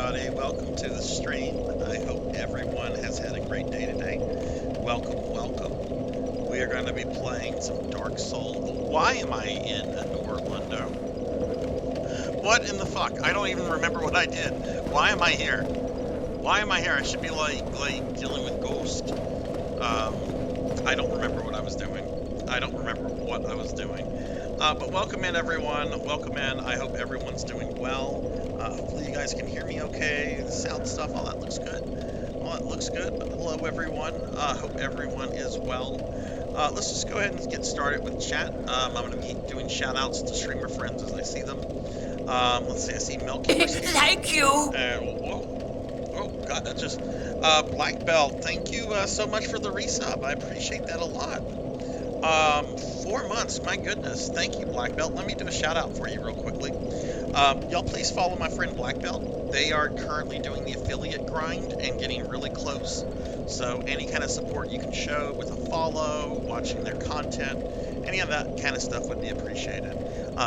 everybody. Welcome to the stream. I hope everyone has had a great day today. Welcome, welcome. We are going to be playing some Dark Souls. Why am I in Orlando? What in the fuck? I don't even remember what I did. Why am I here? Why am I here? I should be like dealing with ghosts. I don't remember what I was doing. I don't remember what I was doing. But welcome in, everyone. Welcome in. I hope everyone's doing well. Hopefully you guys can hear me okay. The sound stuff, all that looks good. All that looks good. Hello, everyone. Hope everyone is well. Let's just go ahead and get started with chat. I'm going to be doing shout-outs to streamer friends as I see them. Let's see. I see Milky. Thank you. Whoa. Oh, God, that just... Black Belt, thank you so much for the resub. I appreciate that a lot. 4 months, my goodness. Thank you, Black Belt. Let me do a shout out for you real quickly. Y'all please follow my friend Black Belt. They are currently doing the affiliate grind and getting really close. So any kind of support you can show with a follow, watching their content, any of that kind of stuff would be appreciated.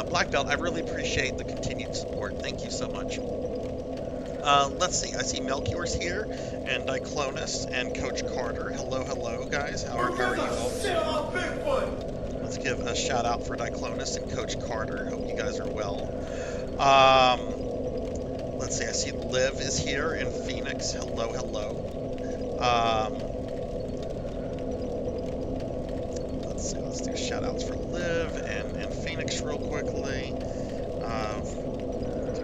Black Belt, I really appreciate the continued support. Thank you so much. Let's see. I see Melchior's here, and Diclonus, and Coach Carter. Hello, guys. How are you all? Let's give a shout out for Diclonus and Coach Carter. Hope you guys are well. Let's see. I see Liv is here in Phoenix. Hello. Let's see. Let's do shout outs for Liv and Phoenix real quickly.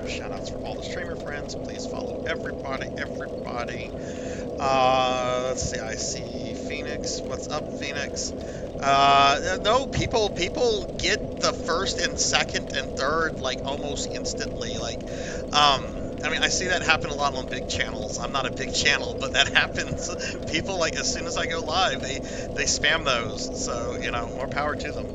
Shout outs for all the streamer friends. Please follow everybody. Let's see. I see Phoenix. What's up, Phoenix? No, people get the first and second and third like almost instantly. I mean, I see that happen a lot on big channels. I'm not a big channel, but that happens. People, like, as soon as I go live, they spam those. So, you know, more power to them.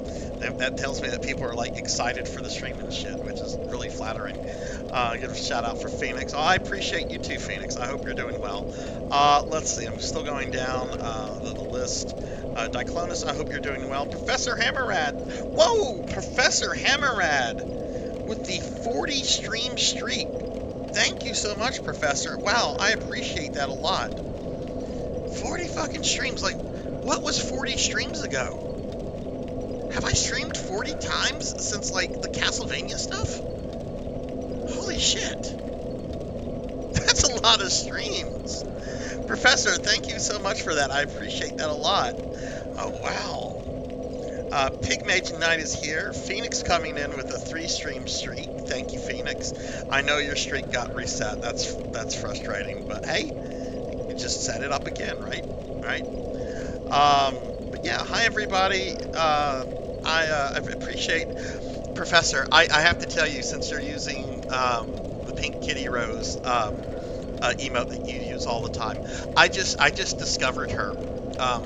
That tells me that people are, like, excited for the stream and shit, which is really flattering. Give a shout out for Phoenix. Oh, I appreciate you too, Phoenix. I hope you're doing well. Let's see. I'm still going down the list. Diclonus, I hope you're doing well. Professor Hammerrad. Whoa! Professor Hammerrad with the 40 stream streak. Thank you so much, Professor. Wow, I appreciate that a lot. 40 fucking streams. Like, what was 40 streams ago? Have I streamed 40 times since, like, the Castlevania stuff? Holy shit. That's a lot of streams. Professor, thank you so much for that. I appreciate that a lot. Oh, wow. Pigmage Knight is here. Phoenix coming in with a 3-stream streak. Thank you, Phoenix. I know your streak got reset. That's frustrating, but hey, you just set it up again, right? But yeah, hi everybody. I appreciate Professor. I have to tell you, since you're using the Pink Kitty Rose emote that you use all the time, I just discovered her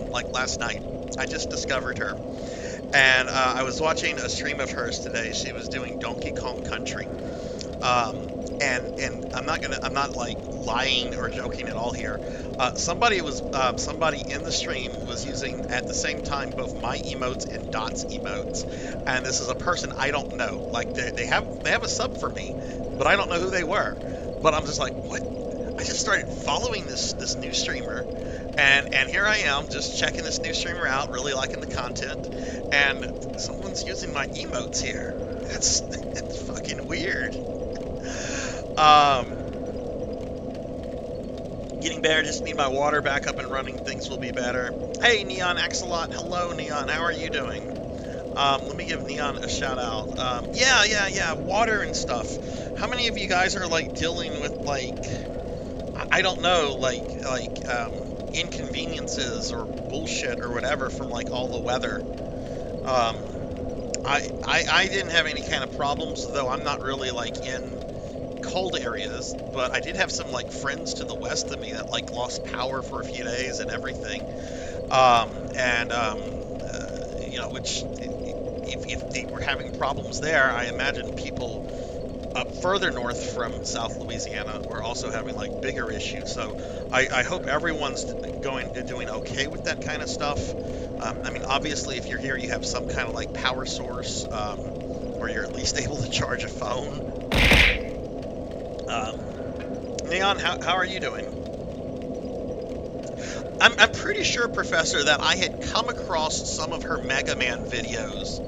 like last night. I just discovered her. And I was watching a stream of hers today. She was doing Donkey Kong Country. And I'm not like lying or joking at all here. Somebody in the stream was using at the same time both my emotes and Dot's emotes. And this is a person I don't know. Like they have a sub for me, but I don't know who they were. But I'm just like, what? I just started following this new streamer. And here I am, just checking this new streamer out, really liking the content, and someone's using my emotes here. It's fucking weird. Getting better, just need my water back up and running, things will be better. Hey, Neon Axolot, hello, Neon, how are you doing? Let me give Neon a shout out. Yeah, water and stuff. How many of you guys are, like, dealing with, like, I don't know, like, inconveniences or bullshit or whatever from like all the weather? I didn't have any kind of problems, though I'm not really like in cold areas, but I did have some like friends to the west of me that like lost power for a few days and everything. You know, which if they were having problems there, I imagine people up further north from South Louisiana were also having like bigger issues. So I hope everyone's doing okay with that kind of stuff. I mean, obviously, if you're here, you have some kind of like power source, or you're at least able to charge a phone. Neon, how are you doing? I'm pretty sure, Professor, that I had come across some of her Mega Man videos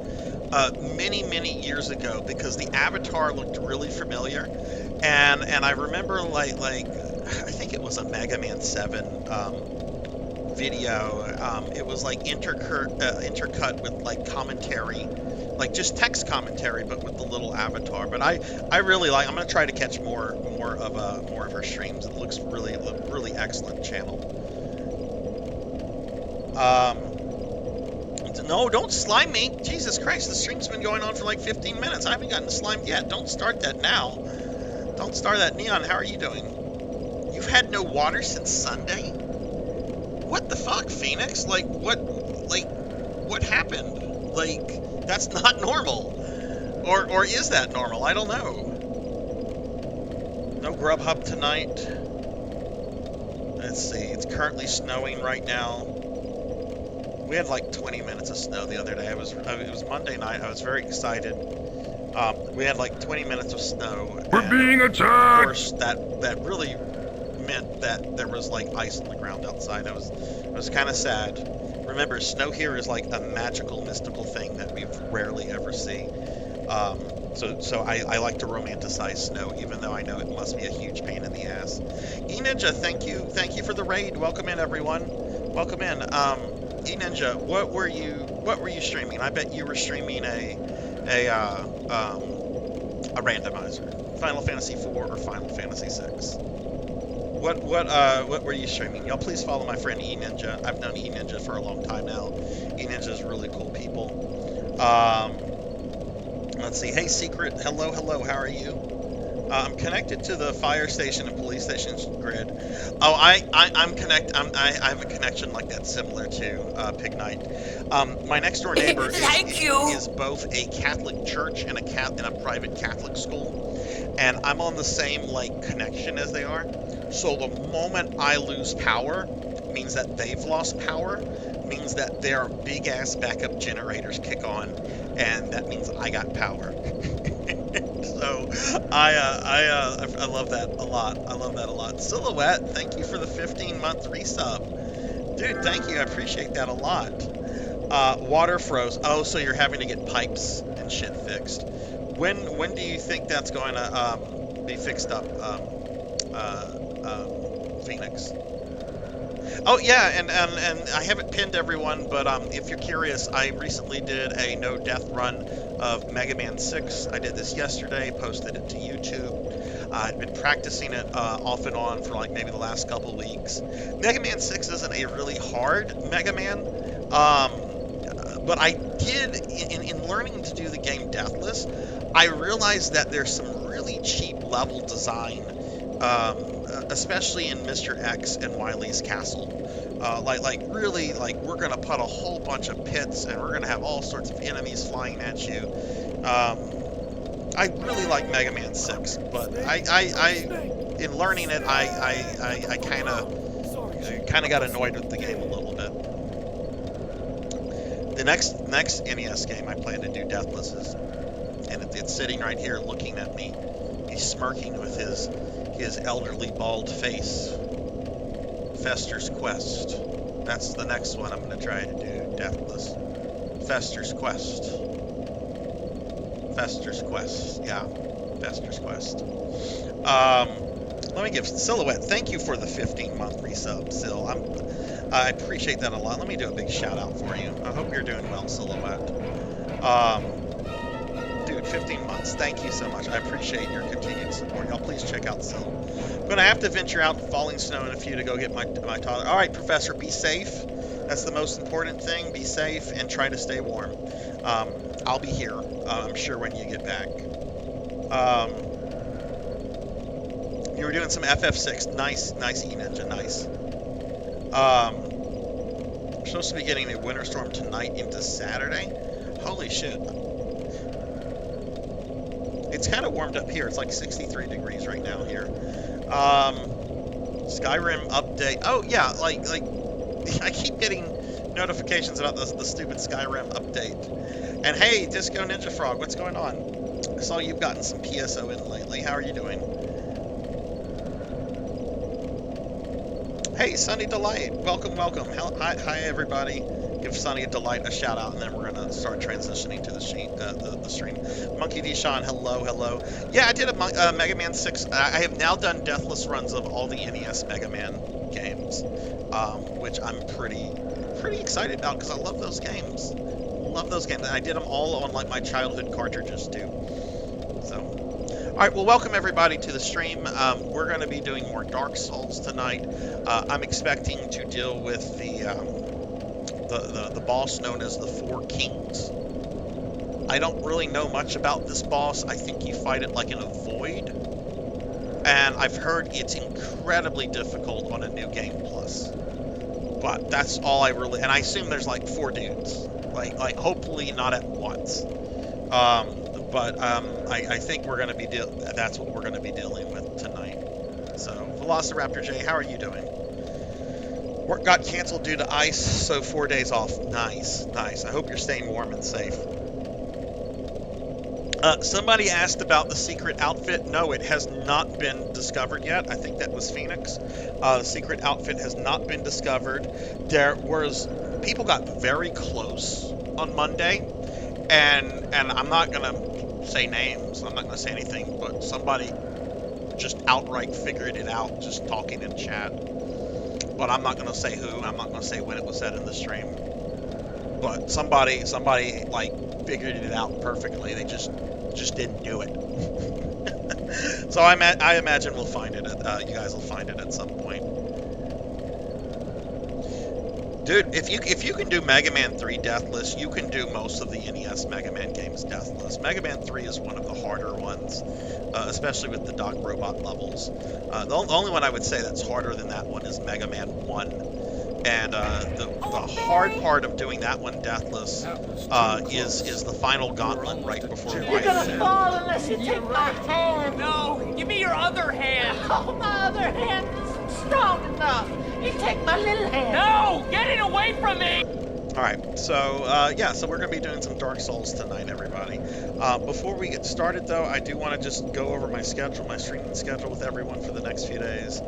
many years ago because the avatar looked really familiar, and I remember like I think it was a Mega Man 7 video. It was like intercut with like commentary, like just text commentary, but with the little avatar. But I really like. I'm gonna try to catch more of her streams. It looks really excellent channel. No, don't slime me. Jesus Christ, the stream's been going on for like 15 minutes. I haven't gotten slimed yet. Don't start that now. Don't start that. Neon, how are you doing? You've had no water since Sunday? What the fuck, Phoenix? Like, what happened? Like, that's not normal. Or is that normal? I don't know. No Grubhub tonight. Let's see. It's currently snowing right now. We had like 20 minutes of snow the other day. It was Monday night. I was very excited. We had like 20 minutes of snow. We're being attacked! Of course, that really meant that there was like ice on the ground outside. It was kind of sad. Remember, snow here is like a magical, mystical thing that we rarely ever see. So I like to romanticize snow, even though I know it must be a huge pain in the ass. E-Ninja, thank you for the raid. Welcome in, everyone. Welcome in. E-Ninja, what were you streaming? I bet you were streaming a randomizer. Final Fantasy IV or Final Fantasy VI. What were you streaming? Y'all please follow my friend E-Ninja. I've known E-Ninja for a long time now. E-Ninja is really cool people. Let's see. Hey, Secret. Hello. How are you? I'm connected to the fire station and police station's grid. Oh, I'm connected. I have a connection like that, similar to Pig Knight. My next door neighbor is both a Catholic church and a private Catholic school, and I'm on the same like connection as they are. So the moment I lose power, means that they've lost power, means that their big ass backup generators kick on, and that means I got power. So I love that a lot. I love that a lot. Silhouette, thank you for the 15-month resub. Dude, thank you. I appreciate that a lot. Water froze. Oh, so you're having to get pipes and shit fixed. When do you think that's going to be fixed up, Phoenix? Oh yeah, and I haven't pinned everyone, but if you're curious, I recently did a no death run of Mega Man 6. I did this yesterday, posted it to YouTube. I've been practicing it off and on for like maybe the last couple weeks. Mega Man 6 isn't a really hard Mega Man, but I did, in learning to do the game deathless, I realized that there's some really cheap level design, especially in Mr. X and Wily's castle. Really, we're gonna put a whole bunch of pits, and we're gonna have all sorts of enemies flying at you. I really like Mega Man 6, but in learning it, I kind of got annoyed with the game a little bit. The next NES game I plan to do deathless is, and it's sitting right here looking at me. He's smirking with his elderly bald face. Fester's Quest. That's the next one I'm going to try to do deathless. Fester's Quest. Fester's Quest. Yeah. Fester's Quest. Let me give Silhouette. Thank you for the 15-month resub, Sil. I appreciate that a lot. Let me do a big shout out for you. I hope you're doing well, Silhouette. Dude, 15 months. Thank you so much. I appreciate your continued support. Y'all please check out Sil. I'm going to have to venture out in falling snow in a few to go get my toddler. All right, Professor, be safe. That's the most important thing. Be safe and try to stay warm. I'll be here, I'm sure, when you get back. You were doing some FF6. Nice, E-Ninja, nice. We're supposed to be getting a winter storm tonight into Saturday. Holy shit. It's kind of warmed up here. It's like 63 degrees right now here. Skyrim update. Oh, yeah, like I keep getting notifications about the stupid Skyrim update. And hey, Disco Ninja Frog, what's going on? I saw you've gotten some PSO in lately. How are you doing? Hey, Sunny Delight. Welcome, welcome. Hi, everybody. Give Sunny Delight a shout out, and then we're gonna start transitioning to the stream. Monkey D. Sean, hello, hello. Yeah, I did a Mega Man 6. I have now done deathless runs of all the NES Mega Man games, which I'm pretty excited about because I love those games. Love those games. And I did them all on like my childhood cartridges too. So. All right, well, welcome everybody to the stream. We're going to be doing more Dark Souls tonight. I'm expecting to deal with the boss known as the Four Kings. I don't really know much about this boss. I think you fight it like in a void, and I've heard it's incredibly difficult on a New Game Plus. But that's all I really, and I assume there's like 4 dudes, like hopefully not at once. I think we're going to be that's what we're going to be dealing with tonight. So, Velociraptor J, how are you doing? Work got canceled due to ice, so 4 days off. Nice, nice. I hope you're staying warm and safe. Somebody asked about the secret outfit. No, it has not been discovered yet. I think that was Phoenix. The secret outfit has not been discovered. People got very close on Monday, and I'm not gonna say names. I'm not gonna say anything, but somebody just outright figured it out just talking in chat. But I'm not gonna say who. I'm not gonna say when it was said in the stream. But somebody like figured it out perfectly. They just didn't do it. So I imagine we'll find it. You guys will find it at some point. Dude, if you can do Mega Man 3 deathless, you can do most of the NES Mega Man games deathless. Mega Man 3 is one of the harder ones, especially with the Doc Robot levels. The only one I would say that's harder than that one is Mega Man 1. And the hard part of doing that one deathless is the final gauntlet right before You're gonna fall unless you take my hand. No, give me your other hand. Oh, my other hand isn't strong enough. You take my little hand. No, get it away from me. All right, so so we're gonna be doing some Dark Souls tonight, everybody. Before we get started, though, I do want to just go over my schedule, my streaming schedule with everyone for the next few days.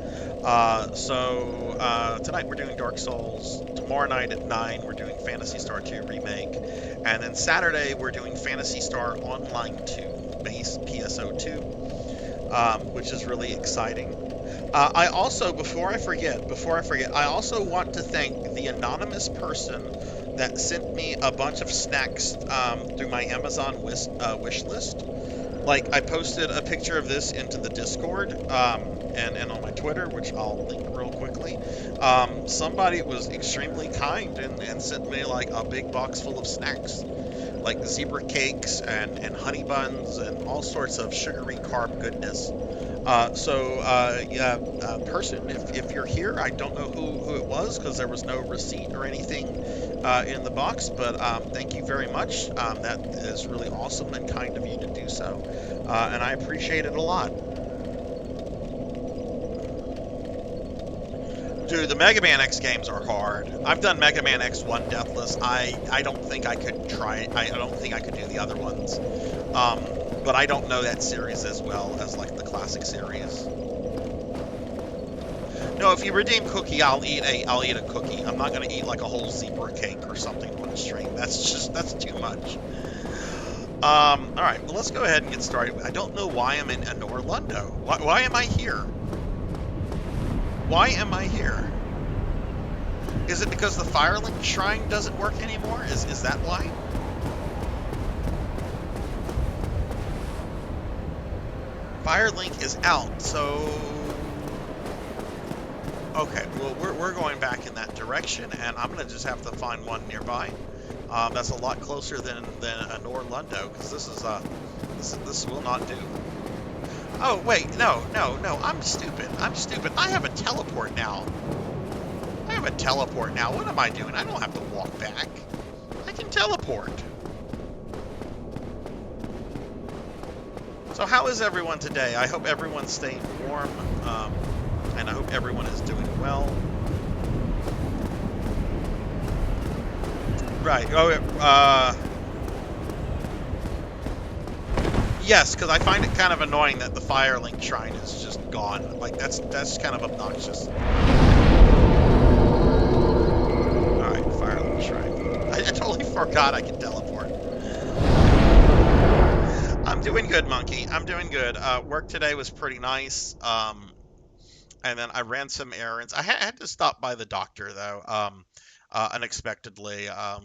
Tonight we're doing Dark Souls. Tomorrow night at 9 we're doing Phantasy Star 2 Remake, and then Saturday we're doing Phantasy Star Online 2 base PSO2, which is really exciting. I also, before I forget, I also want to thank the anonymous person that sent me a bunch of snacks through my Amazon wish list. Like, I posted a picture of this into the Discord and on my Twitter, which I'll link real quickly. Somebody was extremely kind and sent me like a big box full of snacks, like zebra cakes and honey buns and all sorts of sugary carb goodness. Person, if you're here, I don't know who it was because there was no receipt or anything in the box, but thank you very much. That is really awesome and kind of you to do so, and I appreciate it a lot. Dude, the Mega Man X games are hard. I've done Mega Man X1 deathless. I don't think I could try it. I don't think I could do the other ones. But I don't know that series as well as like the classic series. No, if you redeem cookie, I'll eat a cookie. I'm not gonna eat like a whole zebra cake or something on a stream. That's too much. All right, well let's go ahead and get started. I don't know why I'm in Orlando. Why am I here? Why am I here? Is it because the Firelink Shrine doesn't work anymore? Is that why? Firelink is out, so... Okay, well, we're going back in that direction, and I'm going to just have to find one nearby. That's a lot closer than an Orlando, because this will not do. Oh, wait, no, I'm stupid. I have a teleport now. What am I doing? I don't have to walk back. I can teleport. So how is everyone today? I hope everyone's staying warm, and I hope everyone is doing well. Right. Oh, yes, because I find it kind of annoying that the Firelink Shrine is just gone. Like, that's kind of obnoxious. Oh god, I can teleport. I'm doing good, Monkey. I'm doing good. Work today was pretty nice. And then I ran some errands. I had to stop by the doctor though, unexpectedly. I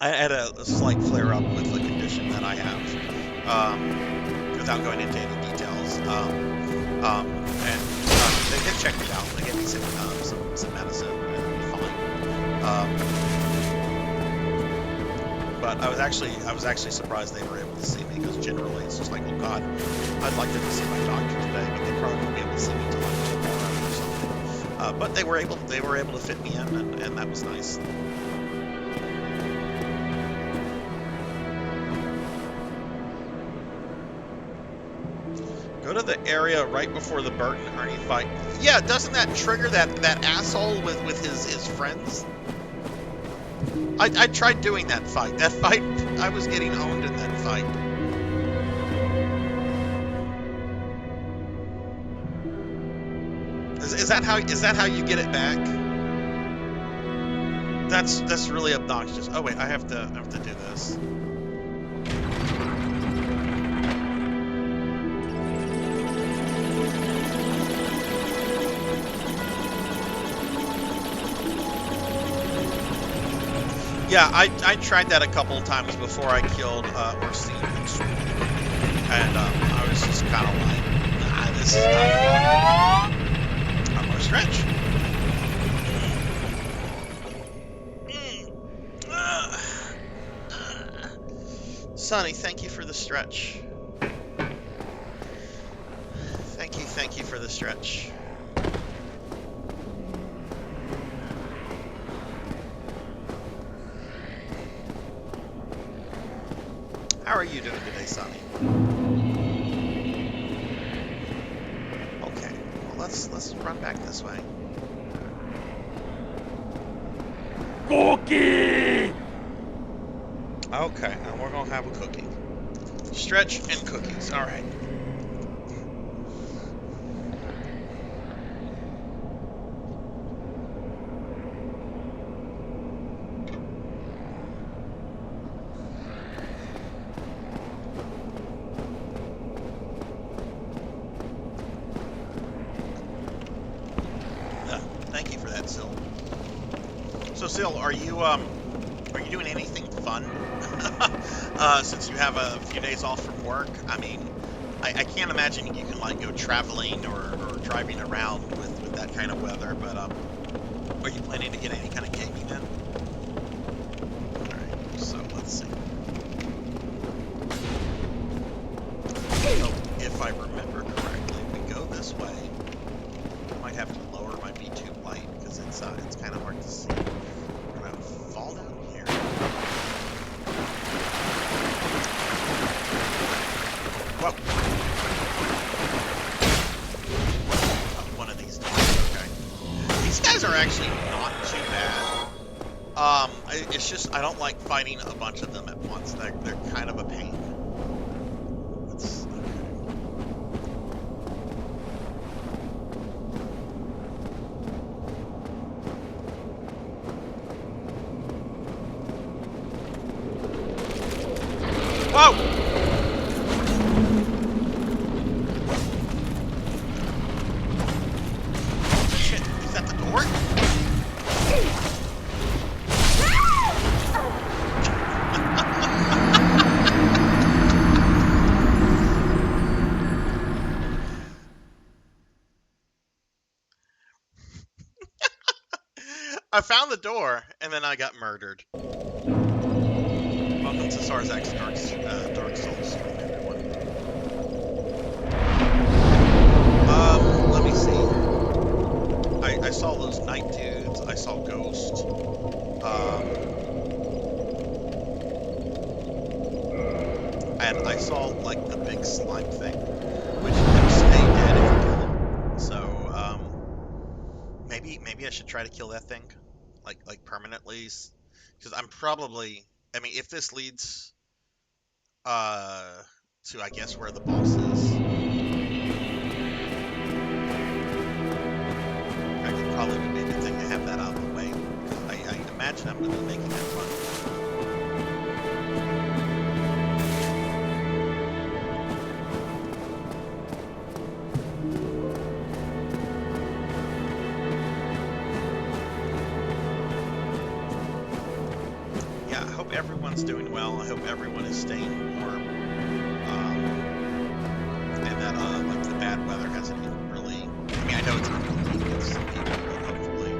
had a slight flare up with the condition that I have, without going into any details. And they did check me out. They gave me some medicine, and it'll be fine. But I was actually surprised they were able to see me, because generally it's just like, oh god, I'd like them to see my doctor today, but they probably won't be able to see me till like tomorrow or something. But they were able to fit me in, and that was nice. Go to the area right before the Bert and Ernie fight. Yeah, doesn't that trigger that asshole with his friends? I tried doing that fight. That fight, I was getting owned in that fight. Is that how you get it back? That's really obnoxious. Oh wait, I have to do this. Yeah, I tried that a couple of times before I killed Orsine, and I was just kind of like, nah, this is not fun. I'm gonna stretch. Sonny, thank you for the stretch. Thank you for the stretch. How are you doing today, Sonny? Okay, well let's run back this way. Cookie! Okay, and we're gonna have a cookie. Stretch and cookies. All right. Thank you for that, Sil. So, Sil, are you doing anything fun? Since you have a few days off from work, I mean, I can't imagine you can like go traveling or driving around with that kind of weather. But are you planning to get any kind of gaming in? All right, so let's see. So if I remember correctly, we go this way. I might have to lower my VTuber light because it's kind of hard to see. We're gonna fall down here. Whoa! One of these days, okay. These guys are actually not too bad. It's just I don't like fighting a bunch of them at once. They're kind of a pain. Whoa! Shit, is that the door? I found the door, and then I got murdered. Welcome to Sarzac's Dark Souls stream, everyone. Let me see. I saw those night dudes. I saw Ghost. And I saw like the big slime thing, which will stay dead if you kill him. So maybe I should try to kill that thing, like permanently, because I'm probably. I mean, if this leads to I guess where the boss is, I could probably be a good thing to have that out of the way. I imagine I'm going to be making that run everyone's doing well. I hope everyone is staying warm. And that like the bad weather hasn't even really. I mean, I know it's inconvenienced some people, but hopefully,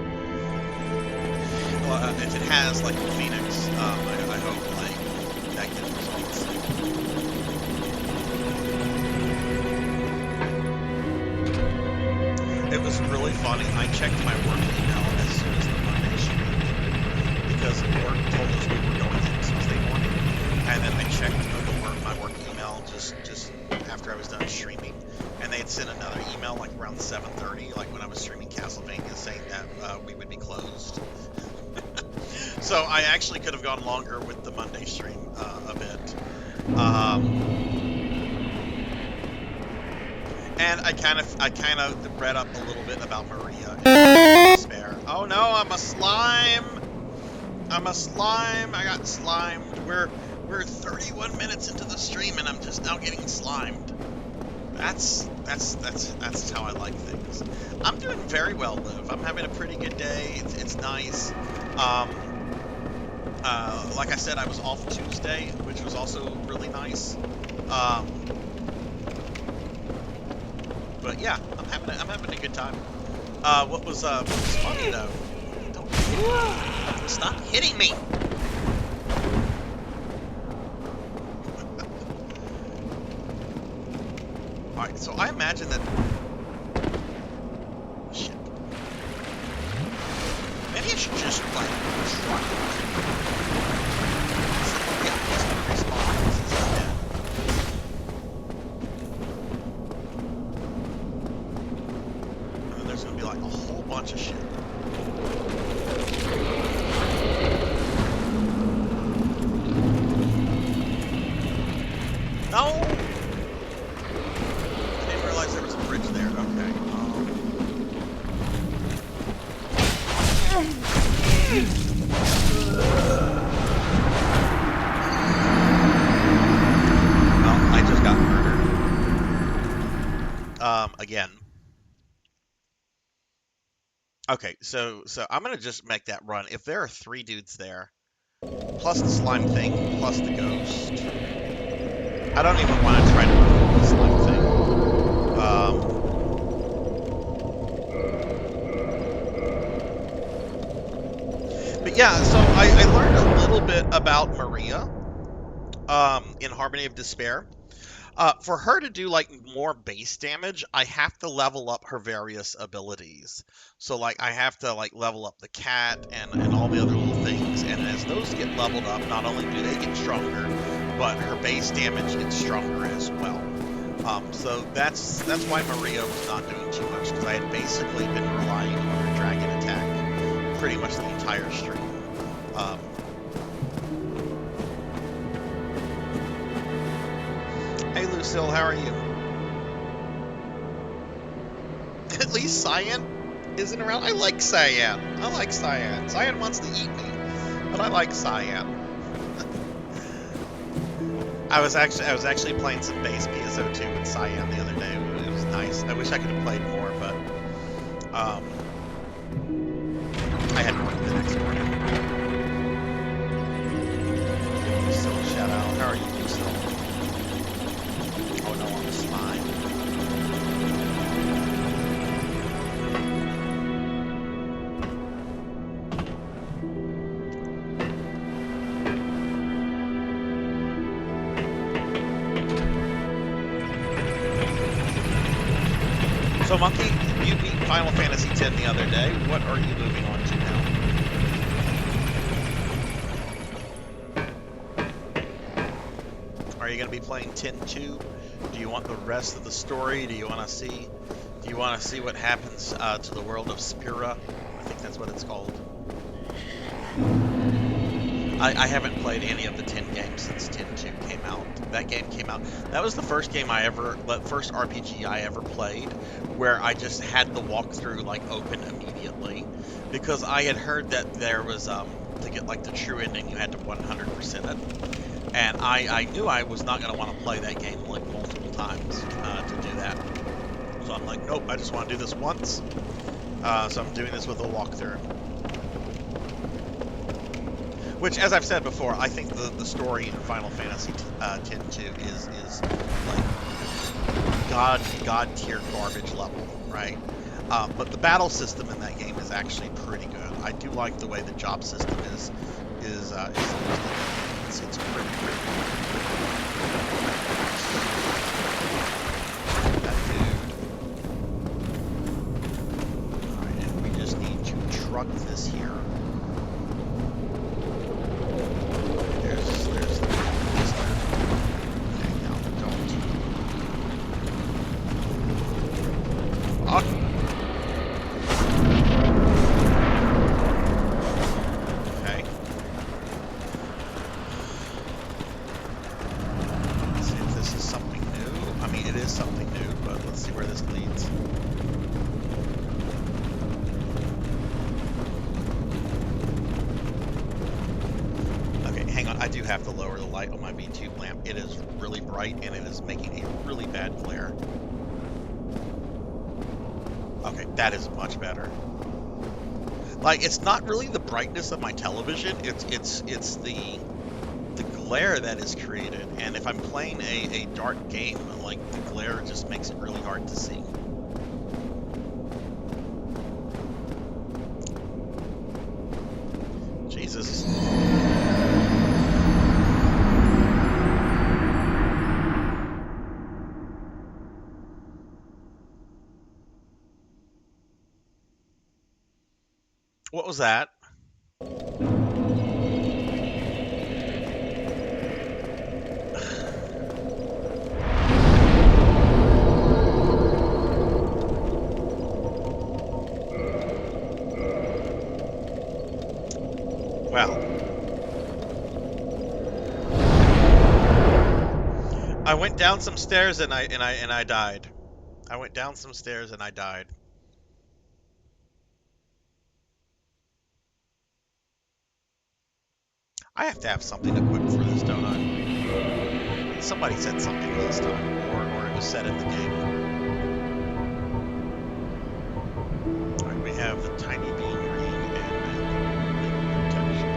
well, if it has, like in Phoenix, I hope like that gets resolved soon. It was really funny. I checked my work email as soon as the Monday stream because work told us we were going in Tuesday morning, and then I checked my work email just after I was done streaming, and they had sent another email like around 7:30, like when I was streaming Castlevania, saying that we would be closed. So I actually could have gone longer with the Monday stream a bit. And I kind of read up a little bit about Maria and Despair. Oh no, I'm a slime! I'm a slime! I got slimed. We're 31 minutes into the stream and I'm just now getting slimed. That's how I like things. I'm doing very well, Liv. I'm having a pretty good day. It's nice. Like I said, I was off Tuesday, which was also really nice. But yeah, I'm having a good time. What was funny though? Don't stop hitting me. All right, so I imagine that. Shit. Maybe I should just like try. Yeah, he's gonna respawn once he's dead. There's gonna be like a whole bunch of shit. No! I didn't realize there was a bridge there. Okay. Well, I just got murdered. Again. Okay, so I'm gonna just make that run. If there are 3 dudes there, plus the slime thing, plus the ghost, I don't even want to try to move the slime thing. But yeah, so I learned a little bit about Maria in Harmony of Despair. For her to do like more base damage, I have to level up her various abilities. So like I have to like level up the cat and all the other little things. And as those get leveled up, not only do they get stronger, but her base damage gets stronger as well. So that's why Maria was not doing too much, because I had basically been relying on her dragon attack pretty much the entire stream. Hey Lucille, how are you? At least Cyan isn't around. I like Cyan. I like Cyan. Cyan wants to eat me, but I like Cyan. I was actually playing some base PSO2 with Cyan the other day. It was nice. I wish I could have played more, but I had to work the next morning. Lucille, shout out. How are you, Lucille? Oh no, I'm a slime. So Monkey, you beat Final Fantasy X the other day. What are you moving on to now? Are you going to be playing 10-2? Do you want the rest of the story? Do you want to see what happens to the world of Spira? I think that's what it's called. I haven't played any of the 10 games since 10-2 came out. That game came out. That was the first first RPG I ever played where I just had the walkthrough like open immediately, because I had heard that there was to get like the true ending you had to 100% it, and I knew I was not going to want to play that game like multiple times to do that. So I'm like, nope, I just want to do this once. So I'm doing this with a walkthrough. Which, as I've said before, I think the story in Final Fantasy X-2 is like god tier garbage level, right? But the battle system in that game is actually pretty good. I do like the way the job system is used in the game. It's pretty good. That dude. All right, and we just need to truck this here. There's this there. Okay, now don't. Okay. Let's see if this is something new. I mean, it is something new, but let's see where this leads. Okay, hang on. I do have to lower the light on my VTuber lamp. It is really bright, and it is making a really bad glare. Okay, that is much better. Like, it's not really the brightness of my television, it's the glare that is created. And if I'm playing a dark game, like, the glare just makes it really hard to see. Jesus. What was that? Well, I went down some stairs and I died. I went down some stairs and I died. I have to have something equipped for this, don't I? Somebody said something last time, or it was said in the game. Alright, we have the tiny beam ring and protection.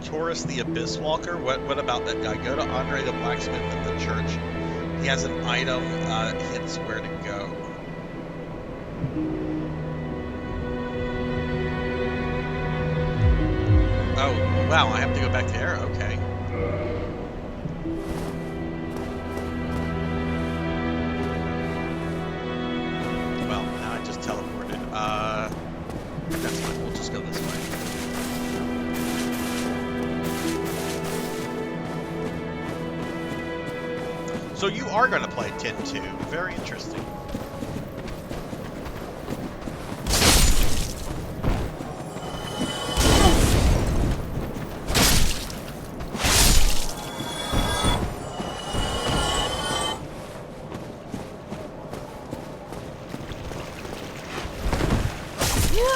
Taurus the Abyss Walker? What about that guy? Go to Andre the Blacksmith at the church. He has an item, hints where to go. Oh, wow, I have to go back there? Okay. Well, now I just teleported. That's fine, we'll just go this way. So you are going to play 10-2. Very interesting.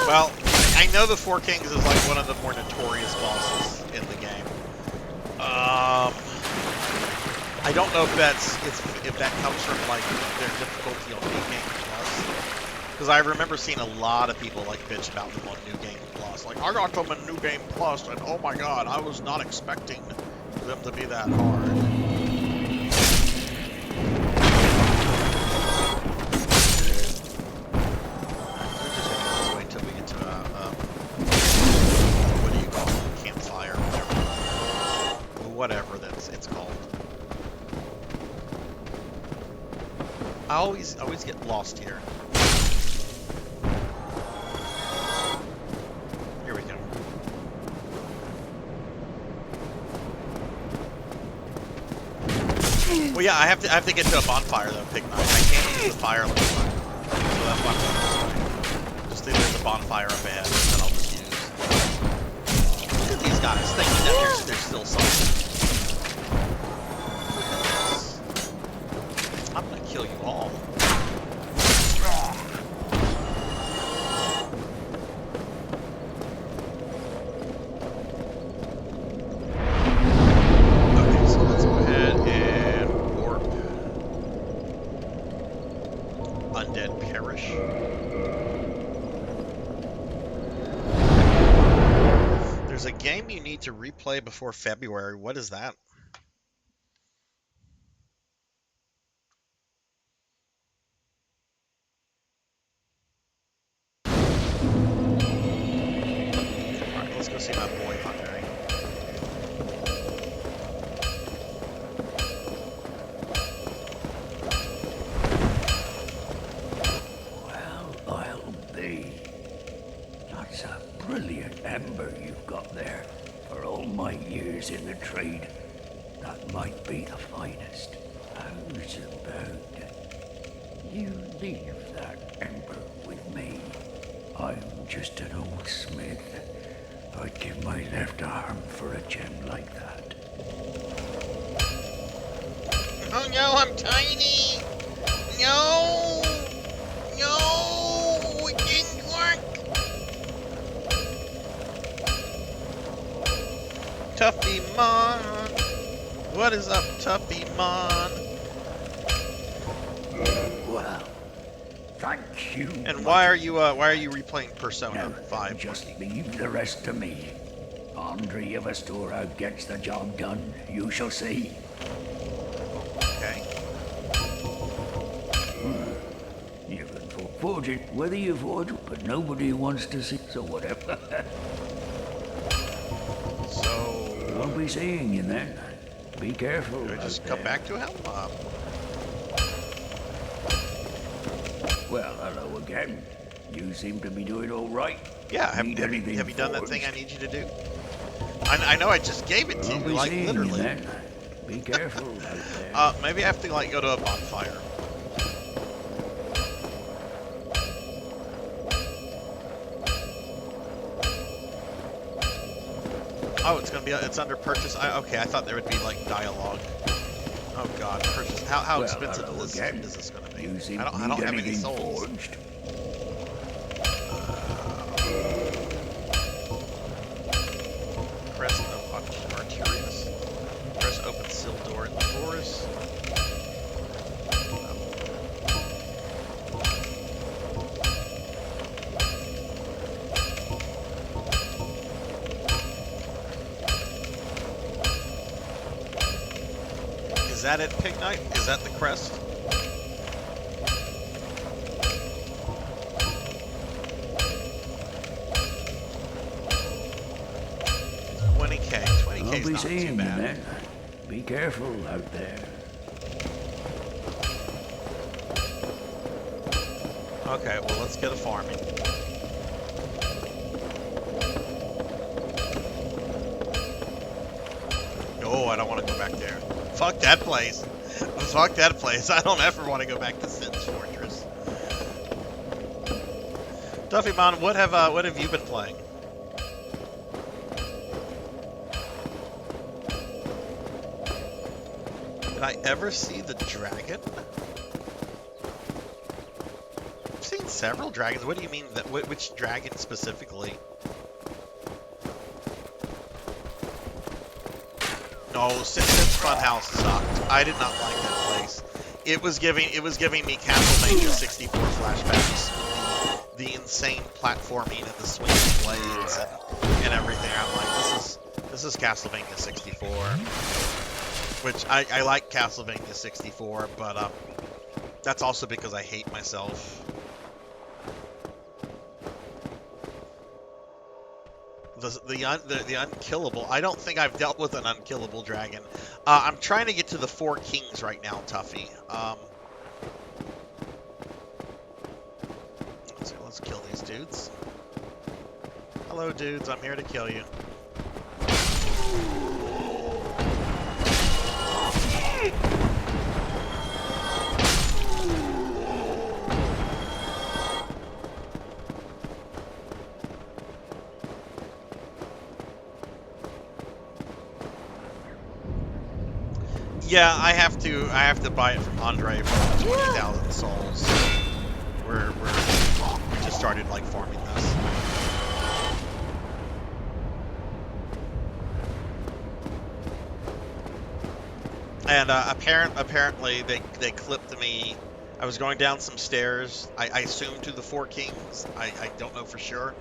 Well, I know the Four Kings is like one of the more notorious bosses in the game. I don't know if that comes from like their difficulty on New Game Plus, because I remember seeing a lot of people like bitch about them on New Game Plus. Like, I got them in New Game Plus, and oh my god, I was not expecting them to be that hard. We're just gonna go this way until we get to what do you call it? Campfire, whatever it's called. I always get lost here. Here we go. Well, yeah, I have to get to a bonfire though, Pig Knight. I can't use the fire like this time. So that's why I'm going this way. Just think there's a bonfire up ahead that I'll just use. Look at these guys thinking that there's still something. I'm gonna kill you all. game you need to replay before February. What is that? Alright, let's go see my boy Andre. Well, I'll be. That's a brilliant ember you've got there. For all my years in the trade, that might be the finest. How's about you leave that ember with me? I'm just an old smith. I'd give my left arm for a gem like that. Oh no, I'm tiny! No! No! It didn't work! Tuffy Mon! What is up, Tuffy Mon? Well, thank you. And why are you replaying Persona Now, 5? just leave the rest to me. Andre of Astora gets the job done. You shall see. Okay. You can forge it whether you forge it, but nobody wants to see, so whatever. So... I'll be seeing you then. Be careful. do I just out come there. back to him? Well, hello again. You seem to be doing all right. Yeah, have Need you anything done that thing I forged? need you to do? I know I just gave it to I'll you, be like seeing literally. you then. Be careful out there. Maybe I have to like go to a bonfire. Oh, it's under purchase. Okay, I thought there would be like dialogue. Oh God, purchase. How Well, expensive hello is again. this going to be? You seem I to don't need have any anything souls. forged. Press no Arterius. Press open seal door in the forest. Is that it, Pig Knight? Is that the crest? I'll 20K is be not too seeing you bad. then. Be careful out there. Okay, well let's get a farming. No, I don't want to go back there. Fuck that place. Fuck that place. I don't ever want to go back to Sin's Fortress. Duffymon, what have you been playing? Did I ever see the dragon? I've seen several dragons. What do you mean? Which dragon specifically? No, Sin's Funhouse sucked. I did not like that place. It was giving me Castlevania 64 flashbacks with the insane platforming and the swinging blades and everything. I'm like, this is Castlevania 64. Which I like Castlevania 64, but that's also because I hate myself. The unkillable. I don't think I've dealt with an unkillable dragon. I'm trying to get to the Four Kings right now, Tuffy. Let's kill these dudes. Hello, dudes. I'm here to kill you. Yeah, I have to buy it from Andre for 20,000 souls. We just started like farming this. And apparently they clipped me I was going down some stairs. I assume to the Four Kings. I don't know for sure.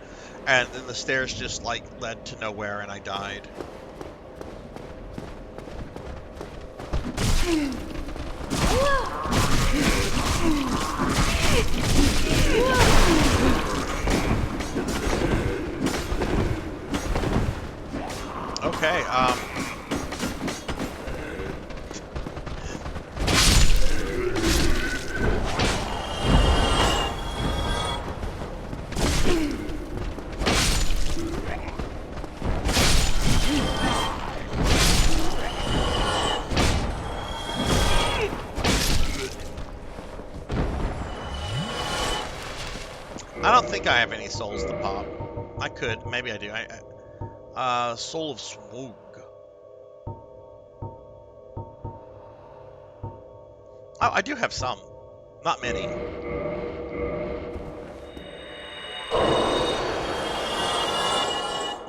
And then the stairs just like led to nowhere, and I died. Okay, I don't think I have any souls to pop. I could, maybe I do. Soul of Swoog. Oh, I do have some. Not many.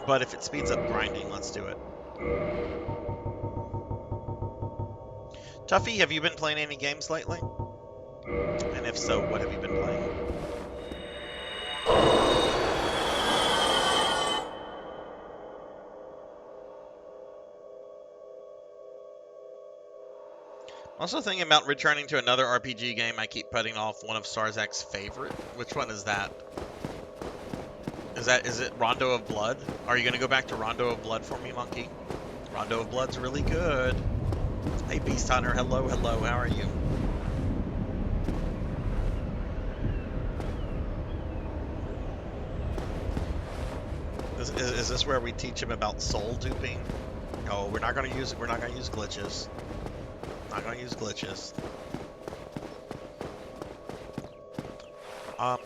But if it speeds up grinding, let's do it. Tuffy, have you been playing any games lately? And if so, what have you been playing? I'm also thinking about returning to another RPG game I keep putting off, one of Sarzac's favorite. Which one is that? Is it Rondo of Blood? Are you gonna go back to Rondo of Blood for me, Monkey? Rondo of Blood's really good. Hey Beast Hunter, hello, hello, how are you? Is this where we teach him about soul duping? No, we're not gonna use glitches. Not gonna use glitches.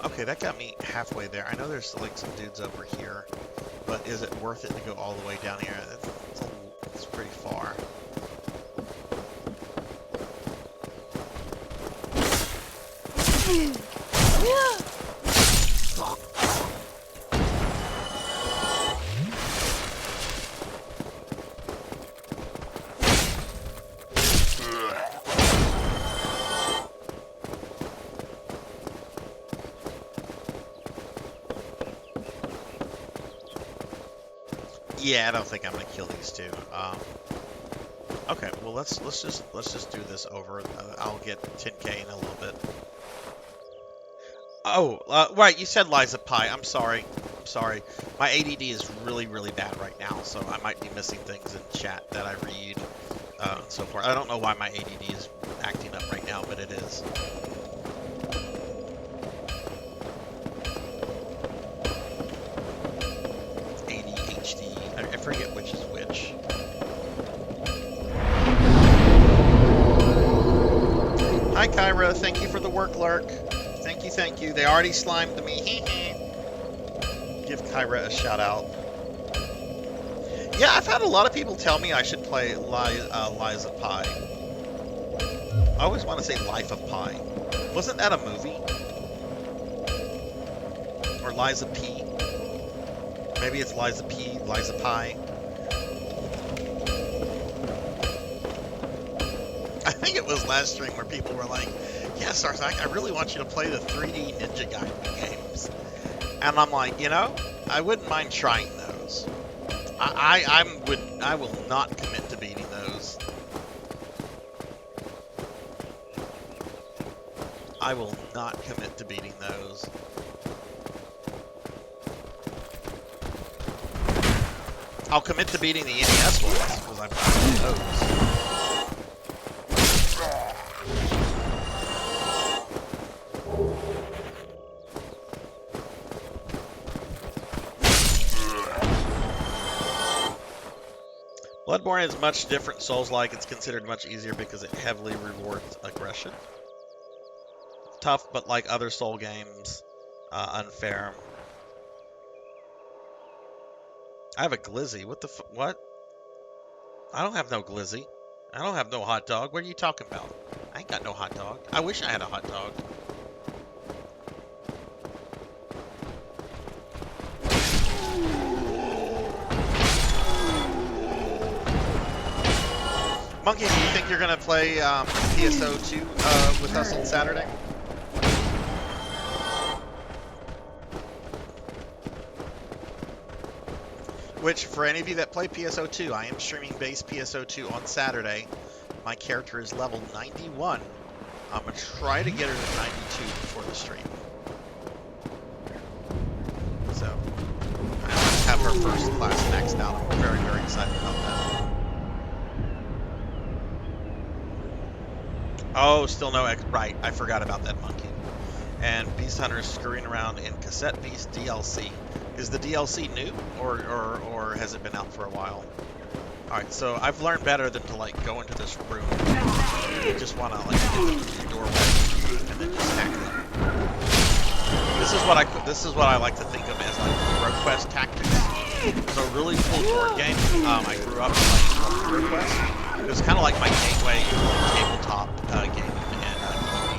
Okay, that got me halfway there. I know there's like some dudes over here, but is it worth it to go all the way down here? That's pretty far. Yeah, I don't think I'm gonna kill these two. Okay, well let's just do this over. I'll get 10k in a little bit. Oh, right, you said Liza Pie. I'm sorry. I'm sorry. My ADD is really, really bad right now, so I might be missing things in chat that I read and so forth. I don't know why my ADD is acting up right now, but it is. ADHD. I forget which is which. Hi, Kyra. Thank you for the work lurk. Thank you. They already slimed me. Give Kyra a shout out. Yeah, I've had a lot of people tell me I should play Liza Pie. I always want to say Life of Pi. Wasn't that a movie? Or Liza P? Maybe it's Liza P, Liza Pie. I think it was last stream where people were like, yeah, Sarzac, I really want you to play the 3D Ninja Gaiden games. And I'm like, you know, I wouldn't mind trying those. I will not commit to beating those. I will not commit to beating those. I'll commit to beating the NES ones, because I've got those. Bloodborne is much different Souls-like. It's considered much easier because it heavily rewards aggression. Tough, but like other Soul games, unfair. I have a glizzy. What the what? I don't have no glizzy. I don't have no hot dog. What are you talking about? I ain't got no hot dog. I wish I had a hot dog. Monkey, do you think you're going to play PSO 2 with us on Saturday? Which, for any of you that play PSO2, I am streaming base PSO2 on Saturday. My character is level 91. I'm going to try to get her to 92 before the stream. So, I almost have her first class maxed out. I'm very, very excited about that. Oh, still no X. Right, I forgot about that monkey. And Beast Hunter is scurrying around in Cassette Beast DLC. Is the DLC new, or has it been out for a while? Alright, so I've learned better than to, like, go into this room. You just want to, like, get the doorway and then just hack them. This is what I like to think of as, like, Hero Quest tactics. It's a really cool board game. I grew up playing Hero Quest. It was kind of like my gateway to tabletop gaming and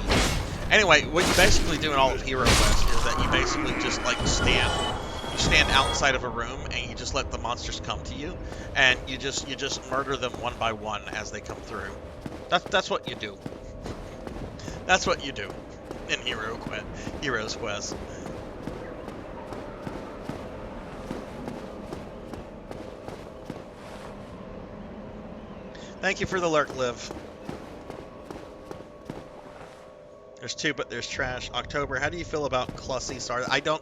D&D. Anyway, what you basically do in all of Hero Quest is that you basically just, like, stand outside of a room and you just let the monsters come to you, and you just murder them one by one as they come through. That's what you do. That's what you do in Heroes Quest. Thank you for the lurk, Liv. There's two, but there's trash. October, how do you feel about Clussy? Sorry, I don't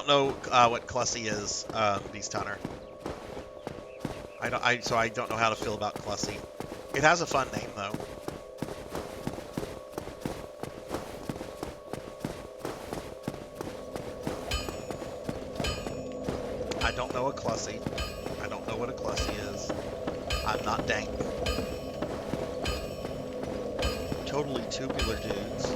know what Clussy is, Beast Hunter. So I don't know how to feel about Clussy. It has a fun name though. I don't know a Clussy. I don't know what a Clussy is. I'm not dank. Totally tubular dudes.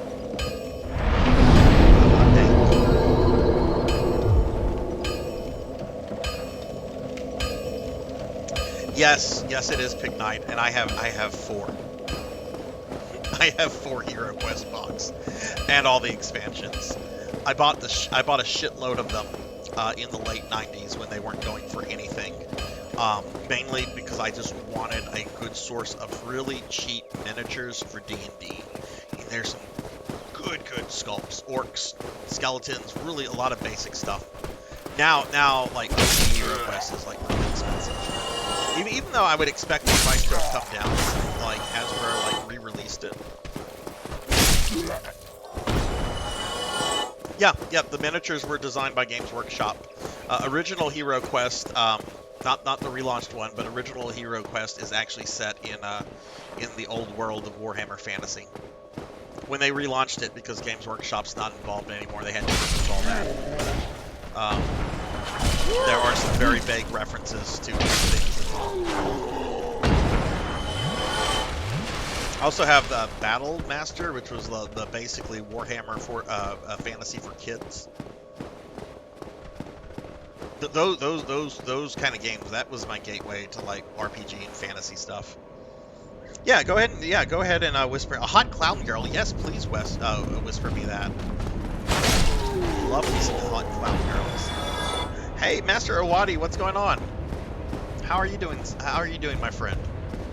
Yes, it is Pig Night, and I have 4. I have 4 Hero Quest box, and all the expansions. I bought a shitload of them in the late 90s when they weren't going for anything. Mainly because I just wanted a good source of really cheap miniatures for D&D. And there's some good sculpts, orcs, skeletons, really a lot of basic stuff. Now, like, OG Hero Quest is, like, really expensive. Even though I would expect the price to have come down, like, Hasbro, like, re-released it. Yeah, the miniatures were designed by Games Workshop. Original Hero Quest, not the relaunched one, but original Hero Quest is actually set in the old world of Warhammer Fantasy. When they relaunched it, because Games Workshop's not involved anymore, they had to remove all that. There are some very vague references to things. I also have the Battle Master, which was the basically Warhammer for fantasy for kids. Those kind of games, that was my gateway to, like, RPG and fantasy stuff. Yeah, go ahead and whisper a hot clown girl. Yes, please whisper me that. Love me some hot clown girls. Hey, Master Owadi, what's going on? How are you doing? How are you doing, my friend?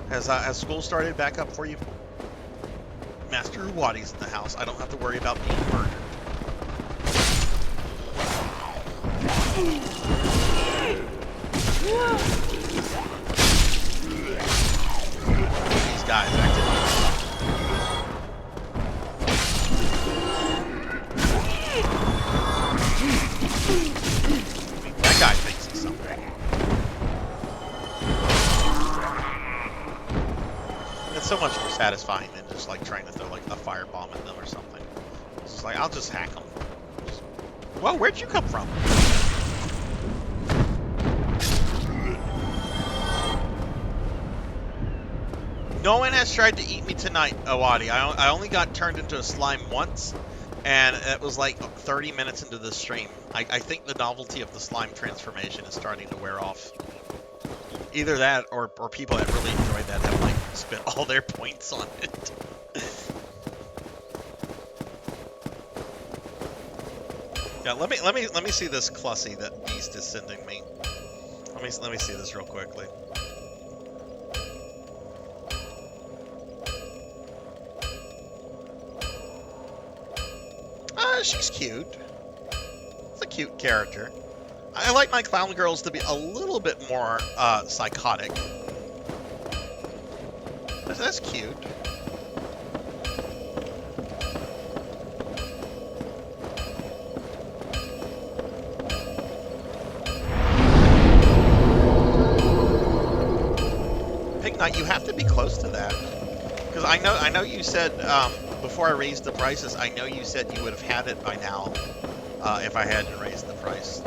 Has school started back up for you? Master Owadi's in the house. I don't have to worry about being murdered. These guys acting. That guy thinks he's something. It's so much more satisfying than just, like, trying to throw, like, a firebomb at them or something. It's just like, I'll just hack them. Whoa, where'd you come from? No one has tried to eat me tonight, Owadi. I only got turned into a slime once, and it was like 30 minutes into the stream. I think the novelty of the slime transformation is starting to wear off. Either that, or people that really enjoyed that have, like, spent all their points on it. Yeah, let me see this Clussy that Beast is sending me. Let me see this real quickly. She's cute. It's a cute character. I like my clown girls to be a little bit more psychotic. That's cute. Pig Knight, you have to be close to that. Because I know you said, before I raised the prices, I know you said you would have had it by now, if I hadn't raised the price.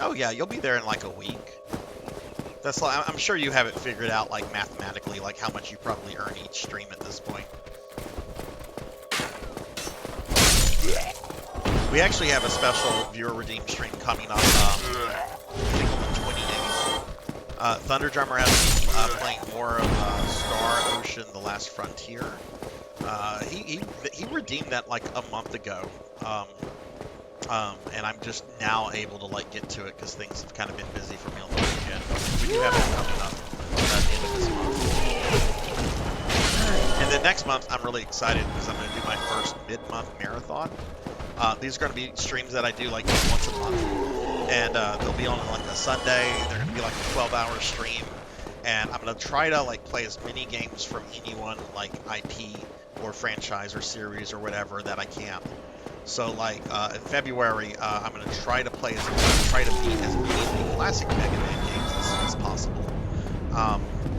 Oh yeah, you'll be there in like a week. That's like, I'm sure you have it figured out like mathematically, like how much you probably earn each stream at this point. We actually have a special viewer redeem stream coming up, I think in 20 days. Thunder Drummer has been playing more of Star Ocean: The Last Frontier. He redeemed that like a month ago. And I'm just now able to like get to it because things have kind of been busy for me on the weekend. We do have it coming up at the end of this month. And then next month, I'm really excited because I'm going to do my first mid-month marathon. These are going to be streams that I do like once a month, and they'll be on like a Sunday. They're going to be like a 12-hour stream, and I'm going to try to like play as many games from any one like IP or franchise or series or whatever that I can. So like in February, I'm going to try to beat as many classic Mega Man games as soon as possible.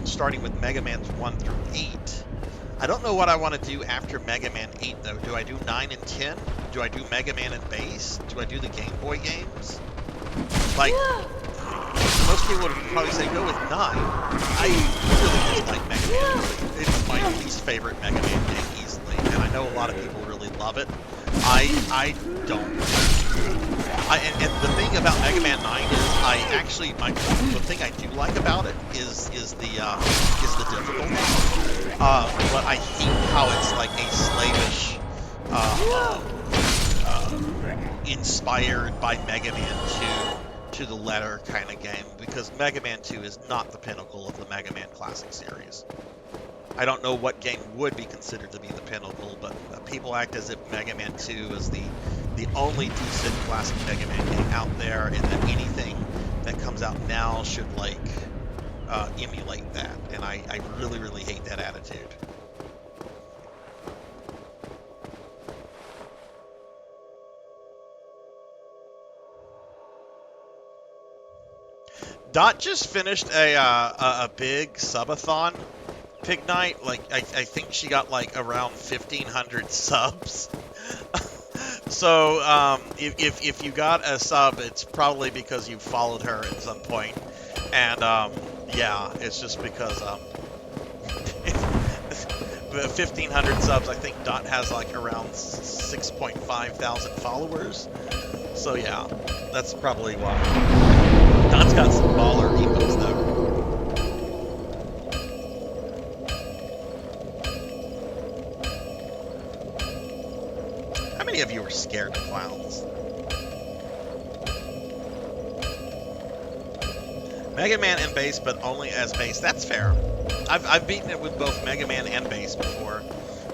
Starting with Mega Man's 1 through 8. I don't know what I want to do after Mega Man 8 though. Do I do 9 and 10? Do I do Mega Man and Base? Do I do the Game Boy games? Like, most people would probably say go with 9. I really dislike Mega Man. It's my least favorite Mega Man game easily, and I know a lot of people really love it. I don't. And the thing about Mega Man 9 is the thing I do like about it is the difficulty. But I hate how it's like a slavish, inspired by Mega Man 2 to the letter kind of game, because Mega Man 2 is not the pinnacle of the Mega Man Classic series. I don't know what game would be considered to be the pinnacle, but people act as if Mega Man 2 is the only decent classic Mega Man game out there, and that anything that comes out now should like emulate that. And I really, really hate that attitude. Dot just finished a big subathon. Pig Night, like I think she got like around 1,500 subs. So if you got a sub, it's probably because you followed her at some point. And yeah, it's just because 1,500 subs. I think Dot has like around 6.5 thousand followers. So yeah, that's probably why. Dot's got some baller emotes though. How many of you are scared of clowns? Mega Man and Base, but only as Base. That's fair. I've beaten it with both Mega Man and Base before,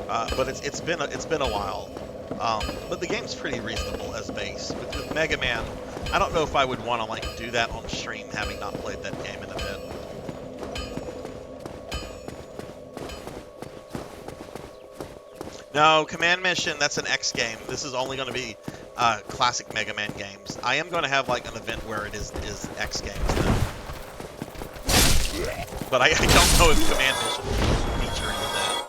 but it's been a while. But the game's pretty reasonable as Base. With Mega Man, I don't know if I would want to like do that on stream, having not played that game in a bit. No, Command Mission, that's an X game. This is only going to be classic Mega Man games. I am going to have like an event where it is X games though. But I don't know if Command Mission will feature into that.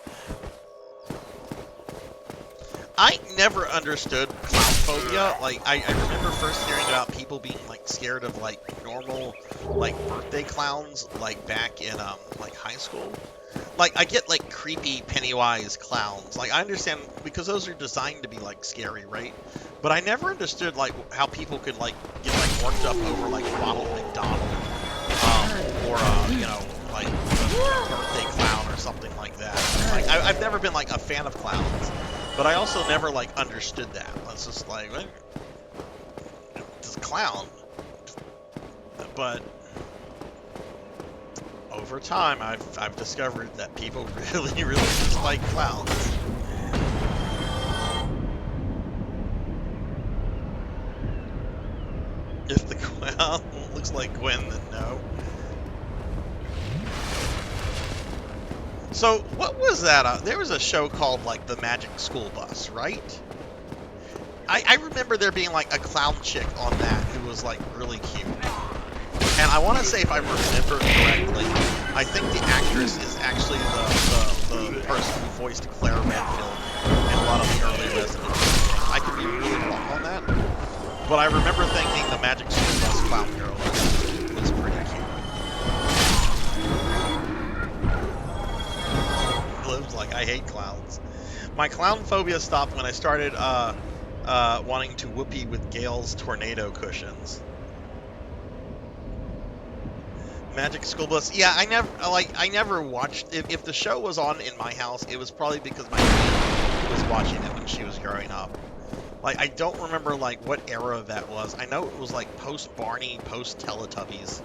I never understood clown phobia. Like, I remember first hearing about people being like scared of like normal like birthday clowns like back in like high school. Like, I get, like, creepy Pennywise clowns. Like, I understand, because those are designed to be, like, scary, right? But I never understood, like, how people could, like, get, like, worked up over, like, Ronald McDonald. Or, you know, like, a birthday clown or something like that. Like, I've never been, like, a fan of clowns. But I also never, like, understood that. It's just like, well, it's a clown. But... over time, I've discovered that people really, really dislike clowns. If the clown looks like Gwen, then no. So, what was that? There was a show called, like, The Magic School Bus, right? I remember there being, like, a clown chick on that who was, like, really cute. And I want to say, if I remember correctly, I think the actress is actually the person who voiced Claire Redfield in a lot of the early Resident Evil. I could be really wrong on that. But I remember thinking the Magic School Bus clown girl was pretty cute. Lives like, I hate clowns. My clown phobia stopped when I started wanting to whoopee with Gale's tornado cushions. Magic School Bus. Yeah, I never watched. If the show was on in my house, it was probably because my mom was watching it when she was growing up. Like, I don't remember, like, what era that was. I know it was, like, post-Barney, post-Teletubbies.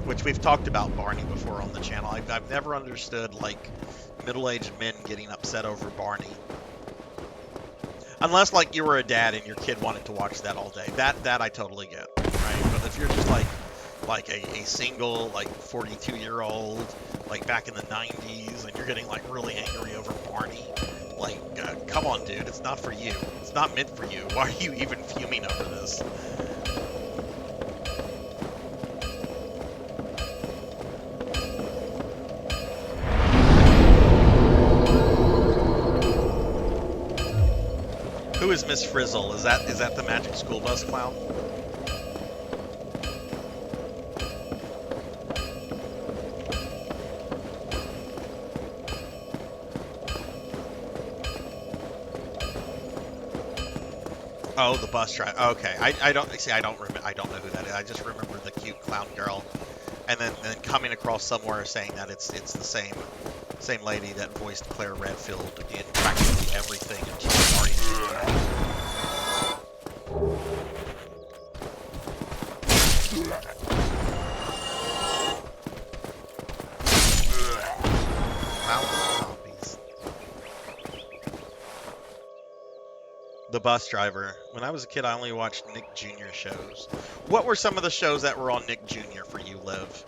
Which we've talked about Barney before on the channel. I've never understood, like, middle-aged men getting upset over Barney. Unless, like, you were a dad and your kid wanted to watch that all day. That I totally get, right? But if you're just, like a single, like, 42-year-old, like, back in the 90s, and you're getting, like, really angry over Barney, like, come on, dude, it's not for you. It's not meant for you. Why are you even fuming over this? Who is Miss Frizzle? Is that the Magic School Bus clown? Oh, the bus driver. Okay, I don't see. I don't know who that is. I just remember the cute clown girl, and then coming across somewhere saying that it's the same lady that voiced Claire Redfield in practically everything until Mario. Zombies. The bus driver. When I was a kid, I only watched Nick Jr. shows. What were some of the shows that were on Nick Jr. for you, Liv?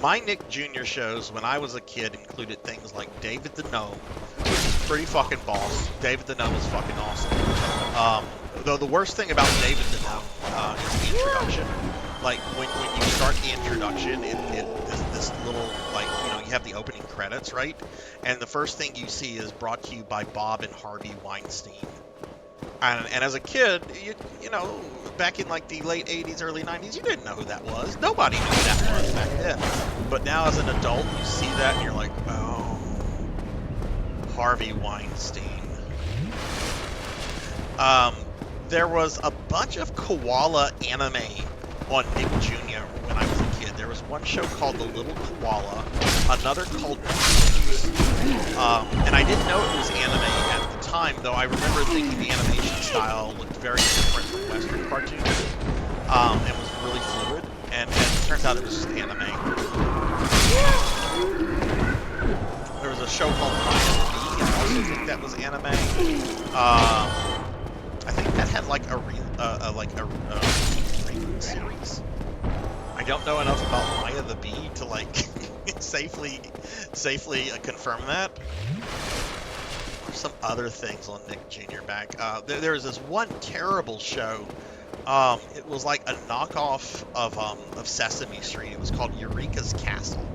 My Nick Jr. shows when I was a kid included things like David the Gnome, which is pretty fucking boss. David the Gnome is fucking awesome. Though the worst thing about David the Gnome is the introduction. Like, when you start the introduction, this little, like, you have the opening credits, right? And the first thing you see is brought to you by Bob and Harvey Weinstein. And as a kid, you know, back in like the late 80s, early 90s, you didn't know who that was. Nobody knew who that was back then. But now as an adult, you see that and you're like, oh, Harvey Weinstein. There was a bunch of koala anime on Nick Jr. when I was a kid. There was one show called The Little Koala, another called and I didn't know it was anime at the time, though I remember thinking the animation style looked very different from Western cartoons, and was really fluid, and it turns out it was just anime. There was a show called Maya the Bee, I also think that was anime. I think that had like a reboot series. I don't know enough about Maya the Bee to like safely confirm that. There's some other things on Nick Jr. back. There was this one terrible show. It was like a knockoff of Sesame Street. It was called Eureka's Castle,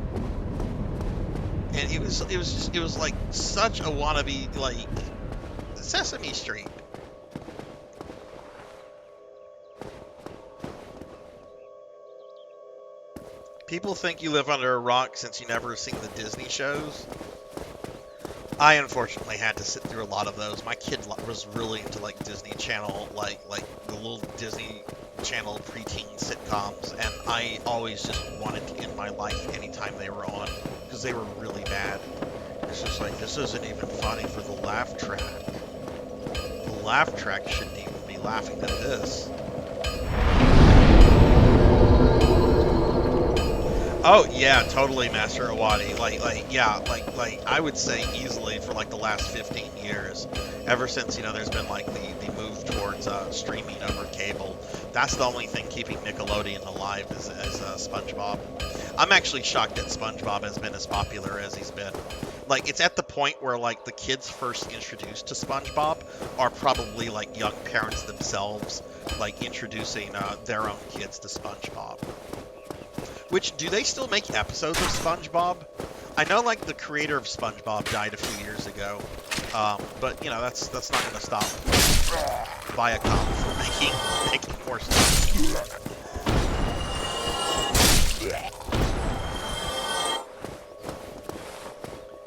and it was like such a wannabe like Sesame Street. People think you live under a rock since you never seen the Disney shows. I unfortunately had to sit through a lot of those. My kid was really into like Disney Channel, like the little Disney Channel preteen sitcoms, and I always just wanted to end my life anytime they were on because they were really bad. It's just like, this isn't even funny for the laugh track. The laugh track shouldn't even be laughing at this. Oh yeah, totally Master Awadi. Yeah, I would say easily for like the last 15 years, ever since there's been like the move towards streaming over cable. That's the only thing keeping Nickelodeon alive is SpongeBob. I'm actually shocked that SpongeBob has been as popular as he's been. Like it's at the point where like the kids first introduced to SpongeBob are probably like young parents themselves, like introducing their own kids to SpongeBob. Which, do they still make episodes of SpongeBob? I know, like, the creator of SpongeBob died a few years ago, but, that's not going to stop Viacom from making more stuff.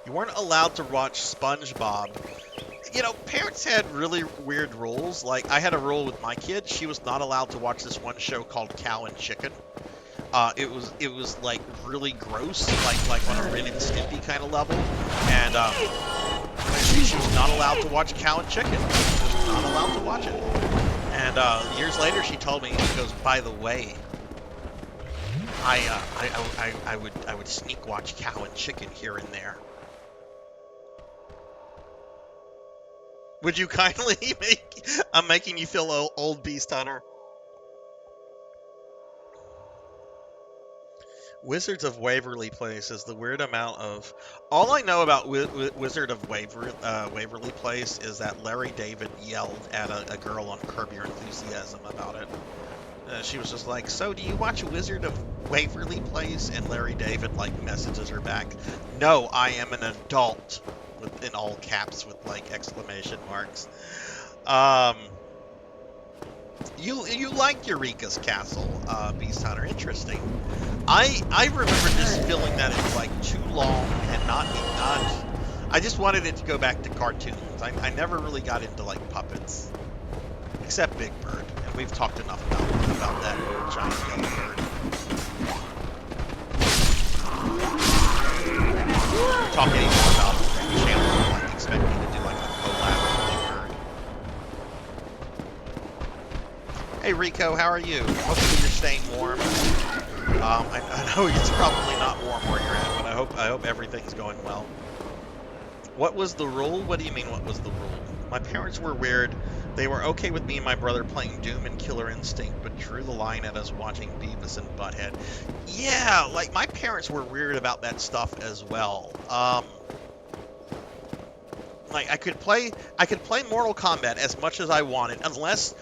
You weren't allowed to watch SpongeBob. Parents had really weird rules. Like, I had a rule with my kid. She was not allowed to watch this one show called Cow and Chicken. It was like really gross, like on a Ren and Stimpy kind of level, and she was not allowed to watch Cow and Chicken. She was not allowed to watch it. And years later, she told me, she goes, by the way, I would sneak watch Cow and Chicken here and there. Would you kindly make? I'm making you feel old, Beast Hunter. Wizards of Waverly Place is the weird amount of... All I know about Wizard of Waverly Place is that Larry David yelled at a girl on Curb Your Enthusiasm about it. She was just like, so do you watch Wizard of Waverly Place? And Larry David, like, messages her back, no, I am an adult, in all caps with, like, exclamation marks. You like Eureka's Castle, Beast Hunter. Interesting. I remember just feeling that it was like too long and not. I just wanted it to go back to cartoons. I never really got into like puppets, except Big Bird, and we've talked enough about that giant yellow bird. Talk any more about the channel, like expect me to do like a collab with Big Bird. Hey Rico, how are you? Hopefully you're staying warm. I know it's probably not warm where you're at, but I hope everything's going well. What was the rule? What do you mean, what was the rule? My parents were weird. They were okay with me and my brother playing Doom and Killer Instinct, but drew the line at us watching Beavis and Butthead. Yeah, like, my parents were weird about that stuff as well. Like, I could play Mortal Kombat as much as I wanted, unless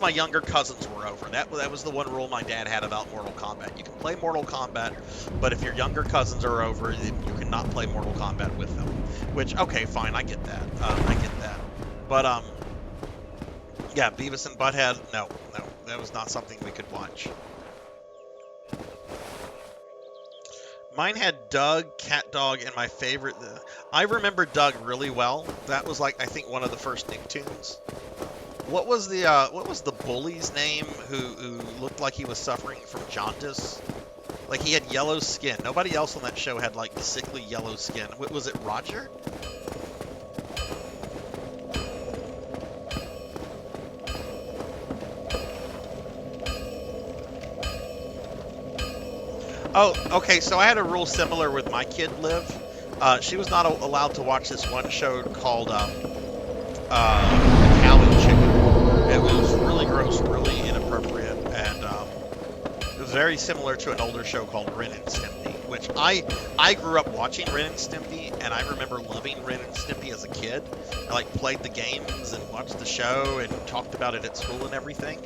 my younger cousins were over. That was the one rule my dad had about Mortal Kombat. You can play Mortal Kombat, but if your younger cousins are over, you cannot play Mortal Kombat with them. Which, okay, fine, I get that. I get that. But yeah, Beavis and Butthead, no, that was not something we could watch. Mine had Doug, Cat Dog, and my favorite... I remember Doug really well. That was, like, I think one of the first Nicktoons. What was the bully's name who looked like he was suffering from jaundice? Like, he had yellow skin. Nobody else on that show had, like, sickly yellow skin. Was it Roger? Oh, okay, so I had a rule similar with my kid, Liv. She was not allowed to watch this one show called Cow and Chicken. It was really gross, really inappropriate, and it was very similar to an older show called Ren and Stimpy, which I grew up watching Ren and Stimpy, and I remember loving Ren and Stimpy as a kid. I, like, played the games and watched the show and talked about it at school and everything.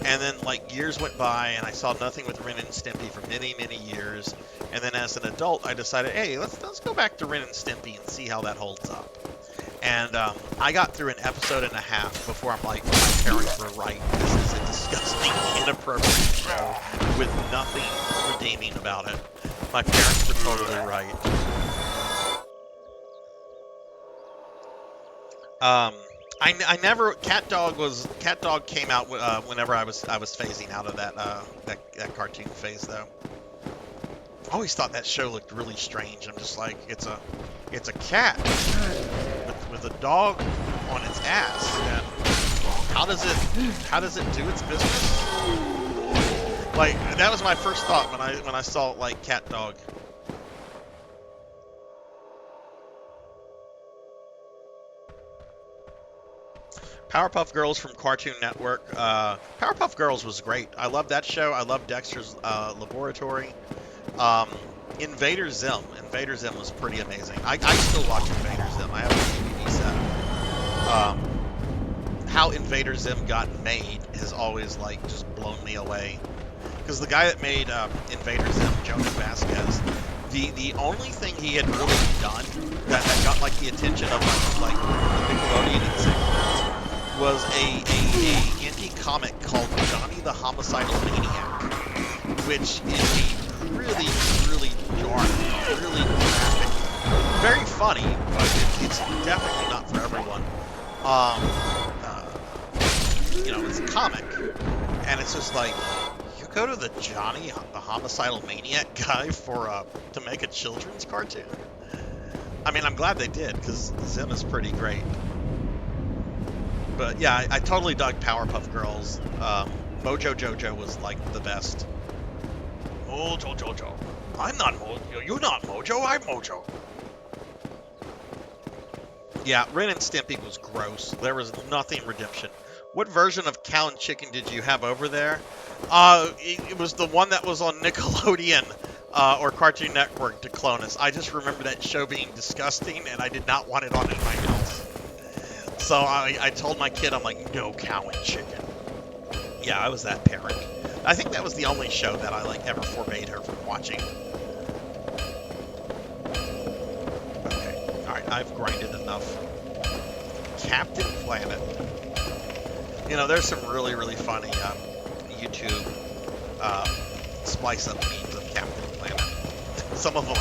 And then, like, years went by, and I saw nothing with Ren and Stimpy for many, many years. And then as an adult, I decided, hey, let's go back to Ren and Stimpy and see how that holds up. And I got through an episode and a half before I'm like, my parents were right. This is a disgusting, inappropriate show with nothing redeeming about it. My parents were totally right. I never... Cat Dog came out whenever I was phasing out of that cartoon phase, though. I always thought that show looked really strange. I'm just like, it's a cat with a dog on its ass. And how does it do its business? Like that was my first thought when I saw like cat dog. Powerpuff Girls from Cartoon Network. Powerpuff Girls was great. I love that show. I love Dexter's Laboratory. Um, Invader Zim. Invader Zim was pretty amazing. I still watch Invader Zim. I have a DVD set. How Invader Zim got made has always like just blown me away. Because the guy that made Invader Zim, Jonas Vasquez, the only thing he had really done that got like the attention of like Nickelodeon executives was a indie comic called Johnny the Homicidal Maniac, which is a really dark, really graphic, very funny, but it's definitely not for everyone. You know, it's a comic, and it's just like, you go to the Johnny the Homicidal Maniac guy for to make a children's cartoon. I mean, I'm glad they did, because Zim is pretty great. But yeah, I totally dug Powerpuff Girls. Mojo Jojo was like the best. Mojo Jojo. I'm not Mojo. You're not Mojo. I'm Mojo. Yeah, Ren and Stimpy was gross. There was nothing redemption. What version of Cow and Chicken did you have over there? It was the one that was on Nickelodeon or Cartoon Network to Clonus. I just remember that show being disgusting, and I did not want it on in my house. So I told my kid, I'm like, no Cow and Chicken. Yeah, I was that parent. I think that was the only show that I like ever forbade her from watching. Okay, alright, I've grinded enough. Captain Planet. You know, there's some really funny YouTube splice up memes of Captain Planet. Some of them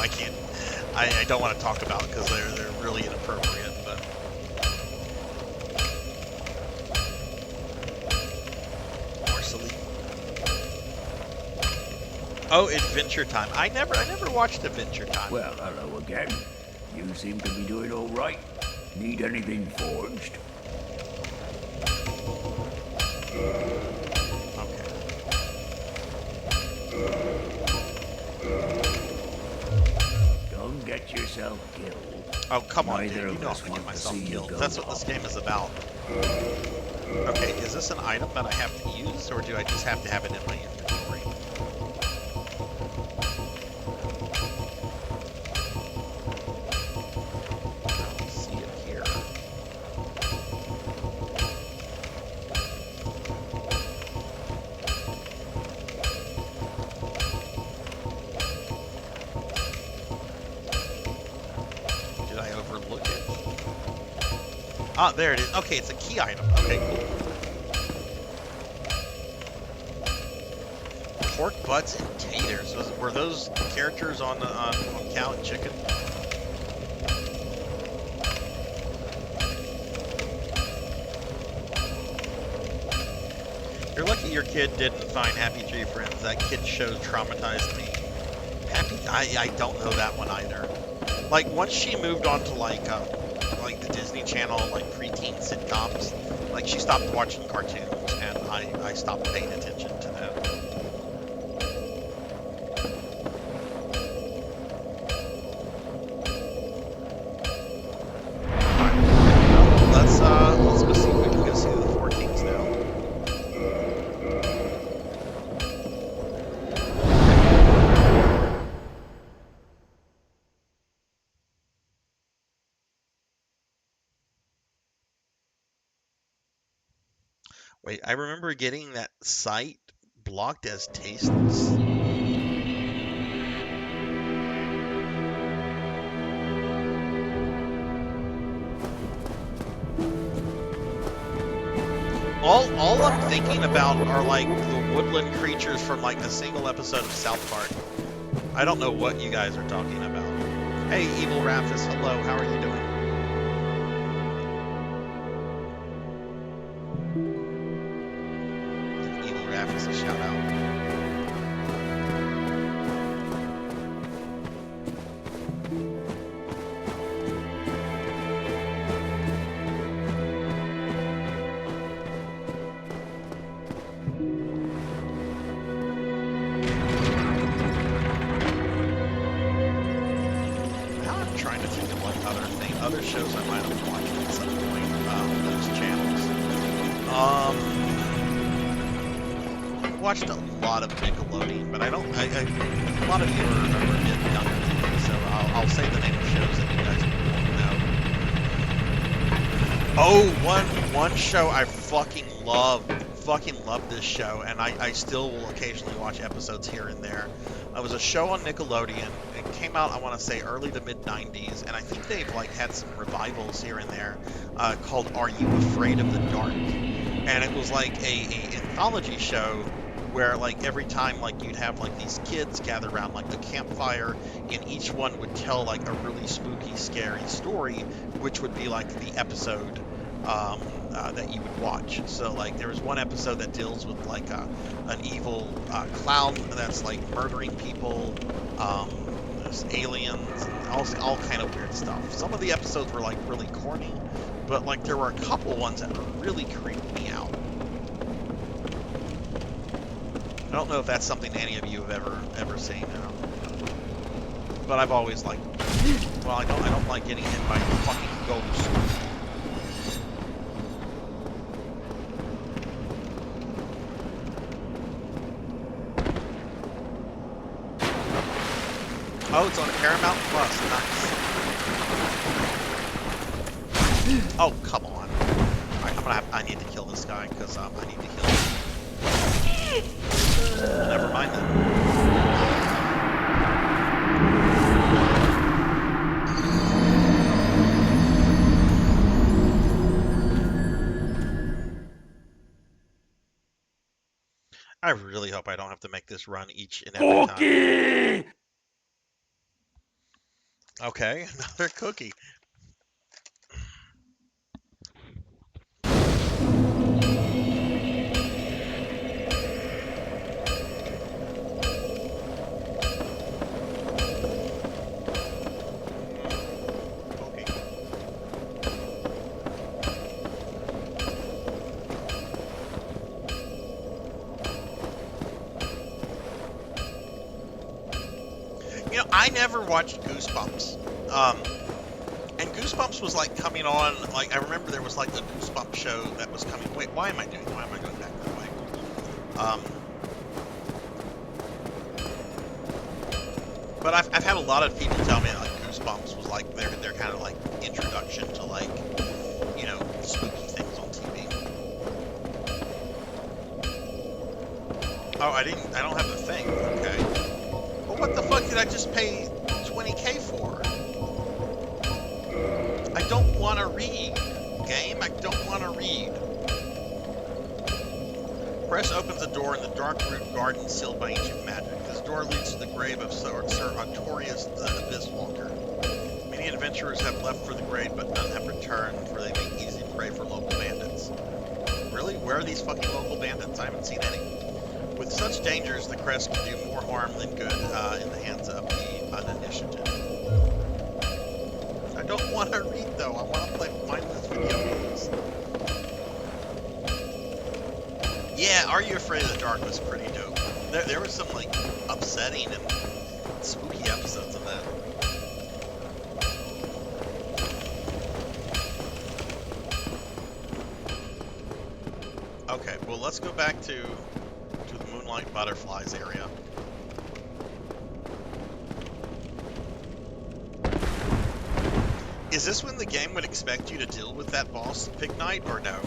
I don't want to talk about because they're really inappropriate. But more silly. Oh, Adventure Time. I never watched Adventure Time. Well, hello again. You seem to be doing all right. Need anything forged? Okay. Don't get yourself killed. Oh, come on, Neither dude. You of know us I'm gonna get want to myself see you killed. go That's what this wrong. game is about. Okay, is this an item that I have to use, or do I just have to have it in my inventory? I don't see it here. Did I overlook it? Ah, there it is. Okay, it's a key item. Okay, cool. Pork butts and taters. Were those characters on Cow and Chicken? You're lucky your kid didn't find Happy Tree Friends. That kid show traumatized me. I don't know that one either. Like once she moved on to like the Disney Channel, like preteen sitcoms, like she stopped watching cartoons, and I stopped paying attention to them. Let's go see if we can go see the Four Kings now. Wait, I remember getting that site blocked as tasteless. All I'm thinking about are like the woodland creatures from like a single episode of South Park. I don't know what you guys are talking about. Hey, Evil Rafis, hello, how are you doing? Give Evil Rafis a shout out. other shows I might have watched at some point on those channels. I watched a lot of Nickelodeon, but I don't. A lot of you are a bit younger than me, so I'll say the name of shows that you guys won't know. Oh, one show I fucking loved this show, and I still will occasionally watch episodes here and there. It was a show on Nickelodeon. It came out, I want to say, early to mid '90s, and I think they've like had some revivals here and there. Called "Are You Afraid of the Dark?" And it was like a anthology show where like every time like you'd have like these kids gather around like the campfire, and each one would tell like a really spooky, scary story, which would be like the episode that you would watch. So like there was one episode that deals with like an evil clown that's like murdering people. There's aliens and all kind of weird stuff. Some of the episodes were like really corny, but like there were a couple ones that really creeped me out. I don't know if that's something any of you have ever seen, but I've always liked. Well, I don't like getting hit by fucking ghosts. Oh, it's on Paramount Plus. Nice. Oh, come on. Alright, I need to kill this guy because I need to kill him. Never mind then. I really hope I don't have to make this run each and every time. Okay, another cookie. You know, I never watched Goosebumps. And Goosebumps was like coming on, like I remember there was like the Goosebumps show that was coming. Wait, why am I going back that way? But I've had a lot of people tell me that like Goosebumps was like their kind of like introduction to like, you know, spooky things on TV. Oh, I don't have the thing. Okay. Well, what the fuck did I just pay 20K for? I don't want to read, game. I don't want to read. Press opens a door in the dark root garden sealed by ancient magic. This door leads to the grave of Sir Artorius the Abyss Walker. Many adventurers have left for the grave, but none have returned, for they make easy prey for local bandits. Really? Where are these fucking local bandits? I haven't seen any. With such dangers, the crest can do more harm than good in the hands of the uninitiated. I don't want to read, though. I want to play mindless video games. Yeah, Are You Afraid of the Dark was pretty dope. There was some, like, upsetting and spooky episodes of that. Okay, well, let's go back to the Moonlight Butterflies area. Is this when the game would expect you to deal with that boss, Pig Knight, or no?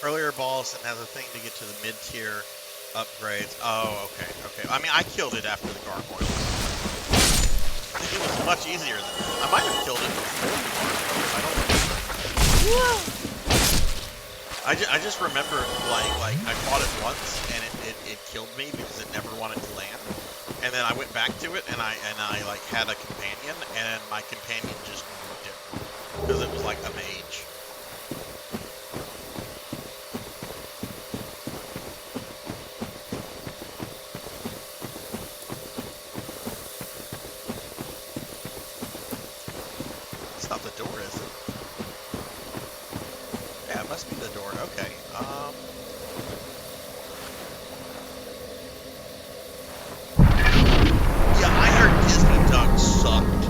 Earlier boss and has a thing to get to the mid-tier upgrades. Oh, okay. I mean, I killed it after the gargoyles. I think it was much easier than... I might have killed it before the gargoyles. I don't remember. I just remember, like I fought it once, and it killed me because it never wanted to land. and then I went back to it, and I like had a companion, and my companion just nuked it because it was like a mage. It's not the door, is it? Yeah, it must be the door. Okay. Yeah, I heard Disney Duck sucked.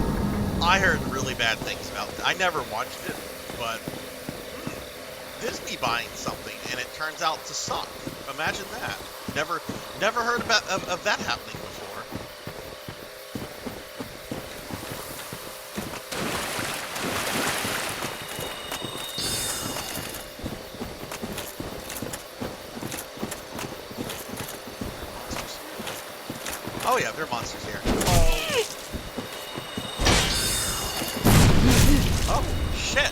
I heard really bad things about it. I never watched it, but Disney buying something and it turns out to suck. Imagine that. Never heard of that happening before. Oh yeah, there are monsters here. Oh, shit.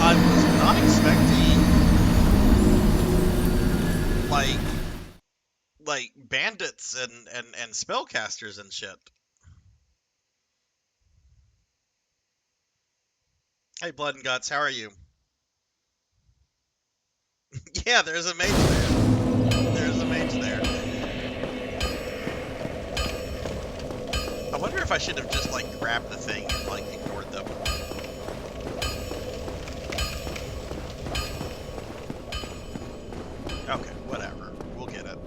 I was not expecting, like bandits and spellcasters and shit. Hey, Blood and Guts, how are you? Yeah, there's a mage there. There's a mage there. I wonder if I should have just, like, grabbed the thing and, like, ignored them. Okay, whatever. We'll get it.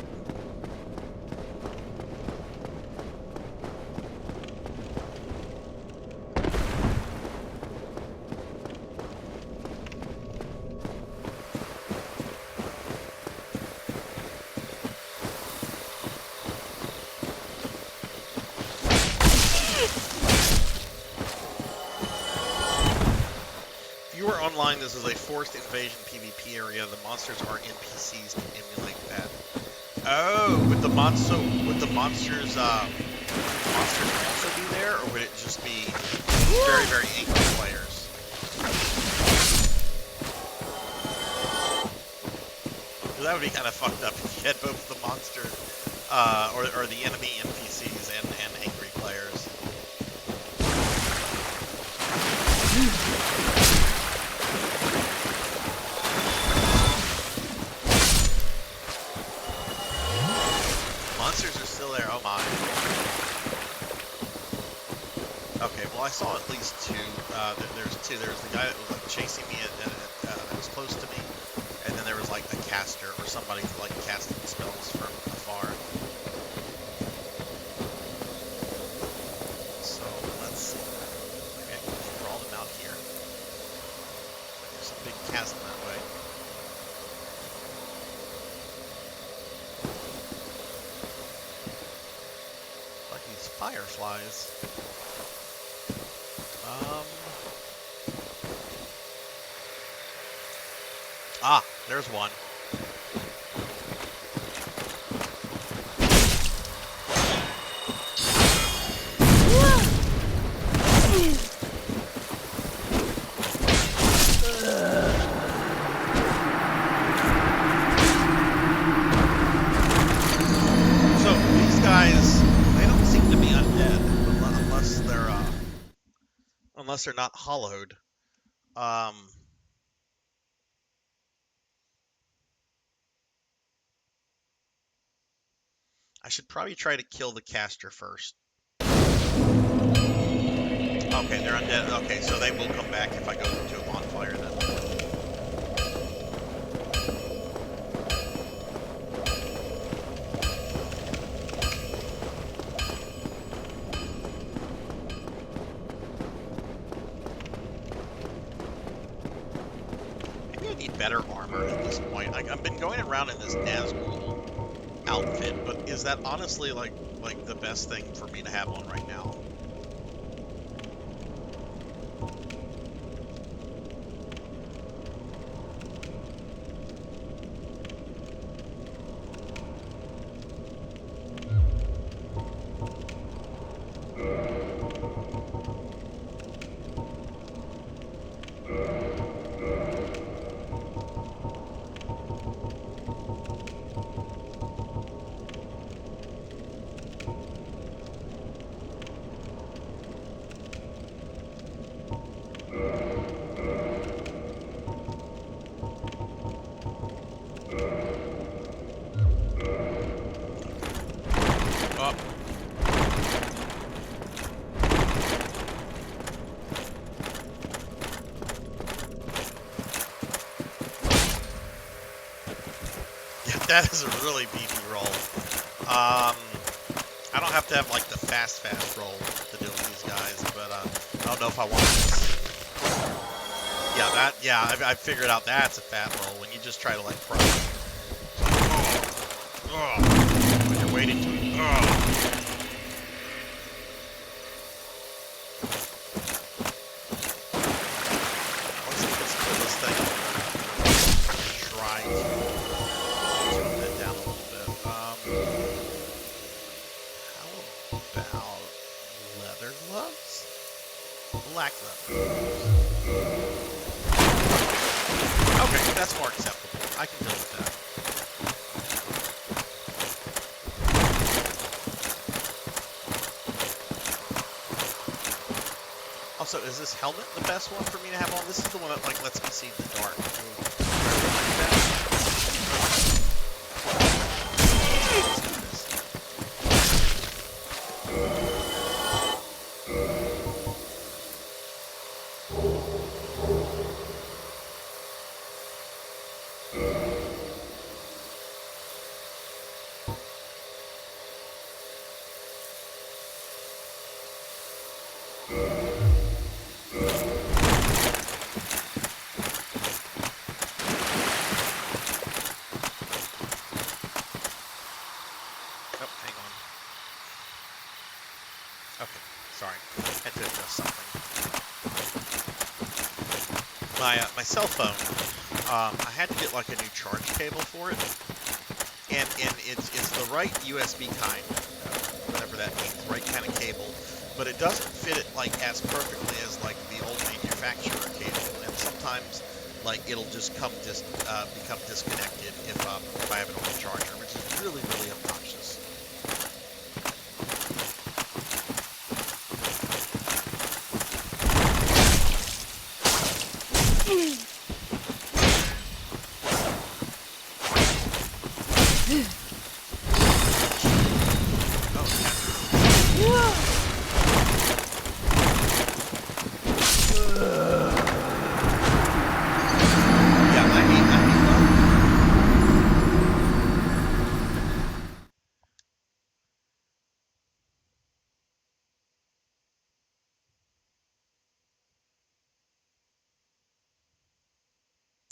If you are online, this is a forced invasion PvP area. The monsters are NPCs to emulate that. Oh, would the monsters also be there, or would it just be very, very angry players? Well, that would be kind of fucked up if you had both the monster or the enemy NPCs and angry players. Monsters are still there. Oh my. Okay, well I saw at least two. There's two. There's the guy that was like chasing me that was close to me, and then there was like a caster or somebody like casting spells from afar. So let's see. Maybe I can draw them out here. There's some big chasm that way. Like these fireflies. Ah, there's one. So these guys, they don't seem to be undead unless they're not hollowed. I should probably try to kill the caster first. Okay, they're undead. Okay, so they will come back if I go to a bonfire then. Maybe I need better armor at this point. I've been going around in this Nazgul outfit, but is that honestly like the best thing for me to have on right now? That is a really beefy roll. I don't have to have like the fast roll to deal with these guys, but I don't know if I want this. Yeah, I figured out that's a fat roll when you just try to like pry. When you're waiting to. Let's see if it's the coolest thing. Try to tone that down a little bit. How about leather gloves? Black leather gloves. Okay, that's more acceptable. I can deal with that. Also, is this helmet the best one for me to have on? This is the one that like lets me see in the dark. My cell phone, I had to get like a new charge cable for it, and it's the right USB kind, whatever that means, right kind of cable, but it doesn't fit it like as perfectly as like the old manufacturer cable, and sometimes like it'll just become disconnected if I have it on the charger, which is really obnoxious.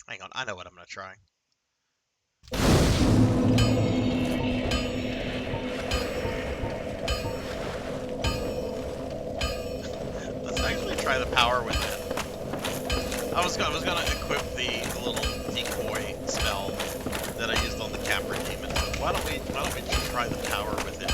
Hang on, I know what I'm going to try. Let's actually try the power with it. I was going to equip the little decoy spell that I used on the Capra Demon. Why don't we just try the power with it?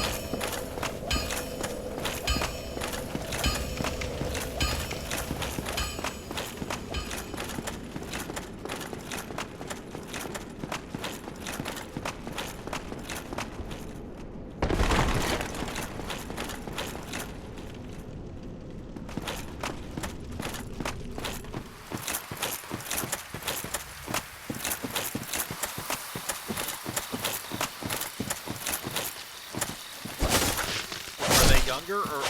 Younger or older?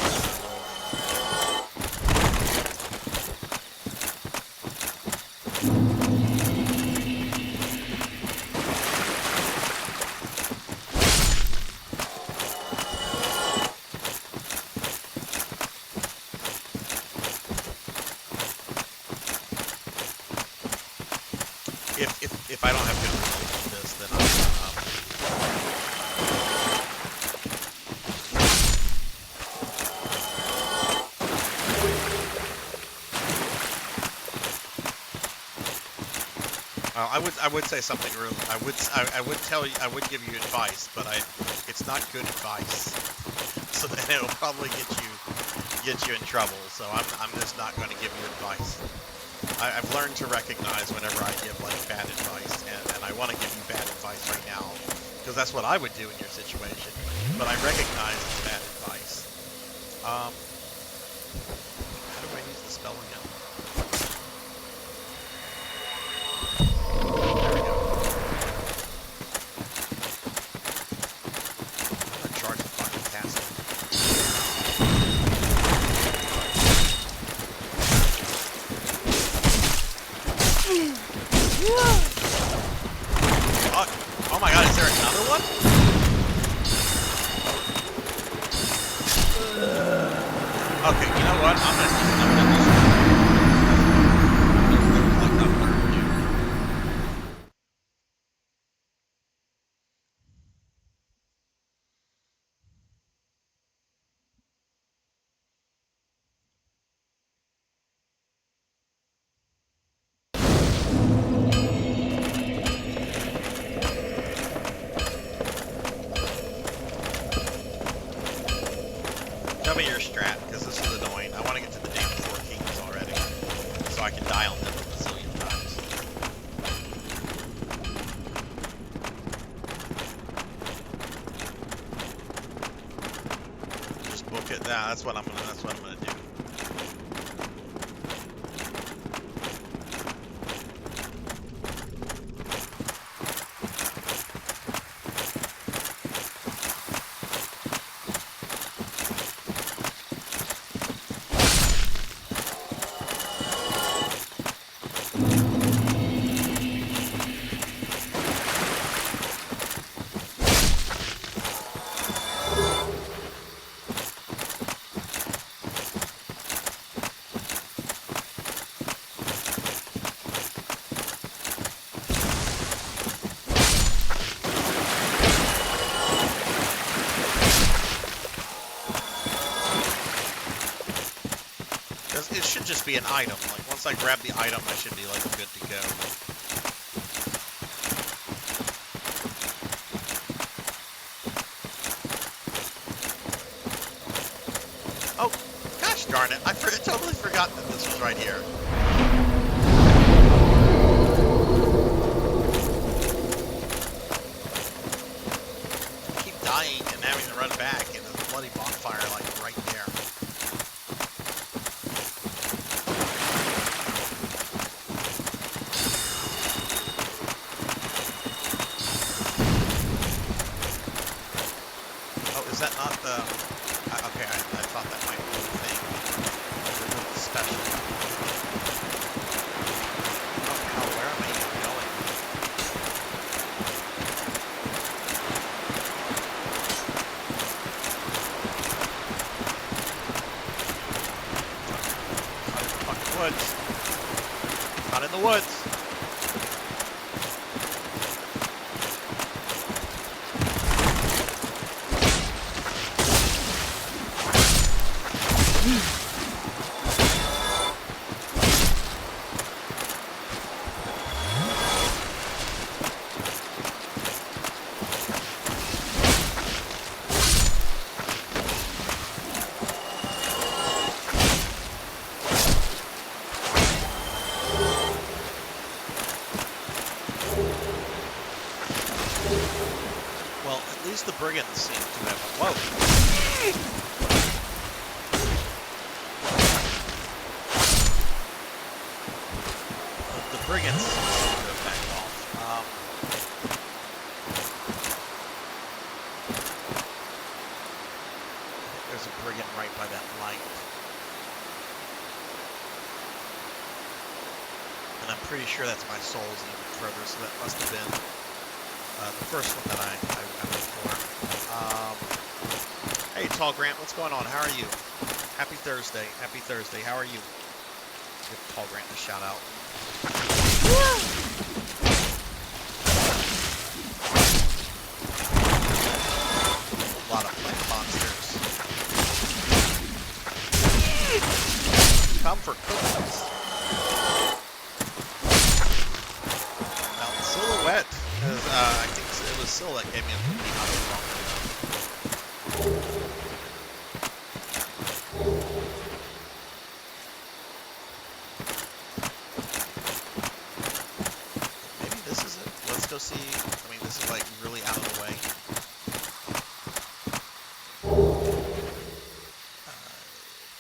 If I don't have good results with this, then I would say something really. I would tell you. I would give you advice, but it's not good advice. So then it'll probably get you in trouble. So I'm just not going to give you advice. I've learned to recognize whenever I give like bad advice, and I want to give you bad advice right now because that's what I would do in your situation. But I recognize it's bad advice. How do I use the spell again? Oh my god, is there a another one? Okay, you know what? I'm gonna do like I'm gonna do. Tell me your strat, because this is annoying. I want to get to the damn 4 kings already, so I can die on them a zillion times. Just book it. Yeah, that's what I'm gonna do. It should just be an item. Like, once I grab the item, I should be, like, good to go. Oh, gosh darn it. I totally forgot that this was right here. I keep dying and having to run back, and there's a bloody bonfire, like, right there. Is that not the... okay, I thought that might be the thing. The special. Oh, hell, where am I even going? Out in the fucking woods. Out in the woods. Well, at least the brigands seem to have... Whoa! The brigands seem to have backed off. I think there's a brigand right by that light. And I'm pretty sure that's my soul's even further, so that must have been the first one that I went for. Hey, Tall Grant, what's going on? How are you? Happy Thursday. Happy Thursday. How are you? Give Tall Grant a shout out. A lot of plant monsters. Come for cookies. Mountain Silhouette. I think it was Syl that gave me a cookie not too long ago. Maybe this is it. Let's go see. I mean, this is like really out of the way.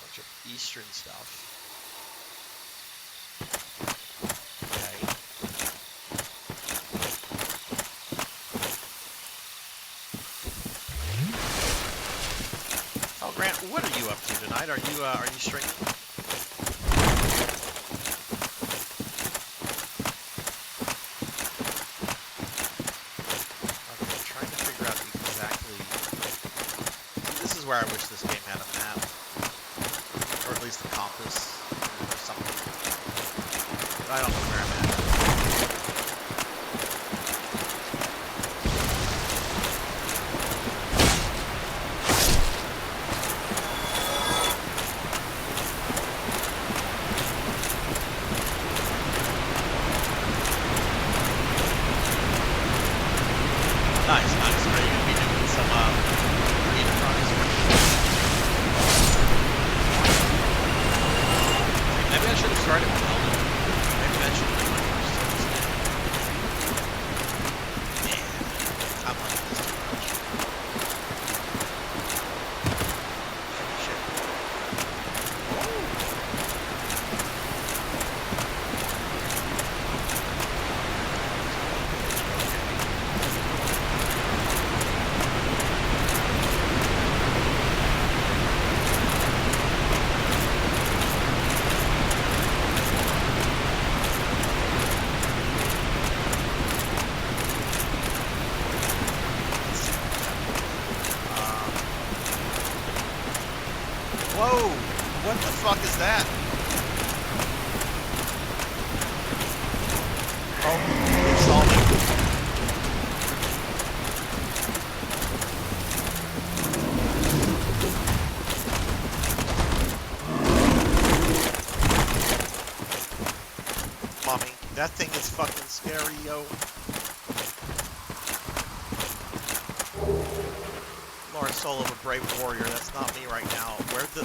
Bunch of Eastern stuff. Grant, what are you up to tonight? Are you streaming? Okay, trying to swear I wish this game had a map. Or at least a compass or something. But I don't know where I'm at. Nice, nice. Are you gonna be doing some enterprise? Maybe I should have started with Elden. Maybe that should have been my first choice. Yeah, I'm liking this too much. Shit. Whoa! What the fuck is that? Oh, they saw me. Mommy, that thing is fucking scary, yo. Lost soul of a brave warrior. That's not me right now.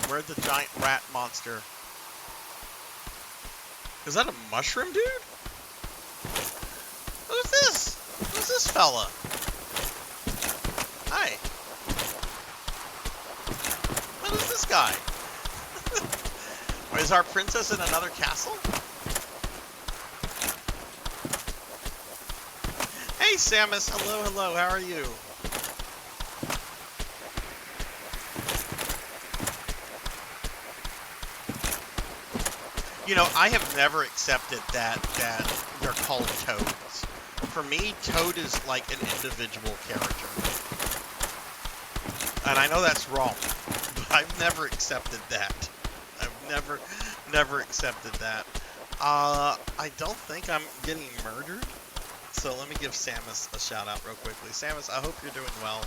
Where'd the giant rat monster? Is that a mushroom dude? Who's this? Who's this fella? Hi. What is this guy? Is our princess in another castle? Hey, Samus. Hello, hello. How are you? You know, I have never accepted that they're called toads. For me, Toad is like an individual character. And I know that's wrong, but I've never accepted that. I've never accepted that. I don't think I'm getting murdered. So let me give Samus a shout out real quickly. Samus, I hope you're doing well.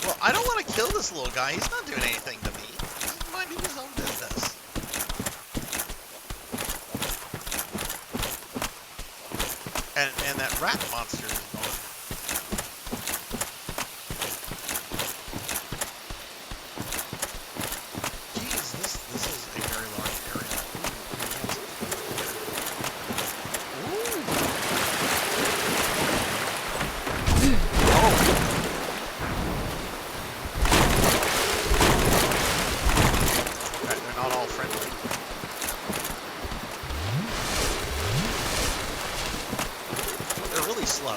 Well, I don't want to kill this little guy. He's not doing anything to me. He's minding his own business. And that rat monster is gone. Jeez, this is a very large area. Ooh. Oh. Okay, they're not all friendly. Really slow.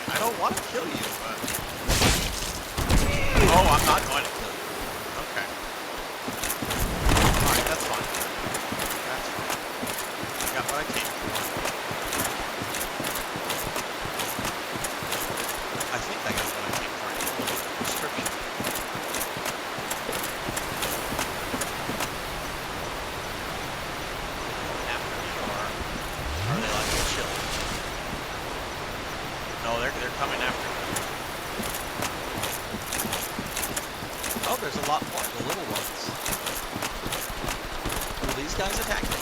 I don't want to kill you, but... Oh, I'm not going to kill you. Okay. Alright, that's fine. That's fine. I got what I came for. I think I got what I came for. Prescription. After me, or are they like chill? No, they're coming after me. Oh, there's a lot more. The little ones. Will these guys attack me?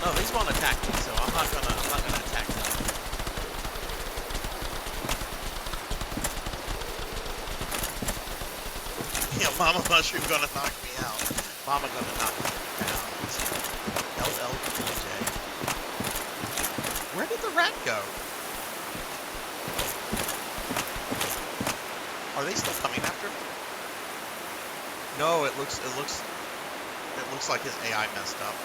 No, these won't attack me, so I'm not gonna attack them. Yeah, Mama Mushroom gonna knock me out. Mama gonna knock me out. LL Cool J. Where did the rat go? Are they still coming after me? No, it looks like his AI messed up.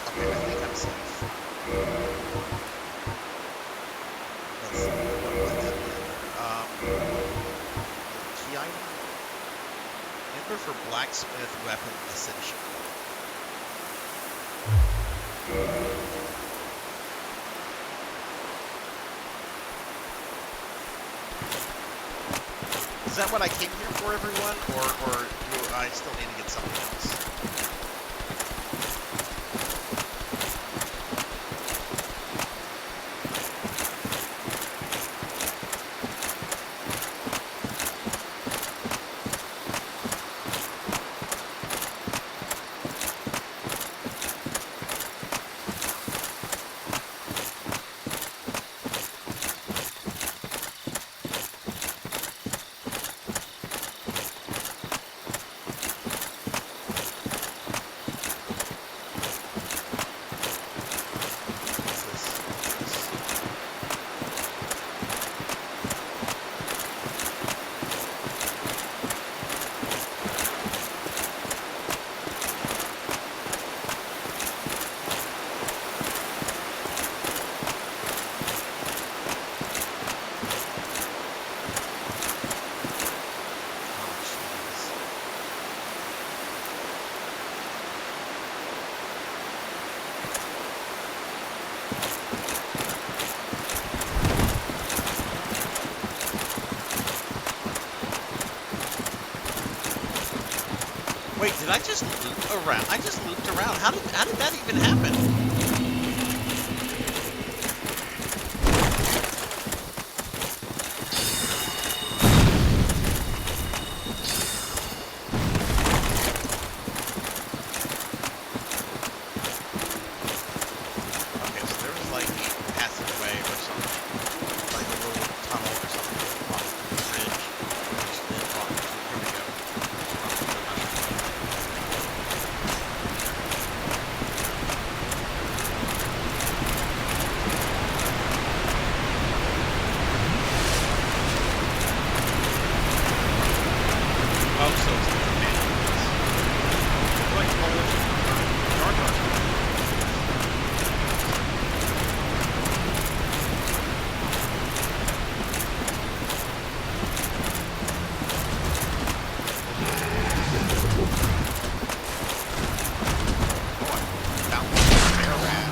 Okay, I think I'm safe. But let's see. What might that be? Key item? Enter for blacksmith weapon essential. Is that what I came here for, everyone? Or do I still need to get something else? Wait, did I just loop around? I just looped around. How did that even happen? Okay, so there was like a passageway or something, like a little tunnel or something across the bridge. Which then brought me to, here we go. Oh, so it's the companion. Like Polish Jar Jar. Found the bear rat.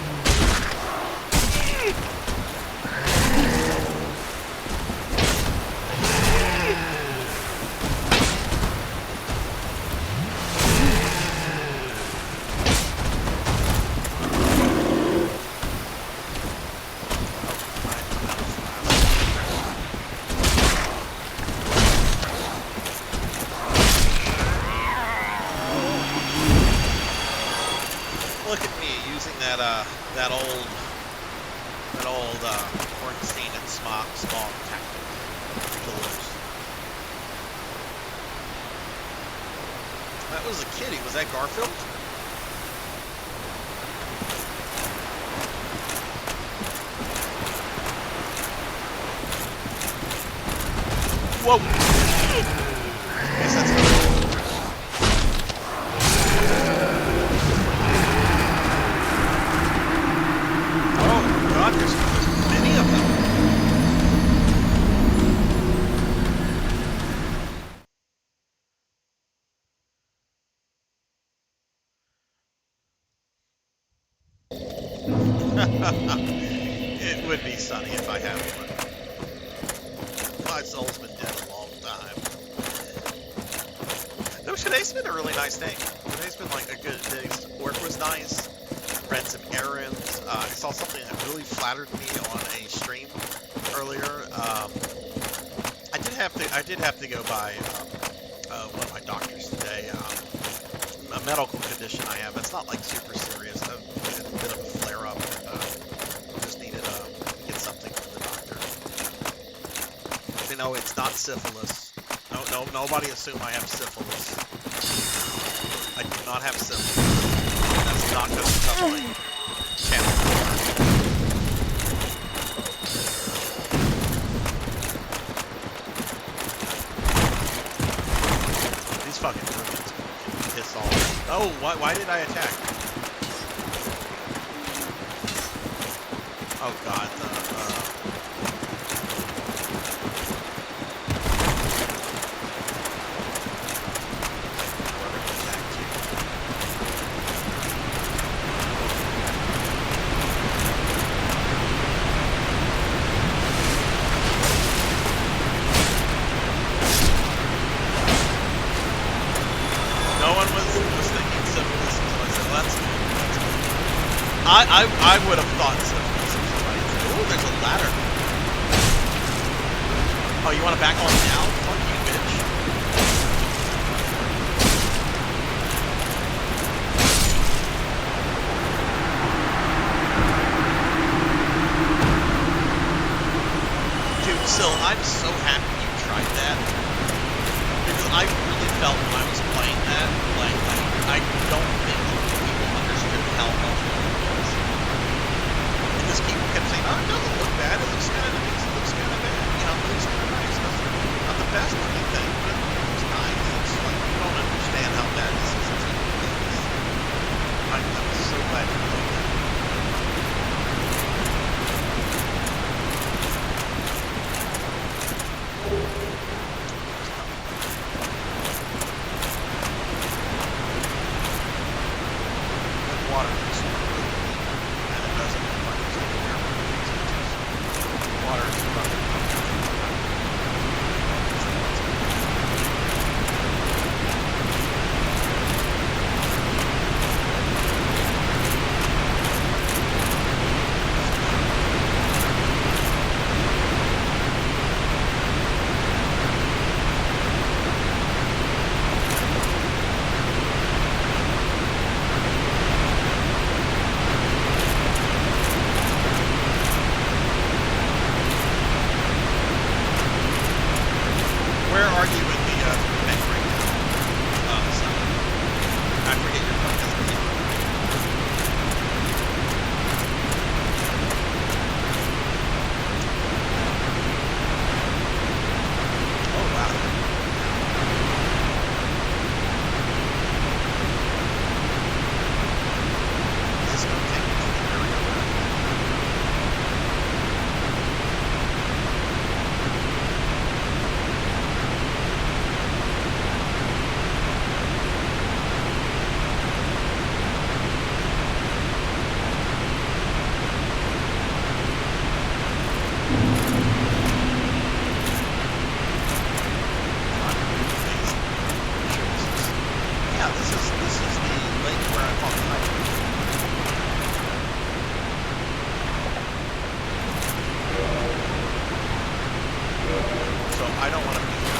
Look at me using that old Ornstein and Smog tactic to lose. That was a kitty. Was that Garfield? Whoa! Guess that's oh God, there's many of them. It would be sunny if I had one. My soul's been dead a long time. No, today's been a really nice day. Today's been like a good day. Work was nice. Ran some errands. I saw something that really flattered me on a stream earlier. I did have to go by one of my doctors today. A medical condition I have. It's not like super serious. I had a bit of a flare up and just needed to get something from the doctor. You know, it's not syphilis. No, nobody assume I have syphilis. I do not have syphilis. That's not going to cover my channel. These fucking mermaids can piss off. Oh, why did I attack? Oh God, I would have thought so. Ooh, there's a ladder. Oh, you want to back on now? Fuck you, bitch. Dude, Sil, I'm so happy you tried that. Because I really felt when I was playing that, like I don't think people understood how awful it was. Because people kept saying, oh, it doesn't look bad, it looks kind of nice, it looks kind of bad, you know, it looks kind of nice. That's not the best looking thing, but it looks nice. It's like, you don't understand how bad this is. I'm so glad you played that. Water is really clean, and it doesn't look like it's anywhere where water is running. Where are you in the mech right now, son? I forget your podcast name. Oh, wow. Is this going to take me to the area where I'm Yeah, this is the lake where I fought the Hydra. So I don't want to be here.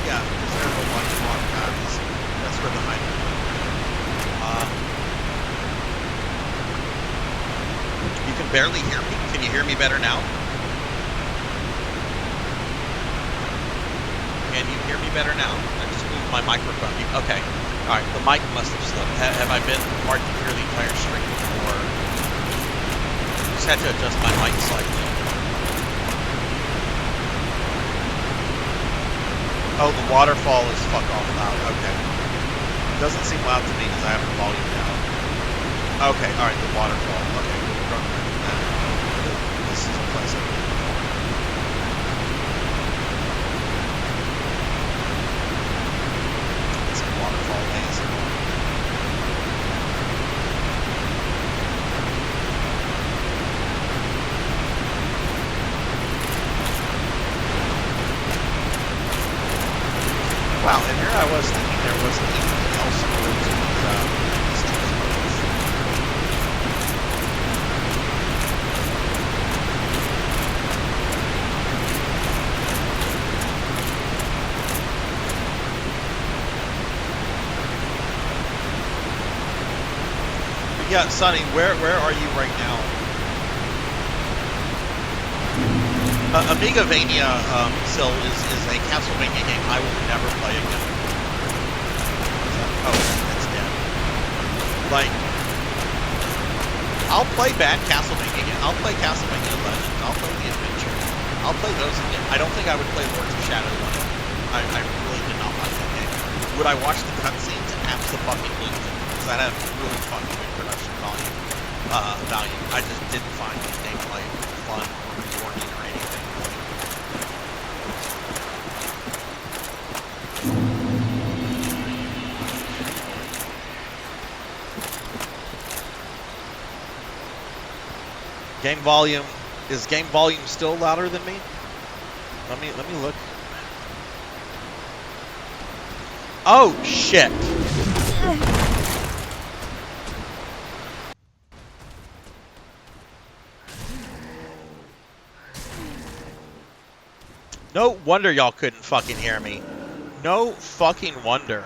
Yeah, because there's a bunch of water guys. That's where the Hydra is. You can barely hear me. Can you hear me better now? Can you hear me better now? I just moved my microphone. Okay. Alright, the mic must have slipped. Have I been hard to hear the entire stream? Or just had to adjust my mic slightly? Oh, the waterfall is fuck off loud. Okay. Doesn't seem loud to me because I have the volume down. Okay, alright, the waterfall. Okay, we'll run with that. This is a place I've been before. It's a waterfall ASMR. Wow, and here I was thinking there wasn't anything else to these two spots. But yeah, Sonny, where are you right now? Amigavania, Sil, is a Castlevania game I will never play again. Oh, it's dead. Like, I'll play bad Castlevania again. I'll play Castlevania Legends. I'll play The Adventure. I'll play those again. I don't think I would play Lords of Shadow 1. I really did not like that game. Would I watch the cutscenes? Absolutely. Because that had really fucking good production value. I just didn't find the gameplay fun or rewarding or anything. Game volume, is game volume still louder than me? Let me look. Oh shit. No wonder y'all couldn't fucking hear me. No fucking wonder.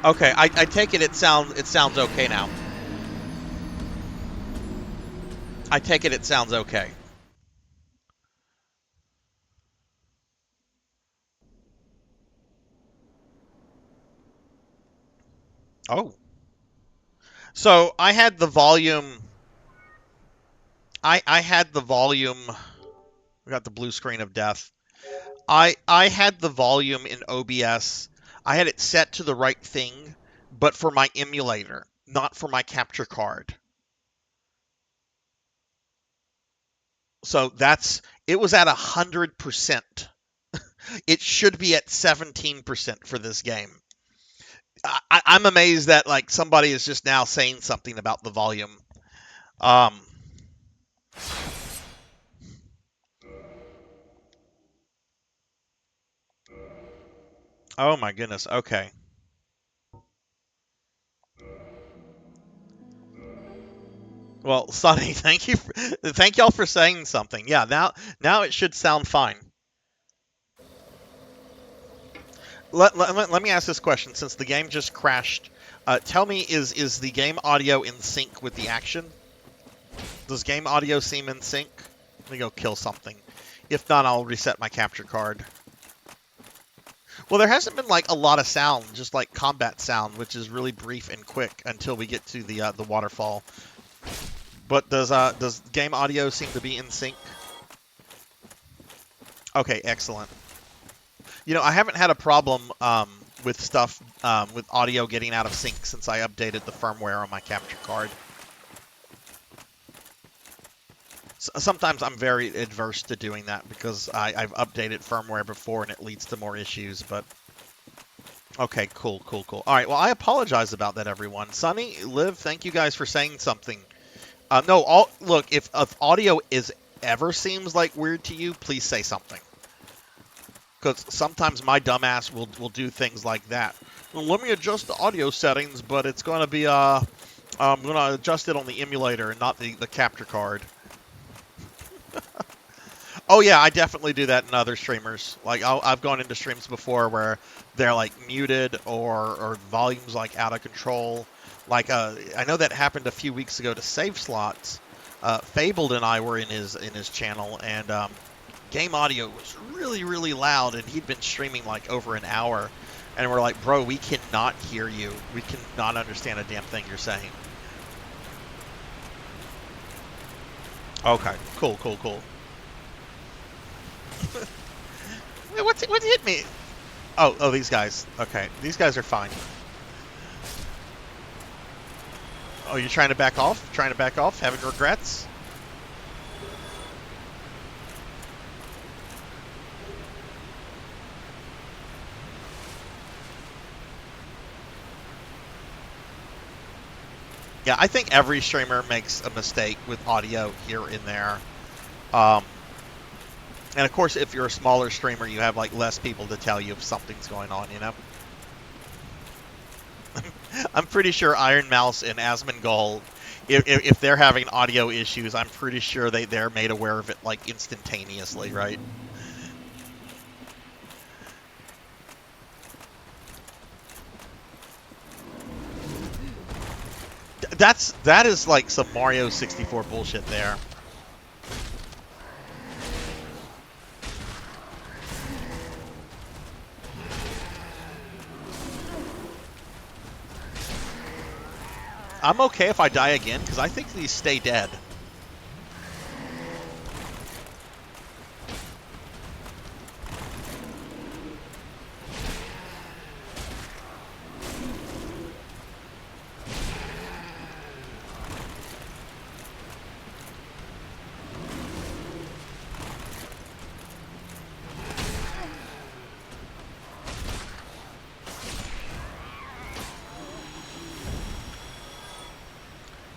Okay, I take it sounds okay now. I take it sounds okay. Oh. So I had the volume. I had the volume. We got the blue screen of death. I had the volume in OBS. I had it set to the right thing, but for my emulator, not for my capture card. So it was at 100%. It should be at 17% for this game. I'm amazed that like somebody is just now saying something about the volume. Um, oh my goodness. Okay. Well, Sonny, thank y'all for saying something. Yeah, now it should sound fine. Let me ask this question since the game just crashed. Tell me, is the game audio in sync with the action? Does game audio seem in sync? Let me go kill something. If not, I'll reset my capture card. Well, there hasn't been like a lot of sound, just like combat sound, which is really brief and quick until we get to the waterfall. But does game audio seem to be in sync? Okay, excellent. You know, I haven't had a problem with stuff with audio getting out of sync since I updated the firmware on my capture card. Sometimes I'm very adverse to doing that because I've updated firmware before and it leads to more issues, but okay, cool. All right, well, I apologize about that, everyone. Sunny, Liv, thank you guys for saying something. Look, if audio ever seems like weird to you, please say something. Because sometimes my dumbass will do things like that. Well, let me adjust the audio settings, but it's going to be, I'm going to adjust it on the emulator and not the capture card. Oh yeah, I definitely do that in other streamers. Like I've gone into streams before where they're like muted or volume's like out of control. Like I know that happened a few weeks ago to Save Slots. Fabled and I were in his channel, and game audio was really loud, and he'd been streaming like over an hour, and we're like, bro, we cannot hear you. We cannot understand a damn thing you're saying. Okay, cool. Wait, what hit me? Oh, these guys. Okay, these guys are fine. Oh, you're trying to back off? Trying to back off? Having regrets? Yeah, I think every streamer makes a mistake with audio here and there. And of course, if you're a smaller streamer, you have like less people to tell you if something's going on, you know? I'm pretty sure Iron Mouse and Asmongold, if they're having audio issues, I'm pretty sure they're made aware of it like instantaneously, right? That is like some Mario 64 bullshit there. I'm okay if I die again, because I think these stay dead.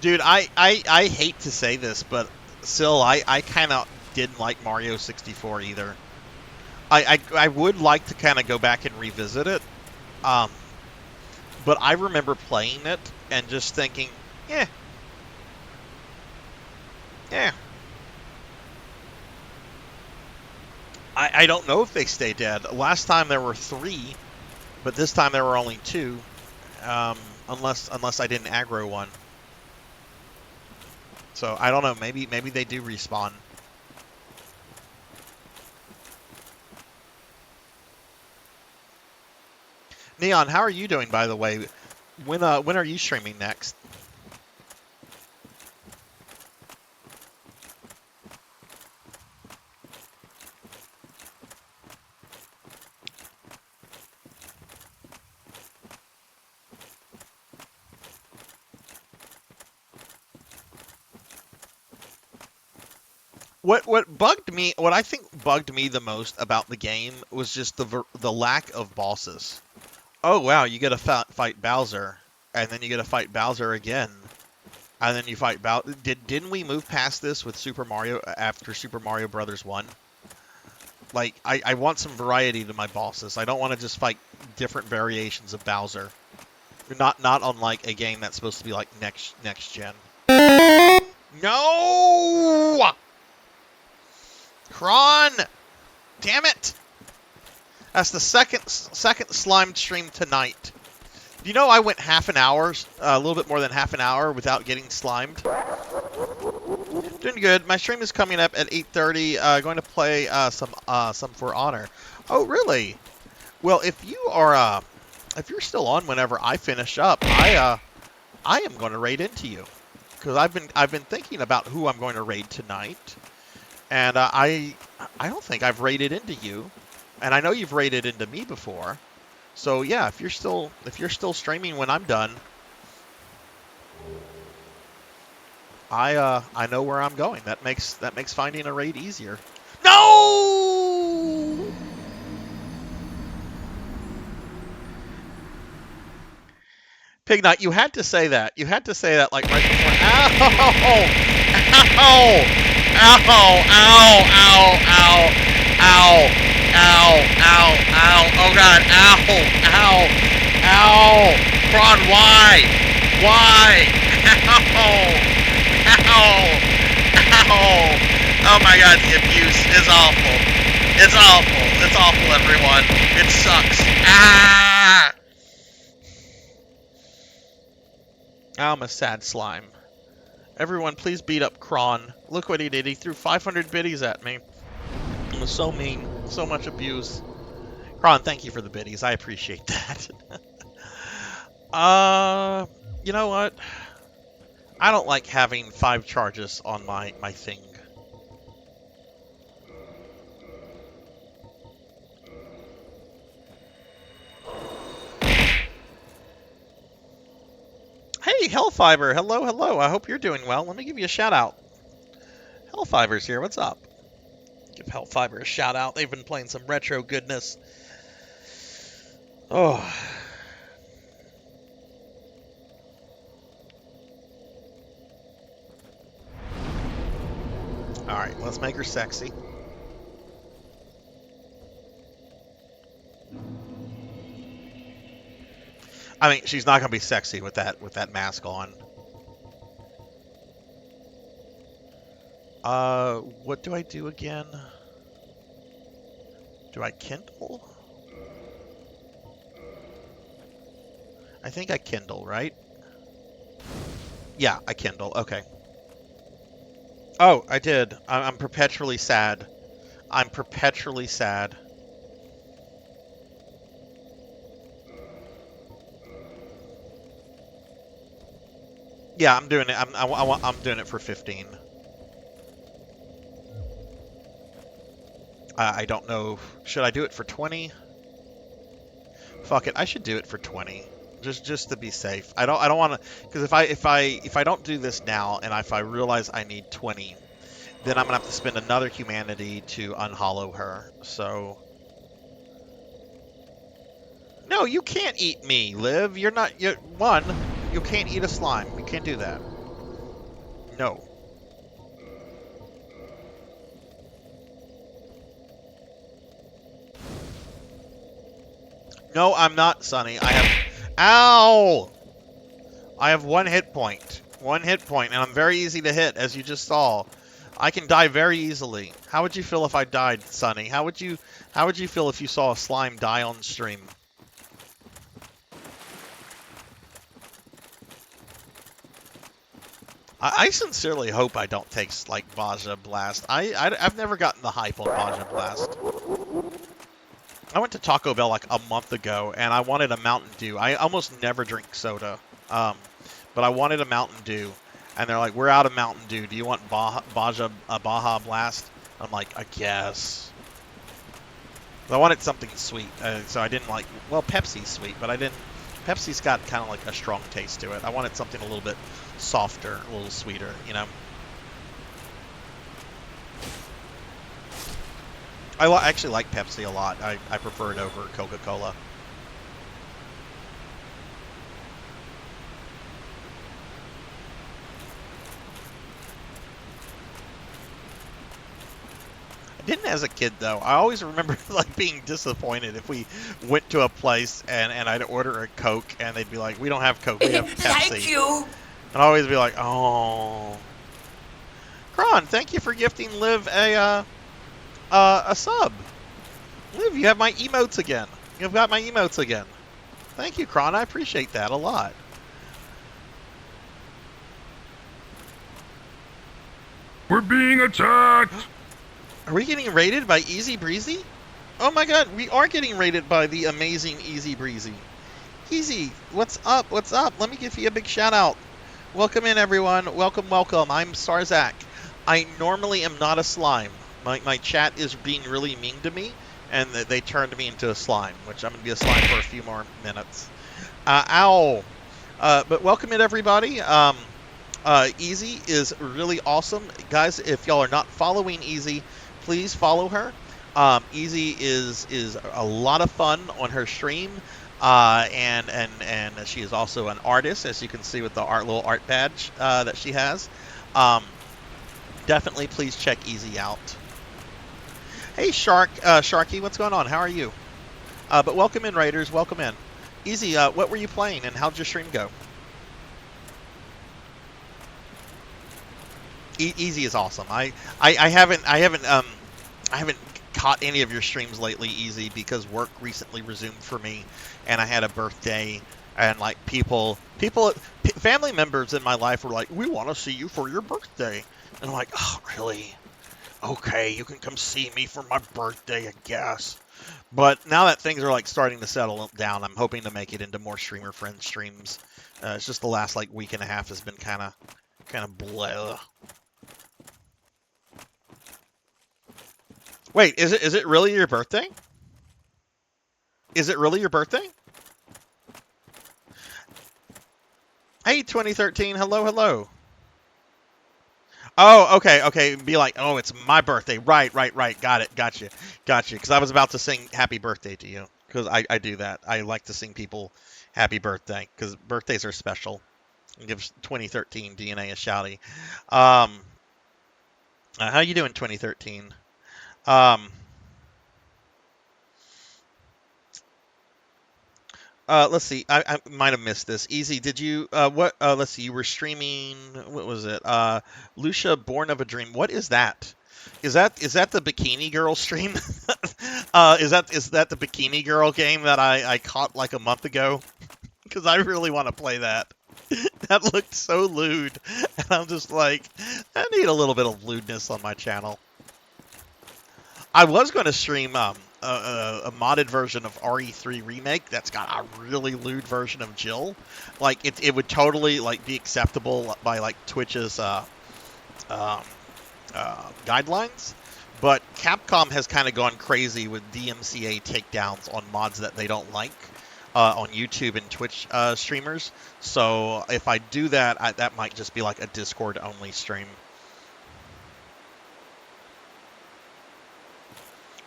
Dude, I hate to say this, but still, I kind of didn't like Mario 64 either. I would like to kind of go back and revisit it, but I remember playing it and just thinking, yeah. I don't know if they stay dead. Last time there were 3, but this time there were only 2. Unless I didn't aggro one. So I don't know. Maybe they do respawn. Neon, how are you doing, by the way? When are you streaming next? What I think bugged me the most about the game was just the lack of bosses. Oh wow, you get to fight Bowser, and then you get to fight Bowser again, and then you fight Bowser. Didn't we move past this with Super Mario after Super Mario Brothers 1? Like, I want some variety to my bosses. I don't want to just fight different variations of Bowser. Not unlike a game that's supposed to be like next gen. No! Kron! Damn it! That's the second slime stream tonight. Do you know I went half an hour, a little bit more than half an hour without getting slimed? Doing good. My stream is coming up at 8:30. Going to play some For Honor. Oh, really? Well, if you're still on whenever I finish up, I am going to raid into you because I've been thinking about who I'm going to raid tonight, and I don't think I've raided into you, and I know you've raided into me before. So yeah, if you're still streaming when I'm done, I know where I'm going. That makes finding a raid easier. No! Pignut, you had to say that. You had to say that like right before. Ow! Ow! Ow! Ow! Ow! Ow! Ow! Ow! Ow! Ow! Oh God! Ow! Ow! Ow! Prawn, why? Why? Ow! Ow! Ow! Oh my God! The abuse is awful. It's awful. It's awful, everyone. It sucks. Ah! I'm a sad slime. Everyone, please beat up Kron. Look what he did. He threw 500 biddies at me. It was so mean. So much abuse. Kron, thank you for the biddies. I appreciate that. You know what? I don't like having 5 charges on my thing. Hey, Hellfiber. Hello, hello. I hope you're doing well. Let me give you a shout out. Hellfiber's here. What's up? Give Hellfiber a shout out. They've been playing some retro goodness. Oh. Alright, let's make her sexy. I mean, she's not gonna be sexy with that mask on. What do I do again? Do I kindle? I think I kindle, right? Yeah, I kindle. Okay. Oh, I did. I'm perpetually sad. I'm perpetually sad. Yeah, I'm doing it. I'm doing it for 15. I don't know. Should I do it for 20? Fuck it. I should do it for 20. Just to be safe. I don't want to, because if I don't do this now and if I realize I need 20, then I'm gonna have to spend another humanity to unhollow her. So no, you can't eat me, Liv. You can't eat a slime. You can't do that. No. No, I'm not, Sonny. I have... Ow! I have 1 hit point. 1 hit point, and I'm very easy to hit, as you just saw. I can die very easily. How would you feel if I died, Sonny? How would you feel if you saw a slime die on stream? I sincerely hope I don't take like Baja Blast. I've never gotten the hype on Baja Blast. I went to Taco Bell like a month ago, and I wanted a Mountain Dew. I almost never drink soda, but I wanted a Mountain Dew, and they're like, "We're out of Mountain Dew. Do you want Baja Blast?" I'm like, "I guess." I wanted something sweet, so I didn't like. Well, Pepsi's sweet, but I didn't. Pepsi's got kind of like a strong taste to it. I wanted something a little bit softer, a little sweeter, you know. I actually like Pepsi a lot. I prefer it over Coca-Cola. I didn't as a kid, though. I always remember like being disappointed if we went to a place and I'd order a Coke and they'd be like, "We don't have Coke, we have Pepsi." Thank you. And I'd always be like, "Oh." Kron, thank you for gifting Liv a sub. Liv, you have my emotes again. You've got my emotes again. Thank you, Kron. I appreciate that a lot. We're being attacked! Are we getting raided by Easy Breezy? Oh my god, we are getting raided by the amazing Easy Breezy. Easy, what's up? What's up? Let me give you a big shout out. Welcome in, everyone. Welcome, welcome. I'm Sarzac. I normally am not a slime. My chat is being really mean to me, and they turned me into a slime, which I'm going to be a slime for a few more minutes. Ow. But welcome in, everybody. Easy is really awesome. Guys, if y'all are not following Easy, please follow her. Easy is a lot of fun on her stream. And she is also an artist, as you can see with the little art badge that she has. Definitely please check Easy out. Hey, Sharky, what's going on? How are you? But welcome in, Raiders. Welcome in. Easy, what were you playing, and how'd your stream go? Easy is awesome. I haven't caught any of your streams lately, Easy, because work recently resumed for me, and I had a birthday, and like family members in my life were like, "We want to see you for your birthday," and I'm like, "Oh, really? Okay, you can come see me for my birthday, I guess." But now that things are like starting to settle down, I'm hoping to make it into more streamer friend streams. It's just the last like week and a half has been kind of blah. Wait, is it really your birthday? Is it really your birthday? Hey, 2013. Hello, hello. Oh, okay. Be like, oh, it's my birthday. Right. Got it. Gotcha. Because I was about to sing happy birthday to you. Because I do that. I like to sing people happy birthday. Because birthdays are special. It gives 2013 DNA a shouty. How you doing, 2013? Let's see. I might have missed this. Easy, did you what let's see, you were streaming, what was it? Lucia Born of a Dream. What is that? Is that the Bikini Girl stream? Is that the Bikini Girl game that I caught like a month ago? Because I really want to play that. That looked so lewd. And I'm just like, I need a little bit of lewdness on my channel. I was going to stream a modded version of RE3 Remake that's got a really lewd version of Jill. Like, it would totally like be acceptable by like Twitch's guidelines. But Capcom has kind of gone crazy with DMCA takedowns on mods that they don't like on YouTube and Twitch streamers. So if I do that, that might just be like a Discord-only stream.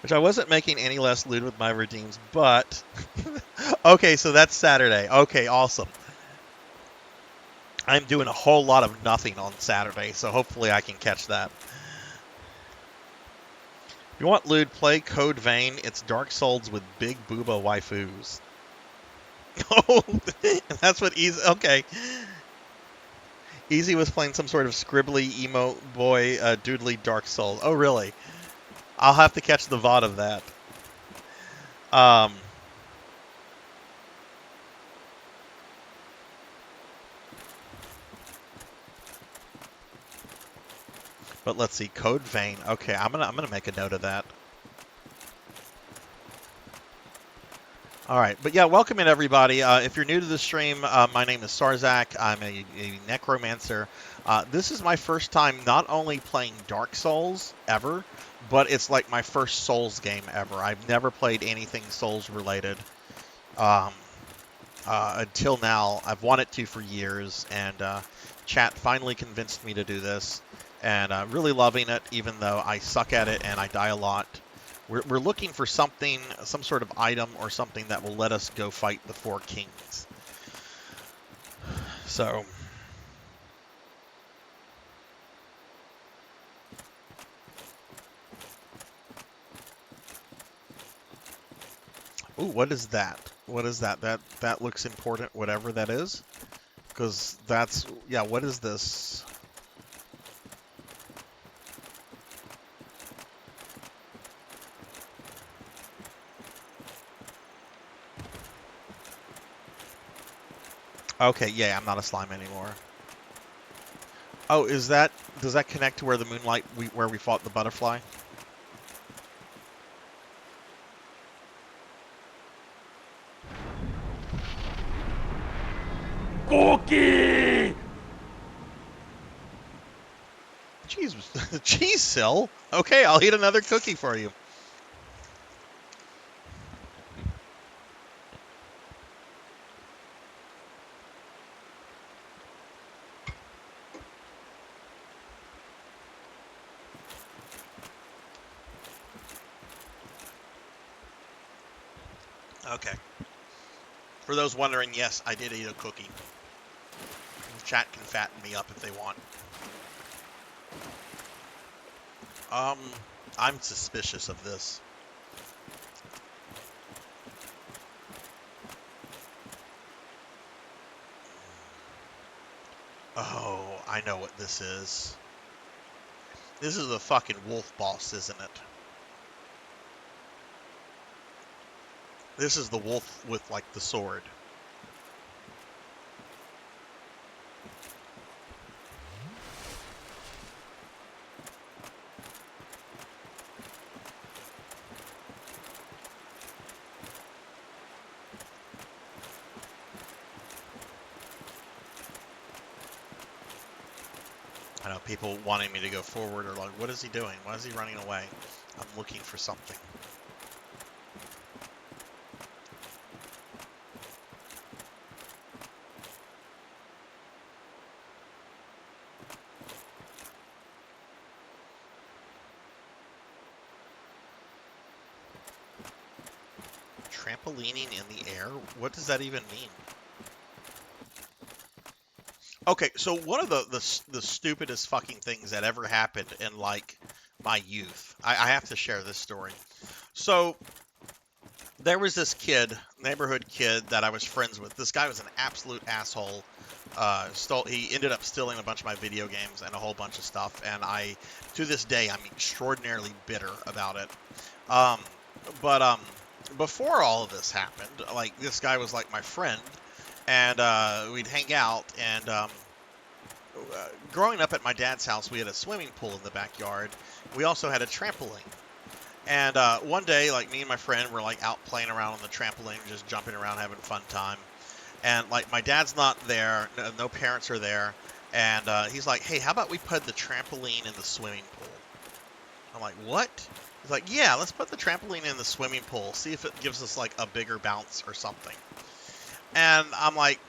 Which I wasn't making any less lewd with my redeems, but... Okay, so that's Saturday. Okay, awesome. I'm doing a whole lot of nothing on Saturday, so hopefully I can catch that. If you want lewd, play Code Vein. It's Dark Souls with big booba waifus. Oh, that's what easy... Okay. Easy was playing some sort of scribbly emo boy doodly Dark Souls. Oh, really? I'll have to catch the VOD of that. Um, but let's see, Code Vein. Okay, I'm gonna make a note of that. All right, but yeah, welcome in everybody. If you're new to the stream, my name is Sarzac. I'm a necromancer. This is my first time not only playing Dark Souls ever, but it's like my first Souls game ever. I've never played anything Souls related um, until now. I've wanted to for years, and chat finally convinced me to do this, and really loving it, even though I suck at it and I die a lot. We're looking for something, some sort of item or something that will let us go fight the four kings. So, ooh, what is that? What is that? That looks important, whatever that is. Because that's, yeah, what is this? Okay, yeah, I'm not a slime anymore. Oh, is that, does that connect to where the moonlight, where we fought the butterfly? Cookie! Jeez, cheese sill? Okay, I'll eat another cookie for you. Okay. For those wondering, yes, I did eat a cookie. Chat can fatten me up if they want. I'm suspicious of this. Oh, I know what this is. This is the fucking wolf boss, isn't it? This is the wolf with, like, the sword. I know people wanting me to go forward are like, what is he doing? Why is he running away? I'm looking for something. Trampolining in the air? What does that even mean? Okay, so one of the stupidest fucking things that ever happened in, like, my youth. I have to share this story. So, there was this kid, neighborhood kid that I was friends with. This guy was an absolute asshole. He ended up stealing a bunch of my video games and a whole bunch of stuff. And to this day, I'm extraordinarily bitter about it. But before all of this happened, like, this guy was like my friend, and we'd hang out. And growing up at my dad's house, we had a swimming pool in the backyard. We also had a trampoline. And one day, like, me and my friend were, like, out playing around on the trampoline, just jumping around, having a fun time. And, like, my dad's not there, no parents are there. And he's like, hey, how about we put the trampoline in the swimming pool? I'm like, what? He's like, yeah, let's put the trampoline in the swimming pool, see if it gives us, like, a bigger bounce or something. And I'm like,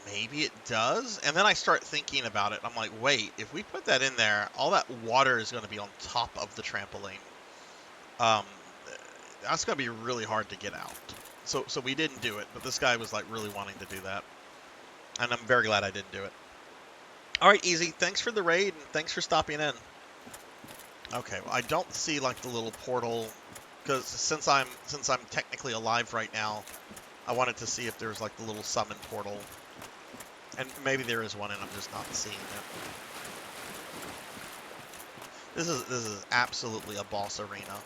maybe it does? And then I start thinking about it. I'm like, wait, if we put that in there, all that water is going to be on top of the trampoline. That's gonna be really hard to get out. So we didn't do it, but this guy was, like, really wanting to do that, and I'm very glad I didn't do it. All right, Easy, thanks for the raid and thanks for stopping in. Okay, well, I don't see, like, the little portal, because since I'm technically alive right now, I wanted to see if there's, like, the little summon portal. And maybe there is one and I'm just not seeing it. This is absolutely a boss arena.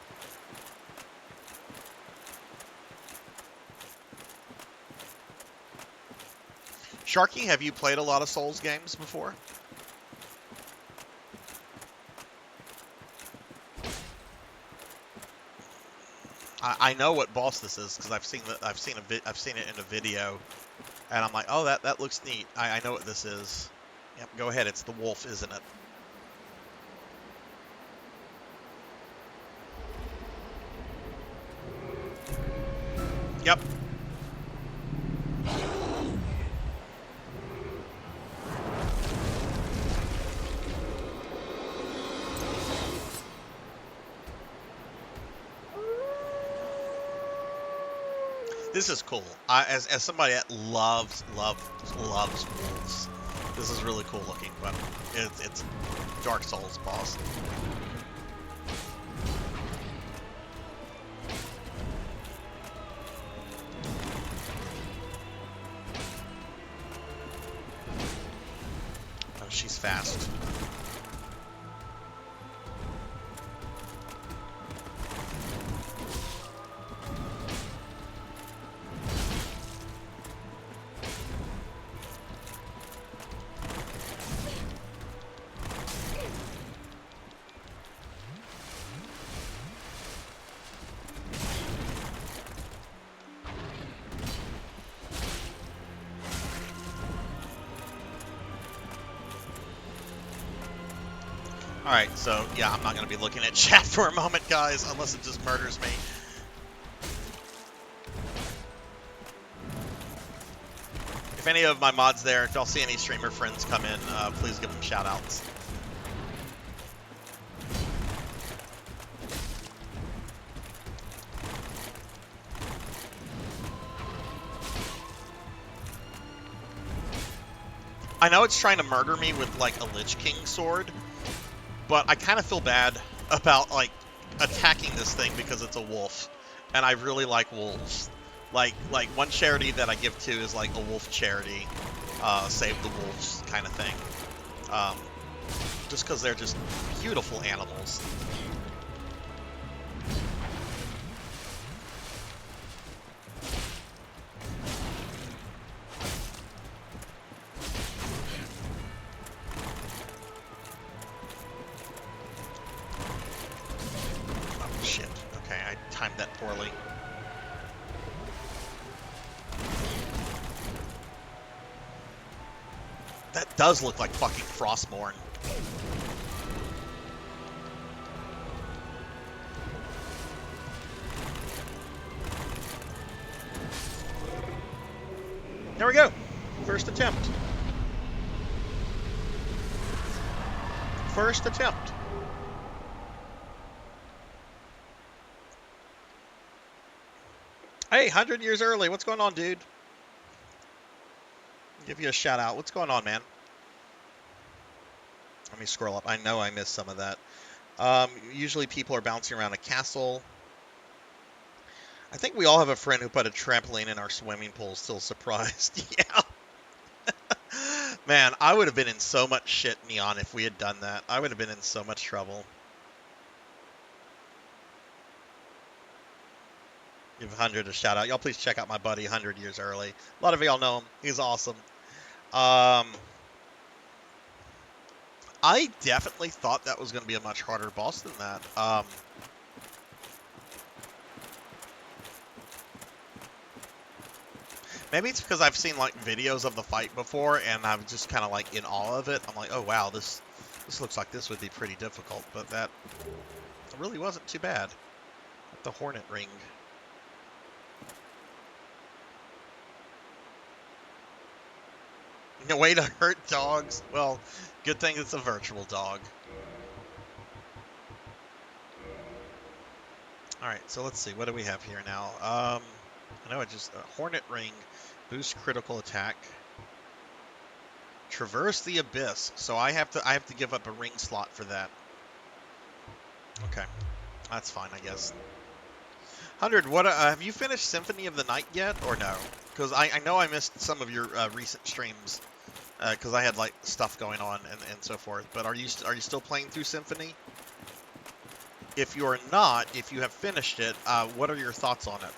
Sharky, have you played a lot of Souls games before? I know what boss this is because I've seen it in a video, and I'm like, oh, that looks neat. I know what this is. Yep, go ahead. It's the wolf, isn't it? Yep. This is cool. As somebody that loves wolves, this is really cool looking. But it's Dark Souls boss. Oh, she's fast. Alright, so, yeah, I'm not going to be looking at chat for a moment, guys, unless it just murders me. If any of my mods there, if y'all see any streamer friends come in, please give them shout-outs. I know it's trying to murder me with, like, a Lich King sword, but I kind of feel bad about, like, attacking this thing because it's a wolf. And I really like wolves. Like one charity that I give to is, like, a wolf charity. Save the wolves kind of thing. Just because they're just beautiful animals. Timed that poorly. That does look like fucking Frostmourne. There we go. First attempt. First attempt. Hey, 100 years early. What's going on, dude? Give you a shout out. What's going on, man? Let me scroll up. I know I missed some of that. Usually people are bouncing around a castle. I think we all have a friend who put a trampoline in our swimming pool. Still surprised. Yeah. Man, I would have been in so much shit, Neon, if we had done that. I would have been in so much trouble. Give 100 a shout out. Y'all please check out my buddy 100 years early. A lot of y'all know him. He's awesome. I definitely thought that was going to be a much harder boss than that. Maybe it's because I've seen like videos of the fight before and I'm just kind of like in awe of it. I'm like, oh wow, this looks like this would be pretty difficult, but that really wasn't too bad. The Hornet Ring. No way to hurt dogs. Well, good thing it's a virtual dog. Alright, so let's see. What do we have here now? I know it just... Hornet Ring. Boost critical attack. Traverse the Abyss. So I have to give up a ring slot for that. Okay. That's fine, I guess. 100, what... have you finished Symphony of the Night yet, or no? Because I know I missed some of your recent streams. because I had like stuff going on and so forth. But are you still playing through Symphony? If you're not, if you have finished it, what are your thoughts on it?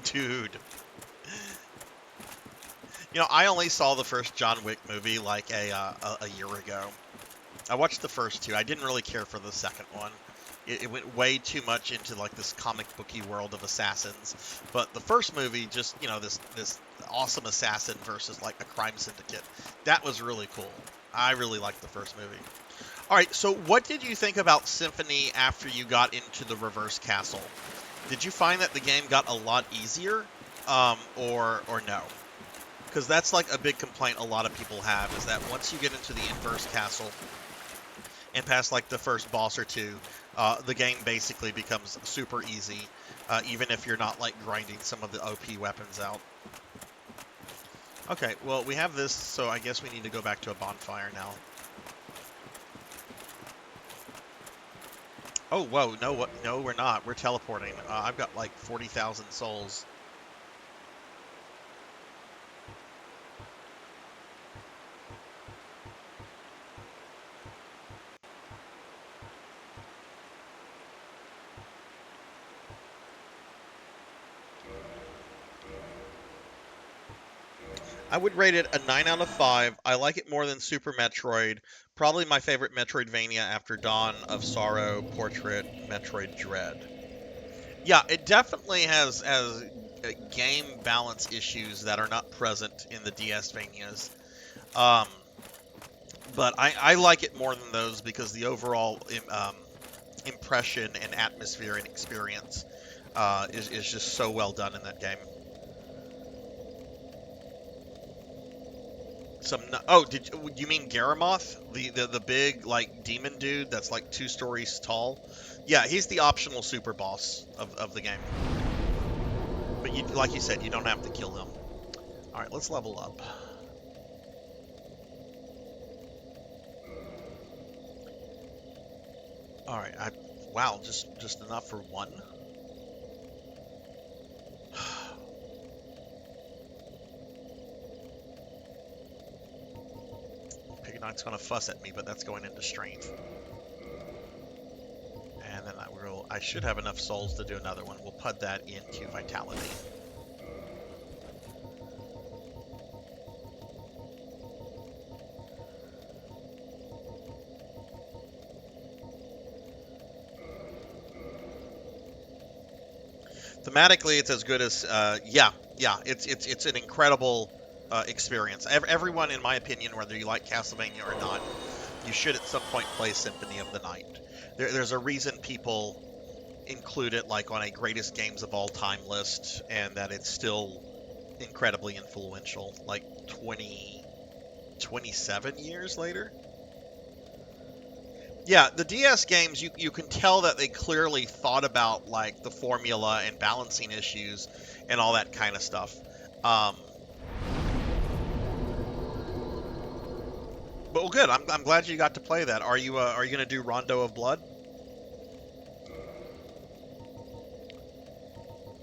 Dude. You know, I only saw the first John Wick movie like a year ago. I watched the first two. I didn't really care for the second one. It went way too much into like this comic booky world of assassins. But the first movie, just, you know, this awesome assassin versus like a crime syndicate. That was really cool. I really liked the first movie. All right, so what did you think about Symphony after you got into the reverse castle? Did you find that the game got a lot easier, or no? Because that's like a big complaint a lot of people have, is that once you get into the inverse castle and past like the first boss or two, the game basically becomes super easy, even if you're not like grinding some of the OP weapons out. Okay, well, we have this, so I guess we need to go back to a bonfire now. Oh, whoa, no, we're not. We're teleporting. I've got like 40,000 souls. I would rate it a 9 out of 5. I like it more than Super Metroid. Probably my favorite Metroidvania after Dawn of Sorrow, Portrait, Metroid Dread. Yeah, it definitely has game balance issues that are not present in the DS-Vanias. But I like it more than those because the overall impression and atmosphere and experience is just so well done in that game. Oh, did you mean Garamoth? The big like demon dude that's like 2 stories tall? Yeah, he's the optional super boss of the game. But you, like you said, you don't have to kill him. All right, let's level up. All right, wow, just enough for one. Pignot's gonna fuss at me, but that's going into strength. And then I should have enough souls to do another one. We'll put that into vitality. Thematically, it's as good as yeah, it's an incredible experience. Everyone, in my opinion, whether you like Castlevania or not, you should at some point play Symphony of the Night. There's a reason people include it like on a greatest games of all time list, and that it's still incredibly influential, like 27 years later. Yeah, the DS games, you can tell that they clearly thought about like the formula and balancing issues and all that kind of stuff. But well, good. I'm glad you got to play that. Are you gonna do Rondo of Blood?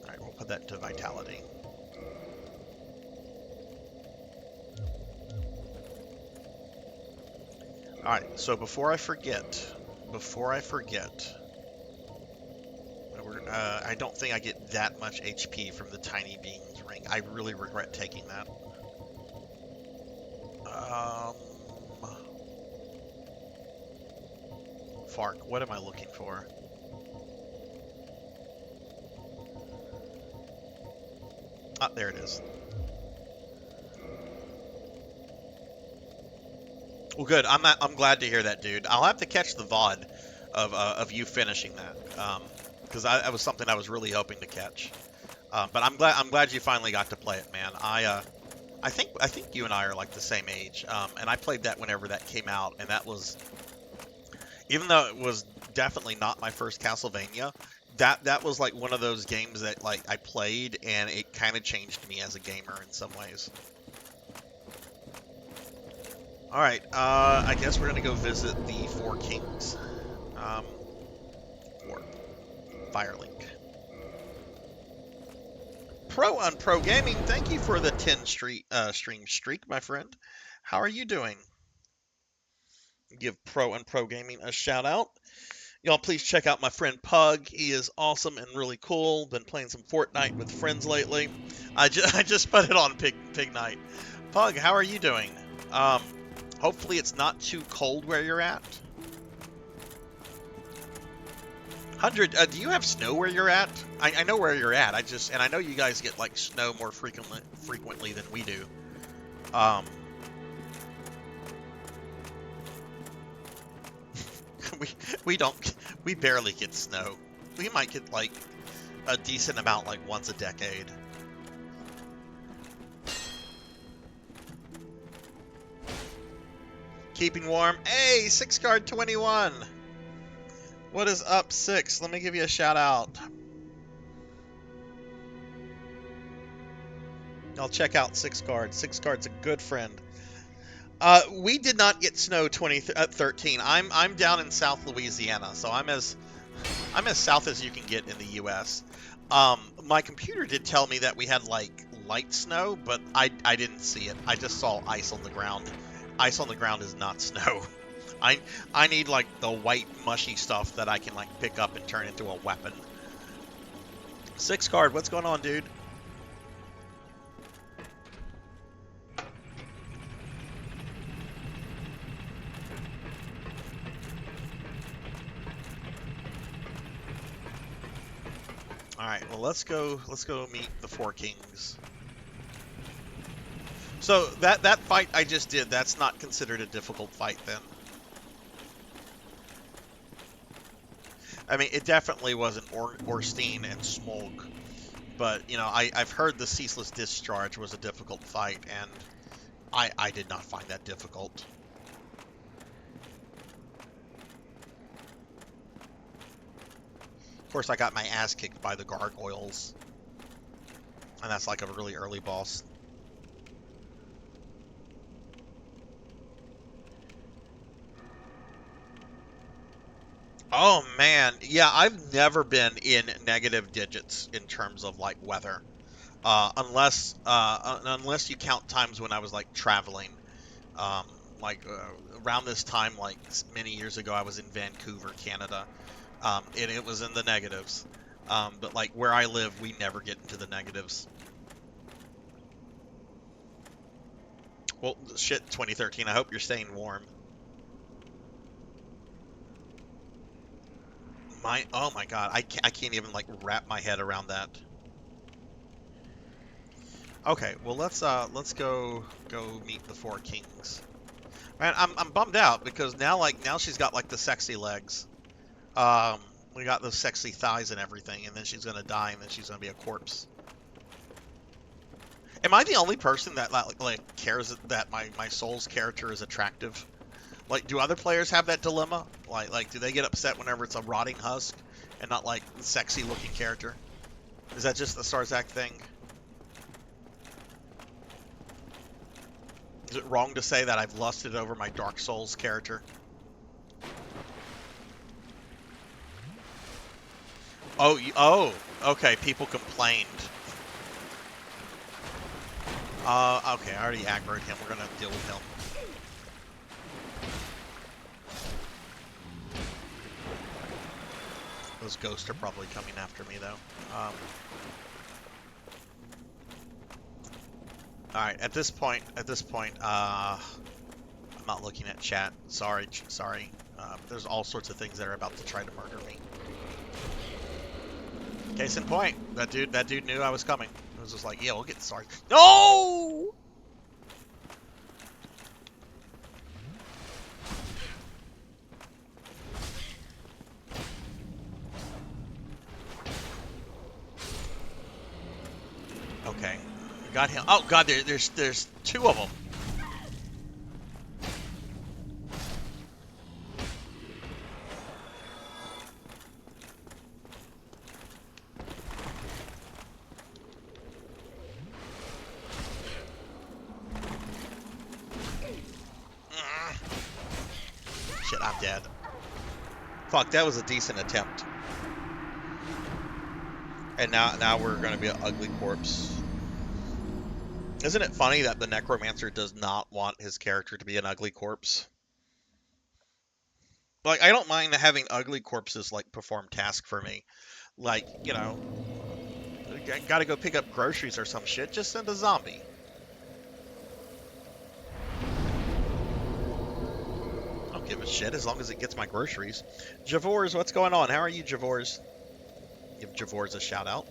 All right, we'll put that into vitality. All right. So before I forget, I don't think I get that much HP from the Tiny Beans ring. I really regret taking that. Fark, what am I looking for? Ah, there it is. Well, good. I'm glad to hear that, dude. I'll have to catch the VOD of you finishing that, because that was something I was really hoping to catch. But I'm glad you finally got to play it, man. I think you and I are like the same age, and I played that whenever that came out, and that was, even though it was definitely not my first Castlevania, that was like one of those games that like I played and it kind of changed me as a gamer in some ways. All right, I guess we're gonna go visit the Four Kings, or Firelink. Pro on Pro Gaming, thank you for the 10 stream streak, my friend. How are you doing? Give Pro and Pro Gaming a shout out. Y'all please check out my friend Pug. He is awesome and really cool. Been playing some Fortnite with friends lately. I just put it on Pig Night. Pug, how are you doing? Hopefully it's not too cold where you're at. 100, do you have snow where you're at? I know where you're at. And I know you guys get like snow more frequently than we do. We barely get snow. We might get like a decent amount like once a decade. Keeping warm. Hey, 6 card 21. What is up, 6? Let me give you a shout out. I'll check out 6 card. 6 card's a good friend. We did not get snow 2013. I'm down in South Louisiana, so I'm as south as you can get in the U.S. My computer did tell me that we had like light snow, but I didn't see it. I just saw ice on the ground. Ice on the ground is not snow. I need like the white mushy stuff that I can like pick up and turn into a weapon. 6 card, what's going on, dude? Alright, well let's go meet the 4 kings. So that fight I just did, that's not considered a difficult fight then. I mean, it definitely wasn't Orstein and Smolg, but you know, I've heard the Ceaseless Discharge was a difficult fight, and I did not find that difficult. Of course, I got my ass kicked by the gargoyles, and that's like a really early boss. Oh man, yeah, I've never been in negative digits in terms of like weather, unless you count times when I was like traveling, like around this time, like many years ago, I was in Vancouver, Canada, and it was in the negatives. But like where I live, we never get into the negatives. Well, shit, 2013. I hope you're staying warm. Oh my god, I can't even like wrap my head around that. Okay, well let's go meet the 4 kings. Man, I'm bummed out because now she's got like the sexy legs. We got those sexy thighs and everything, and then she's gonna die, and then she's gonna be a corpse. Am I the only person that like cares that my soul's character is attractive? Like, do other players have that dilemma? Like, do they get upset whenever it's a rotting husk and not like the sexy looking character? Is that just the Sarzac thing? Is it wrong to say that I've lusted over my Dark Souls character? Oh, okay. People complained. Okay. I already aggroed him. We're gonna deal with him. Those ghosts are probably coming after me, though. Alright, at this point, I'm not looking at chat. Sorry. There's all sorts of things that are about to try to murder me. Case in point, that dude knew I was coming. It was just like, yeah, we'll get started. No! Okay, got him. Oh god, there's 2 of them. Shit, I'm dead. Fuck, that was a decent attempt. And now we're going to be an ugly corpse. Isn't it funny that the necromancer does not want his character to be an ugly corpse? Like, I don't mind having ugly corpses, like, perform tasks for me. Like, you know, I gotta go pick up groceries or some shit, just send a zombie. I don't give a shit as long as it gets my groceries. Javors, what's going on? How are you, Javors? Give Javors a shout out.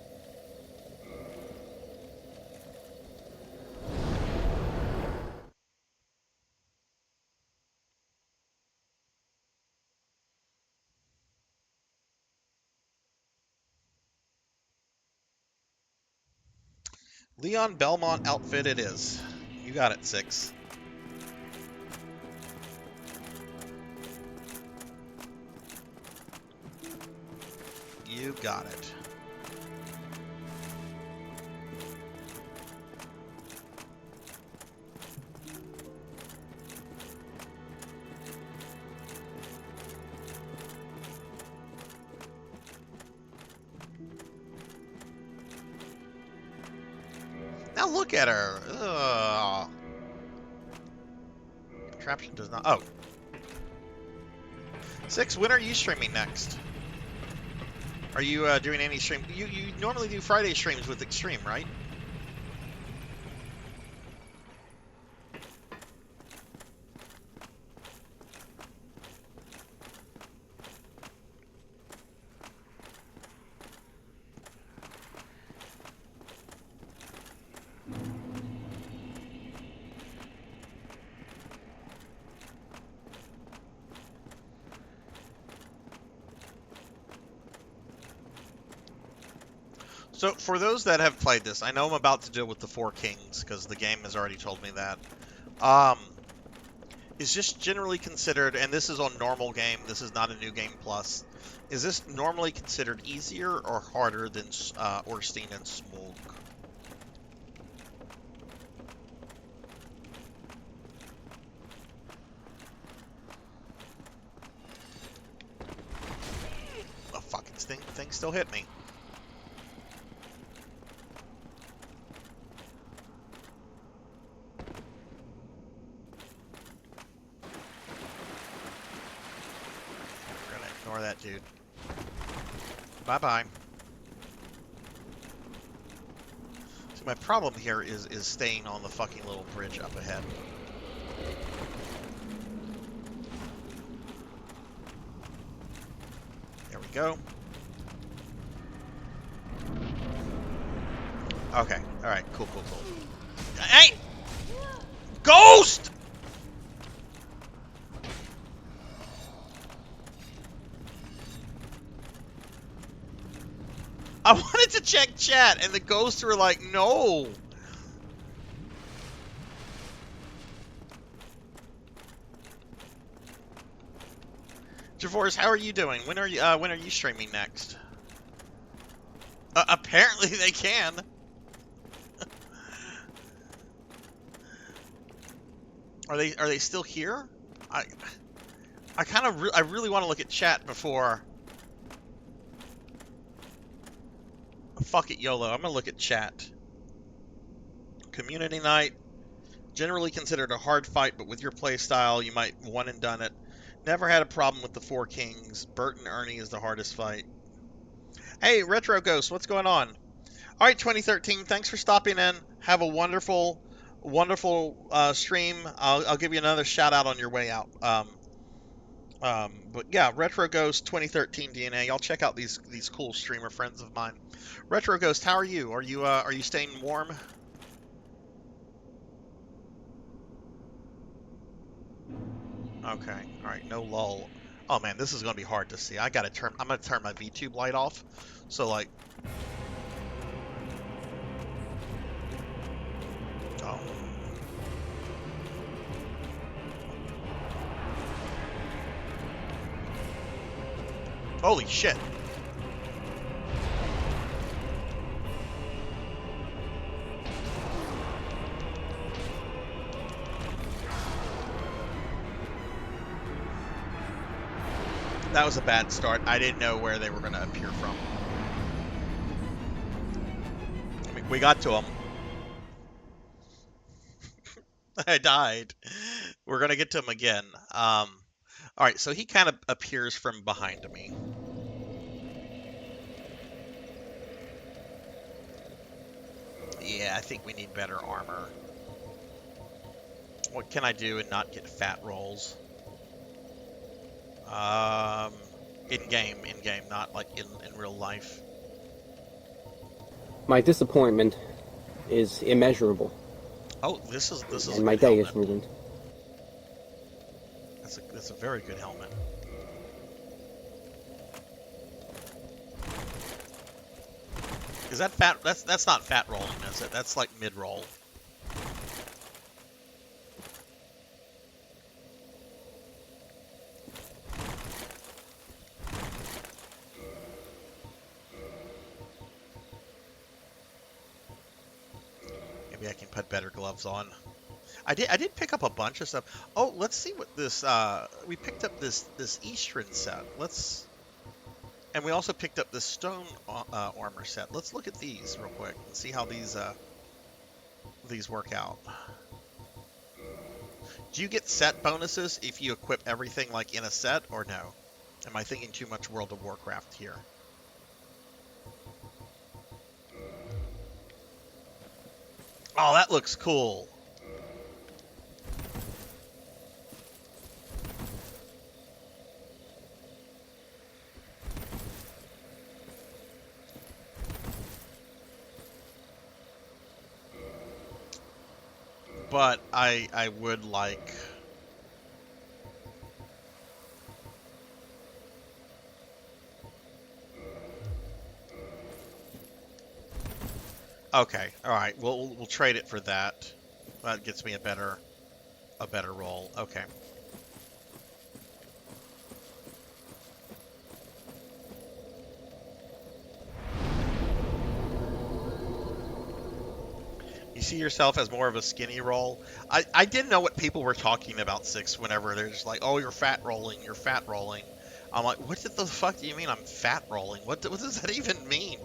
Leon Belmont outfit it is. You got it, 6. You got it. Now look at her. Ugh. Contraption does not. Oh. 6, when are you streaming next? Are you doing any stream? You normally do Friday streams with Extreme, right? So, for those that have played this, I know I'm about to deal with the 4 kings, because the game has already told me that. Is this generally considered, and this is on normal game, this is not a new game plus, is this normally considered easier or harder than Orstein and Smog? The fucking thing still hit me. Ignore that dude. Bye-bye. So my problem here is staying on the fucking little bridge up ahead. There we go. Okay. Alright. Cool. Hey! Ghost! I wanted to check chat, and the ghosts were like, no. Javors, how are you doing? When are you streaming next? Apparently they can. Are they still here? I really want to look at chat before. Fuck it, YOLO. I'm gonna look at chat. Community night. Generally considered a hard fight, but with your playstyle, you might one and done it. Never had a problem with the 4 kings. Bert and Ernie is the hardest fight. Hey, Retro Ghost, what's going on? All right, 2013. Thanks for stopping in. Have a wonderful stream. I'll give you another shout out on your way out. But yeah, Retro Ghost 2013 DNA. Y'all check out these cool streamer friends of mine. Retro Ghost, how are you? Are you staying warm? Okay. All right. No lull. Oh man, this is gonna be hard to see. I'm gonna turn my VTube light off. So like. Oh. Holy shit. That was a bad start. I didn't know where they were going to appear from. We got to him. I died. We're gonna get to him again. All right, so he kind of appears from behind me. Yeah, I think we need better armor. What can I do and not get fat rolls? In game, not like in real life. My disappointment is immeasurable, Oh, this is a and my good day is helmet. ruined. That's a very good helmet. Is that fat? That's not fat rolling, is it? That's like mid roll. Maybe I can put better gloves on. I did pick up a bunch of stuff. Oh, let's see what this we picked up this Eastern set. And we also picked up this stone armor set. Let's look at these real quick and see how these work out. Do you get set bonuses if you equip everything like in a set or no? Am I thinking too much World of Warcraft here? Oh, that looks cool. But I would like... Okay, all right. We'll trade it for that. That gets me a better roll. Okay. You see yourself as more of a skinny roll? I didn't know what people were talking about, Six, whenever they're just like, oh, you're fat rolling, you're fat rolling. I'm like, what the fuck do you mean I'm fat rolling? What does that even mean?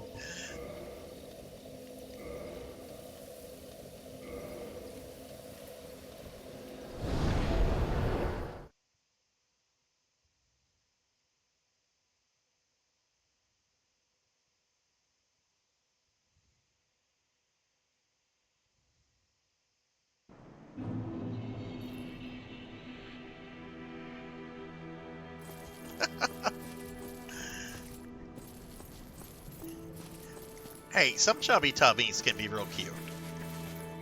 Hey, some chubby tummies can be real cute.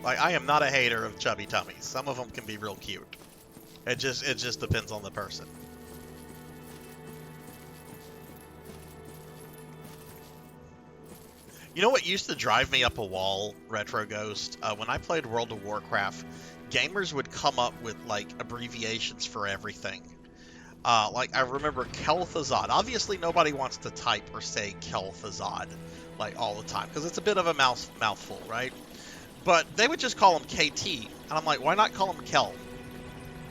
Like, I am not a hater of chubby tummies. Some of them can be real cute. It just depends on the person. You know what used to drive me up a wall, Retro Ghost? When I played World of Warcraft, gamers would come up with, like, abbreviations for everything. Like, I remember Kel'Thuzad. Obviously, nobody wants to type or say Kel'Thuzad, like, all the time, because it's a bit of a mouthful, right? But they would just call him KT, and I'm like, why not call him Kel?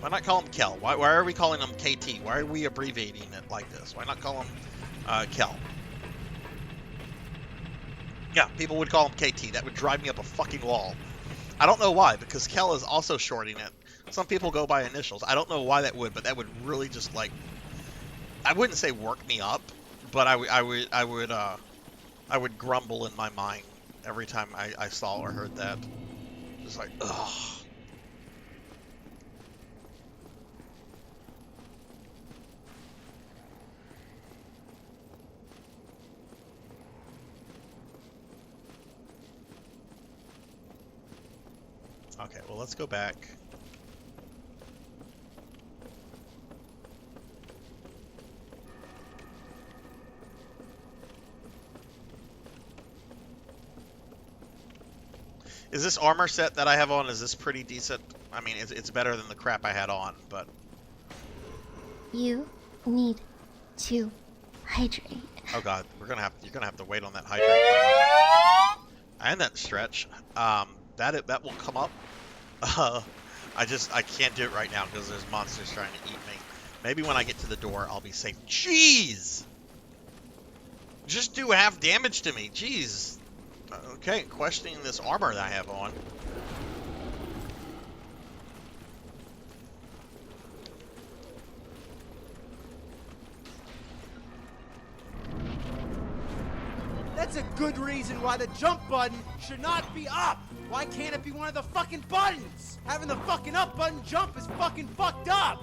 Why not call him Kel? Why are we calling him KT? Why are we abbreviating it like this? Why not call him Kel? Yeah, people would call him KT. That would drive me up a fucking wall. I don't know why, because Kel is also shorting it. Some people go by initials. I don't know why that would, but that would really just, like, I wouldn't say work me up, but I would grumble in my mind every time I saw or heard that. Just like, ugh. Okay, well, let's go back. Is this armor set that I have on, is this pretty decent? I mean, it's better than the crap I had on, but... You need to hydrate. Oh god, you're gonna have to wait on that hydrate for a moment. And that stretch. That will come up. I can't do it right now because there's monsters trying to eat me. Maybe when I get to the door, I'll be safe. Jeez! Just do half damage to me, jeez. Okay, questioning this armor that I have on. That's a good reason why the jump button should not be up. Why can't it be one of the fucking buttons? Having the fucking up button jump is fucking fucked up.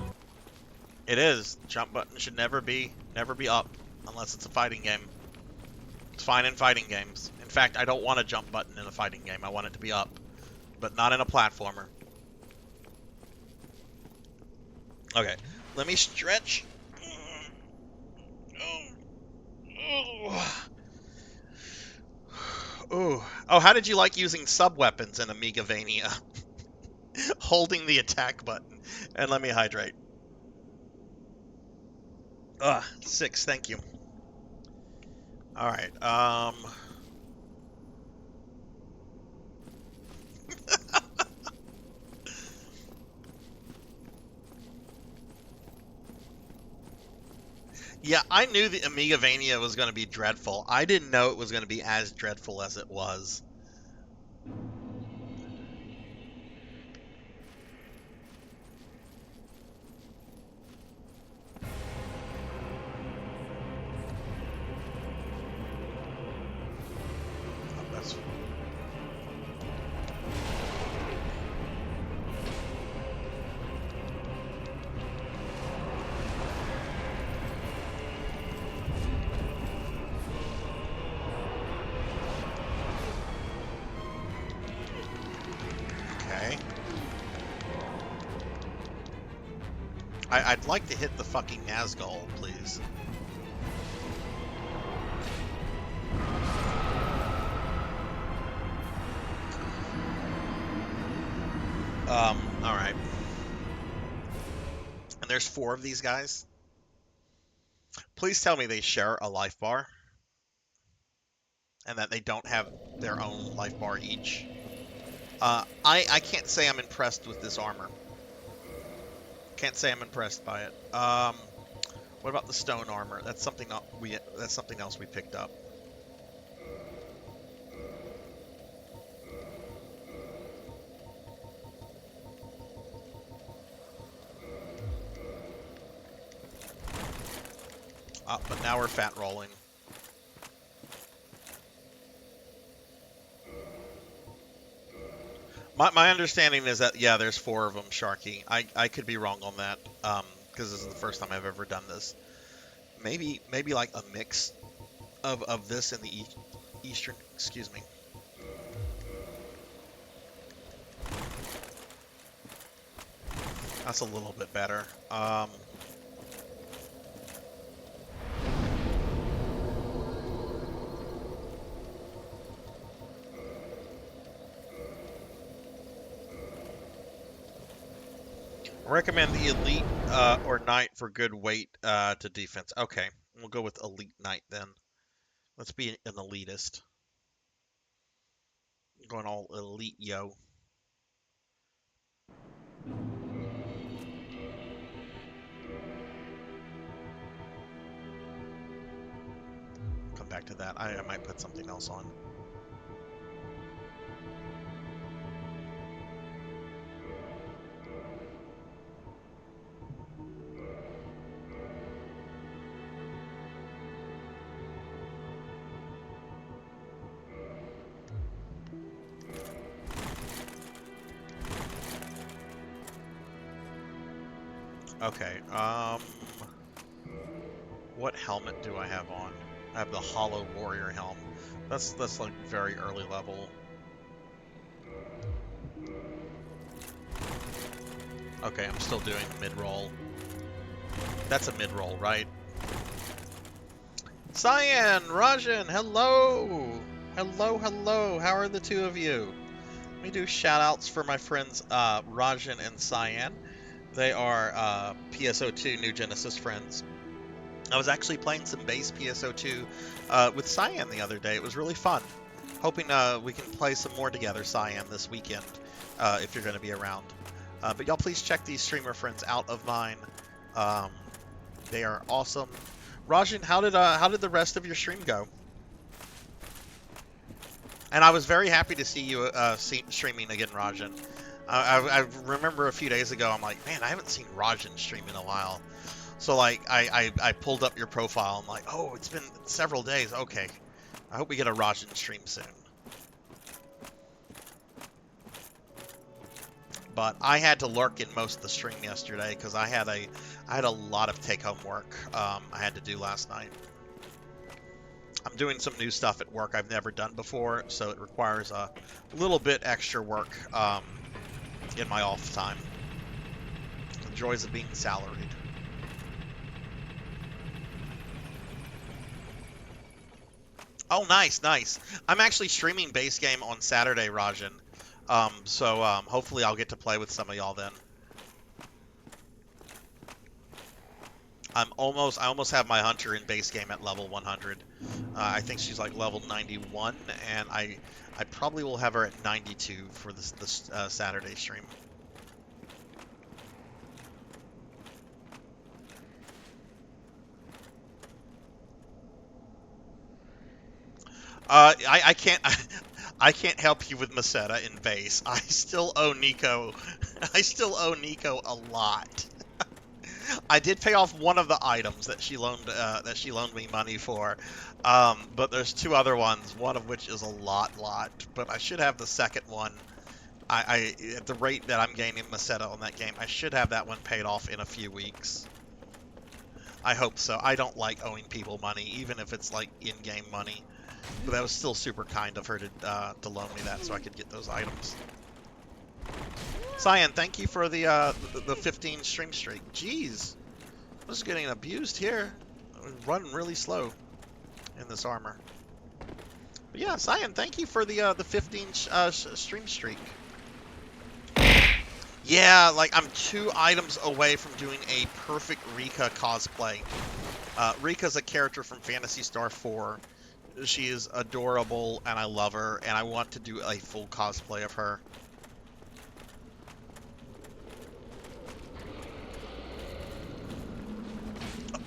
It is. Jump button should never be up unless it's a fighting game. It's fine in fighting games. In fact, I don't want a jump button in a fighting game. I want it to be up, but not in a platformer. Okay, let me stretch. Ooh. Oh, how did you like using sub-weapons in Amigavania? Holding the attack button. And let me hydrate. 6, thank you. Alright, yeah, I knew the Amigavania was going to be dreadful. I didn't know it was going to be as dreadful as it was. Oh, that's... Okay. I'd like to hit the fucking Nazgul, please. Alright. And there's 4 of these guys. Please tell me they share a life bar. And that they don't have their own life bar each. I can't say I'm impressed with this armor. Can't say I'm impressed by it. What about the stone armor? That's something else we picked up. But now we're fat rolling. My understanding is that, yeah, there's 4 of them, Sharky. I could be wrong on that, because this is the first time I've ever done this. Maybe like a mix of this and the Eastern, excuse me. That's a little bit better. Recommend the Elite or Knight for good weight to defense. Okay, we'll go with Elite Knight then. Let's be an elitist. Going all elite, yo. Come back to that. I might put something else on. Okay, what helmet do I have on? I have the Hollow Warrior helm. That's like very early level. Okay, I'm still doing mid-roll. That's a mid-roll, right? Cyan, Rajan, hello! Hello, hello, how are the two of you? Let me do shout-outs for my friends Rajan and Cyan. They are PSO2 New Genesis friends. I was actually playing some base PSO2 with Cyan the other day. It was really fun. Hoping we can play some more together, Cyan, this weekend, if you're going to be around. But y'all please check these streamer friends out of mine. They are awesome. Rajan, how did the rest of your stream go? And I was very happy to see you streaming again, Rajan. I remember a few days ago, I'm like, man, I haven't seen Rajan stream in a while. So, like, I pulled up your profile. I'm like, oh, it's been several days. Okay. I hope we get a Rajan stream soon. But I had to lurk in most of the stream yesterday because I had a lot of take-home work I had to do last night. I'm doing some new stuff at work I've never done before, so it requires a little bit extra work in my off time. The joys of being salaried. Oh, nice, nice. I'm actually streaming base game on Saturday, Rajan. So hopefully I'll get to play with some of y'all then. I almost have my hunter in base game at level 100. I think she's like level 91, and I probably will have her at 92 for this Saturday stream. I can't I can't help you with Masetta in base. I still owe Nico a lot. I did pay off one of the items that she loaned me money for, but there's two other ones. One of which is a lot. But I should have the second one. I at the rate that I'm gaining Masetta on that game, I should have that one paid off in a few weeks. I hope so. I don't like owing people money, even if it's like in-game money. But that was still super kind of her to loan me that so I could get those items. Cyan, thank you for the 15 stream streak. Jeez, I'm just getting abused here. I'm running really slow in this armor. But yeah, Cyan, thank you for the 15 stream streak. Yeah, like I'm 2 items away from doing a perfect Rika cosplay. Rika's a character from Phantasy Star 4. She is adorable, and I love her, and I want to do a full cosplay of her.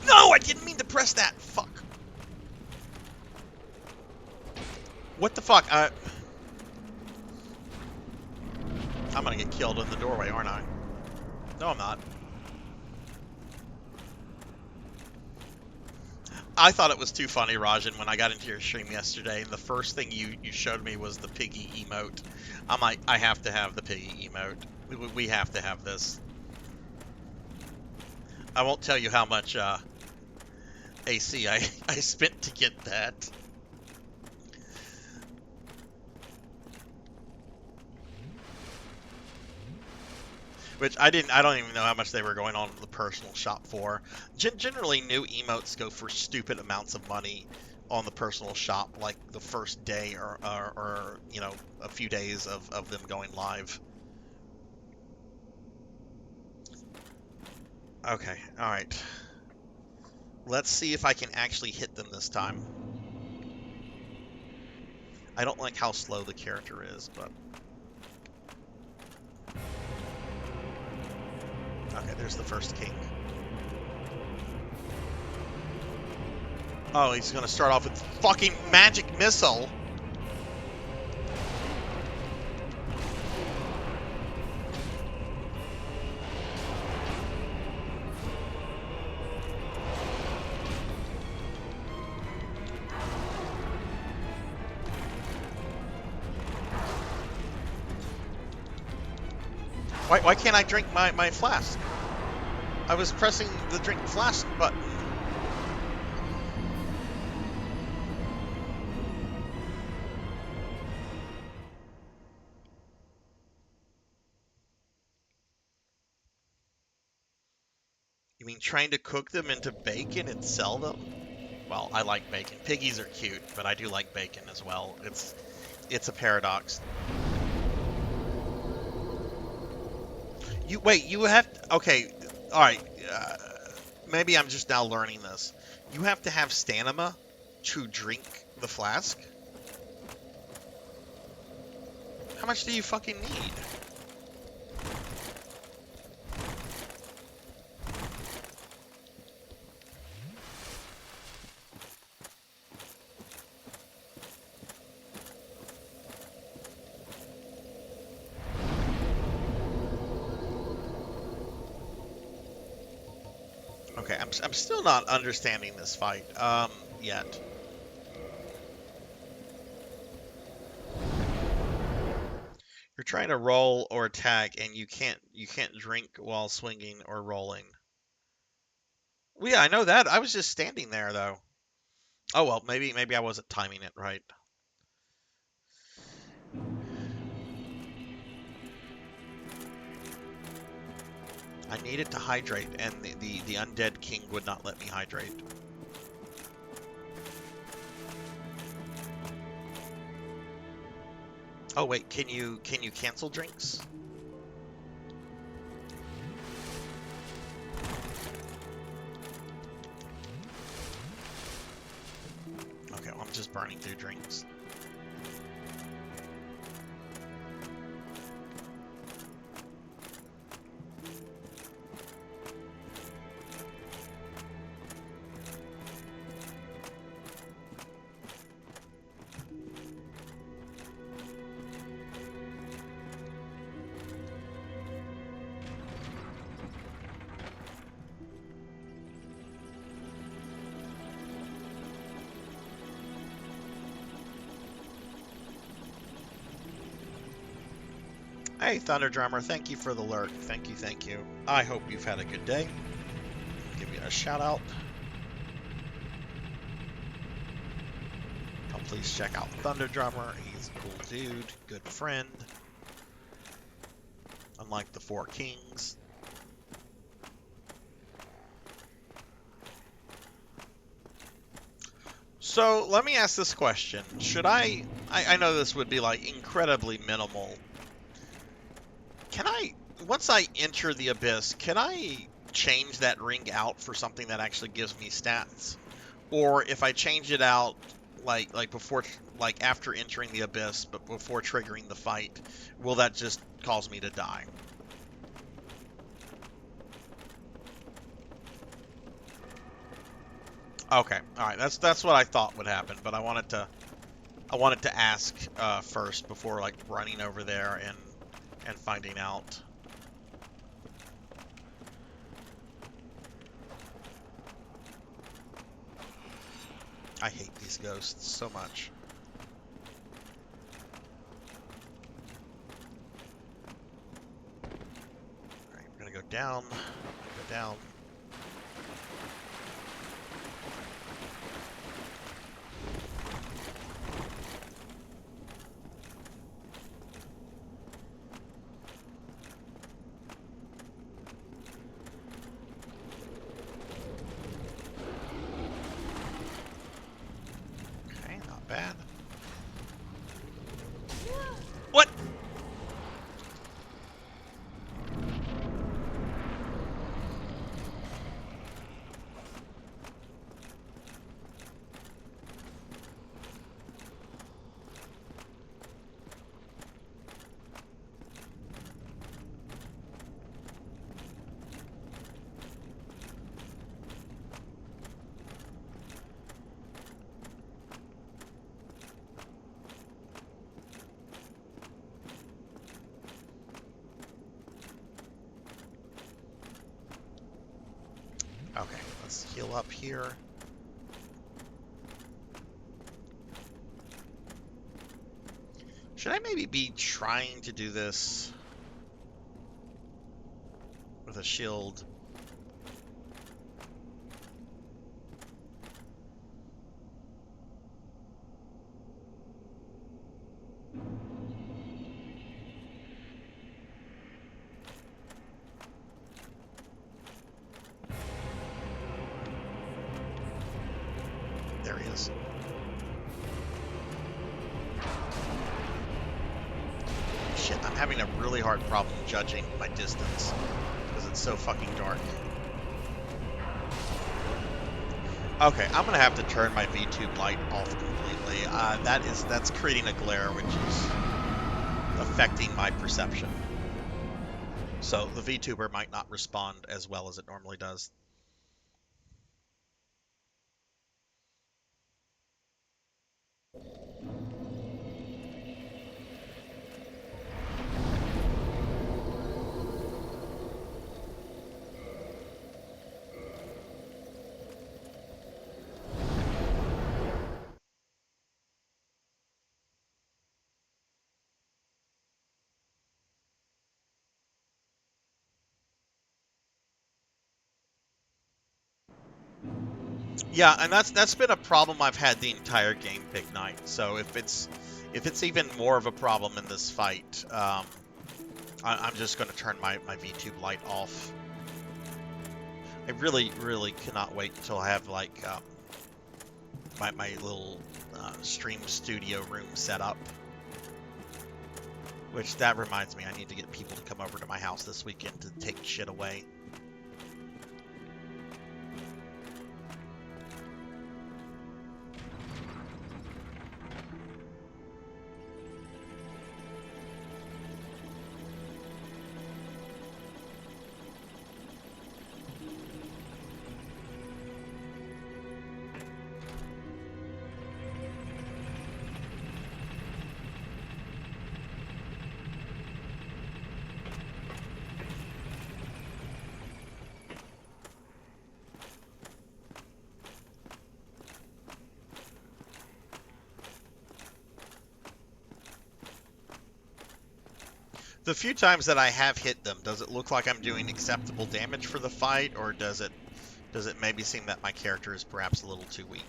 No, I didn't mean to press that. Fuck. What the fuck? I'm gonna get killed in the doorway, aren't I? No, I'm not. I thought it was too funny, Rajan, when I got into your stream yesterday, and the first thing you showed me was the piggy emote. I'm like, I have to have the piggy emote. We have to have this. I won't tell you how much AC I spent to get that. Which I don't even know how much they were going on the personal shop for. Generally, new emotes go for stupid amounts of money on the personal shop, like the first day or you know, a few days of them going live. Okay, alright. Let's see if I can actually hit them this time. I don't like how slow the character is, but... Okay, there's the first king. Oh, he's gonna start off with fucking magic missile. Why can't I drink my flask? I was pressing the drink flask button. You mean trying to cook them into bacon and sell them? Well, I like bacon. Piggies are cute, but I do like bacon as well. It's a paradox. You have to, okay, all right. Maybe I'm just now learning this. You have to have stamina to drink the flask. How much do you fucking need? Okay, I'm still not understanding this fight yet. You're trying to roll or attack, and you can't drink while swinging or rolling. Well, yeah, I know that. I was just standing there though. Oh well, maybe I wasn't timing it right. I needed to hydrate, and the undead king would not let me hydrate. Oh wait, can you cancel drinks? Okay, well, I'm just burning through drinks. Hey, Thunder Drummer, thank you for the lurk. Thank you, thank you. I hope you've had a good day. Give you a shout out. Oh, please check out Thunder Drummer. He's a cool dude, good friend. Unlike the Four Kings. So, let me ask this question. Should I know this would be like incredibly minimal. Can I, once I enter the Abyss, can I change that ring out for something that actually gives me stats? Or if I change it out, like before, like after entering the Abyss, but before triggering the fight, will that just cause me to die? Okay, all right, that's what I thought would happen, but I wanted to ask first before like running over there and finding out. I hate these ghosts so much. Alright, we're gonna go down, go down. Bad. What? Okay, let's heal up here. Should I maybe be trying to do this with a shield? There he is. Shit, I'm having a really hard problem judging my distance because it's so fucking dark. Okay, I'm gonna have to turn my VTube light off completely. That's creating a glare which is affecting my perception. So the VTuber might not respond as well as it normally does. Yeah, and that's been a problem I've had the entire game, Big Knight. So if it's even more of a problem in this fight, I'm just going to turn my VTube light off. I really cannot wait until I have like my little stream studio room set up. Which that reminds me, I need to get people to come over to my house this weekend to take shit away. The few times that I have hit them, does it look like I'm doing acceptable damage for the fight, or does it maybe seem that my character is perhaps a little too weak?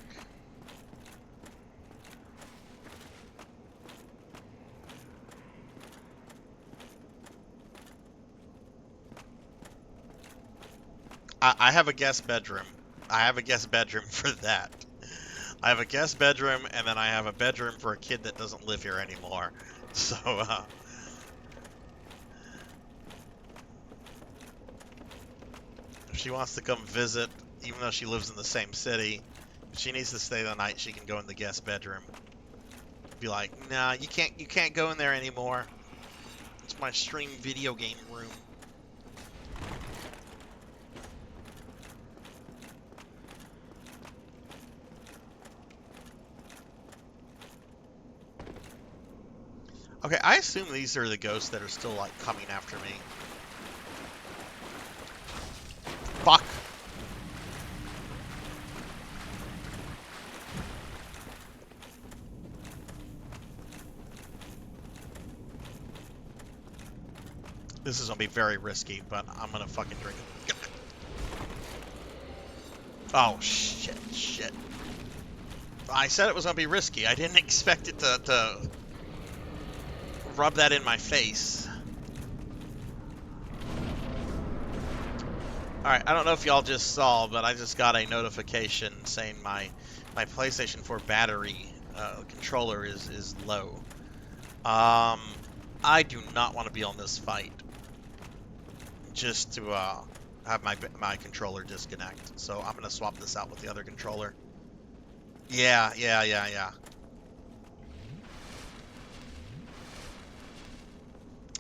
I have a guest bedroom. I have a guest bedroom for that. I have a guest bedroom, and then I have a bedroom for a kid that doesn't live here anymore. So, if she wants to come visit, even though she lives in the same city, if she needs to stay the night, she can go in the guest bedroom. Be like, nah, you can't go in there anymore. It's my stream video game room. Okay, I assume these are the ghosts that are still, like, coming after me. Fuck! This is gonna be very risky, but I'm gonna fucking drink it. Oh, shit. I said it was gonna be risky. I didn't expect it to rub that in my face. Alright, I don't know if y'all just saw, but I just got a notification saying my PlayStation 4 battery controller is low. I do not want to be on this fight just to have my controller disconnect. So I'm going to swap this out with the other controller. Yeah.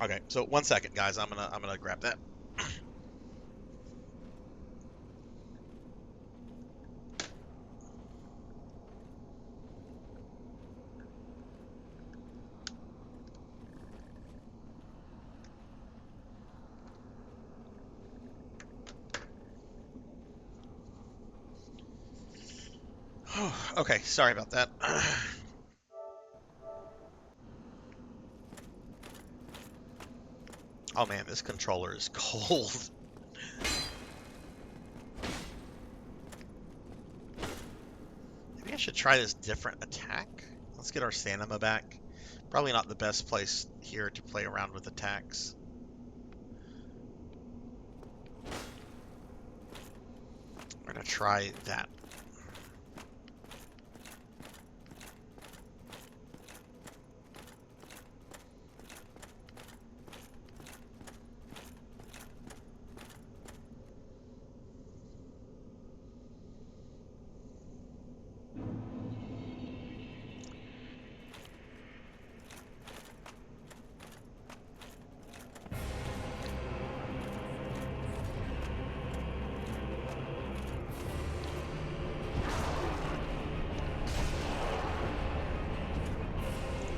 Okay, so 1 second, guys. I'm gonna grab that. Okay, sorry about that. Oh man, this controller is cold. Maybe I should try this different attack. Let's get our stamina back. Probably not the best place here to play around with attacks. We're gonna try that.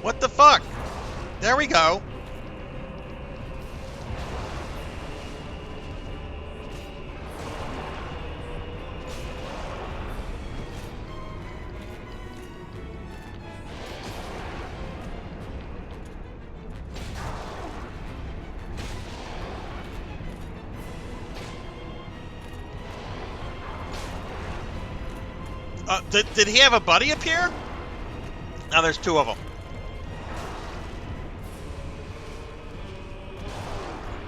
What the fuck? There we go. Did he have a buddy appear? Now there's two of them.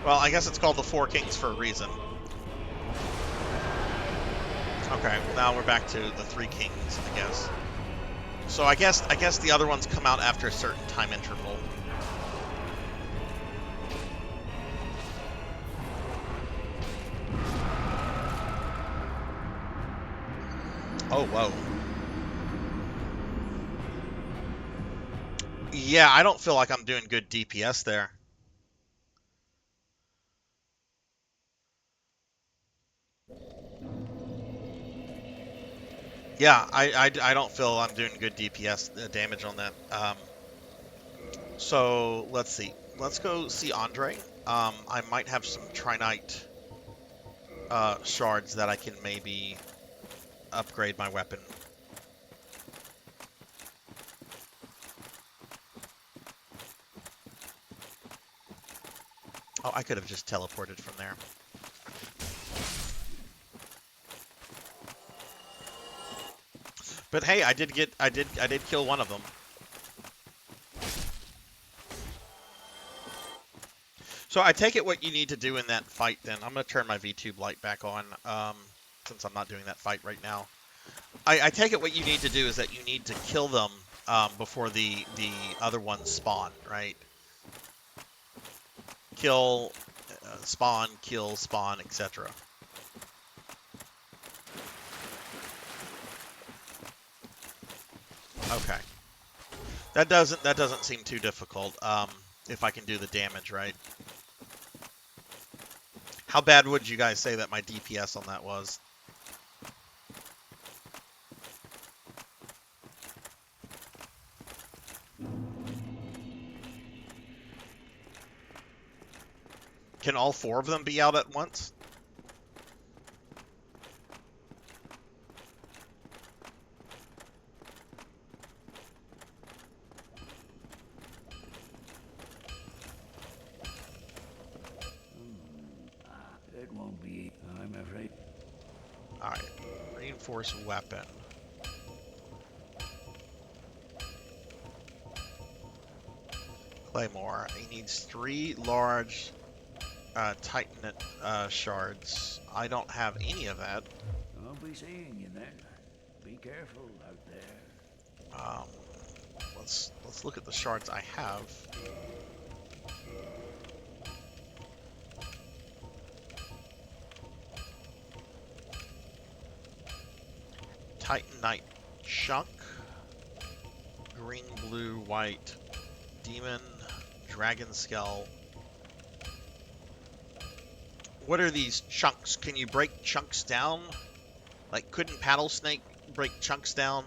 Well, I guess it's called the Four Kings for a reason. Okay, now we're back to the Three Kings, I guess. So I guess the other ones come out after a certain time interval. Oh, whoa. Yeah, I don't feel like I'm doing good DPS there. Yeah, I don't feel I'm doing good DPS damage on that. So let's see. Let's go see Andre. I might have some Trinite shards that I can maybe upgrade my weapon. Oh, I could have just teleported from there. But hey, I did kill one of them. So I take it what you need to do in that fight then. I'm going to turn my VTube light back on, since I'm not doing that fight right now. I take it what you need to do is that you need to kill them before the other ones spawn, right? Kill, spawn, kill, spawn, etc. Okay. That doesn't seem too difficult, if I can do the damage right. How bad would you guys say that my DPS on that was? Can all four of them be out at once? It won't be, I'm afraid. Alright. Reinforce weapon. Claymore. He needs 3 large Titanite shards. I don't have any of that. I'll be seeing you then. Be careful out there. Let's look at the shards I have. Titanite chunk, green, blue, white, demon, dragon skull. What are these chunks? Can you break chunks down? Like, couldn't Paddlesnake break chunks down?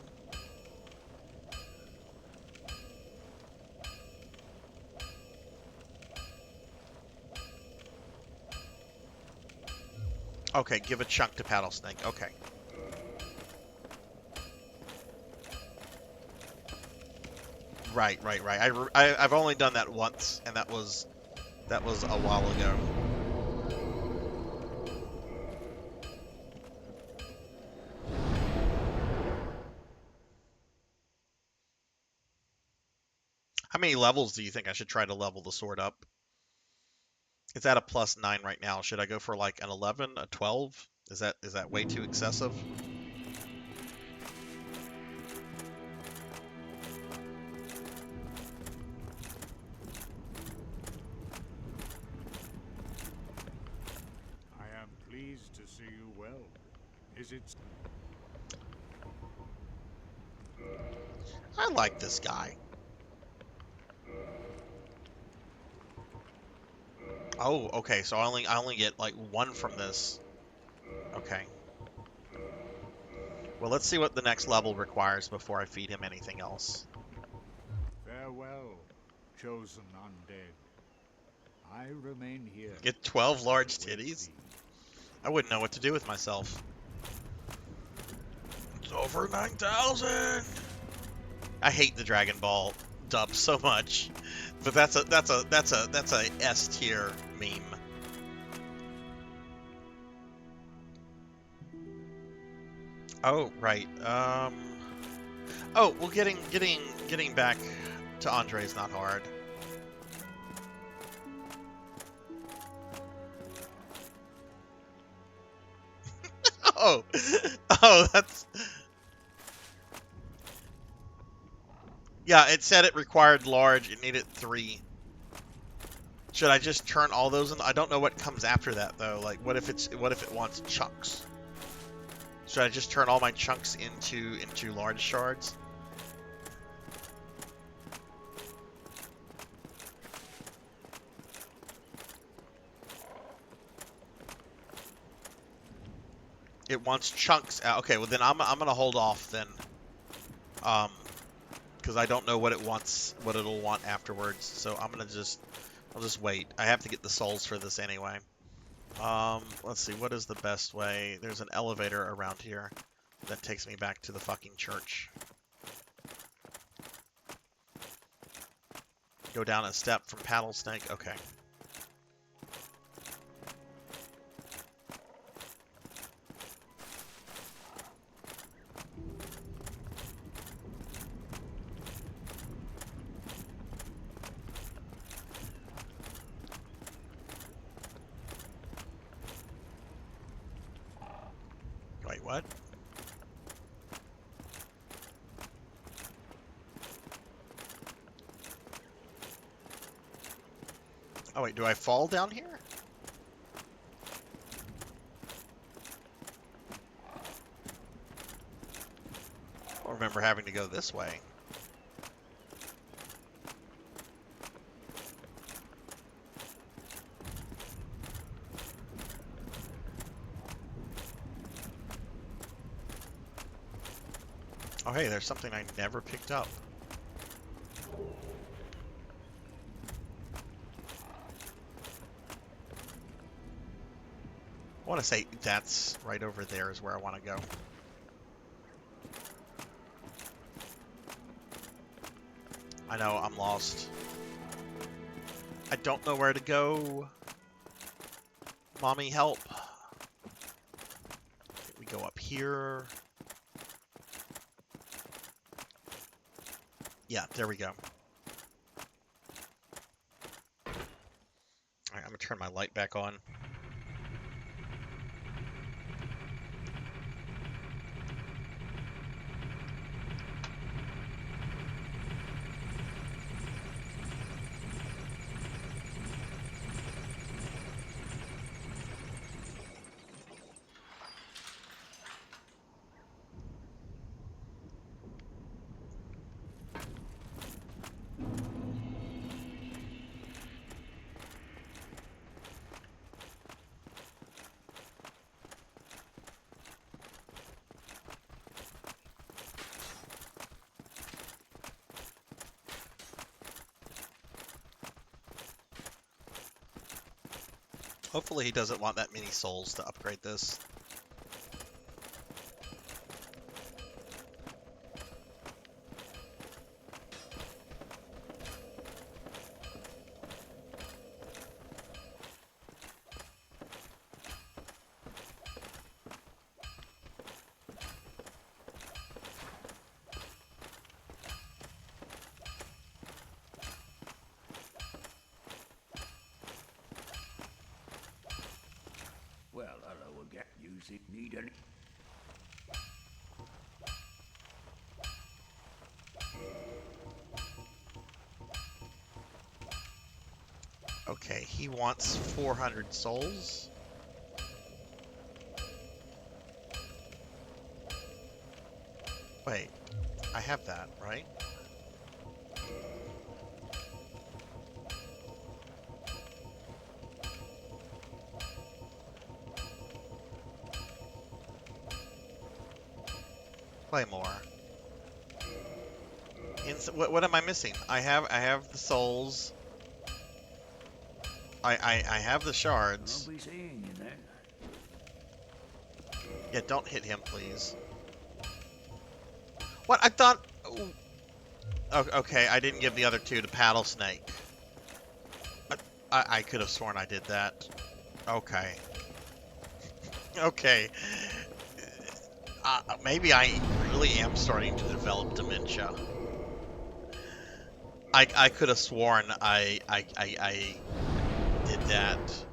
Okay, give a chunk to Paddlesnake. Okay. Right. I've only done that once, and that was a while ago. How many levels do you think I should try to level the sword up? It's at a +9 right now. Should I go for like an 11, a 12? Is that way too excessive? I am pleased to see you well. Is it? I like this guy. Oh, okay. So I only get like 1 from this. Okay. Well, let's see what the next level requires before I feed him anything else. Farewell, chosen undead. I remain here. Get 12 large titties? I wouldn't know what to do with myself. It's over 9,000. I hate the Dragon Ball dub so much, but that's a S tier meme. Oh, right. Oh, well, getting back to Andre is not hard. Oh, oh, that's... Yeah, it said it required large. It needed 3. Should I just turn all those in? I don't know what comes after that though. Like, what if it wants chunks? Should I just turn all my chunks into large shards? It wants chunks. Okay, well then I'm gonna hold off then. Because I don't know what it wants, what it'll want afterwards. So I'll just wait. I have to get the souls for this anyway. Let's see, what is the best way? There's an elevator around here that takes me back to the fucking church. Go down a step from Paddle Snake. Okay. Wait, what? Oh wait, do I fall down here? I don't remember having to go this way. Oh hey, there's something I never picked up. I want to say that's right over there is where I want to go. I know, I'm lost. I don't know where to go. Mommy, help. We go up here. Yeah, there we go. Alright, I'm gonna turn my light back on. Hopefully he doesn't want that many souls to upgrade this. Well, hello again. Music need any... Okay, he wants 400 souls. Wait, I have that, right? Play more. What am I missing? I have the souls. I have the shards. I'll be seeing you then. Yeah, don't hit him, please. What? I thought... Oh, okay, I didn't give the other 2 to Paddle Snake. I could have sworn I did that. Okay. Okay. maybe I really am starting to develop dementia. I could have sworn I did that.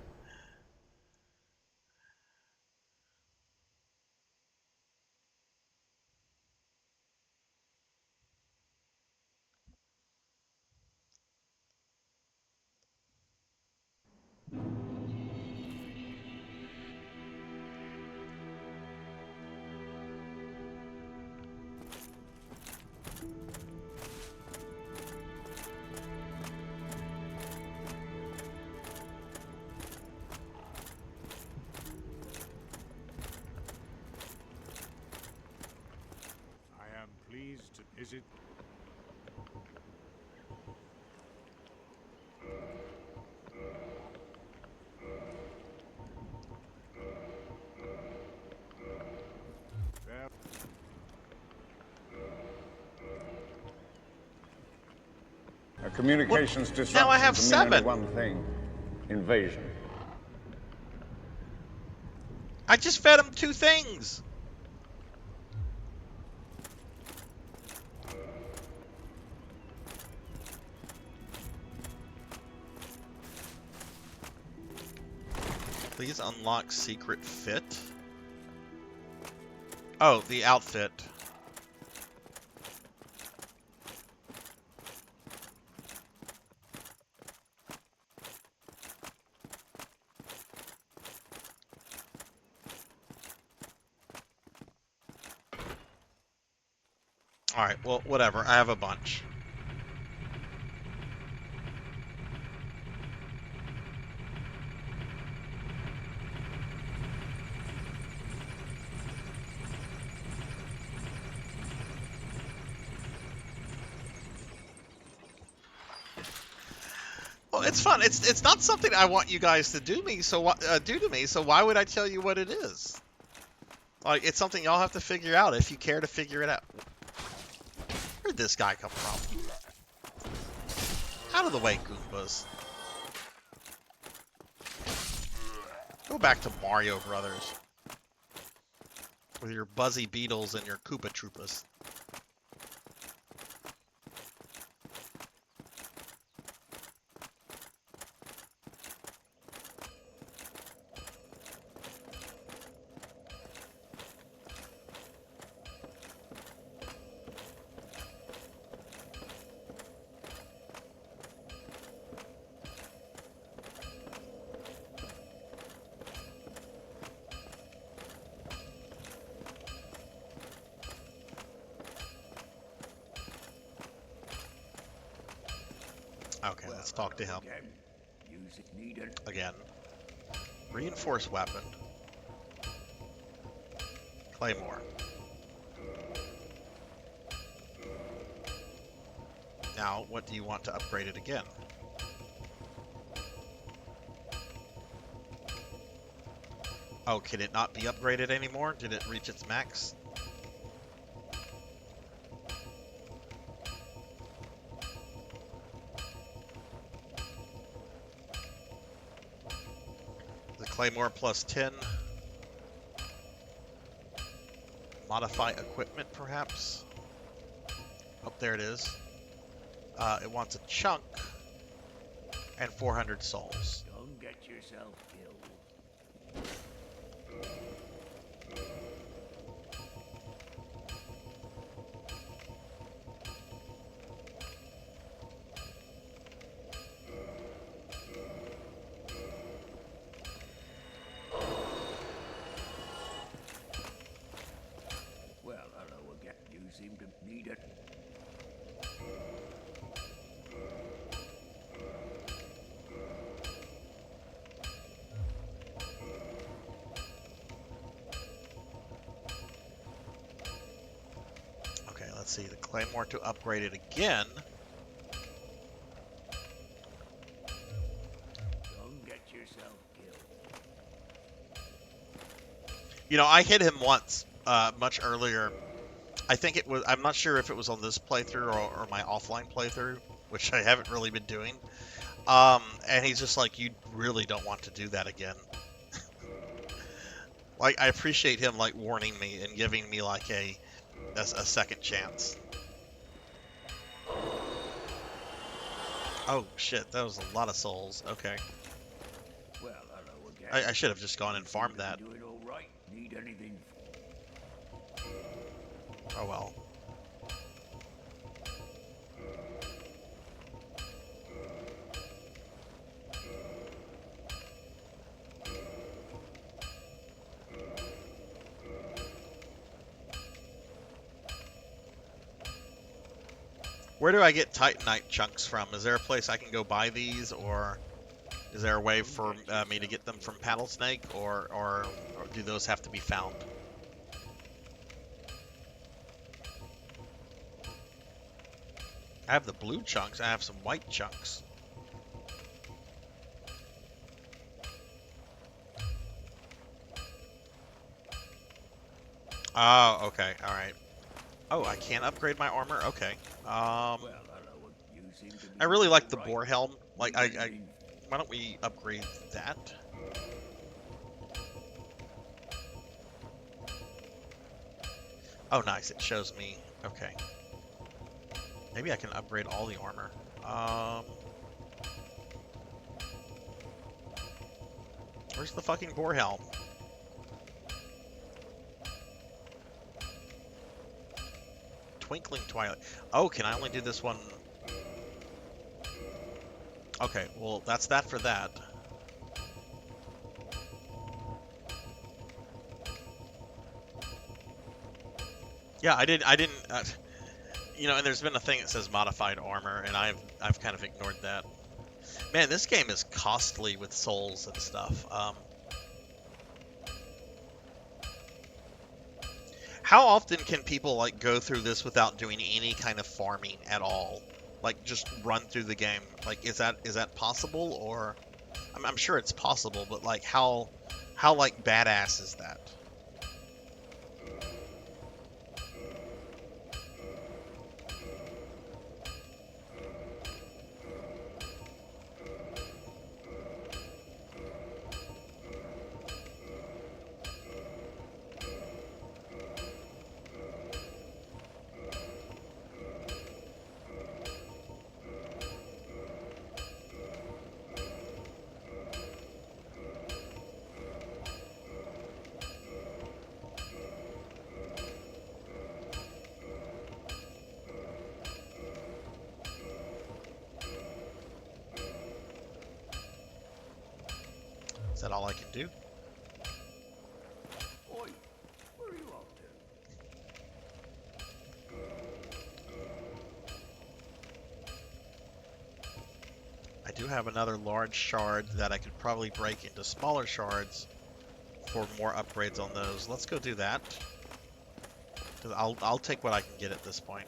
I am pleased to visit. Well, A communications disruption Now I have can mean only 7. one thing: invasion. I just fed him 2 things. Please unlock secret fit. Oh, the outfit. Alright, well, whatever. I have a bunch. Well, it's fun. It's not something I want you guys to do to me. So why would I tell you what it is? Like, it's something y'all have to figure out if you care to figure it out. Where'd this guy come from? Out of the way, Goombas. Go back to Mario Brothers with your Buzzy Beetles and your Koopa Troopas. Okay, let's talk to him. Music needed. Again. Reinforced weapon. Claymore. Now, what do you want to upgrade it again? Oh, can it not be upgraded anymore? Did it reach its max? The Claymore plus 10. Modify equipment, perhaps? Oh, there it is. It wants a chunk and 400 souls. Don't get yourself killed. Well, hello again. You seem to need it. Okay, let's see. The Claymore to upgrade it again. Don't get yourself killed. You know, I hit him once, much earlier. I think it was, I'm not sure if it was on this playthrough or my offline playthrough, which I haven't really been doing. And he's just like, you really don't want to do that again. Like, I appreciate him, like, warning me and giving me, like, a second chance. Oh, shit, that was a lot of souls. Okay. Well, hello again. I should have just gone and farmed that. Doing all right? Need anything? Oh, well. Where do I get Titanite chunks from? Is there a place I can go buy these, or is there a way for me to get them from Paddlesnake, or do those have to be found? I have the blue chunks. I have some white chunks. Oh, okay. All right. Oh, I can't upgrade my armor? Okay. I really like the boar helm. Like, why don't we upgrade that? Oh, nice. It shows me. Okay. Maybe I can upgrade all the armor. Where's the fucking boar helm? Twinkling Twilight. Oh, can I only do this one? Okay, well, that's that for that. Yeah, I didn't, you know, and there's been a thing that says modified armor, and I've kind of ignored that. Man, this game is costly with souls and stuff. How often can people, like, go through this without doing any kind of farming at all? Like, just run through the game? Like, is that possible? Or I'm sure it's possible, but like, how like badass is that? Is that all I can do? Oi, where are you off to? I do have another large shard that I could probably break into smaller shards for more upgrades on those. Let's go do that. 'Cause I'll take what I can get at this point.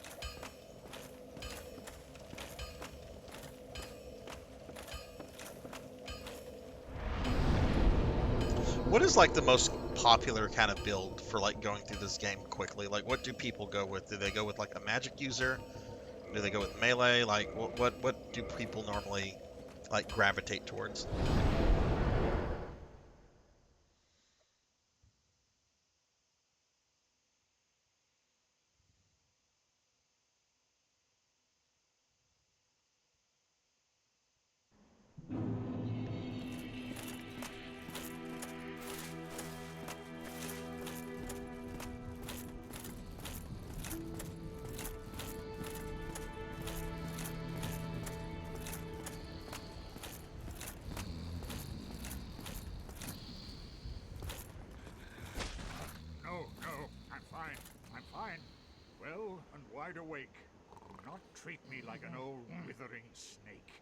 What is like the most popular kind of build for like going through this game quickly? Like, what do people go with? Do they go with like a magic user? Do they go with melee? Like, what do people normally like gravitate towards? Well and wide awake. Do not treat me like an old withering snake.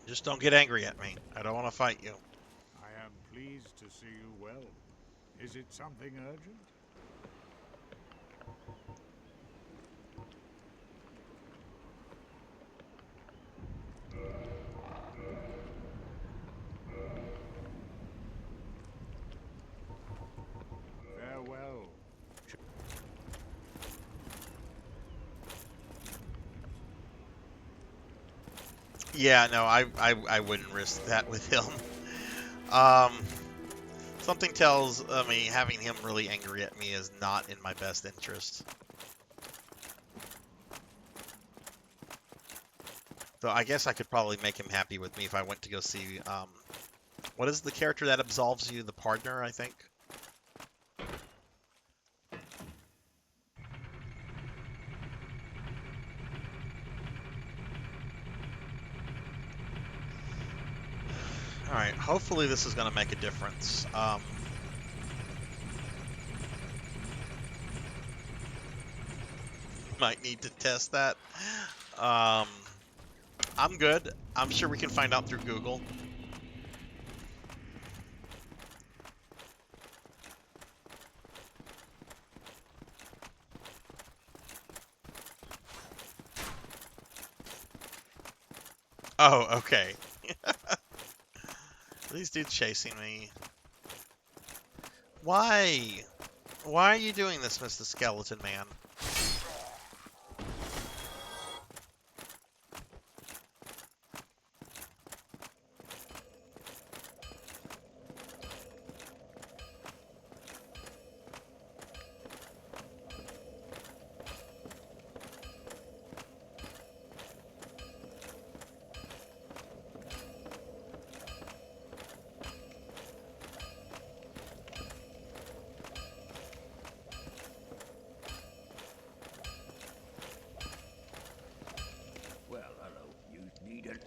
Just don't get angry at me. I don't want to fight you. I am pleased to see you well. Is it something urgent? Farewell. Yeah, no, I wouldn't risk that with him. Something tells me having him really angry at me is not in my best interest. So I guess I could probably make him happy with me if I went to go see, what is the character that absolves you? The partner, I think? Alright, hopefully this is going to make a difference. Might need to test that. I'm good. I'm sure we can find out through Google. Oh, okay. These dudes chasing me. Why? Why are you doing this, Mr. Skeleton Man? Well, hello, you need it.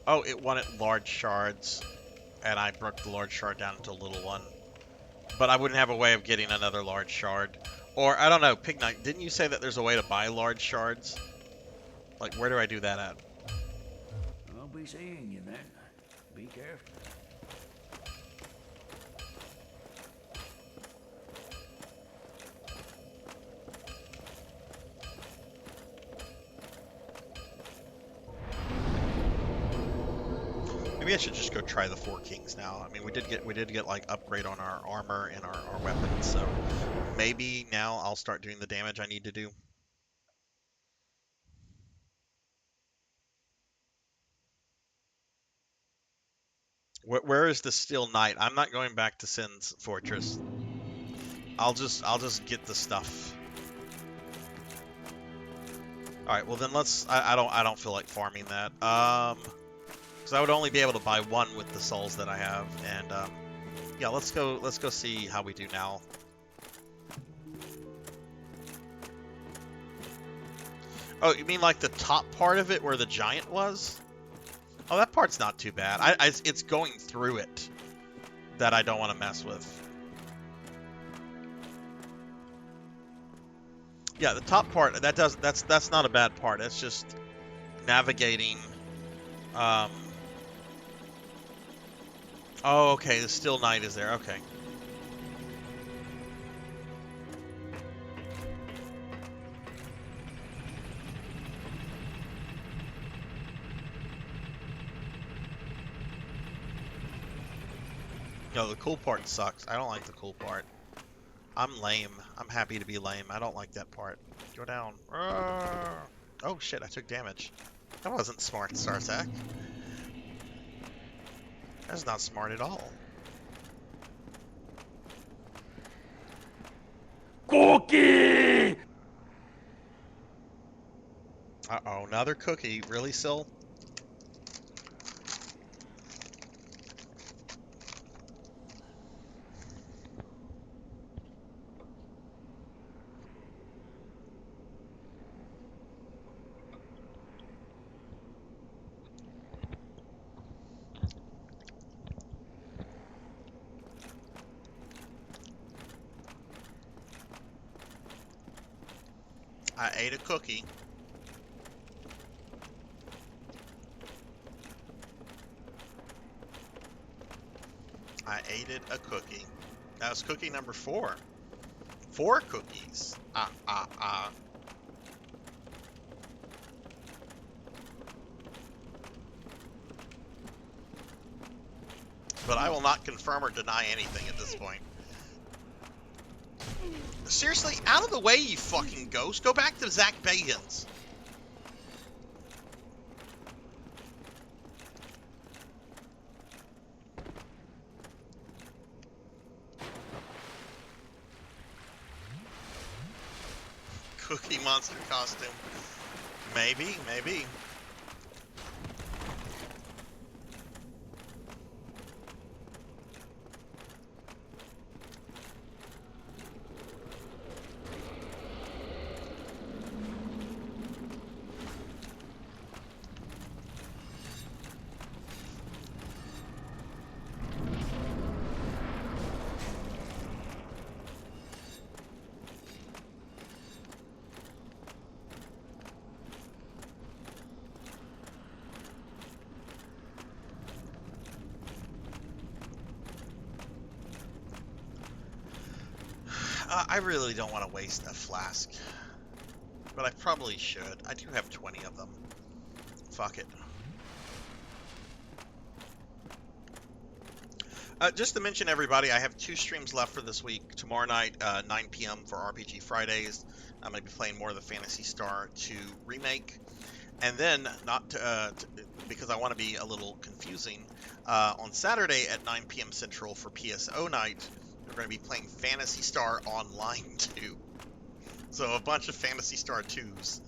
Oh, it wanted large shards, and I broke the large shard down into a little one. But I wouldn't have a way of getting another large shard. Or, I don't know, Pig Knight, didn't you say that there's a way to buy large shards? Like, where do I do that at? I'll be seeing you then. Be careful. Maybe I should just go try the Four Kings now. I mean, we did get like upgrade on our armor and our weapons, so maybe now I'll start doing the damage I need to do. Where is the Steel Knight? I'm not going back to Sin's Fortress. I'll just get the stuff. All right, well then let's. I don't feel like farming that. Because I would only be able to buy one with the souls that I have, and yeah, let's go see how we do now. Oh, you mean like the top part of it where the giant was? Oh, that part's not too bad. It's going through it that I don't want to mess with. Yeah, the top part that's not a bad part. It's just navigating. Oh, okay. The Steel Knight is there. Okay. No, the cool part sucks. I don't like the cool part. I'm lame. I'm happy to be lame. I don't like that part. Go down. Oh shit, I took damage. That wasn't smart, Sarzac. That's not smart at all. Cookie! Uh-oh, another cookie. Really, Sil? I ate a cookie. I ate a cookie. That was cookie number 4. 4 cookies. But I will not confirm or deny anything at this point. Seriously, out of the way, you fucking ghost. Go back to Zach Bagans. Cookie Monster costume. Maybe, maybe. I really don't want to waste a flask, but I probably should. I do have 20 of them. Fuck it. Just to mention, everybody, I have 2 streams left for this week. Tomorrow night, 9 p.m. for RPG Fridays. I'm going to be playing more of the Phantasy Star 2 remake. And then, because I want to be a little confusing, on Saturday at 9 p.m. Central for PSO night, we're going to be playing Phantasy Star Online 2. So a bunch of Phantasy Star 2s.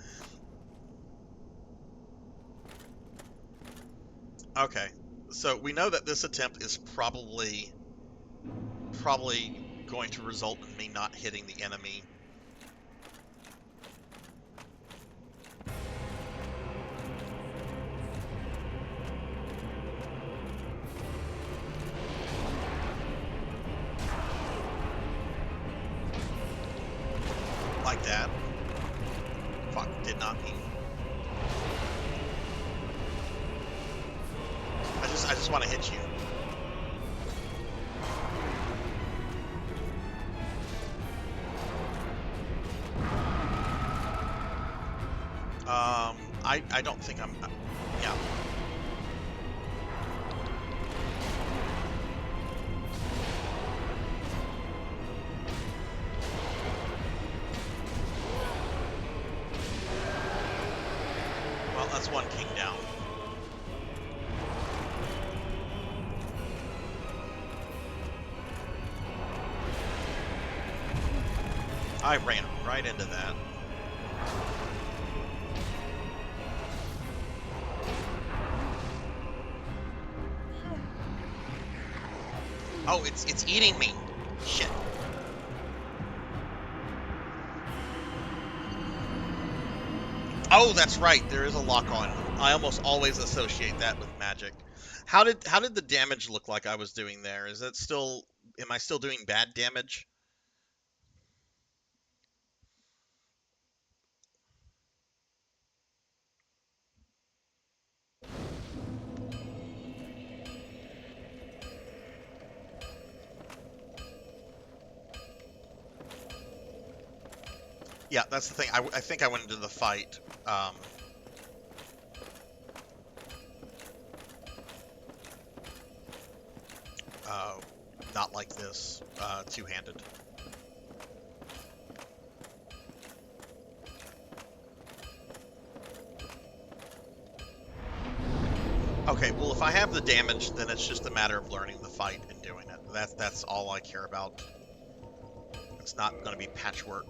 Okay, so we know that this attempt is probably going to result in me not hitting the enemy. Like that. Fuck, did not mean. I just want to hit you. I don't think I'm. Yeah. Well, that's one king down. I ran right into that. Oh, it's eating me. Shit. Oh, that's right. There is a lock on. I almost always associate that with magic. How did the damage look like I was doing there? Is that still? Am I still doing bad damage? Yeah, that's the thing. I think I went into the fight. Not like this, two-handed. Okay, well, if I have the damage, then it's just a matter of learning the fight and doing it. That's all I care about. It's not going to be patchwork.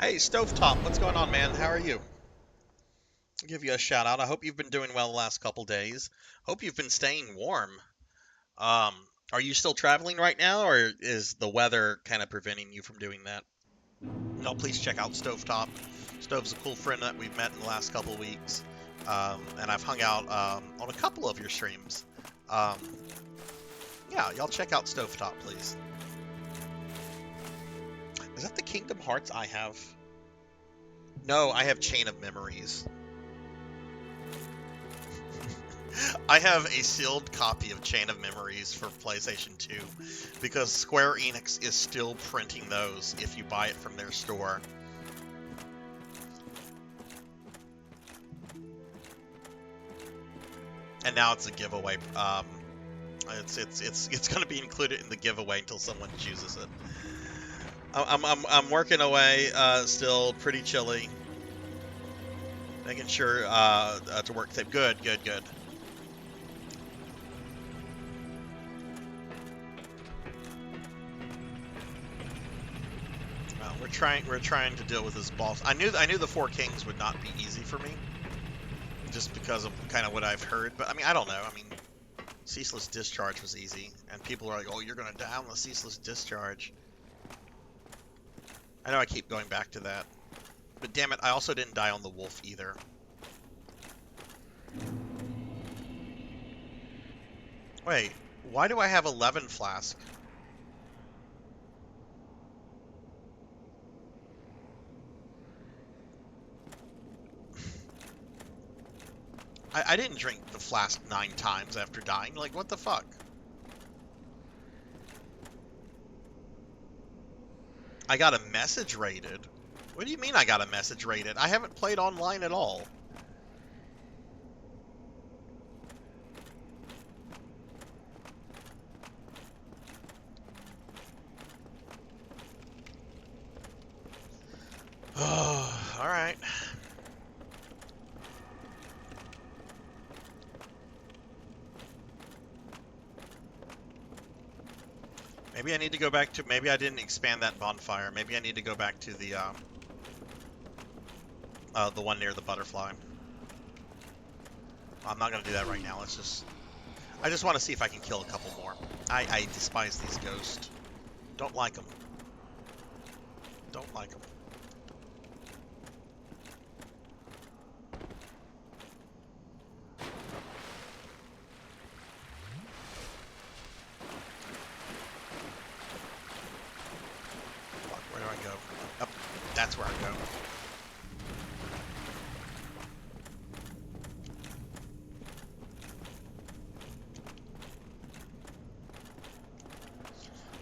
Hey, Stovetop, what's going on, man? How are you? I'll give you a shout out. I hope you've been doing well the last couple days. Hope you've been staying warm. Are you still traveling right now, or is the weather kind of preventing you from doing that? No, please check out Stovetop. Stove's a cool friend that we've met in the last couple weeks, and I've hung out on a couple of your streams. Yeah, y'all check out Stovetop, please. Is that the Kingdom Hearts I have? No, I have Chain of Memories. I have a sealed copy of Chain of Memories for PlayStation 2 because Square Enix is still printing those if you buy it from their store. And now it's a giveaway. It's going to be included in the giveaway until someone chooses it. I'm working away. Still pretty chilly. Making sure to work. Good. We're trying to deal with this boss. I knew the Four Kings would not be easy for me, just because of kind of what I've heard. But I mean, I don't know. I mean, Ceaseless Discharge was easy, and people are like, "Oh, you're gonna die on the Ceaseless Discharge." I know I keep going back to that, but damn it, I also didn't die on the Wolf either. Wait, why do I have 11 flask? I didn't drink the flask 9 times after dying. Like, what the fuck? I got a message rated. What do you mean I got a message rated? I haven't played online at all. Oh, all right. Maybe I need to go back to, maybe I didn't expand that bonfire. Maybe I need to go back to the one near the butterfly. I'm not gonna do that right now. I just want to see if I can kill a couple more. I despise these ghosts. Don't like them. Don't like them. Where do I go? Up. That's where I go.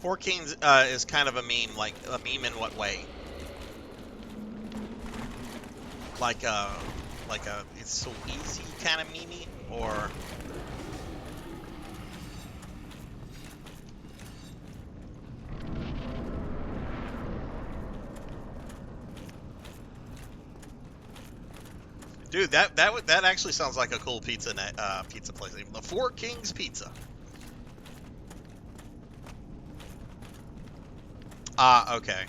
Four Kings is kind of a meme. Like, a meme in what way? Like a it's so easy kind of meme, or dude, that actually sounds like a cool pizza place. The Four Kings Pizza. Okay.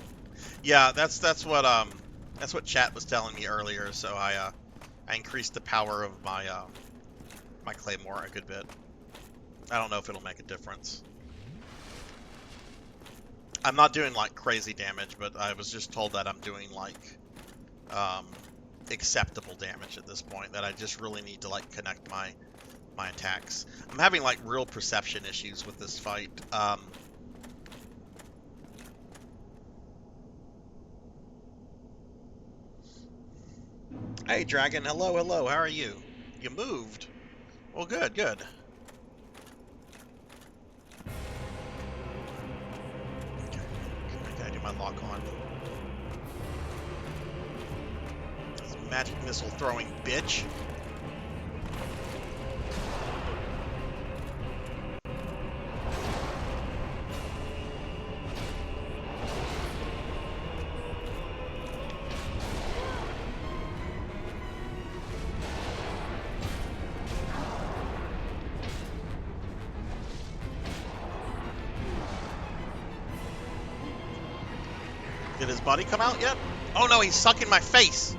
Yeah, that's what chat was telling me earlier. So I increased the power of my my claymore a good bit. I don't know if it'll make a difference. I'm not doing like crazy damage, but I was just told that I'm doing like acceptable damage at this point. That I just really need to like connect my attacks. I'm having like real perception issues with this fight. Hey, Dragon. Hello, hello. How are you? You moved. Well, good, good. Okay. I gotta do my lock on. This magic missile throwing bitch. Did his body come out yet? Oh no, he's sucking my face!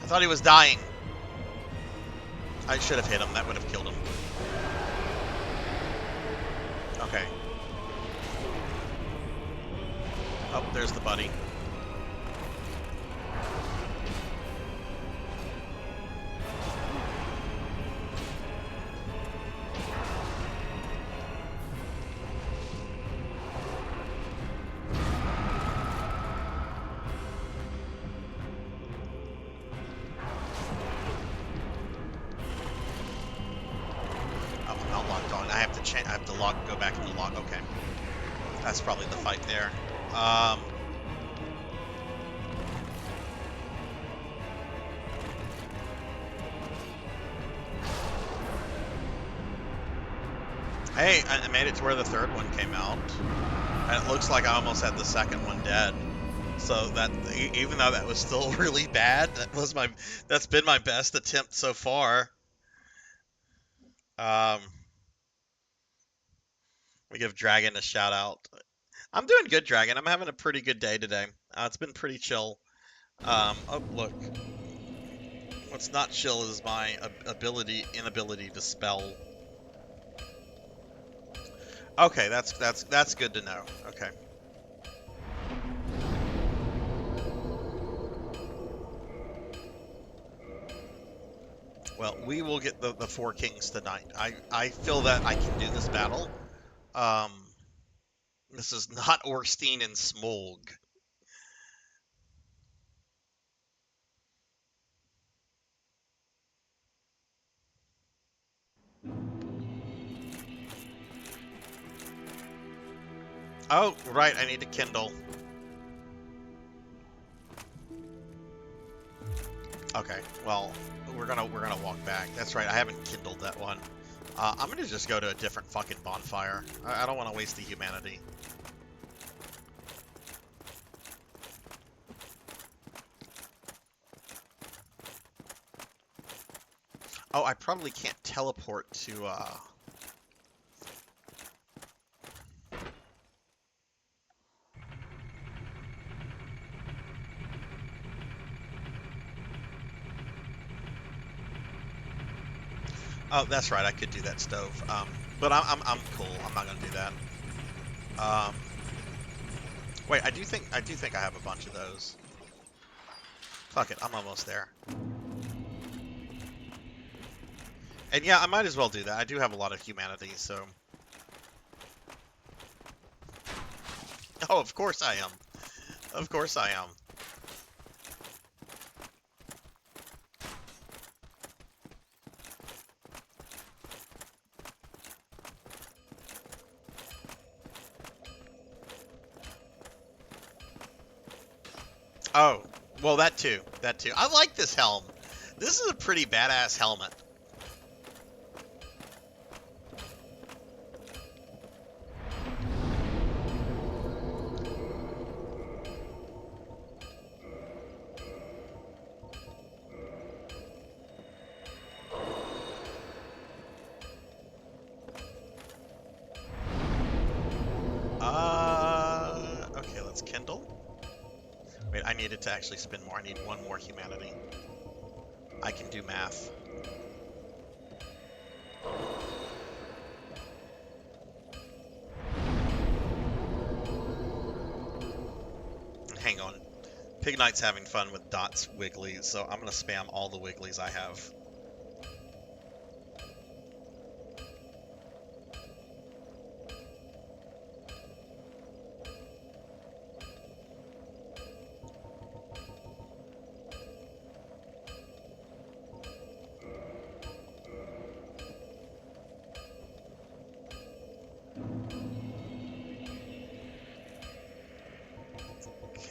I thought he was dying. I should have hit him, that would have killed him. Okay. Oh, there's the buddy. I have to go back in the log. Okay. That's probably the fight there. Hey, I made it to where the third one came out, and it looks like I almost had the second one dead. So that even though that was still really bad, that's been my best attempt so far. We give Dragon a shout out. I'm doing good, Dragon. I'm having a pretty good day today. It's been pretty chill. Oh look, what's not chill is my inability to spell. Okay, that's good to know. Okay. Well, we will get the four kings tonight. I feel that I can do this battle. This is not Orstein and Smolg. Oh, right, I need to kindle. Okay, well, we're gonna walk back. That's right, I haven't kindled that one. I'm gonna just go to a different fucking bonfire. I don't want to waste the humanity. Oh, I probably can't teleport to, Oh, that's right. I could do that stove. But I'm cool. I'm not gonna do that. Wait. I do think I have a bunch of those. Fuck it. I'm almost there. And yeah, I might as well do that. I do have a lot of humanity, so. Oh, of course I am. Of course I am. Oh, well, that too. That too. I like this helm. This is a pretty badass helmet. Okay, let's kindle. Wait, I needed to actually spin more. I need one more humanity. I can do math. Hang on. Pig Knight's having fun with Dot's Wigglies, so I'm going to spam all the Wigglies I have.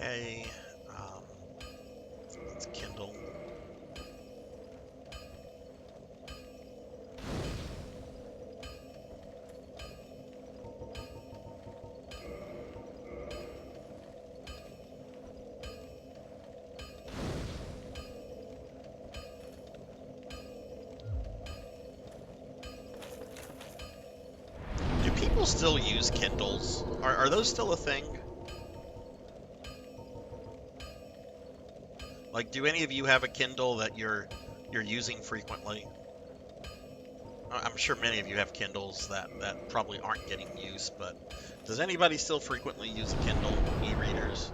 Okay, let's kindle. Do people still use Kindles? Are those still a thing? Like, do any of you have a Kindle that you're using frequently? I'm sure many of you have Kindles that probably aren't getting use, but does anybody still frequently use a Kindle e-readers?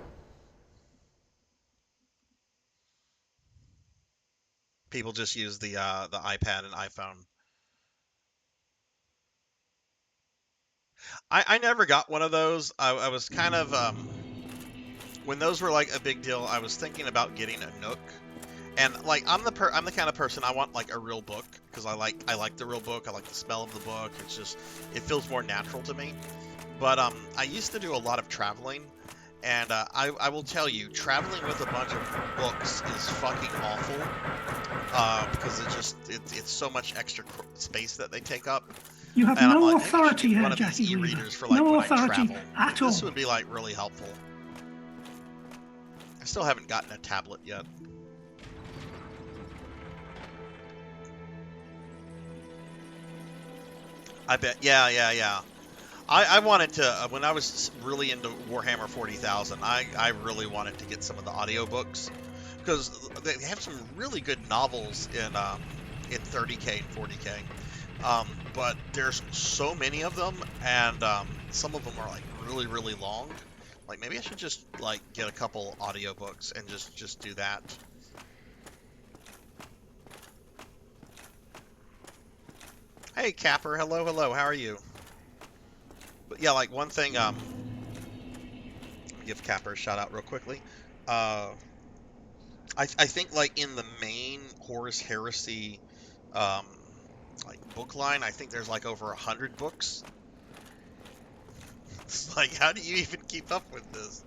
People just use the iPad and iPhone. I never got one of those. I was kind of when those were like a big deal, I was thinking about getting a Nook. And like I'm the kind of person I want like a real book because I like the real book. I like the smell of the book. It's just it feels more natural to me. But I used to do a lot of traveling, and I will tell you, traveling with a bunch of books is fucking awful because it's so much extra space that they take up. You have And I'm no like, maybe I should authority get here, one of these Jackie Weaver. e-readers for like No when I authority travel. at This all. would be like really helpful. I still haven't gotten a tablet yet. I bet. Yeah. I wanted to, when I was really into Warhammer 40,000, I really wanted to get some of the audiobooks, because they have some really good novels in 30K and 40K. But there's so many of them, and some of them are like really, really long. Like, maybe I should just like get a couple audiobooks and just do that. Hey Capper, hello, how are you? But yeah, like one thing, let me give Capper a shout out real quickly. I think like in the main Horus Heresy like book line, I think there's like over 100 books. It's like, how do you even keep up with this?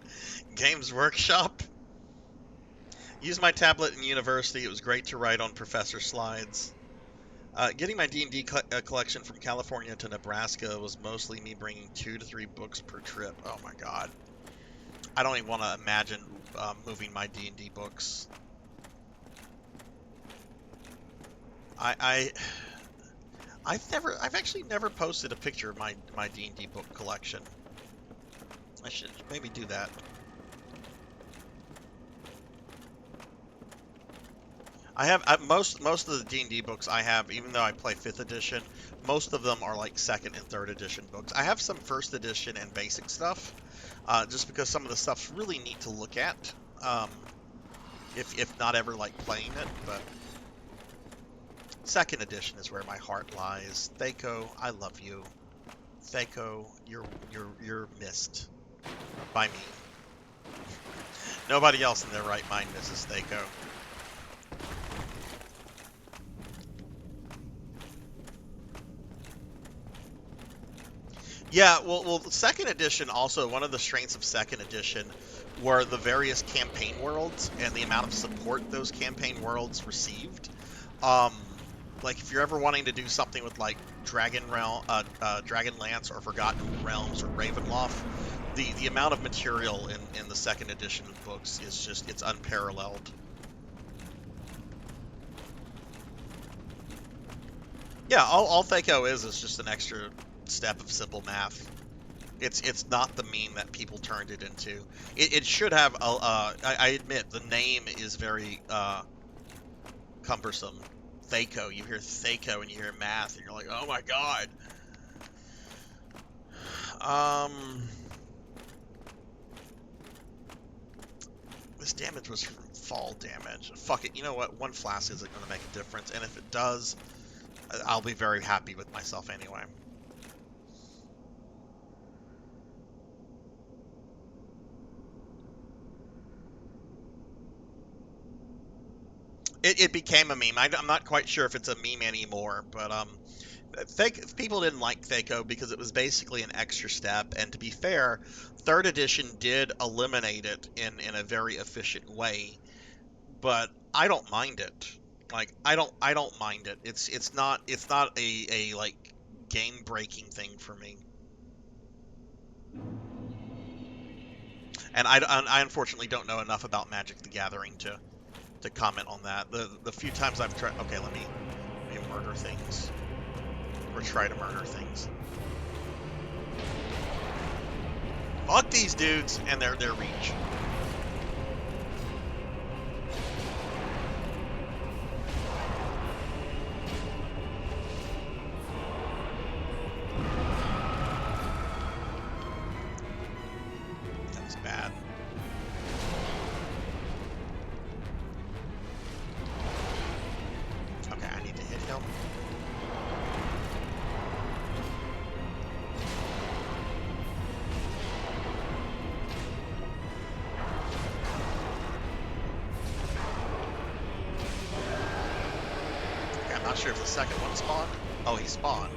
Games Workshop? Used my tablet in university. It was great to write on professor slides. Getting my D&D collection from California to Nebraska was mostly me bringing 2 to 3 books per trip. Oh my god. I don't even want to imagine moving my D&D books. I've actually never posted a picture of my D&D book collection. I should maybe do that. I have most of the D&D books I have, even though I play 5th edition, most of them are like 2nd and 3rd edition books. I have some 1st edition and basic stuff, just because some of the stuff's really neat to look at, if not ever like playing it. But 2nd edition is where my heart lies. Thaco, I love you. Thaco, you're missed by me. Nobody else in their right mind misses Thaco. Yeah, well, the 2nd edition also, one of the strengths of 2nd edition were the various campaign worlds and the amount of support those campaign worlds received. Like if you're ever wanting to do something with like Dragonlance or Forgotten Realms or Ravenloft, the amount of material in the 2nd edition books is just, it's unparalleled. Yeah, all Thaco is just an extra step of simple math. It's not the meme that people turned it into. It should have I admit the name is very cumbersome. Thaco, you hear Thaco and you hear math and you're like, oh my god. This damage was from fall damage. Fuck it, you know what? One flask isn't going to make a difference, and if it does, I'll be very happy with myself anyway. It became a meme. I'm not quite sure if it's a meme anymore, but people didn't like Thaco because it was basically an extra step, and to be fair, 3rd edition did eliminate it in a very efficient way, but I don't mind it. Like, I don't mind it. It's not a like game-breaking thing for me. And I unfortunately don't know enough about Magic the Gathering to comment on that. The few times I've tried, okay, let me murder things, or try to murder things. Fuck these dudes and their reach. That was bad. Okay, I need to hit him. Okay, I'm not sure if the second one spawned. Oh, he spawned.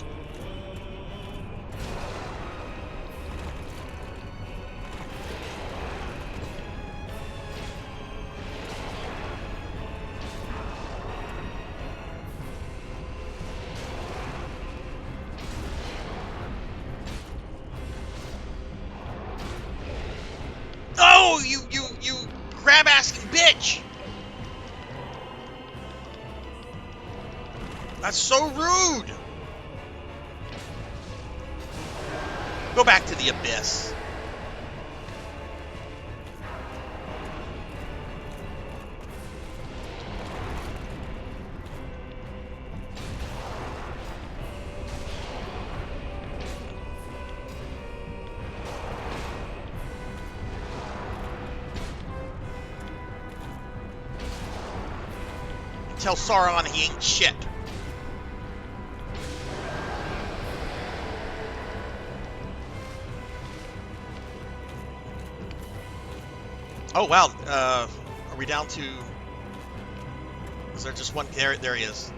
so rude! Go back to the abyss. Tell Sauron he ain't shit. Oh wow, are we down to? Is there just one? There he is.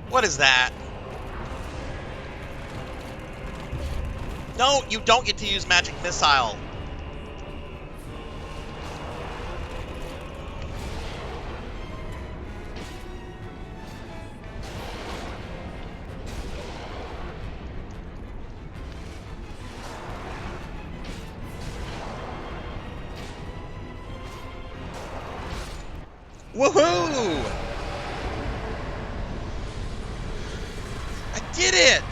What is that? No, you don't get to use magic missile. Woohoo! I did it!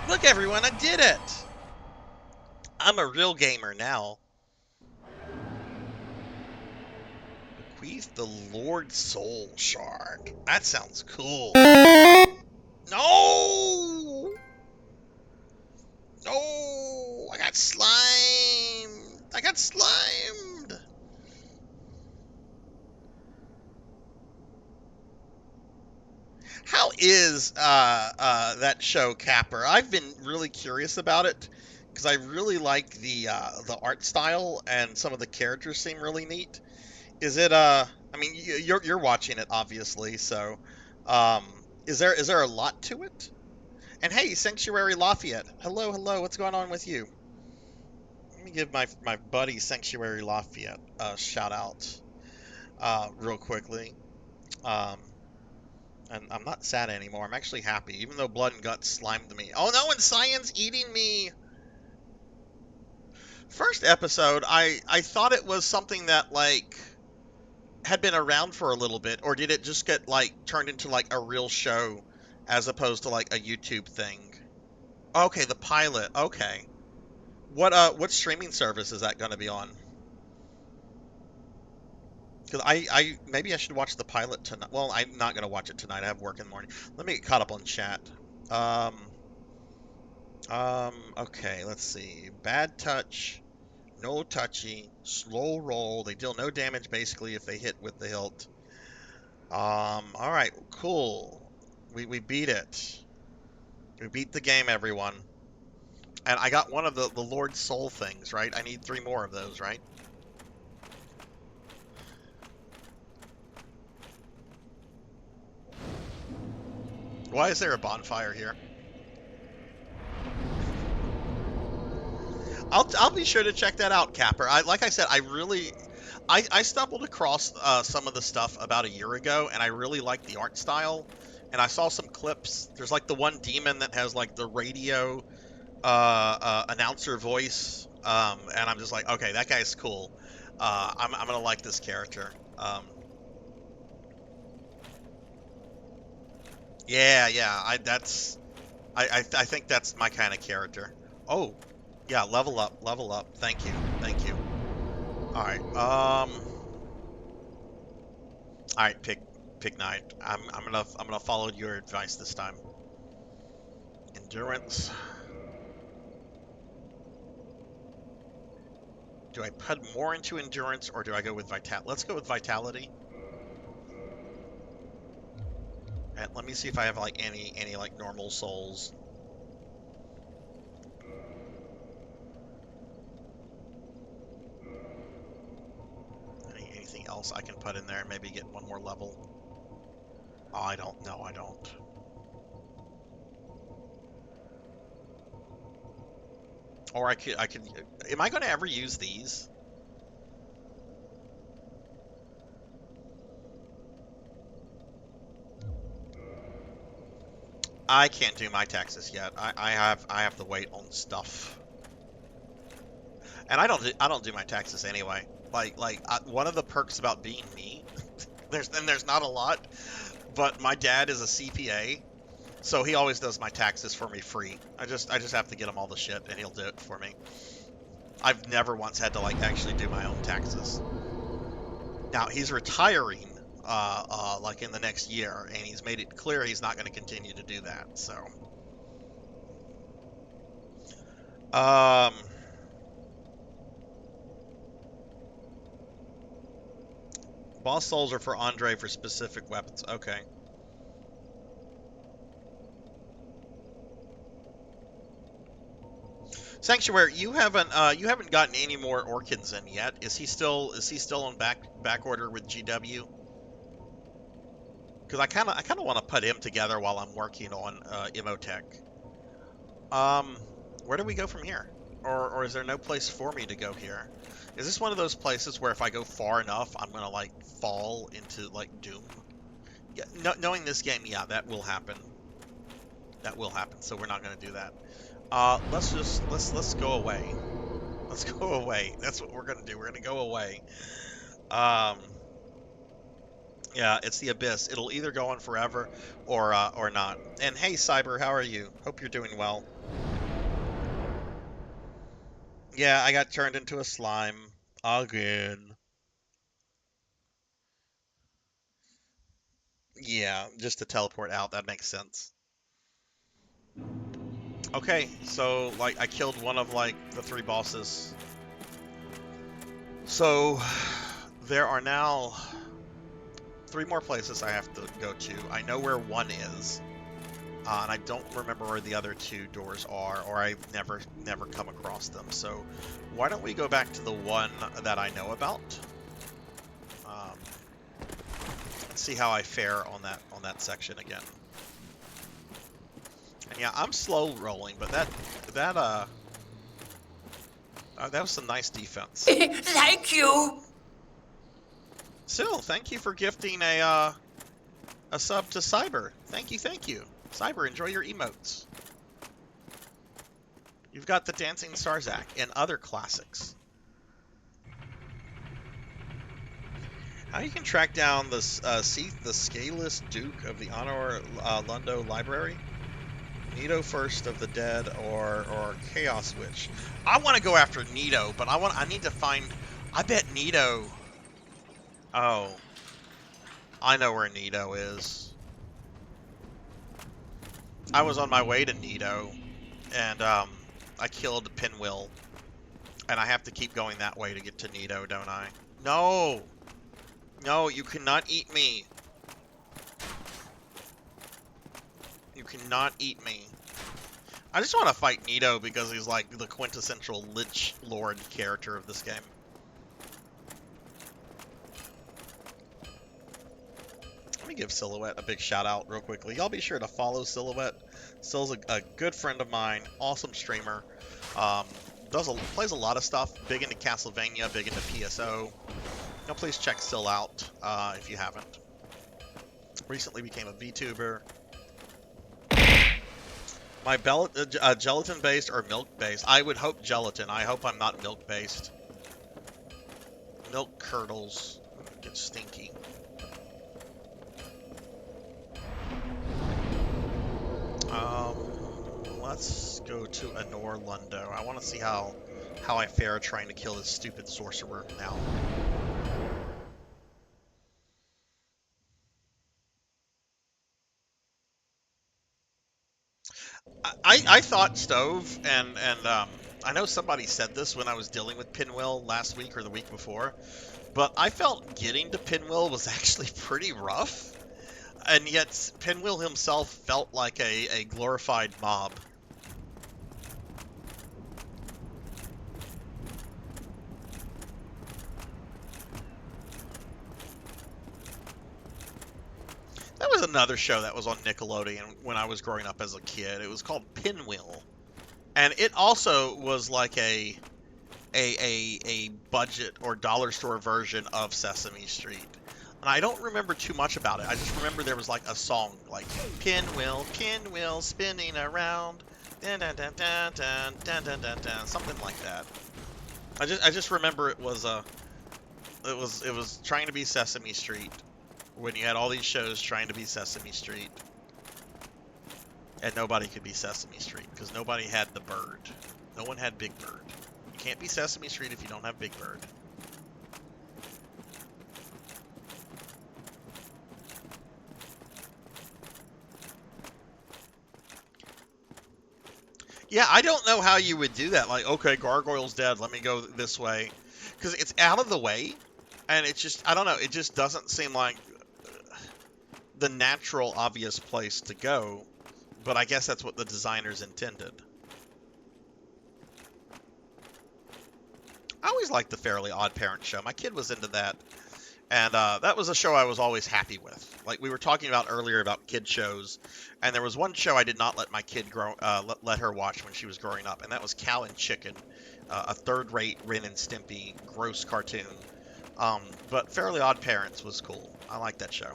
Look everyone, I did it! I'm a real gamer now. Bequeath the Lord Soul Shard. That sounds cool. No! No! I got slimed! I got slimed! How is that show, Capper? I've been really curious about it because I really like the art style and some of the characters seem really neat. Is it I mean you're watching it obviously, so um is there a lot to it? And hey, Sanctuary Lafayette. Hello, hello. What's going on with you? Let me give my buddy Sanctuary Lafayette a shout out real quickly. Um And I'm not sad anymore. I'm actually happy, even though Blood and Guts slimed me. Oh no, and Cyan's eating me! First episode, I thought it was something that, like, had been around for a little bit, or did it just get, like, turned into, like, a real show, as opposed to, like, a YouTube thing? Okay, the pilot. Okay. What streaming service is that going to be on? Because maybe I should watch the pilot tonight. Well, I'm not going to watch it tonight. I have work in the morning. Let me get caught up on chat. Okay, let's see. Bad touch, no touchy, slow roll. They deal no damage basically if they hit with the hilt. Alright, cool. We beat it. We beat the game, everyone. And I got one of the Lord Soul things, right? I need 3 more of those, right? Why is there a bonfire here? I'll be sure to check that out, Capper. Like I said, I stumbled across some of the stuff about a year ago, and I really liked the art style. And I saw some clips. There's like the one demon that has like the radio announcer voice, and I'm just like, okay, that guy's cool. I'm gonna like this character. Yeah, I think that's my kind of character. Oh, yeah, level up, level up. Thank you, thank you. All right, Pig Knight. I'm gonna follow your advice this time. Endurance. Do I put more into endurance or do I go with vitality? Let's go with vitality. And let me see if I have like any like normal souls. Anything else I can put in there and maybe get one more level? Oh, I don't. No, I don't. Or I could. Am I going to ever use these? I can't do my taxes yet. I have to wait on stuff. And I don't do my taxes anyway. One of the perks about being me, there's not a lot, but my dad is a CPA, so he always does my taxes for me free. I just have to get him all the shit, and he'll do it for me. I've never once had to like actually do my own taxes. Now he's retiring, like in the next year, and he's made it clear he's not going to continue to do that. So, boss souls are for Andre for specific weapons. Okay. Sanctuary, you haven't gotten any more Orkins in yet. Is he still on back order with GW? Because I kind of want to put him together while I'm working on Emotech. Where do we go from here? Or is there no place for me to go here? Is this one of those places where if I go far enough, I'm gonna like fall into like doom? Yeah, knowing this game, yeah, that will happen. That will happen. So we're not gonna do that. Let's go away. Let's go away. That's what we're gonna do. We're gonna go away. Yeah, it's the abyss. It'll either go on forever or not. And hey, Cyber, how are you? Hope you're doing well. Yeah, I got turned into a slime again. Yeah, just to teleport out. That makes sense. Okay, so like I killed one of like the 3 bosses. So there are now 3 more places I have to go to. I know where one is, and I don't remember where the other 2 doors are, or I've never come across them. So why don't we go back to the one that I know about, and see how I fare on that section again. And yeah, I'm slow rolling, but that was some nice defense. Thank you. Still, thank you for gifting a sub to Cyber. Thank you. Cyber, enjoy your emotes. You've got the Dancing Sarzac and other classics. How you can track down the Scaleless Duke of the Honor Lundo Library? Nito First of the Dead or Chaos Witch. I want to go after Nito, but I need to find. I bet Nito. Oh, I know where Nito is. I was on my way to Nito, and I killed Pinwheel, and I have to keep going that way to get to Nito, don't I? No, no, you cannot eat me. You cannot eat me. I just want to fight Nito because he's like the quintessential Lich Lord character of this game. Let me give Silhouette a big shout out real quickly. Y'all be sure to follow Silhouette. Sil's a good friend of mine, awesome streamer. Plays a lot of stuff, big into Castlevania, big into PSO. Now please check Sil out if you haven't. Recently became a VTuber. My gelatin-based or milk-based? I would hope gelatin. I hope I'm not milk-based. Milk curdles get stinky. Let's go to Anor Lundo. I want to see how I fare trying to kill this stupid sorcerer now. I thought Stove, and I know somebody said this when I was dealing with Pinwheel last week or the week before, but I felt getting to Pinwheel was actually pretty rough, and yet Pinwheel himself felt like a glorified mob. That was another show that was on Nickelodeon when I was growing up as a kid. It was called Pinwheel, and it also was like a budget or dollar store version of Sesame Street. And I don't remember too much about it. I just remember there was like a song like Pinwheel, Pinwheel spinning around, dun dun dun dun dun dun dun dun dun, something like that. I just remember it was trying to be Sesame Street when you had all these shows trying to be Sesame Street, and nobody could be Sesame Street because nobody had the bird. No one had Big Bird. You can't be Sesame Street if you don't have Big Bird. Yeah, I don't know how you would do that. Like, okay, Gargoyle's dead. Let me go this way. Because it's out of the way. And it's just, I don't know. It just doesn't seem like the natural, obvious place to go. But I guess that's what the designers intended. I always liked the Fairly Odd Parents show. My kid was into that. And that was a show I was always happy with. Like we were talking about earlier about kid shows, and there was one show I did not let my kid let her watch when she was growing up, and that was Cow and Chicken, a third-rate Ren and Stimpy gross cartoon. But Fairly Odd Parents was cool. I liked that show.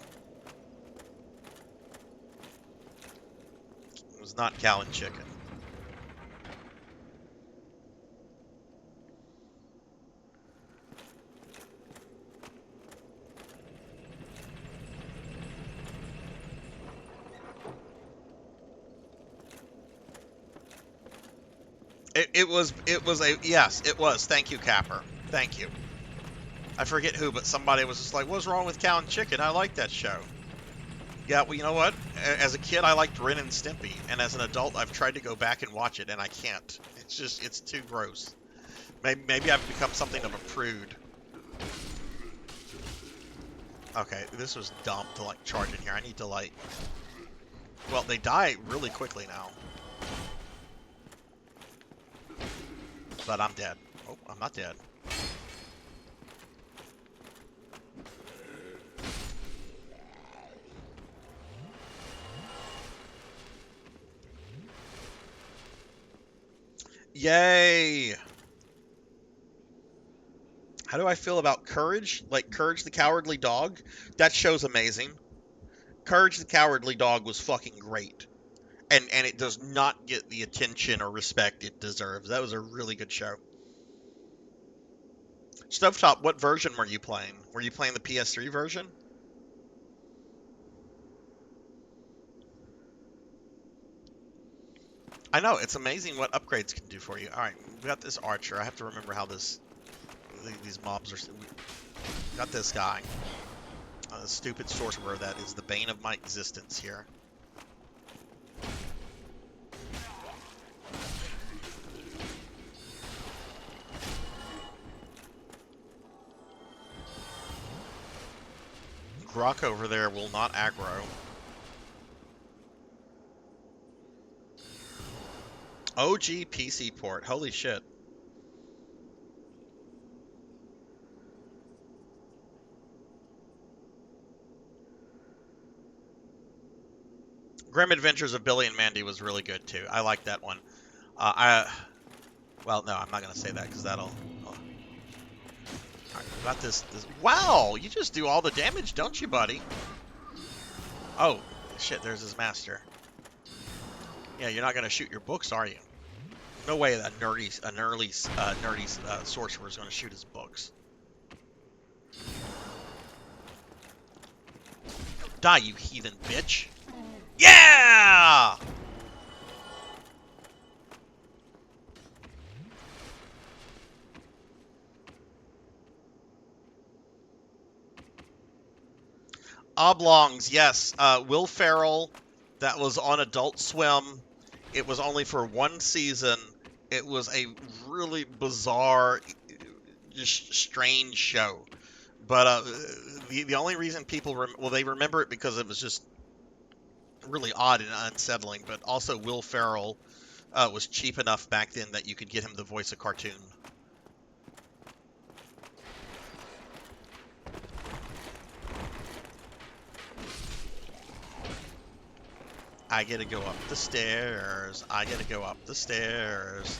It was not Cow and Chicken. It was yes, it was. Thank you, Capper. Thank you. I forget who, but somebody was just like, what's wrong with Cow and Chicken? I like that show. Yeah, well, you know what? As a kid, I liked Ren and Stimpy, and as an adult, I've tried to go back and watch it, and I can't. It's just, it's too gross. Maybe I've become something of a prude. Okay, this was dumb to, like, charge in here. I need to, like... Well, they die really quickly now. But I'm dead. Oh, I'm not dead. Yay! How do I feel about Courage? Like Courage the Cowardly Dog? That show's amazing. Courage the Cowardly Dog was fucking great. And it does not get the attention or respect it deserves. That was a really good show. Stovetop, what version were you playing? Were you playing the PS3 version? I know, it's amazing what upgrades can do for you. Alright, we got this archer. I have to remember how these mobs are... We got this guy. A stupid sorcerer that is the bane of my existence here. Grok over there will not aggro. OG PC port. Holy shit. Grim Adventures of Billy and Mandy was really good too. I like that one. Well, no, I'm not gonna say that because that'll. Alright, got this. Wow, you just do all the damage, don't you, buddy? Oh, shit! There's his master. Yeah, you're not gonna shoot your books, are you? No way that nerdy sorcerer is gonna shoot his books. Die, you heathen bitch! Yeah! Oblongs, yes. Will Ferrell, that was on Adult Swim. It was only for one season. It was a really bizarre, just strange show. But the only reason people, they remember it because it was just really odd and unsettling. But also Will Ferrell was cheap enough back then that you could get him to voice a cartoon. I gotta go up the stairs. I gotta go up the stairs.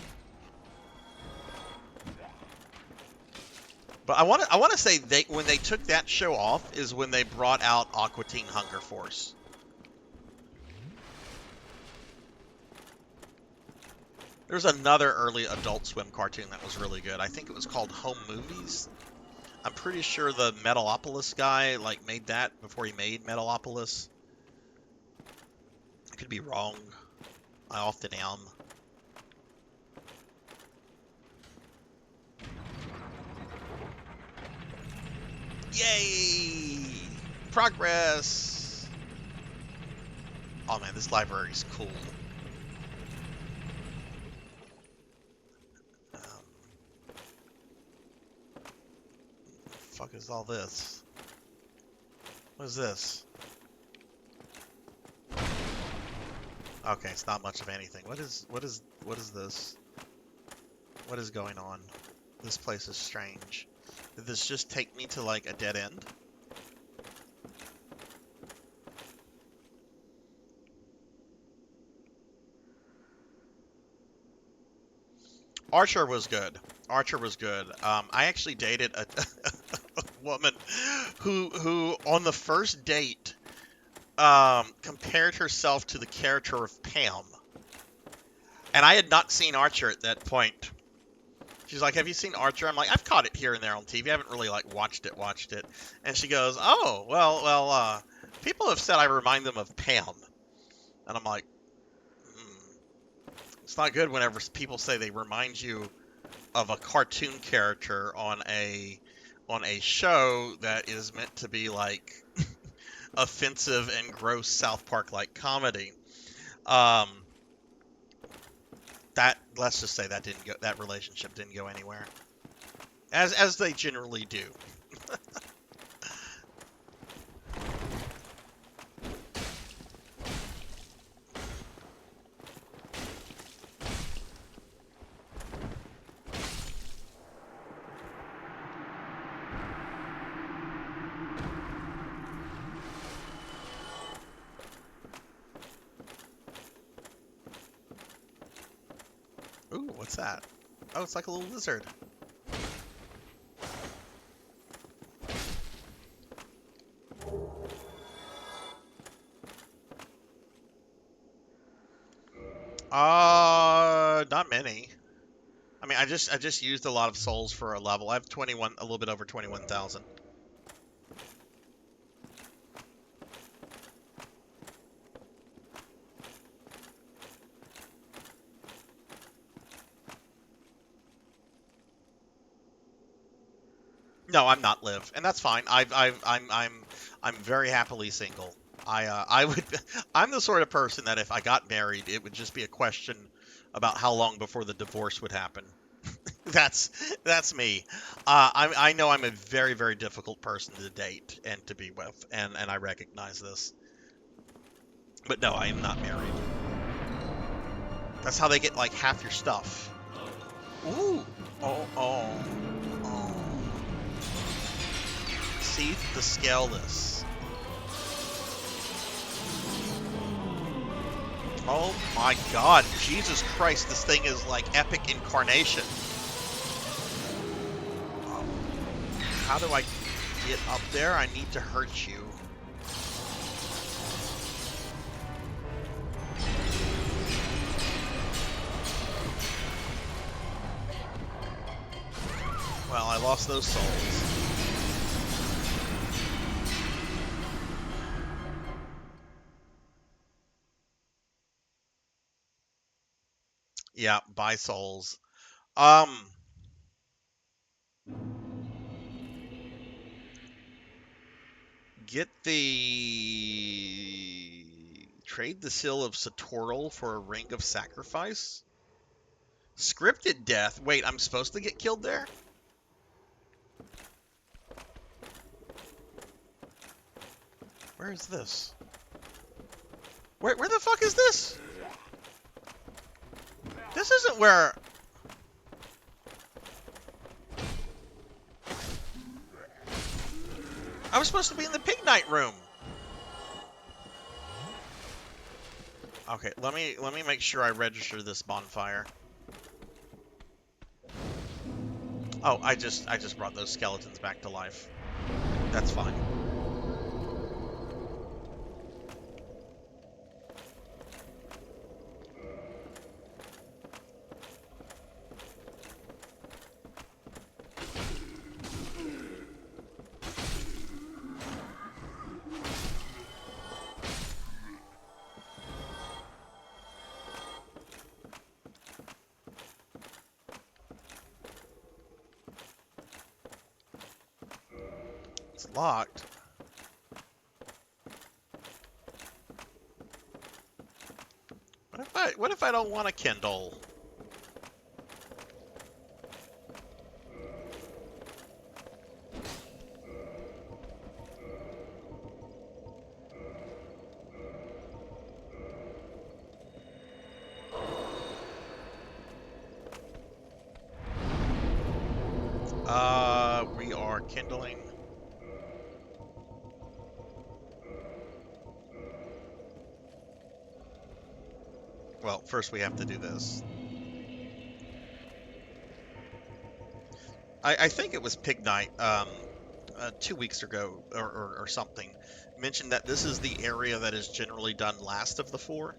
But I want to say when they took that show off is when they brought out Aqua Teen Hunger Force. There's another early Adult Swim cartoon that was really good. I think it was called Home Movies. I'm pretty sure the Metalopolis guy like made that before he made Metalopolis. I could be wrong. I often am. Yay! Progress! Oh man, this library is cool. Fuck is all this? What is this? Okay, it's not much of anything. What is this? What is going on? This place is strange. Did this just take me to like a dead end? Archer was good. Archer was good. I actually dated a woman who on the first date compared herself to the character of Pam. And I had not seen Archer at that point. She's like, "Have you seen Archer?" I'm like, "I've caught it here and there on TV. I haven't really like watched it." And she goes, "Oh, well, people have said I remind them of Pam." And I'm like, it's not good whenever people say they remind you of a cartoon character on a show that is meant to be like offensive and gross South Park like comedy. That, let's just say that relationship didn't go anywhere, as they generally do. Ooh, what's that? Oh, it's like a little lizard. Not many. I mean, I just used a lot of souls for a level. I have 21, a little bit over 21,000. No, I'm not Liv, and that's fine. I'm very happily single. I'm the sort of person that if I got married, it would just be a question about how long before the divorce would happen. That's me. I know I'm a very, very difficult person to date and to be with, and I recognize this. But no, I am not married. That's how they get like half your stuff. Ooh. Oh. Seath the Scaleless. Oh my god, Jesus Christ, this thing is like epic incarnation. How do I get up there? I need to hurt you. Well, I lost those souls. Yeah, buy souls. Get the... Trade the Seal of Satoral for a Ring of Sacrifice? Scripted death? Wait, I'm supposed to get killed there? Where is this? Where the fuck is this? This isn't where... I was supposed to be in the Pig Night room. Okay, let me make sure I register this bonfire. Oh, I just brought those skeletons back to life. That's fine. locked. What if I don't want a Kindle? We are kindling. Well, first we have to do this. I think it was Pig Night 2 weeks ago or something mentioned that this is the area that is generally done last of the 4.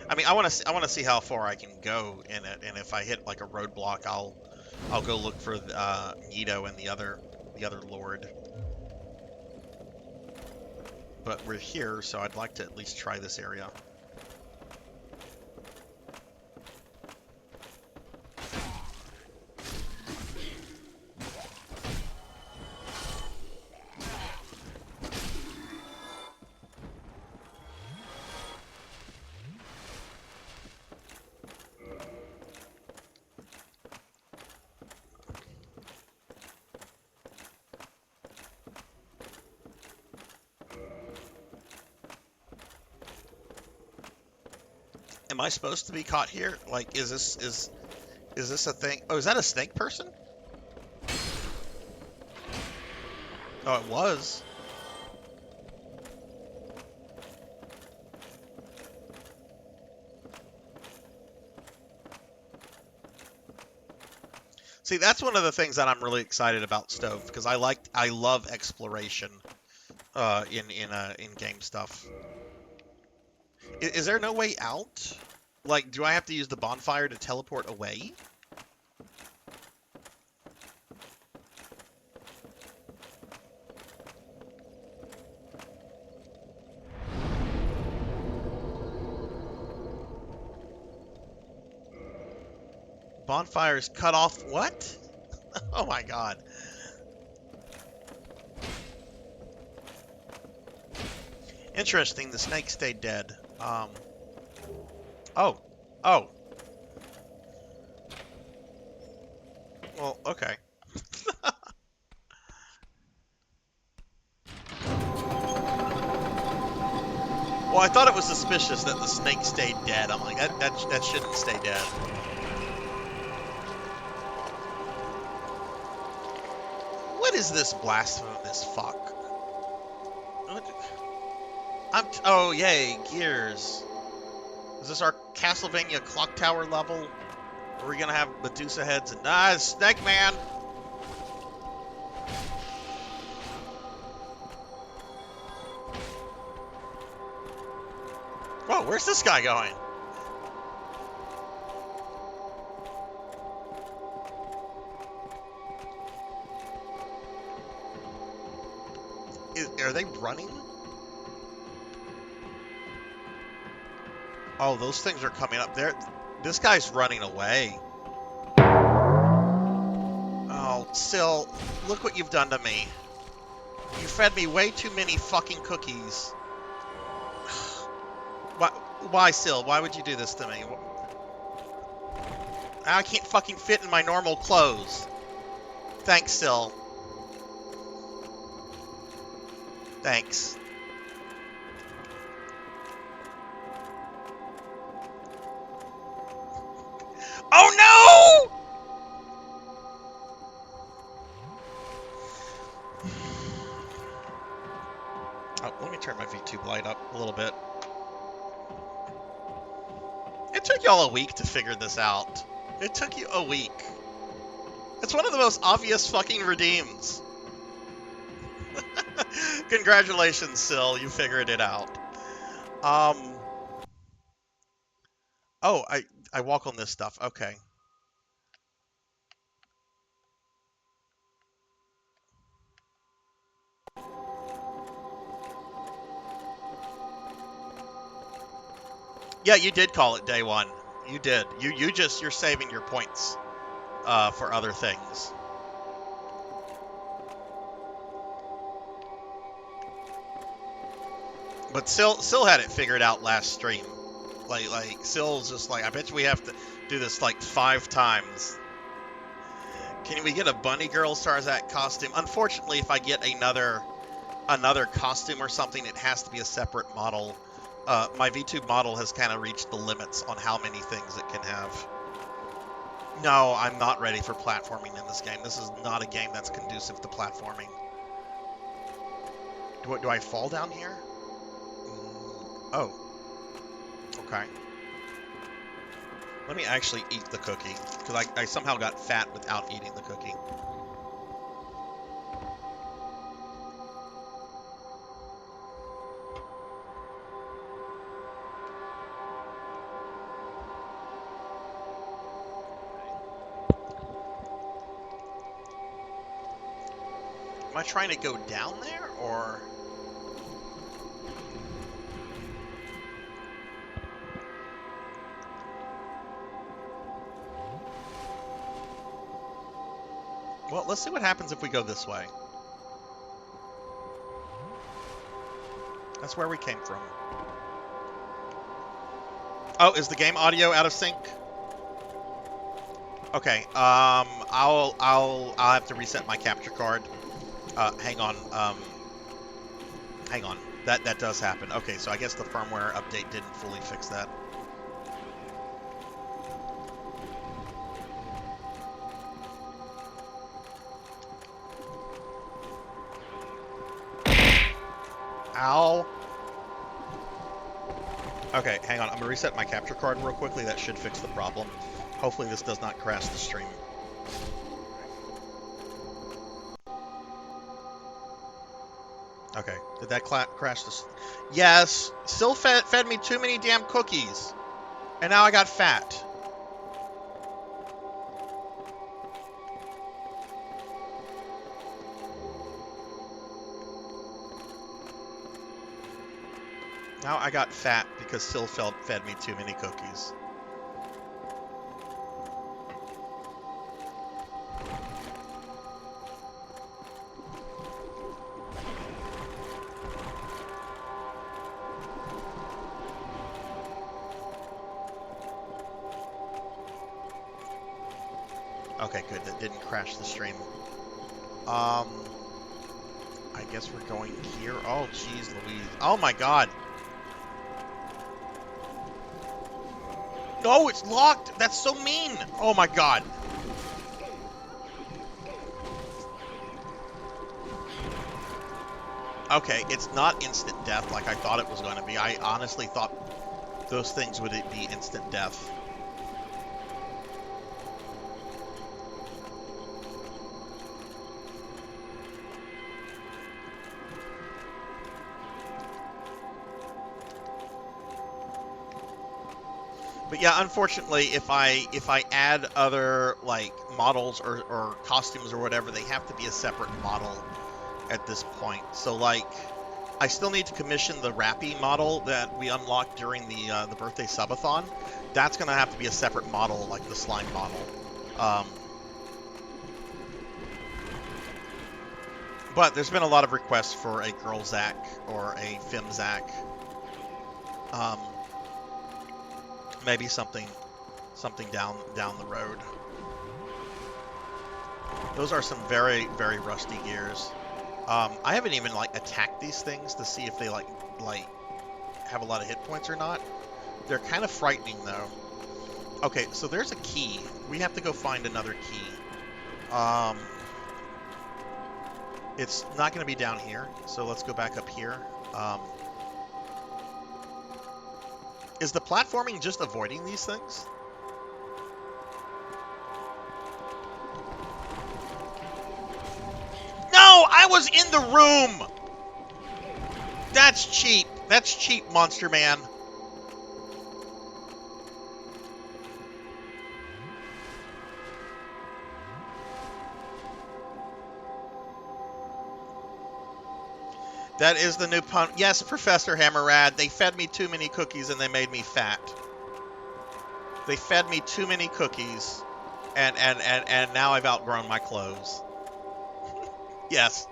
I mean, I want to see how far I can go in it, and if I hit like a roadblock, I'll go look for Nito and the other Lord. But we're here, so I'd like to at least try this area. Am I supposed to be caught here? Like, is this a thing? Oh, is that a snake person? Oh, it was. See, that's one of the things that I'm really excited about Stove, because I love exploration in game stuff. Is there no way out? Like, do I have to use the bonfire to teleport away? Bonfires cut off what? Oh my god. Interesting, the snake stayed dead. Oh. Well, okay. Well, I thought it was suspicious that the snake stayed dead. I'm like, that shouldn't stay dead. What is this blasphemous fuck? Oh, yay, gears. Is this our Castlevania clock tower level? Are we gonna have Medusa heads and Snake Man? Whoa, where's this guy going? Are they running? Oh, those things are coming up there. This guy's running away. Oh, Syl, look what you've done to me. You fed me way too many fucking cookies. Why, Syl? Why would you do this to me? I can't fucking fit in my normal clothes. Thanks, Syl. Thanks. Oh no! Oh, let me turn my VTube light up a little bit. It took y'all a week to figure this out. It took you a week. It's one of the most obvious fucking redeems. Congratulations, Syl. You figured it out. Oh, I walk on this stuff. Okay. Yeah, you did call it day one. You did. You're saving your points for other things. But Sil had it figured out last stream. Like Sil's just like, I bet you we have to do this like 5 times. Can we get a bunny girl Sarzac costume? Unfortunately, if I get another costume or something, it has to be a separate model. My VTuber model has kind of reached the limits on how many things it can have. No, I'm not ready for platforming in this game. This is not a game that's conducive to platforming. Do I fall down here? Oh. Okay. Let me actually eat the cookie, because I somehow got fat without eating the cookie. Am I trying to go down there, or...? Well, let's see what happens if we go this way. That's where we came from. Oh, is the game audio out of sync? Okay, I'll have to reset my capture card. Hang on, hang on. That does happen. Okay, so I guess the firmware update didn't fully fix that. Ow. Okay, hang on. I'm gonna reset my capture card real quickly. That should fix the problem. Hopefully this does not crash the stream. Okay, did that crash this? Yes, still fed me too many damn cookies. And now I got fat. Now I got fat because Sil fed me too many cookies. Okay, good. That didn't crash the stream. I guess we're going here. Oh, jeez Louise. Oh, my God. No, it's locked. That's so mean. Oh, my God. Okay, it's not instant death like I thought it was going to be. I honestly thought those things would be instant death. But yeah, unfortunately, if I add other like models or costumes or whatever, they have to be a separate model at this point. So like, I still need to commission the Rappy model that we unlocked during the birthday subathon. That's gonna have to be a separate model, like the slime model. But there's been a lot of requests for a girl Zac or a femme Zac. Maybe something down the road. Those are some very, very rusty gears. I haven't even like attacked these things to see if they like have a lot of hit points or not. They're kind of frightening though. Okay, so there's a key. We have to go find another key. It's not going to be down here, so let's go back up here. Is the platforming just avoiding these things? No, I was in the room! That's cheap. That's cheap, Monster Man. That is the new pun. Yes, Professor Hammerrad, they fed me too many cookies and they made me fat. They fed me too many cookies and now I've outgrown my clothes. Yes.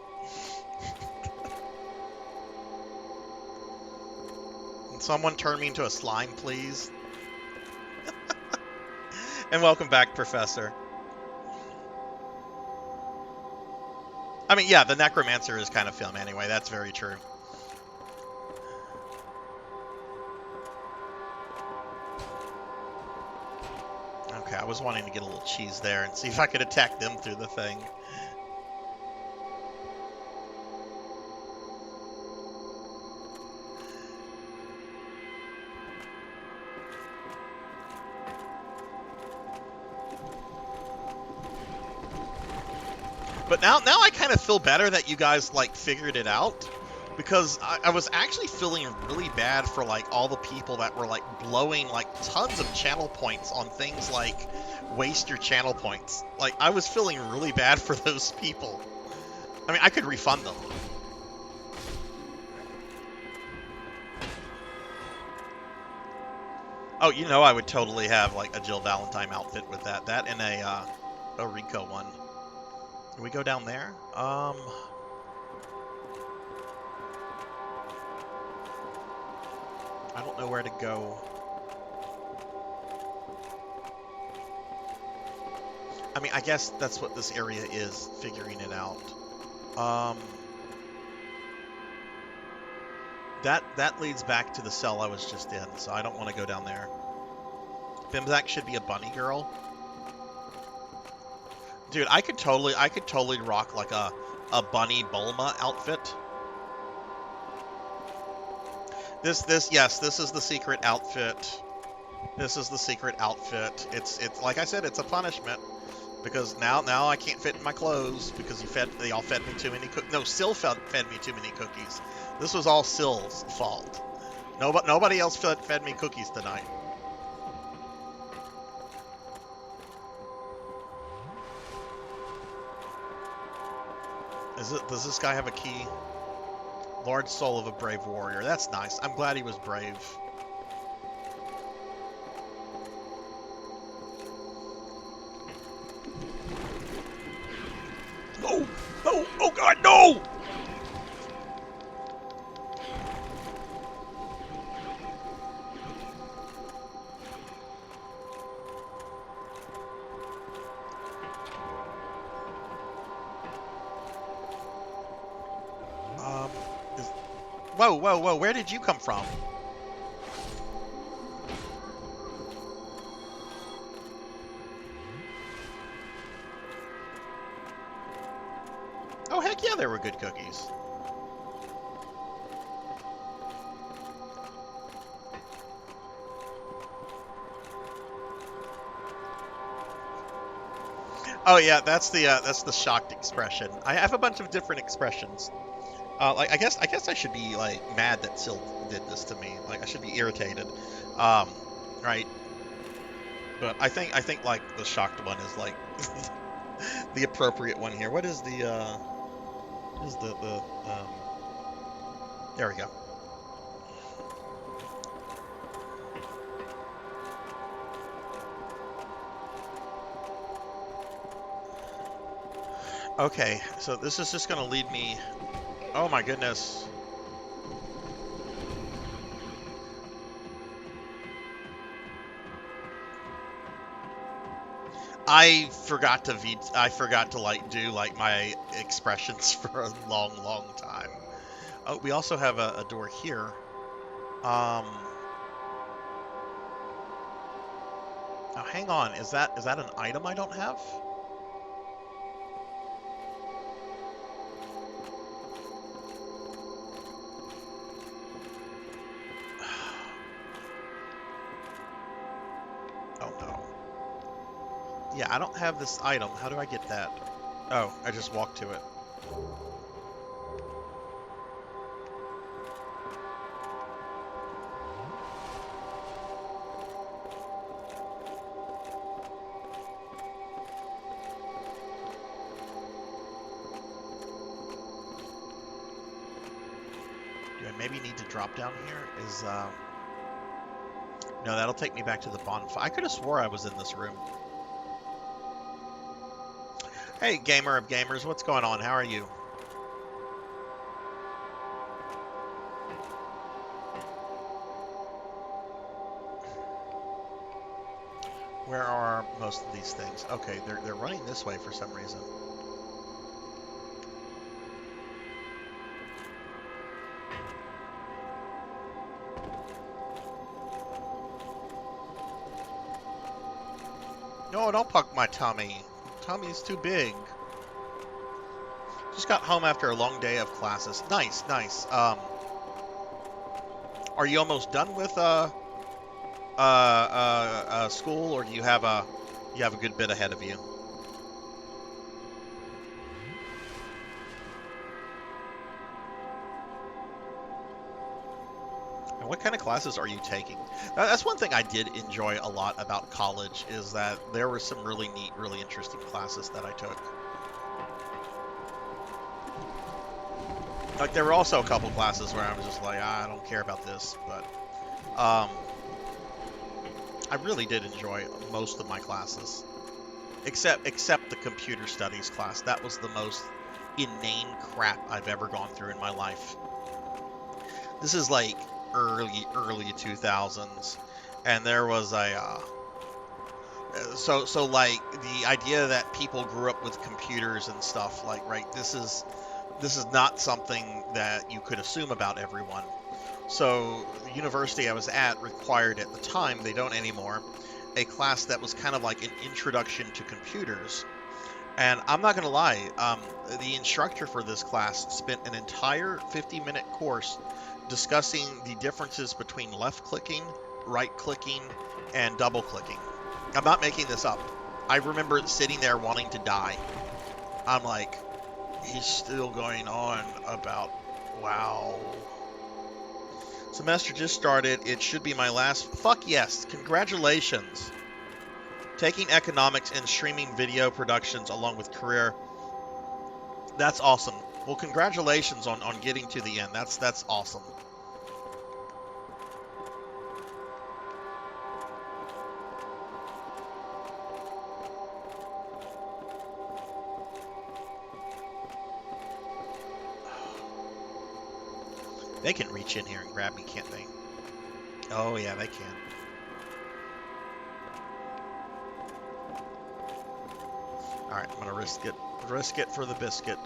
Someone turn me into a slime, please. And welcome back, Professor. I mean, yeah, the Necromancer is kind of film anyway. That's very true. Okay, I was wanting to get a little cheese there and see if I could attack them through the thing. But now I kind of feel better that you guys, like, figured it out. Because I was actually feeling really bad for, like, all the people that were, like, blowing, like, tons of channel points on things like waste your channel points. Like, I was feeling really bad for those people. I mean, I could refund them. Oh, you know I would totally have, like, a Jill Valentine outfit with that. That and a Rico one. Can we go down there? I don't know where to go. I mean, I guess that's what this area is, figuring it out. That leads back to the cell I was just in, so I don't want to go down there. Bimzak should be a bunny girl. Dude, I could totally rock like a bunny Bulma outfit. This is the secret outfit. This is the secret outfit. It's like I said, it's a punishment because now I can't fit in my clothes because they all fed me too many cookies. No, Syl fed me too many cookies. This was all Syl's fault. Nobody else fed me cookies tonight. Does this guy have a key? Large soul of a brave warrior. That's nice. I'm glad he was brave. No! No! Oh God, no! Whoa, where did you come from? Oh, heck yeah, there were good cookies. Oh yeah, that's the shocked expression. I have a bunch of different expressions. Like I guess I should be like mad that Syl did this to me. Like I should be irritated, right? But I think like the shocked one is like the appropriate one here. What is the there we go. Okay, so this is just gonna lead me. Oh my goodness. I forgot to like do like my expressions for a long time. Oh, we also have a door here. Now hang on, is that an item I don't have? Yeah, I don't have this item. How do I get that? Oh, I just walked to it. Do I maybe need to drop down here? No, that'll take me back to the bonfire. I could have swore I was in this room. Hey, gamer of gamers, what's going on? How are you? Where are most of these things? Okay, they're running this way for some reason. No, don't poke my tummy. Tummy's too big. Just got home after a long day of classes. Nice, nice. Are you almost done with school, or do you have a good bit ahead of you? And what kind of classes are you taking? That's one thing I did enjoy a lot about college, is that there were some really neat, really interesting classes that I took. Like, there were also a couple classes where I was just like, I don't care about this, but I really did enjoy most of my classes, except the computer studies class. That was the most inane crap I've ever gone through in my life. This is like early 2000s, and there was a so like the idea that people grew up with computers and stuff, like, right, this is not something that you could assume about everyone. So the university I was at required at the time, they don't anymore, a class that was kind of like an introduction to computers. And I'm not going to lie, the instructor for this class spent an entire 50-minute course discussing the differences between left-clicking, right-clicking, and double-clicking. I'm not making this up. I remember sitting there wanting to die. I'm like, he's still going on about, wow. Semester just started. It should be my last. Fuck yes. Congratulations. Taking economics and streaming video productions along with career. That's awesome. Well, congratulations on getting to the end. That's awesome. They can reach in here and grab me, can't they? Oh, yeah, they can. Alright, I'm gonna risk it. Risk it for the biscuit.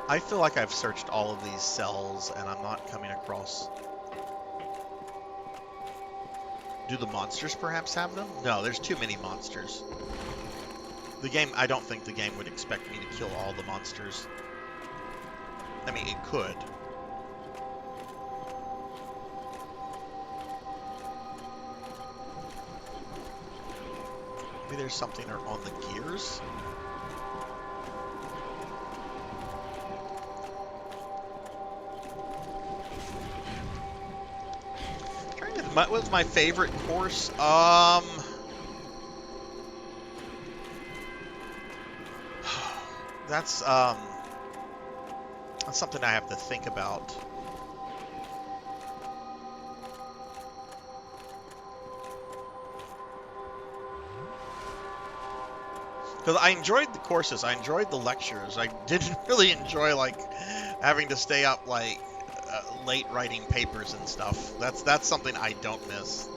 I feel like I've searched all of these cells and I'm not coming across. Do the monsters perhaps have them? No, there's too many monsters. The game, I don't think the game would expect me to kill all the monsters. I mean, it could. Maybe there's something on the gears? What was my favorite course? That's something I have to think about. Because I enjoyed the courses, I enjoyed the lectures. I didn't really enjoy, like, having to stay up, like, late writing papers and stuff. That's something I don't miss.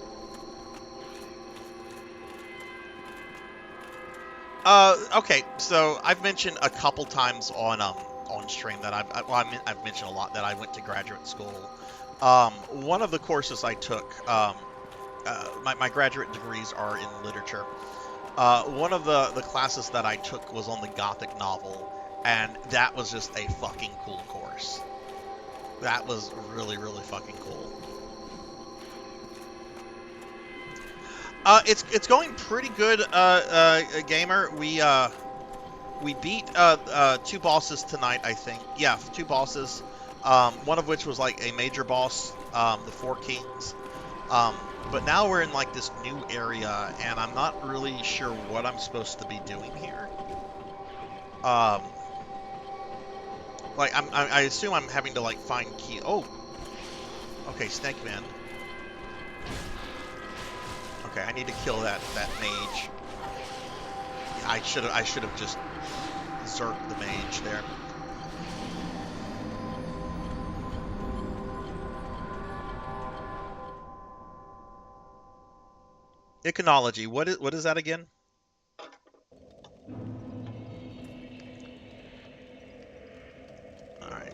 Okay, so I've mentioned a couple times on stream that I've mentioned a lot that I went to graduate school. One of the courses I took, my graduate degrees are in literature. One of the classes that I took was on the Gothic novel, and that was just a fucking cool course. That was really, really fucking cool. It's going pretty good, gamer. We beat two bosses tonight, I think. Yeah, two bosses. One of which was like a major boss, the Four Kings. But now we're in like this new area, and I'm not really sure what I'm supposed to be doing here. Like I assume I'm having to like find key. Oh, okay, Snake Man. Okay, I need to kill that mage. I should have just zerked the mage there. Iconology. What is that again? All right.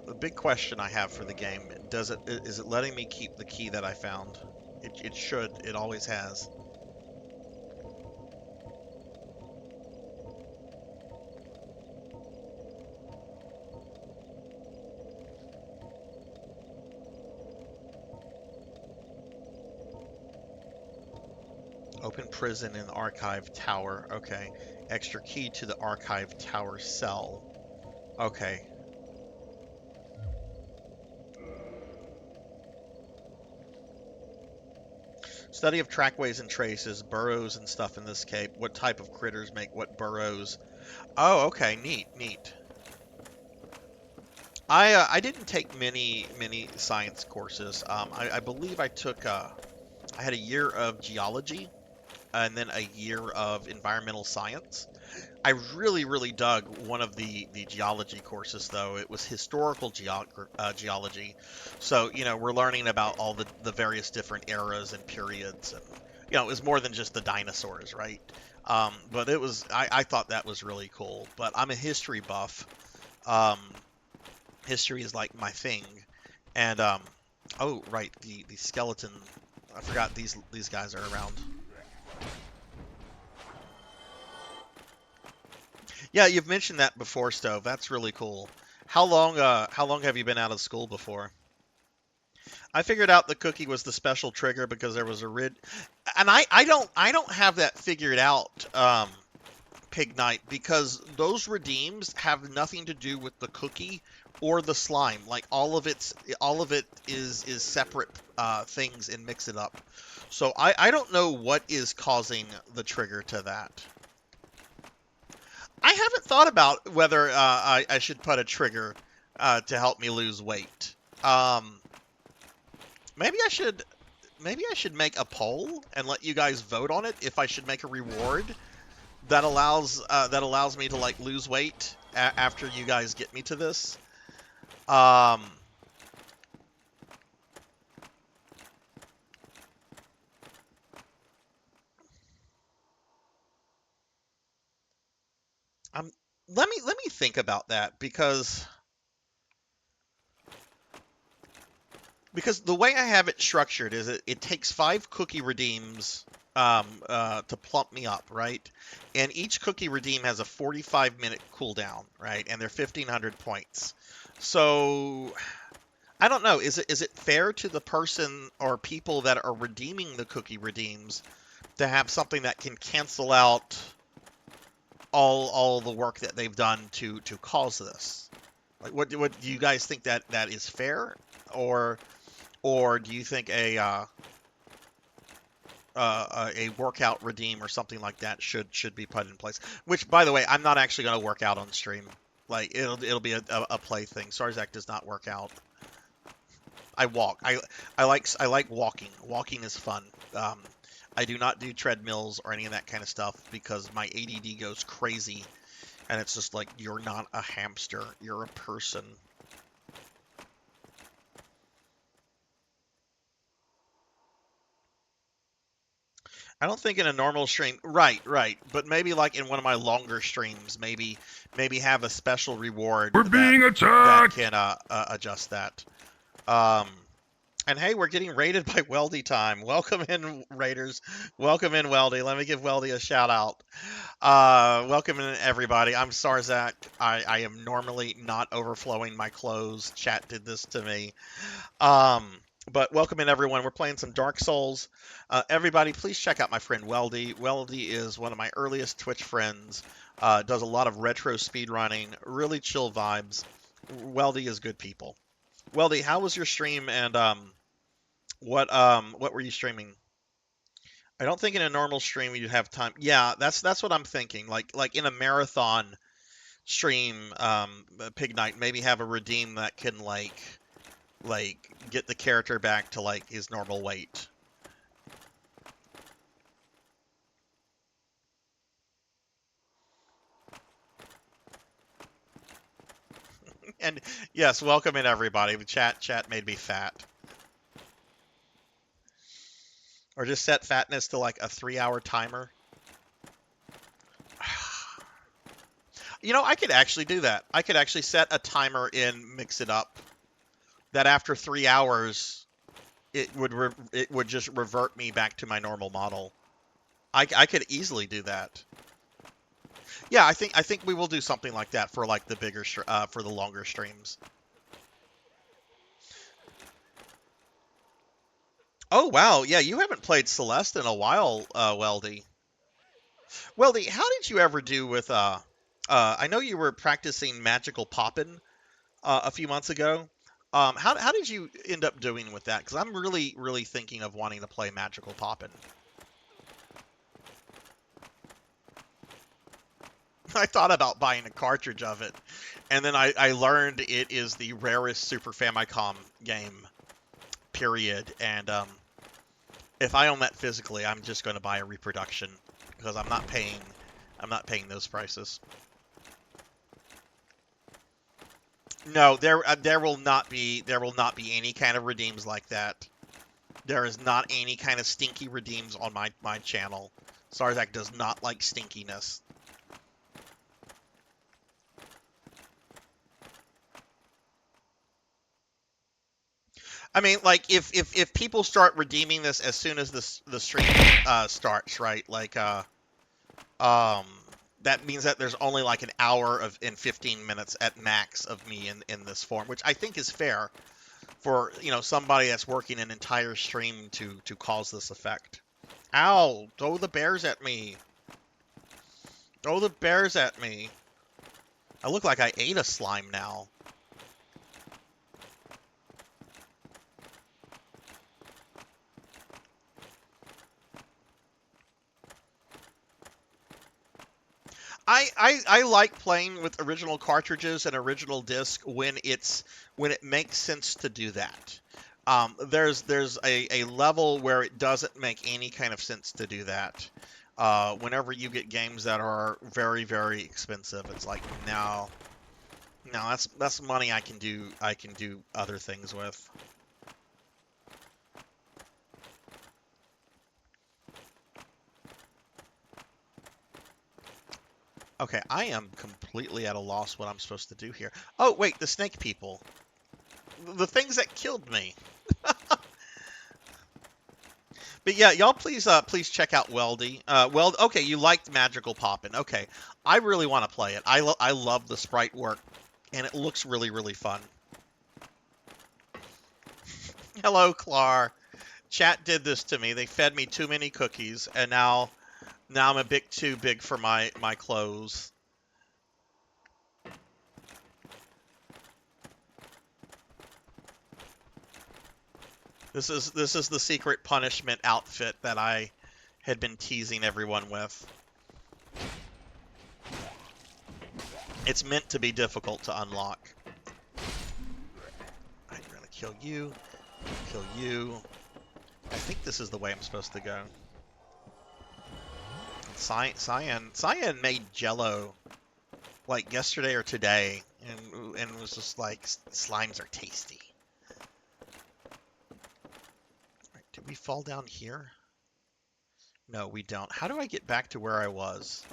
The big question I have for the game: is it letting me keep the key that I found? It should. It always has. Open prison in the archive tower. Okay. Extra key to the archive tower cell. Okay. Study of trackways and traces, burrows and stuff in this cave. What type of critters make what burrows? Oh, okay. Neat, neat. I didn't take many science courses. I believe I took I had a year of geology and then a year of environmental science. I really dug one of the geology courses, though. It was historical geology. So, we're learning about all the various different eras and periods. And, it was more than just the dinosaurs, right? But I thought that was really cool. But I'm a history buff. Um, History is like my thing. And, oh, right, the skeleton. I forgot these guys are around. Yeah, you've mentioned that before, Stove. That's really cool. How long have you been out of school before? I figured out the cookie was the special trigger because there was a and I don't have that figured out, Pig Knight, because those redeems have nothing to do with the cookie or the slime. Like all of it is separate things and mix it up. So I don't know what is causing the trigger to that. I haven't thought about whether I should put a trigger to help me lose weight. Maybe I should make a poll and let you guys vote on it if I should make a reward that allows me to like lose weight after you guys get me to this. Let me think about that because the way I have it structured is it takes 5 cookie redeems to plump me up, right? And each cookie redeem has a 45-minute cooldown, right? And they're 1,500 points. So I don't know. Is it fair to the person or people that are redeeming the cookie redeems to have something that can cancel out all the work that they've done to cause this? Like, what do you guys think that is fair, or do you think a workout redeem or something like that should be put in place? Which, by the way, I'm not actually going to work out on stream. Like it'll be a play thing. Sarzac does not work out. I walk. I like walking. Walking is fun. I do not do treadmills or any of that kind of stuff because my ADD goes crazy, and it's just like, you're not a hamster. You're a person. I don't think in a normal stream, right. But maybe like in one of my longer streams, maybe have a special reward. We're being attacked. That can adjust that. And hey, we're getting raided by Weldy time. Welcome in, Raiders. Welcome in, Weldy. Let me give Weldy a shout out. Welcome in, everybody. I'm Sarzac. I am normally not overflowing my clothes. Chat did this to me. But welcome in, everyone. We're playing some Dark Souls. Everybody, please check out my friend Weldy. Weldy is one of my earliest Twitch friends. Does a lot of retro speedrunning. Really chill vibes. Weldy is good people. Weldy, how was your stream, and what were you streaming? I don't think in a normal stream you'd have time. Yeah, that's what I'm thinking. Like in a marathon stream, Pig Knight, maybe have a redeem that can like get the character back to like his normal weight. And yes, welcome in, everybody. The chat made me fat. Or just set fatness to like a 3-hour timer. You know, I could actually do that. I could actually set a timer in Mix It Up that after 3 hours it would just revert me back to my normal model. I could easily do that. Yeah, I think we will do something like that for like the bigger for the longer streams. Oh wow, yeah, you haven't played Celeste in a while, Weldy. Weldy, how did you ever do with I know you were practicing magical poppin' a few months ago. How did you end up doing with that? Because I'm really thinking of wanting to play magical poppin'. I thought about buying a cartridge of it, and then I learned it is the rarest Super Famicom game, period. And if I own that physically, I'm just going to buy a reproduction because I'm not paying those prices. No, there will not be any kind of redeems like that. There is not any kind of stinky redeems on my channel. Sarzac does not like stinkiness. I mean, like if people start redeeming this as soon as the stream starts, right? Like that means that there's only like an hour and 15 minutes at max of me in this form, which I think is fair for, you know, somebody that's working an entire stream to cause this effect. Ow! Throw the bears at me. Throw the bears at me. I look like I ate a slime now. I like playing with original cartridges and original disc when it makes sense to do that. There's a level where it doesn't make any kind of sense to do that. Whenever you get games that are very expensive, it's like no, that's money I can do other things with. Okay, I am completely at a loss what I'm supposed to do here. Oh, wait, the snake people. The things that killed me. But yeah, y'all please check out Weldy. Okay, you liked Magical Poppin'. Okay, I really want to play it. I love the sprite work, and it looks really fun. Hello, Clar. Chat did this to me. They fed me too many cookies, and now I'm a bit too big for my clothes. This is the secret punishment outfit that I had been teasing everyone with. It's meant to be difficult to unlock. I'm gonna kill you. Kill you. I think this is the way I'm supposed to go. Cyan made Jello like yesterday or today, and was just like, slimes are tasty. Right, did we fall down here? No, we don't. How do I get back to where I was?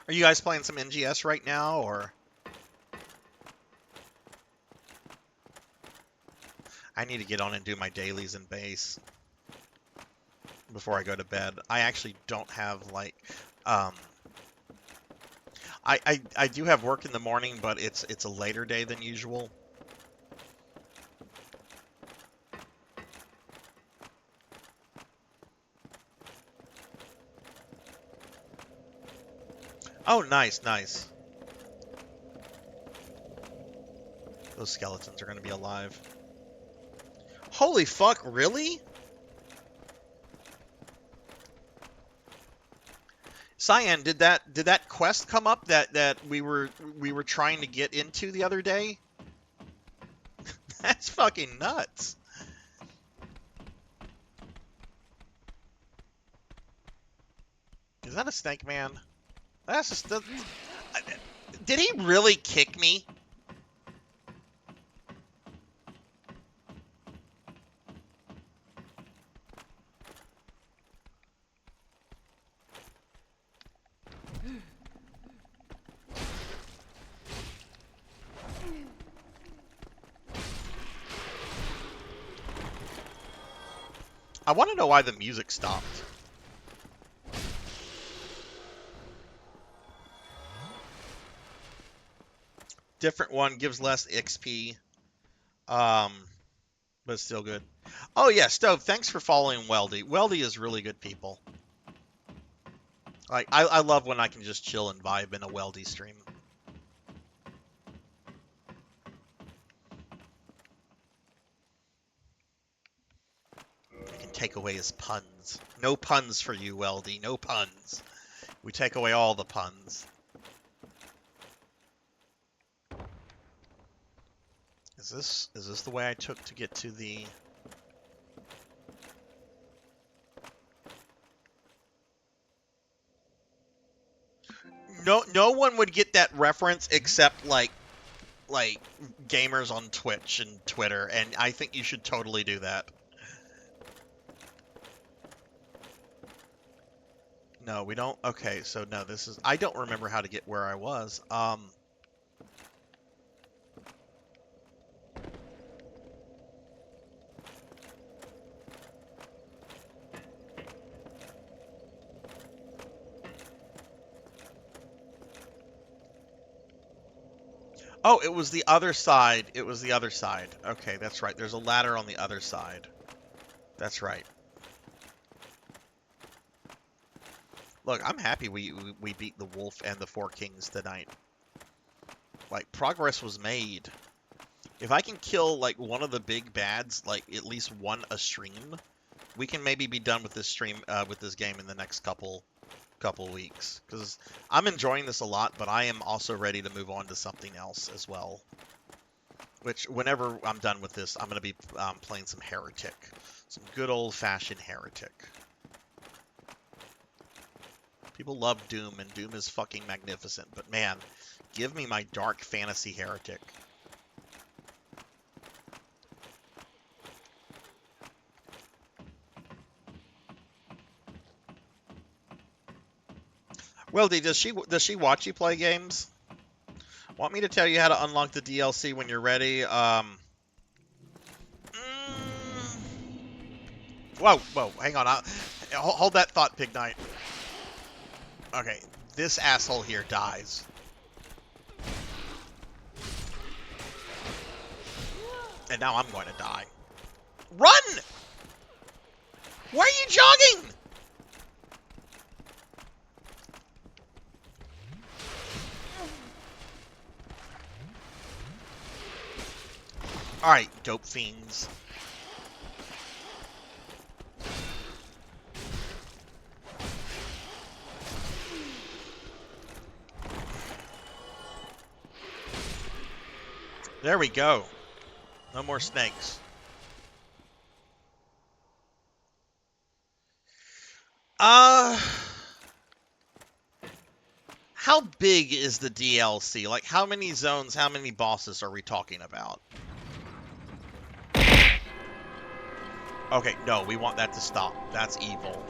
Are you guys playing some NGS right now, or? I need to get on and do my dailies in base before I go to bed. I actually don't have, like, I do have work in the morning, but it's a later day than usual. Oh, nice. Those skeletons are going to be alive. Holy fuck, really? Cyan, did that quest come up that we were trying to get into the other day? That's fucking nuts. Is that a snake man? That's just did he really kick me? I want to know why the music stopped. Different one, gives less XP. But still good. Oh yeah, Stove, thanks for following Weldy. Weldy is really good people. Like I love when I can just chill and vibe in a Weldy stream. I can take away his puns. No puns for you, Weldy. No puns. We take away all the puns. Is this the way I took to get to the... No one would get that reference except like gamers on Twitch and Twitter, and I think you should totally do that. No, we don't. Okay, so no, this is... I don't remember how to get where I was. Oh, it was the other side. It was the other side. Okay, that's right. There's a ladder on the other side. That's right. Look, I'm happy we beat the wolf and the four kings tonight. Like, progress was made. If I can kill, like, one of the big bads, like, at least one a stream, we can maybe be done with this stream, with this game in the next couple weeks. Because I'm enjoying this a lot, but I am also ready to move on to something else as well. Which, whenever I'm done with this, I'm going to be playing some Heretic. Some good old-fashioned Heretic. People love Doom, and Doom is fucking magnificent. But man, give me my dark fantasy Heretic. Well, does she watch you play games? Want me to tell you how to unlock the DLC when you're ready? Whoa, hang on. Hold that thought, Pig Knight. Okay, this asshole here dies. And now I'm going to die. Run! Why are you jogging? Alright, dope fiends. There we go. No more snakes. How big is the DLC? Like, how many zones, how many bosses are we talking about? Okay, no, we want that to stop. That's evil.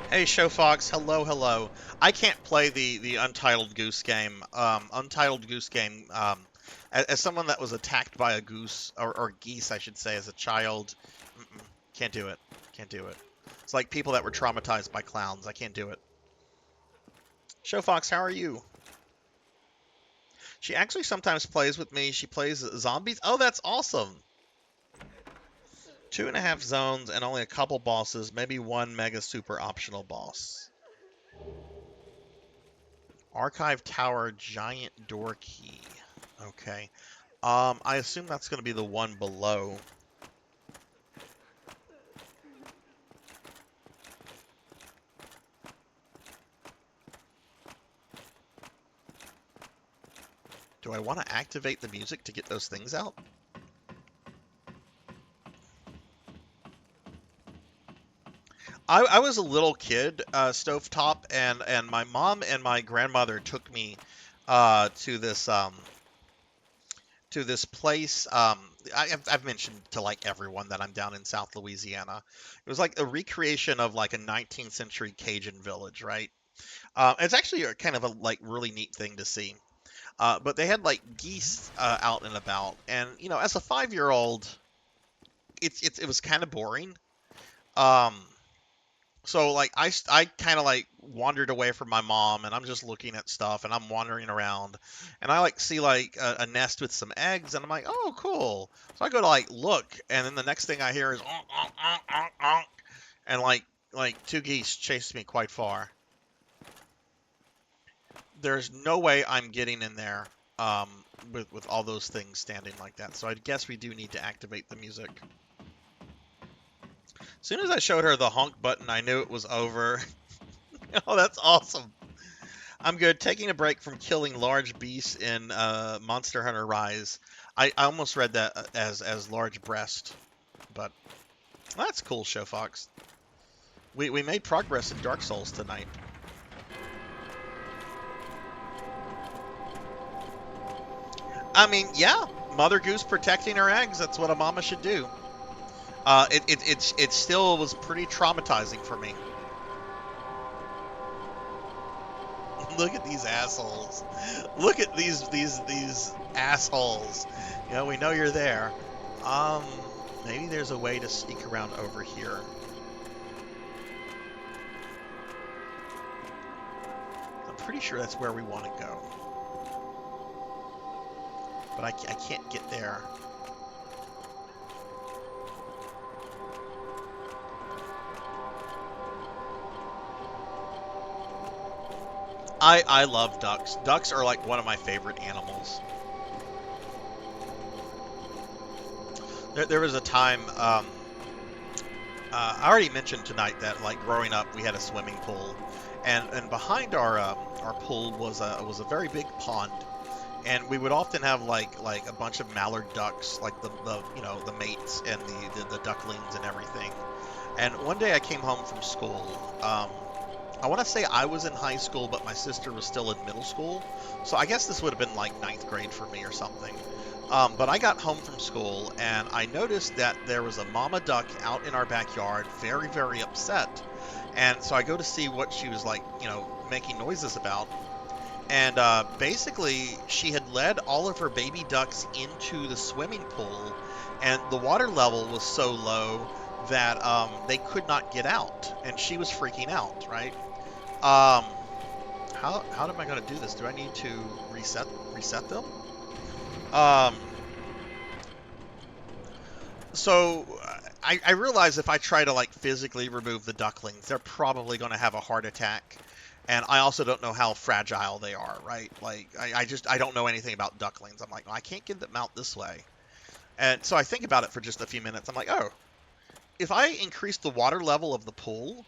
Hey, Showfox, hello. I can't play the Untitled Goose Game. Untitled Goose Game, as someone that was attacked by a goose, or geese, I should say, as a child, can't do it. Can't do it. It's like people that were traumatized by clowns. I can't do it. Showfox, how are you? She actually sometimes plays with me. She plays zombies. Oh, that's awesome. 2.5 zones and only a couple bosses, maybe one mega super optional boss. Archive Tower Giant Door Key. Okay. I assume that's going to be the one below. Do I want to activate the music to get those things out? I was a little kid, stovetop, and my mom and my grandmother took me to this place. I've mentioned to like everyone that I'm down in South Louisiana. It was like a recreation of like a 19th century Cajun village, right? It's actually a kind of a like really neat thing to see. But they had like geese out and about, and you know, as a 5-year-old, it was kind of boring. Um, So like I kind of like wandered away from my mom and I'm just looking at stuff and I'm wandering around and I like see like a nest with some eggs and I'm like, oh cool. So I go to like look and then the next thing I hear is onk, onk, onk, onk, onk, and like two geese chased me quite far. There's no way I'm getting in there um, with all those things standing like that. So I guess we do need to activate the music. As soon as I showed her the honk button, I knew it was over. Oh, that's awesome. I'm good. Taking a break from killing large beasts in Monster Hunter Rise. I almost read that as large breast, but that's cool, Show Fox. We made progress in Dark Souls tonight. I mean, yeah, Mother Goose protecting her eggs. That's what a mama should do. It still was pretty traumatizing for me. Look at these assholes. Look at these assholes. You know, we know you're there. Maybe there's a way to sneak around over here. I'm pretty sure that's where we want to go. But I can't get there. I love ducks. Ducks are like one of my favorite animals. There was a time, I already mentioned tonight that like growing up we had a swimming pool, and behind our pool was a very big pond, and we would often have like a bunch of mallard ducks, like the you know the mates and the ducklings and everything. And one day I came home from school. I want to say I was in high school, but my sister was still in middle school. So I guess this would have been like 9th grade for me or something. But I got home from school and I noticed that there was a mama duck out in our backyard, very, very upset. And so I go to see what she was like, you know, making noises about. And basically, she had led all of her baby ducks into the swimming pool, and the water level was so low that they could not get out, and she was freaking out, right? How am I going to do this? Do I need to reset them? So I realize if I try to like physically remove the ducklings, they're probably going to have a heart attack. And I also don't know how fragile they are, right? Like, I don't know anything about ducklings. I'm like, well, I can't get them out this way. And so I think about it for just a few minutes. I'm like, oh, if I increase the water level of the pool,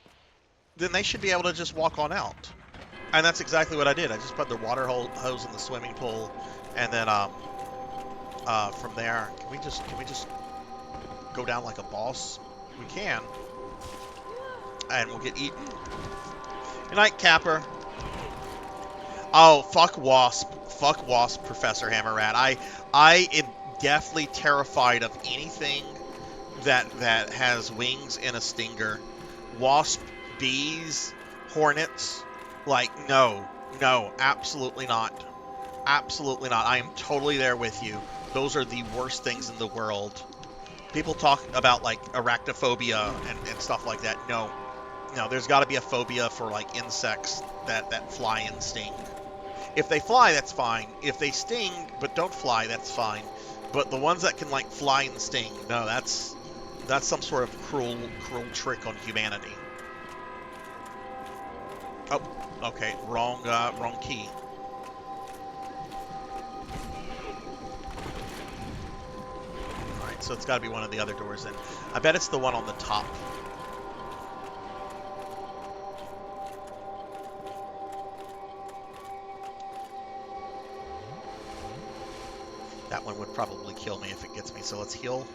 then they should be able to just walk on out. And that's exactly what I did. I just put the water hose in the swimming pool, and then from there, can we just go down like a boss? We can, and we'll get eaten. Good night, Capper. Oh, fuck Wasp. Fuck Wasp, Professor Hammerrat. I am deathly terrified of anything that has wings and a stinger. Wasp, bees, hornets. Like, no, absolutely not. Absolutely not. I am totally there with you. Those are the worst things in the world. People talk about, like, arachnophobia and stuff like that. No, there's got to be a phobia for, like, insects that fly and sting. If they fly, that's fine. If they sting but don't fly, that's fine. But the ones that can, like, fly and sting, no, that's some sort of cruel trick on humanity. Oh, okay, wrong key. Alright, so it's got to be one of the other doors then. I bet it's the one on the top. That one would probably kill me if it gets me, so let's heal.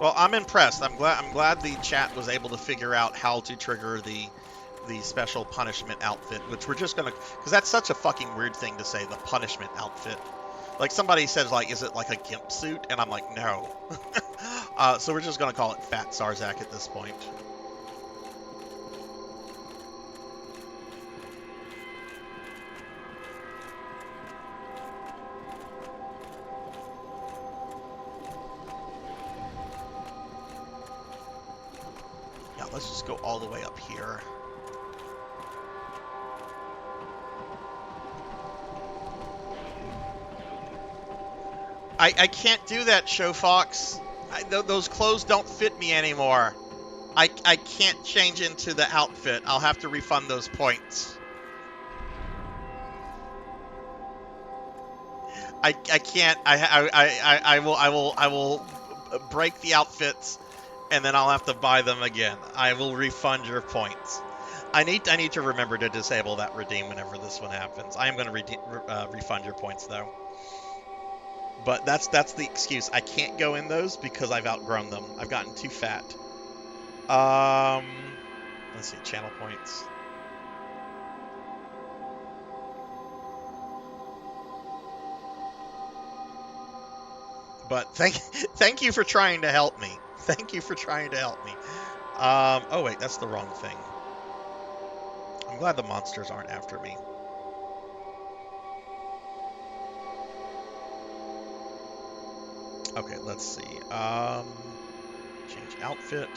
Well, I'm impressed. I'm glad the chat was able to figure out how to trigger the special punishment outfit, which we're just gonna, because that's such a fucking weird thing to say, the punishment outfit. Like somebody says, like, is it like a gimp suit? And I'm like, no. So we're just gonna call it Fat Sarzac at this point. Yeah, let's just go all the way up here. I can't do that, Show Fox. Those clothes don't fit me anymore. I can't change into the outfit. I'll have to refund those points. I can't. I will break the outfits, and then I'll have to buy them again. I will refund your points. I need to remember to disable that redeem whenever this one happens. I am going to refund your points though. But that's the excuse. I can't go in those because I've outgrown them. I've gotten too fat. Let's see, channel points. But thank you for trying to help me. Thank you for trying to help me. Oh wait, that's the wrong thing. I'm glad the monsters aren't after me. Okay, let's see. Change outfit.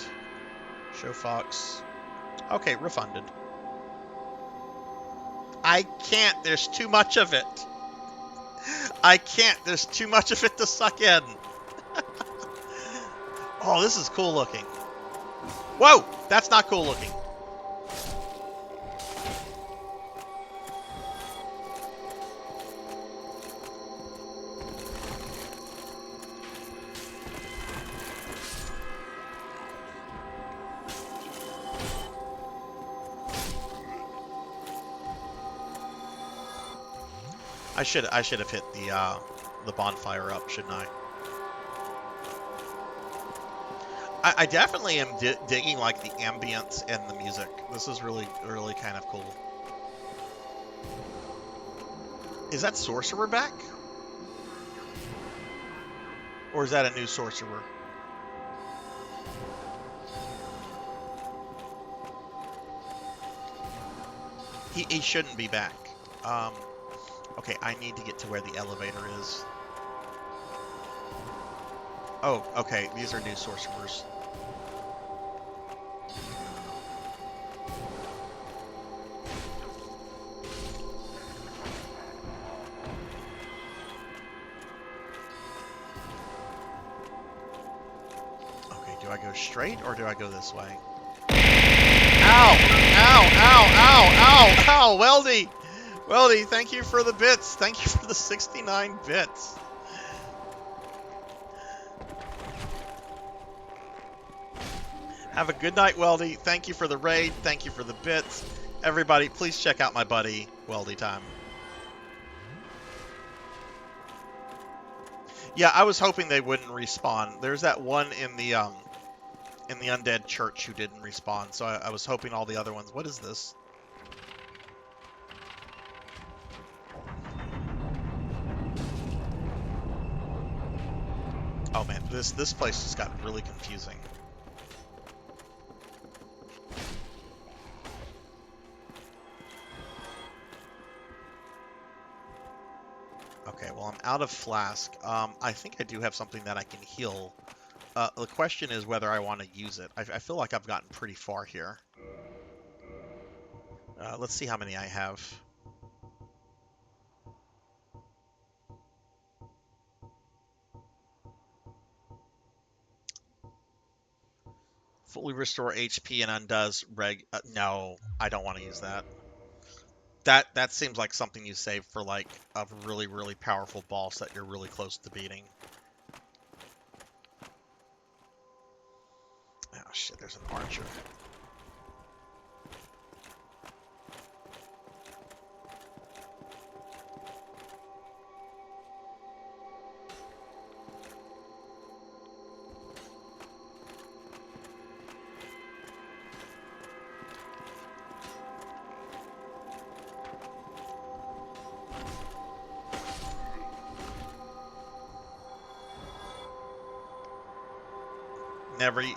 Show Fox. Okay, refunded. I can't. There's too much of it. I can't. There's too much of it to suck in. Oh, this is cool looking. Whoa! That's not cool looking. I should have hit the bonfire up, shouldn't I? I definitely am digging like the ambience and the music. This is really kind of cool. Is that Sorcerer back? Or is that a new Sorcerer? He shouldn't be back. Okay, I need to get to where the elevator is. Oh, okay, these are new sorcerers. Okay, do I go straight or do I go this way? Ow! Ow! Ow! Ow! Ow! Ow! Weldy! Weldy, thank you for the bits. Thank you for the 69 bits. Have a good night, Weldy. Thank you for the raid. Thank you for the bits. Everybody, please check out my buddy, Weldy Time. Yeah, I was hoping they wouldn't respawn. There's that one in the undead church who didn't respawn, so I was hoping all the other ones. What is this? Oh man, this place just got really confusing. Okay, well I'm out of flask. I think I do have something that I can heal. The question is whether I want to use it. I feel like I've gotten pretty far here. Let's see how many I have. Fully restore HP and undoes reg. No, I don't want to use that. That seems like something you save for like a really powerful boss that you're really close to beating. Oh shit, there's an archer.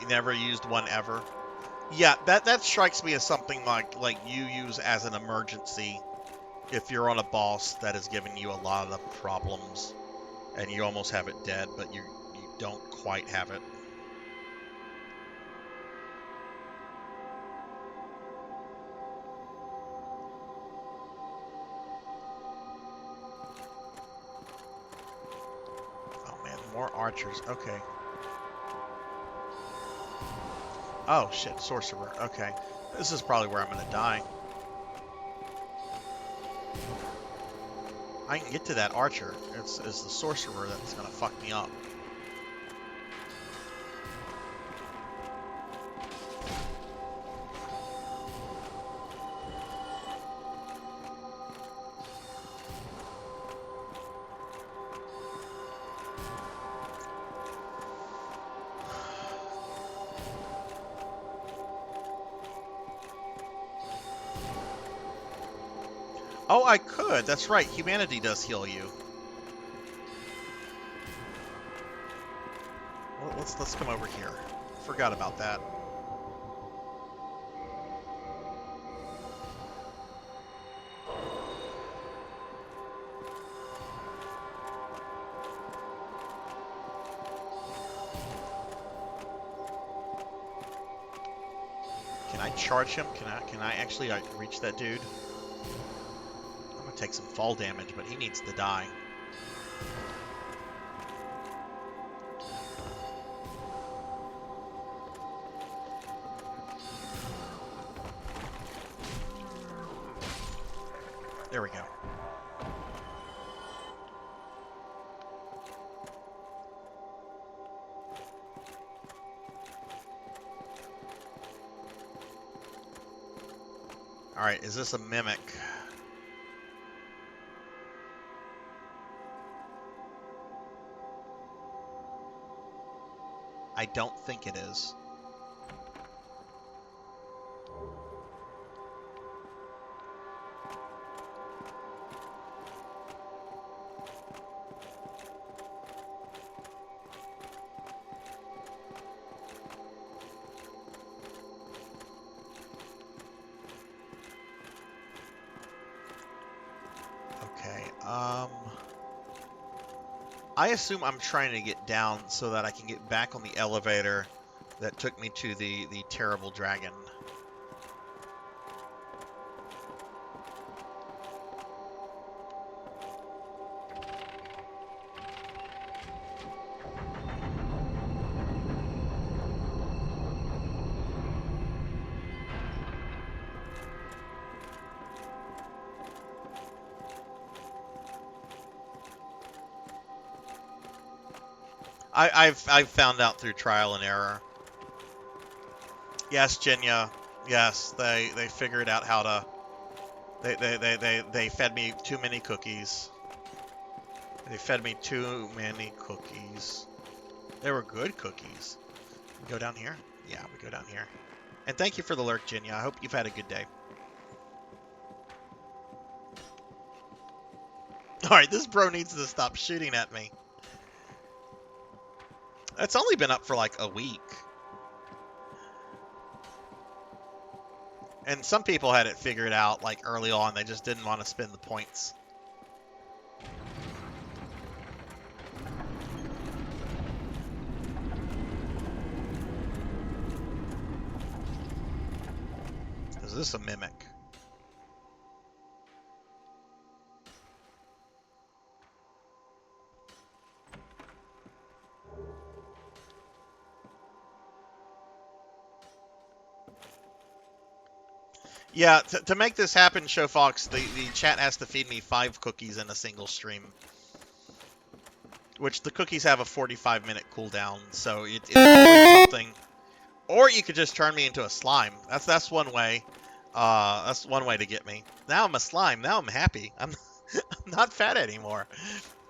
never used one ever. Yeah, that strikes me as something like you use as an emergency if you're on a boss that is giving you a lot of the problems and you almost have it dead, but you don't quite have it. Oh man, more archers. Okay. Oh shit, sorcerer. Okay. This is probably where I'm gonna die. I can get to that archer. It's the sorcerer that's gonna fuck me up. Oh, I could. That's right. Humanity does heal you. Well, let's come over here. Forgot about that. Can I charge him? Can I actually reach that dude? I'm gonna take some fall damage, but he needs to die. There we go. Alright, is this a mimic? I don't think it is. I assume I'm trying to get down so that I can get back on the elevator that took me to the terrible dragon. I've found out through trial and error. Yes, Jinya. Yes, they figured out how to. They fed me too many cookies. They fed me too many cookies. They were good cookies. We go down here? Yeah, we go down here. And thank you for the lurk, Jinya. I hope you've had a good day. Alright, this bro needs to stop shooting at me. It's only been up for like a week. And some people had it figured out like early on. They just didn't want to spend the points. Is this a mimic? Yeah, to make this happen, Showfox, the chat has to feed me 5 cookies in a single stream. Which the cookies have a 45-minute cooldown, so it's always something. Or you could just turn me into a slime. That's one way. That's one way to get me. Now I'm a slime. Now I'm happy. I'm not fat anymore.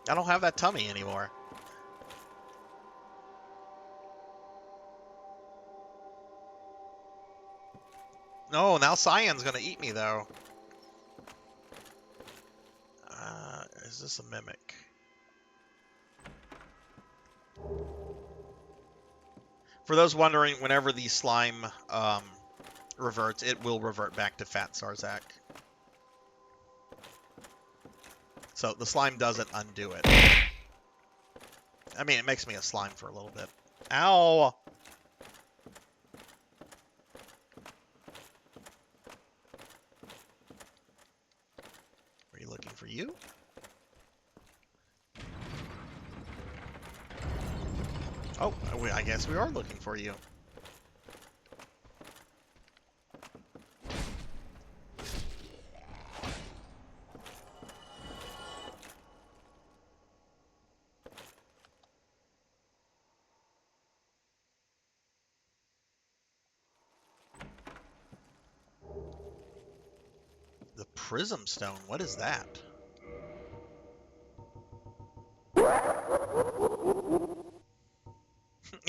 I don't have that tummy anymore. No, now Cyan's gonna eat me though. Is this a mimic? For those wondering, whenever the slime reverts, it will revert back to Fat Sarzac. So the slime doesn't undo it. I mean, it makes me a slime for a little bit. Ow! Are you looking for you? Oh, I guess we are looking for you. The Prism Stone, what is that?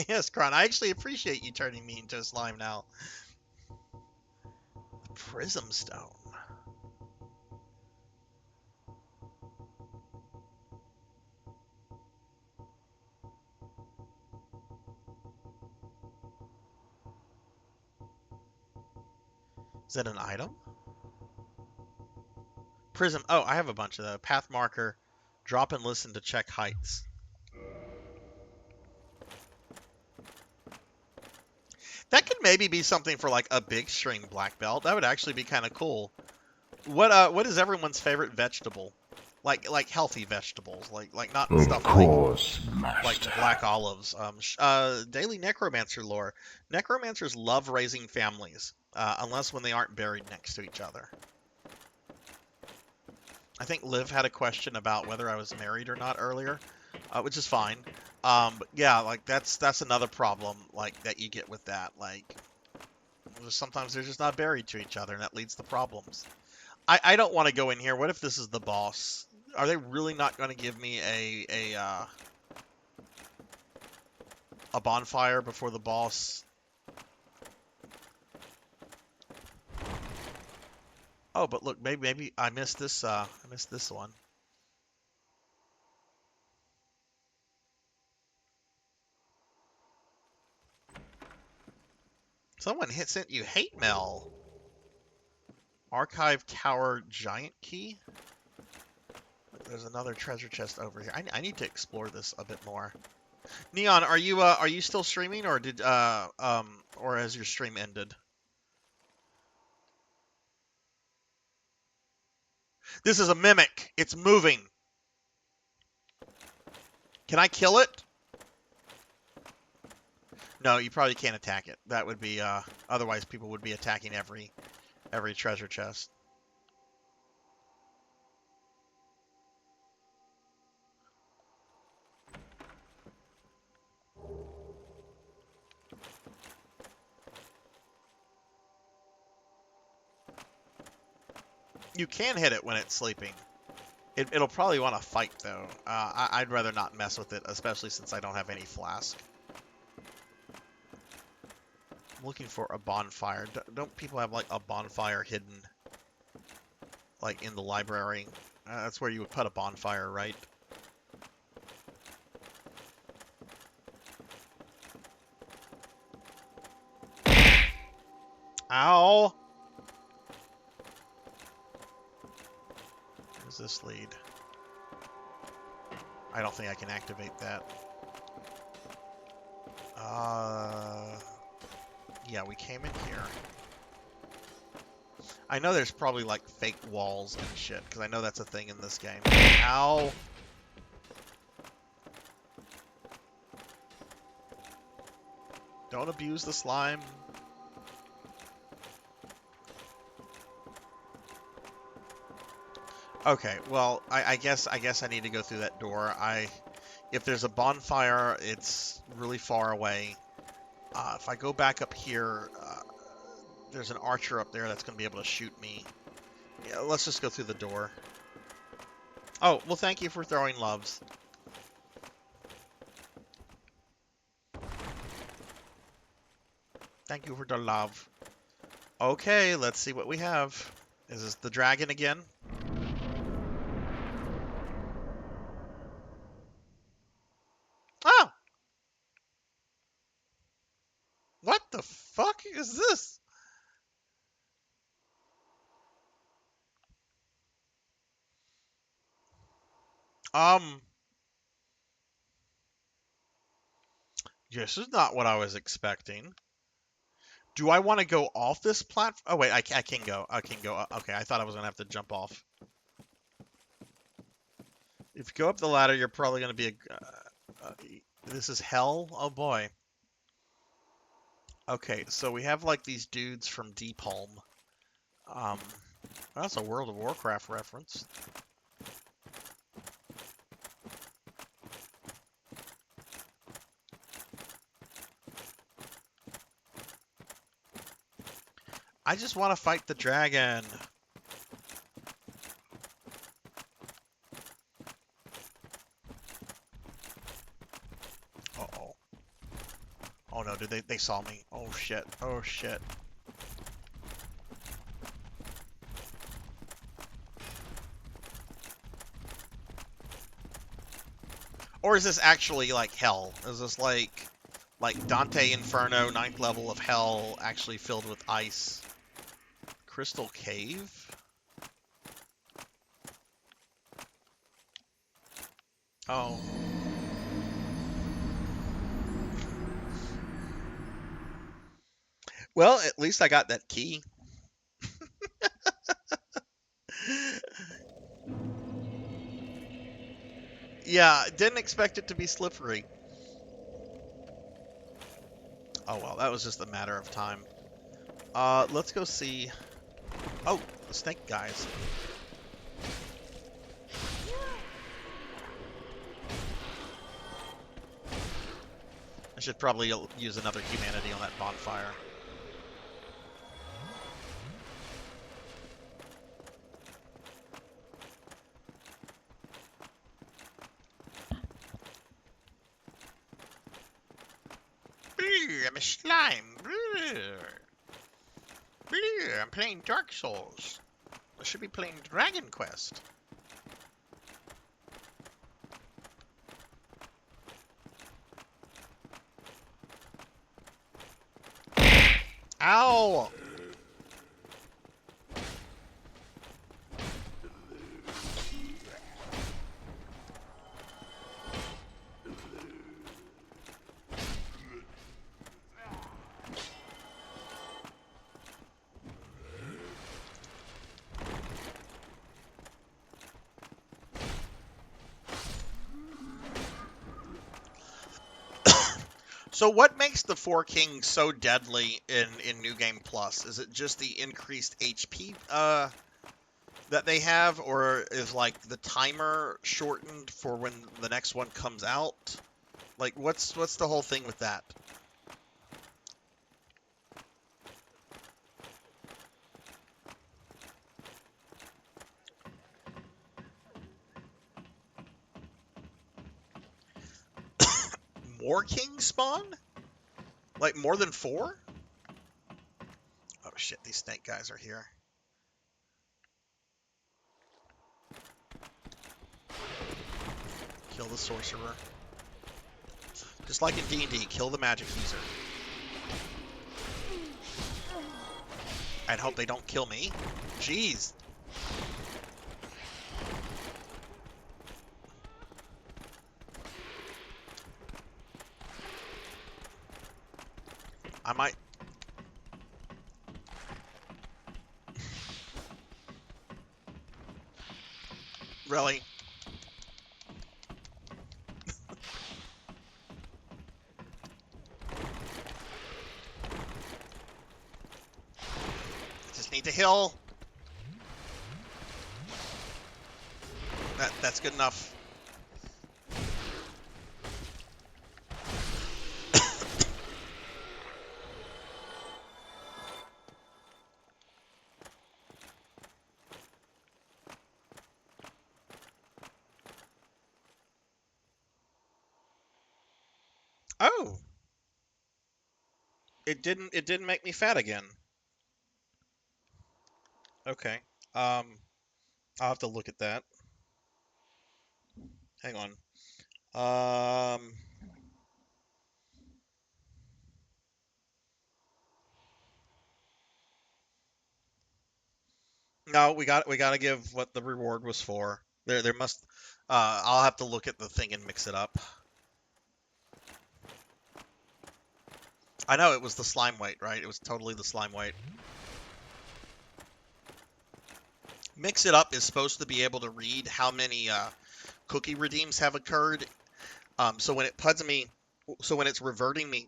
Yes, Kron, I actually appreciate you turning me into a slime now. The Prism Stone. Is that an item? Prism. Oh, I have a bunch of those. Path marker. Drop and listen to check heights. That could maybe be something for like a big string black belt. That would actually be kind of cool. What is everyone's favorite vegetable? Like healthy vegetables, like not Of stuff course, like black olives. Daily necromancer lore. Necromancers love raising families, unless when they aren't buried next to each other. I think Liv had a question about whether I was married or not earlier, which is fine. But yeah, like that's another problem like that you get with that. Like sometimes they're just not buried to each other, and that leads to problems. I don't want to go in here. What if this is the boss? Are they really not going to give me a bonfire before the boss? Oh, but look, maybe I missed this. I missed this one. Someone sent you hate mail. Archive Tower Giant Key. There's another treasure chest over here. I need to explore this a bit more. Neon, are you still streaming, or or has your stream ended? This is a mimic. It's moving. Can I kill it? No, you probably can't attack it. That would be otherwise people would be attacking every treasure chest. You can hit it when it's sleeping. It'll probably want to fight, though. I'd rather not mess with it, especially since I don't have any flask. I'm looking for a bonfire. Don't people have, like, a bonfire hidden, like, in the library? That's where you would put a bonfire, right? Ow! Where's this lead? I don't think I can activate that. Yeah, we came in here. I know there's probably like fake walls and shit, because I know that's a thing in this game. Ow! Don't abuse the slime. Okay, well, I guess I need to go through that door. If there's a bonfire, it's really far away. If I go back up here, there's an archer up there that's going to be able to shoot me. Yeah, let's just go through the door. Oh, well, thank you for throwing loves. Thank you for the love. Okay, let's see what we have. Is this the dragon again? Oh! is this? Um, this is not what I was expecting. Do I want to go off this platform? Oh wait, I can go. I can go. Okay, I thought I was gonna have to jump off. If you go up the ladder, you're probably gonna be a. This is hell. Oh boy. Okay, so we have like these dudes from Deep Home. Um, that's a World of Warcraft reference. I just want to fight the dragon. Uh-oh. Oh no, they saw me. Oh shit. Oh shit. Or is this actually like hell? Is this like Dante Inferno 9th level of hell actually filled with ice? Crystal Cave? Oh. Well, at least I got that key. Yeah, didn't expect it to be slippery. Oh well, that was just a matter of time. Let's go see. Oh, the snake guys. I should probably use another humanity on that bonfire. I'm a slime. I'm playing Dark Souls. I should be playing Dragon Quest. Ow! So what makes the Four Kings so deadly in New Game Plus? Is it just the increased HP that they have, or is like the timer shortened for when the next one comes out? Like what's the whole thing with that? More kings spawn? Like more than 4? Oh shit, these snake guys are here. Kill the sorcerer. Just like in D&D, kill the magic user. I'd hope they don't kill me. Jeez. I might... Really? I just need to heal. That's good enough. Oh. It didn't make me fat again. Okay. I'll have to look at that. Hang on. Um No, we got to give what the reward was for. There must. I'll have to look at the thing and mix it up. I know it was the slime weight, right? It was totally the slime weight. Mix it up is supposed to be able to read how many cookie redeems have occurred. So when it puts me, so when it's reverting me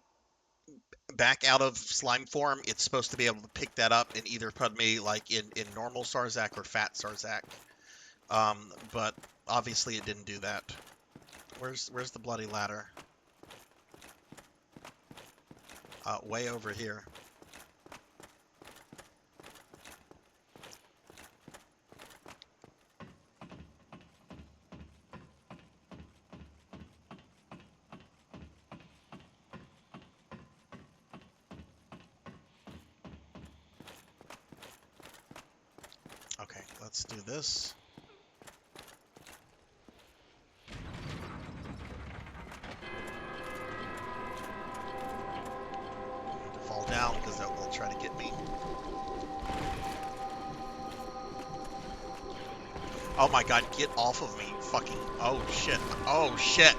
back out of slime form, it's supposed to be able to pick that up and either put me like in normal Sarzac or fat Sarzac. But obviously it didn't do that. Where's the bloody ladder? Way over here. Okay, let's do this. Fall down because they'll try to get me. Oh my god, get off of me. Fucking, oh shit. Oh shit.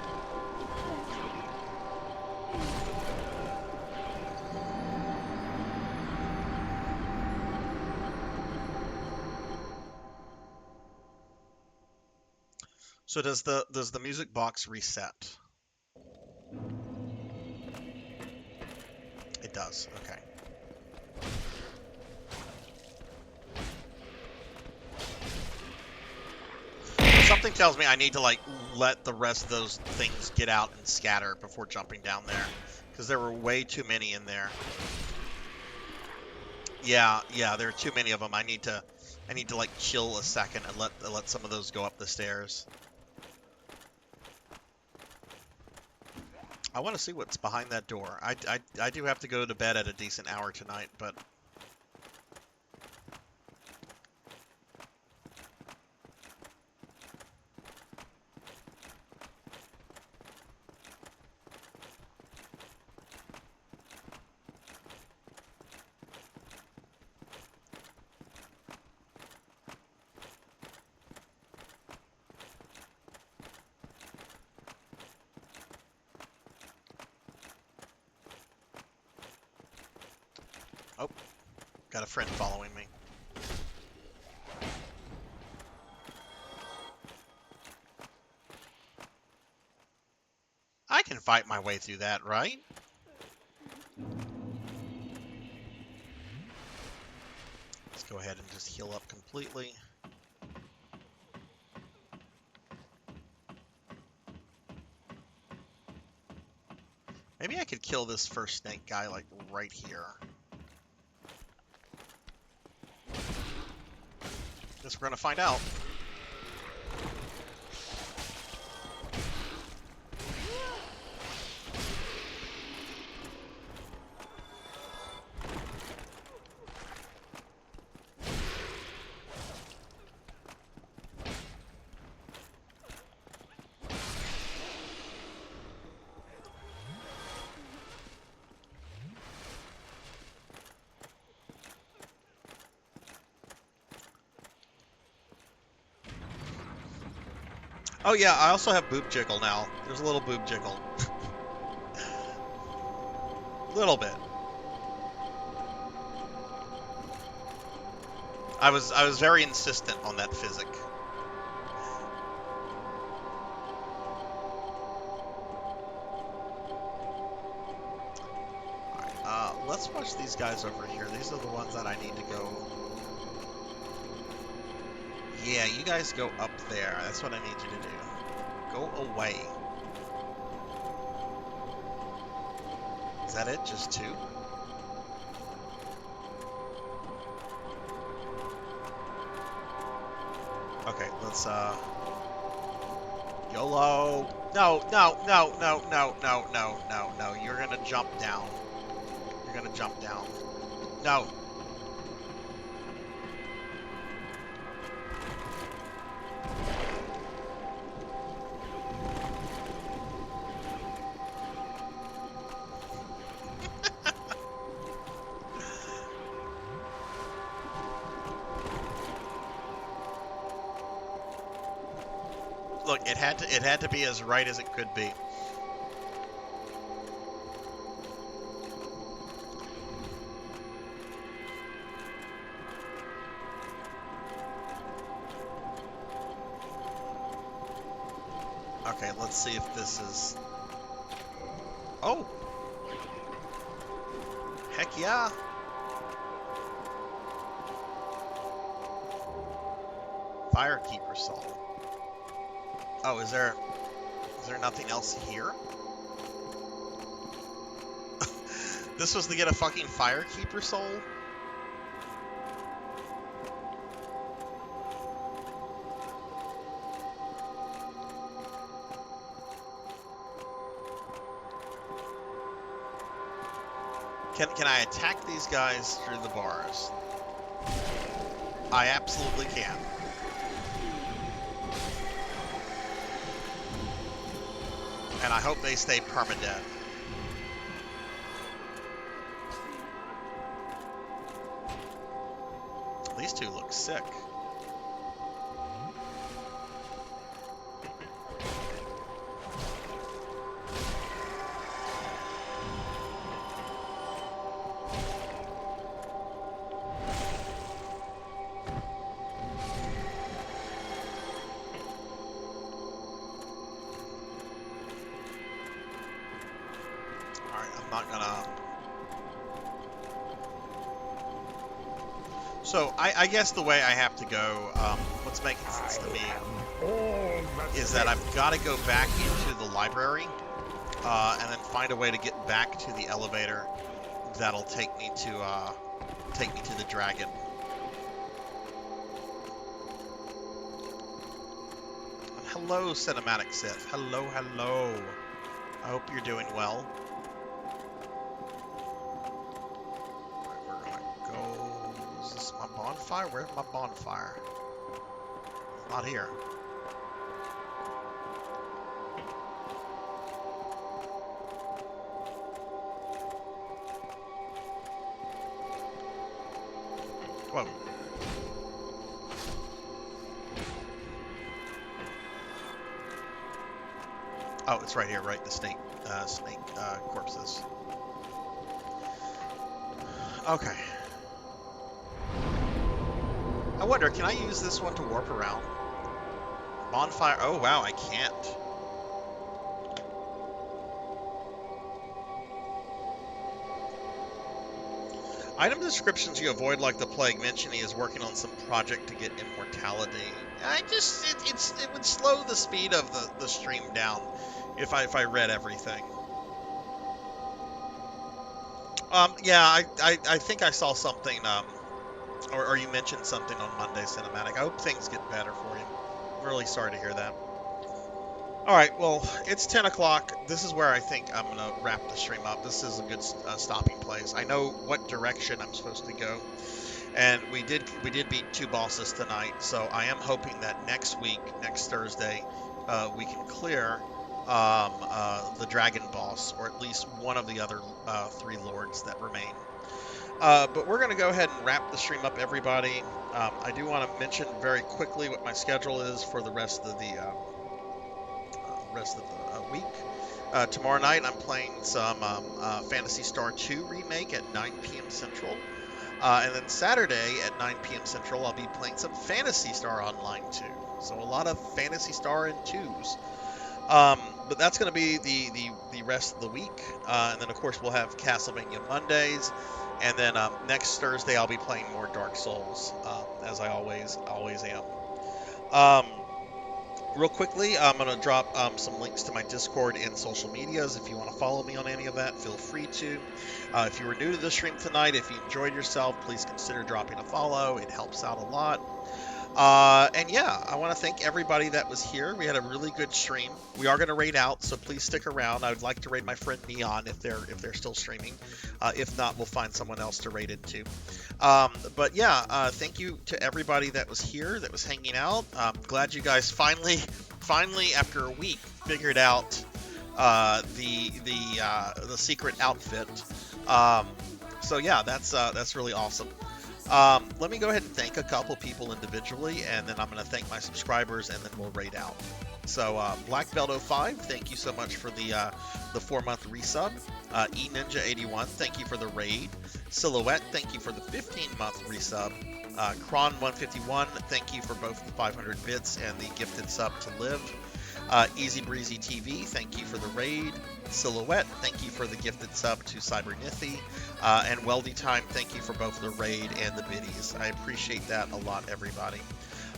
So does the music box reset? It does. Okay. Something tells me I need to like let the rest of those things get out and scatter before jumping down there, because there were way too many in there. Yeah, there are too many of them. I need to like chill a second and let some of those go up the stairs. I want to see what's behind that door. I do have to go to bed at a decent hour tonight, but oh, got a friend following me. I can fight my way through that, right? Let's go ahead and just heal up completely. Maybe I could kill this first snake guy, like, right here. Guess we're gonna find out. Oh yeah, I also have boob jiggle now. There's a little boob jiggle. Little bit. I was very insistent on that physic. Alright, let's watch these guys over here. These are the ones that I need to go. Yeah, you guys go up there. That's what I need you to do. Go away. Is that it? Just two? Okay, let's, YOLO! No! You're gonna jump down. You're gonna jump down. No! Look, it had to be as right as it could be. Okay, let's see if this is... Oh! Heck yeah! Firekeeper soul. Oh, is there nothing else here? This was to get a fucking Firekeeper soul? Can I attack these guys through the bars? I absolutely can. And I hope they stay permadead. These two look sick. So, I guess the way I have to go, what's making sense to me, is that I've got to go back into the library, and then find a way to get back to the elevator that'll take me to the dragon. And hello, Cinematic Sith. Hello, hello. I hope you're doing well. Bonfire? Where's my bonfire? Not here. Whoa. Oh, it's right here, right? The snake corpses. Okay. I wonder, can I use this one to warp around? Bonfire. Oh, wow, I can't. Item descriptions you avoid like the plague. Mention he is working on some project to get immortality. It would slow the speed of the stream down if I read everything. Yeah, I think I saw something, or you mentioned something on Monday, Cinematic. I hope things get better for you. I'm really sorry to hear that. Alright, well, it's 10 o'clock. This is where I think I'm going to wrap the stream up. This is a good stopping place. I know what direction I'm supposed to go. And we did beat 2 bosses tonight, so I am hoping that next week, next Thursday, we can clear the dragon boss, or at least one of the other 3 lords that remain. But we're going to go ahead and wrap the stream up, everybody. I do want to mention very quickly what my schedule is for the rest of the week. Tomorrow night I'm playing some Phantasy Star 2 remake at 9 p.m. Central. And then Saturday at 9 p.m. Central I'll be playing some Phantasy Star Online 2. So a lot of Phantasy Star and 2s. But that's going to be the rest of the week. And then, of course, we'll have Castlevania Mondays. And then next Thursday, I'll be playing more Dark Souls, as I always am. Real quickly, I'm going to drop some links to my Discord and social medias. If you want to follow me on any of that, feel free to. If you were new to the stream tonight, if you enjoyed yourself, please consider dropping a follow. It helps out a lot. And yeah, I want to thank everybody that was here. We had a really good stream. We are going to raid out, so please stick around. I would like to raid my friend Neon if they're still streaming. If not, we'll find someone else to raid into. But yeah, thank you to everybody that was here, that was hanging out. Glad you guys finally after a week figured out the secret outfit. So yeah, that's really awesome. Let me go ahead and thank a couple people individually, and then I'm going to thank my subscribers, and then we'll raid out. So Black Belt 05, thank you so much for the 4-month resub. eNinja81, thank you for the raid. Silhouette, thank you for the 15-month resub. Kron151, thank you for both the 500 bits and the gifted sub to live. Easy Breezy TV, thank you for the raid. Silhouette, thank you for the gifted sub to Cybernithy. And Weldy Time, thank you for both the raid and the biddies. I appreciate that a lot, everybody.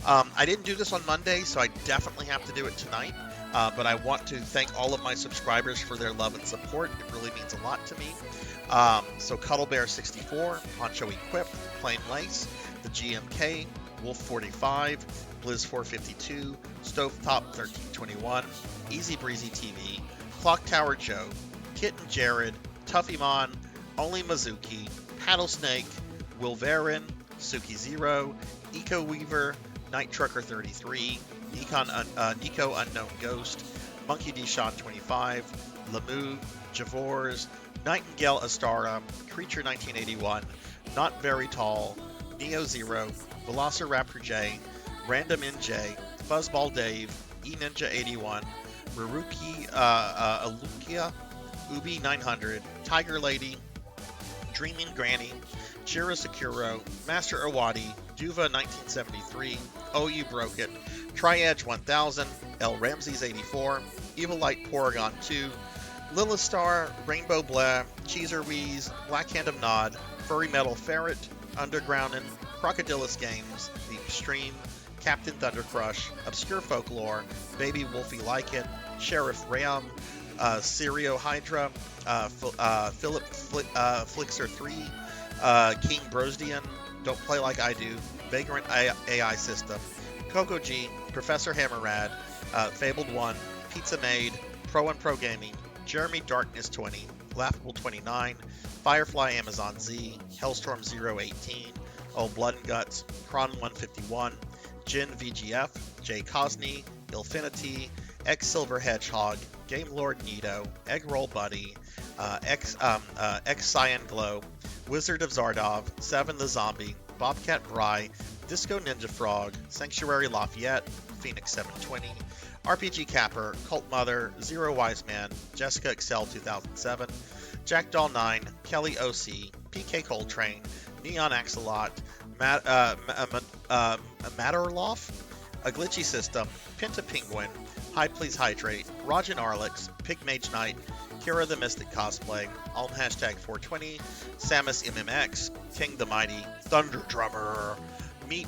I didn't do this on Monday, so I definitely have to do it tonight. But I want to thank all of my subscribers for their love and support. It really means a lot to me. So Cuddlebear64, Poncho Equipped, Plain Lace, the GMK, Wolf45, Blizz452, Stovetop 1321, Easy Breezy TV, Clock Tower Joe, Kitten Jared, Tuffymon, Only Mizuki, Paddlesnake, Wilverin, Suki Zero, Eco Weaver, Night Trucker 33, Nico Unknown Ghost, Monkey D Sean 25, Lamu, Javors, Nightingale Astara, Creature 1981, Not Very Tall, Neo Zero, Velociraptor J, Random NJ, Fuzzball Dave, eNinja 81, Ruruki Alukia, Ubi 900, Tiger Lady, Dreaming Granny, Shira Sakuro, Master Awadi, Duva 1973, Oh You Broke It, Triedge 1000, L Ramses 84, Evil Light Porygon 2, Lilithstar, Rainbow Blah, Cheezer Wheeze, Black Hand of Nod, Furry Metal Ferret, Undergroundin', Crocodilus Games, The Extreme, Captain Thunder Crush, Obscure Folklore, Baby Wolfie Like It, Sheriff Ram, Sirio Hydra, Philip Flixer 3, King Brosdian, Don't Play Like I Do, Vagrant AI System, Coco G, Professor Hammerrad, Fabled 1, Pizza Maid, Pro and Pro Gaming, Jeremy Darkness 20, Laughable 29, Firefly Amazon Z, Hellstorm 018, Old Blood and Guts, Kron 151, Jin VGF, Jay Cosney, Ilfinity, X Silver Hedgehog, Game Lord Nito, Egg Roll Buddy, X Cyan Glow, Wizard of Zardov, Seven the Zombie, Bobcat Bry, Disco Ninja Frog, Sanctuary Lafayette, Phoenix 720, RPG Capper, Cult Mother, Zero Wise Man, Jessica Excel 2007, Jackdaw 9, Kelly OC, PK Coltrane, Neon Axolot, Matterloff, A Glitchy System, Pinta Penguin, High Please Hydrate, Rajan Arlix, Pig Mage Knight, Kira the Mystic Cosplay, Alm Hashtag 420, Samus MMX, King the Mighty, Thunder Drummer, Meet,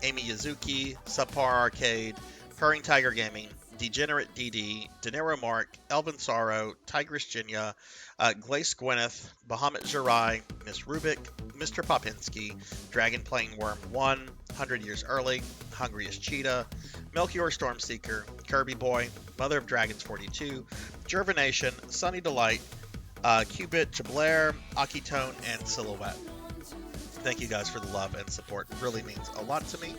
Amy Yazuki, Subpar Arcade, Purring Tiger Gaming, Degenerate DD, Denero Mark, Elvin Sorrow, Tigress Jinya, Glace Gwyneth, Bahamut Jirai, Miss Rubik, Mr. Popinski, Dragon Plane Worm 1, 100 Years Early, Hungriest Cheetah, Melchior Stormseeker, Kirby Boy, Mother of Dragons 42, Gervination, Sunny Delight, Cubit, Jablair, Akitone, and Silhouette. Thank you guys for the love and support. It really means a lot to me.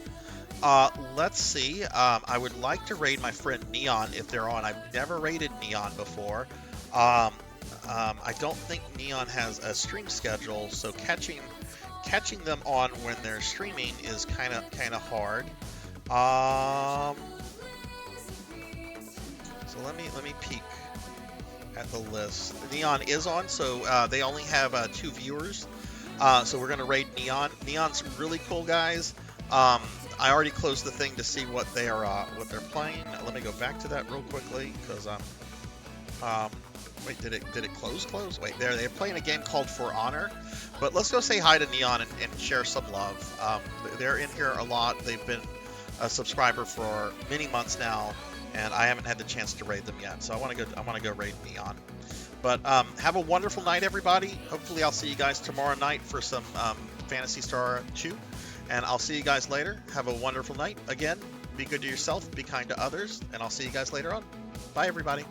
Let's see. I would like to raid my friend Neon if they're on. I've never raided Neon before. I don't think Neon has a stream schedule, so catching them on when they're streaming is kind of hard. So let me peek at the list. Neon is on, so they only have 2 viewers. So we're gonna raid Neon. Neon's really cool, guys. I already closed the thing to see what they're playing. Let me go back to that real quickly because wait, did it close? Wait, they're playing a game called For Honor. But let's go say hi to Neon and share some love. They're in here a lot. They've been a subscriber for many months now, and I haven't had the chance to raid them yet. So I want to go raid Neon. But have a wonderful night, everybody. Hopefully I'll see you guys tomorrow night for some Phantasy Star 2. And I'll see you guys later. Have a wonderful night. Again, be good to yourself, be kind to others, and I'll see you guys later on. Bye, everybody.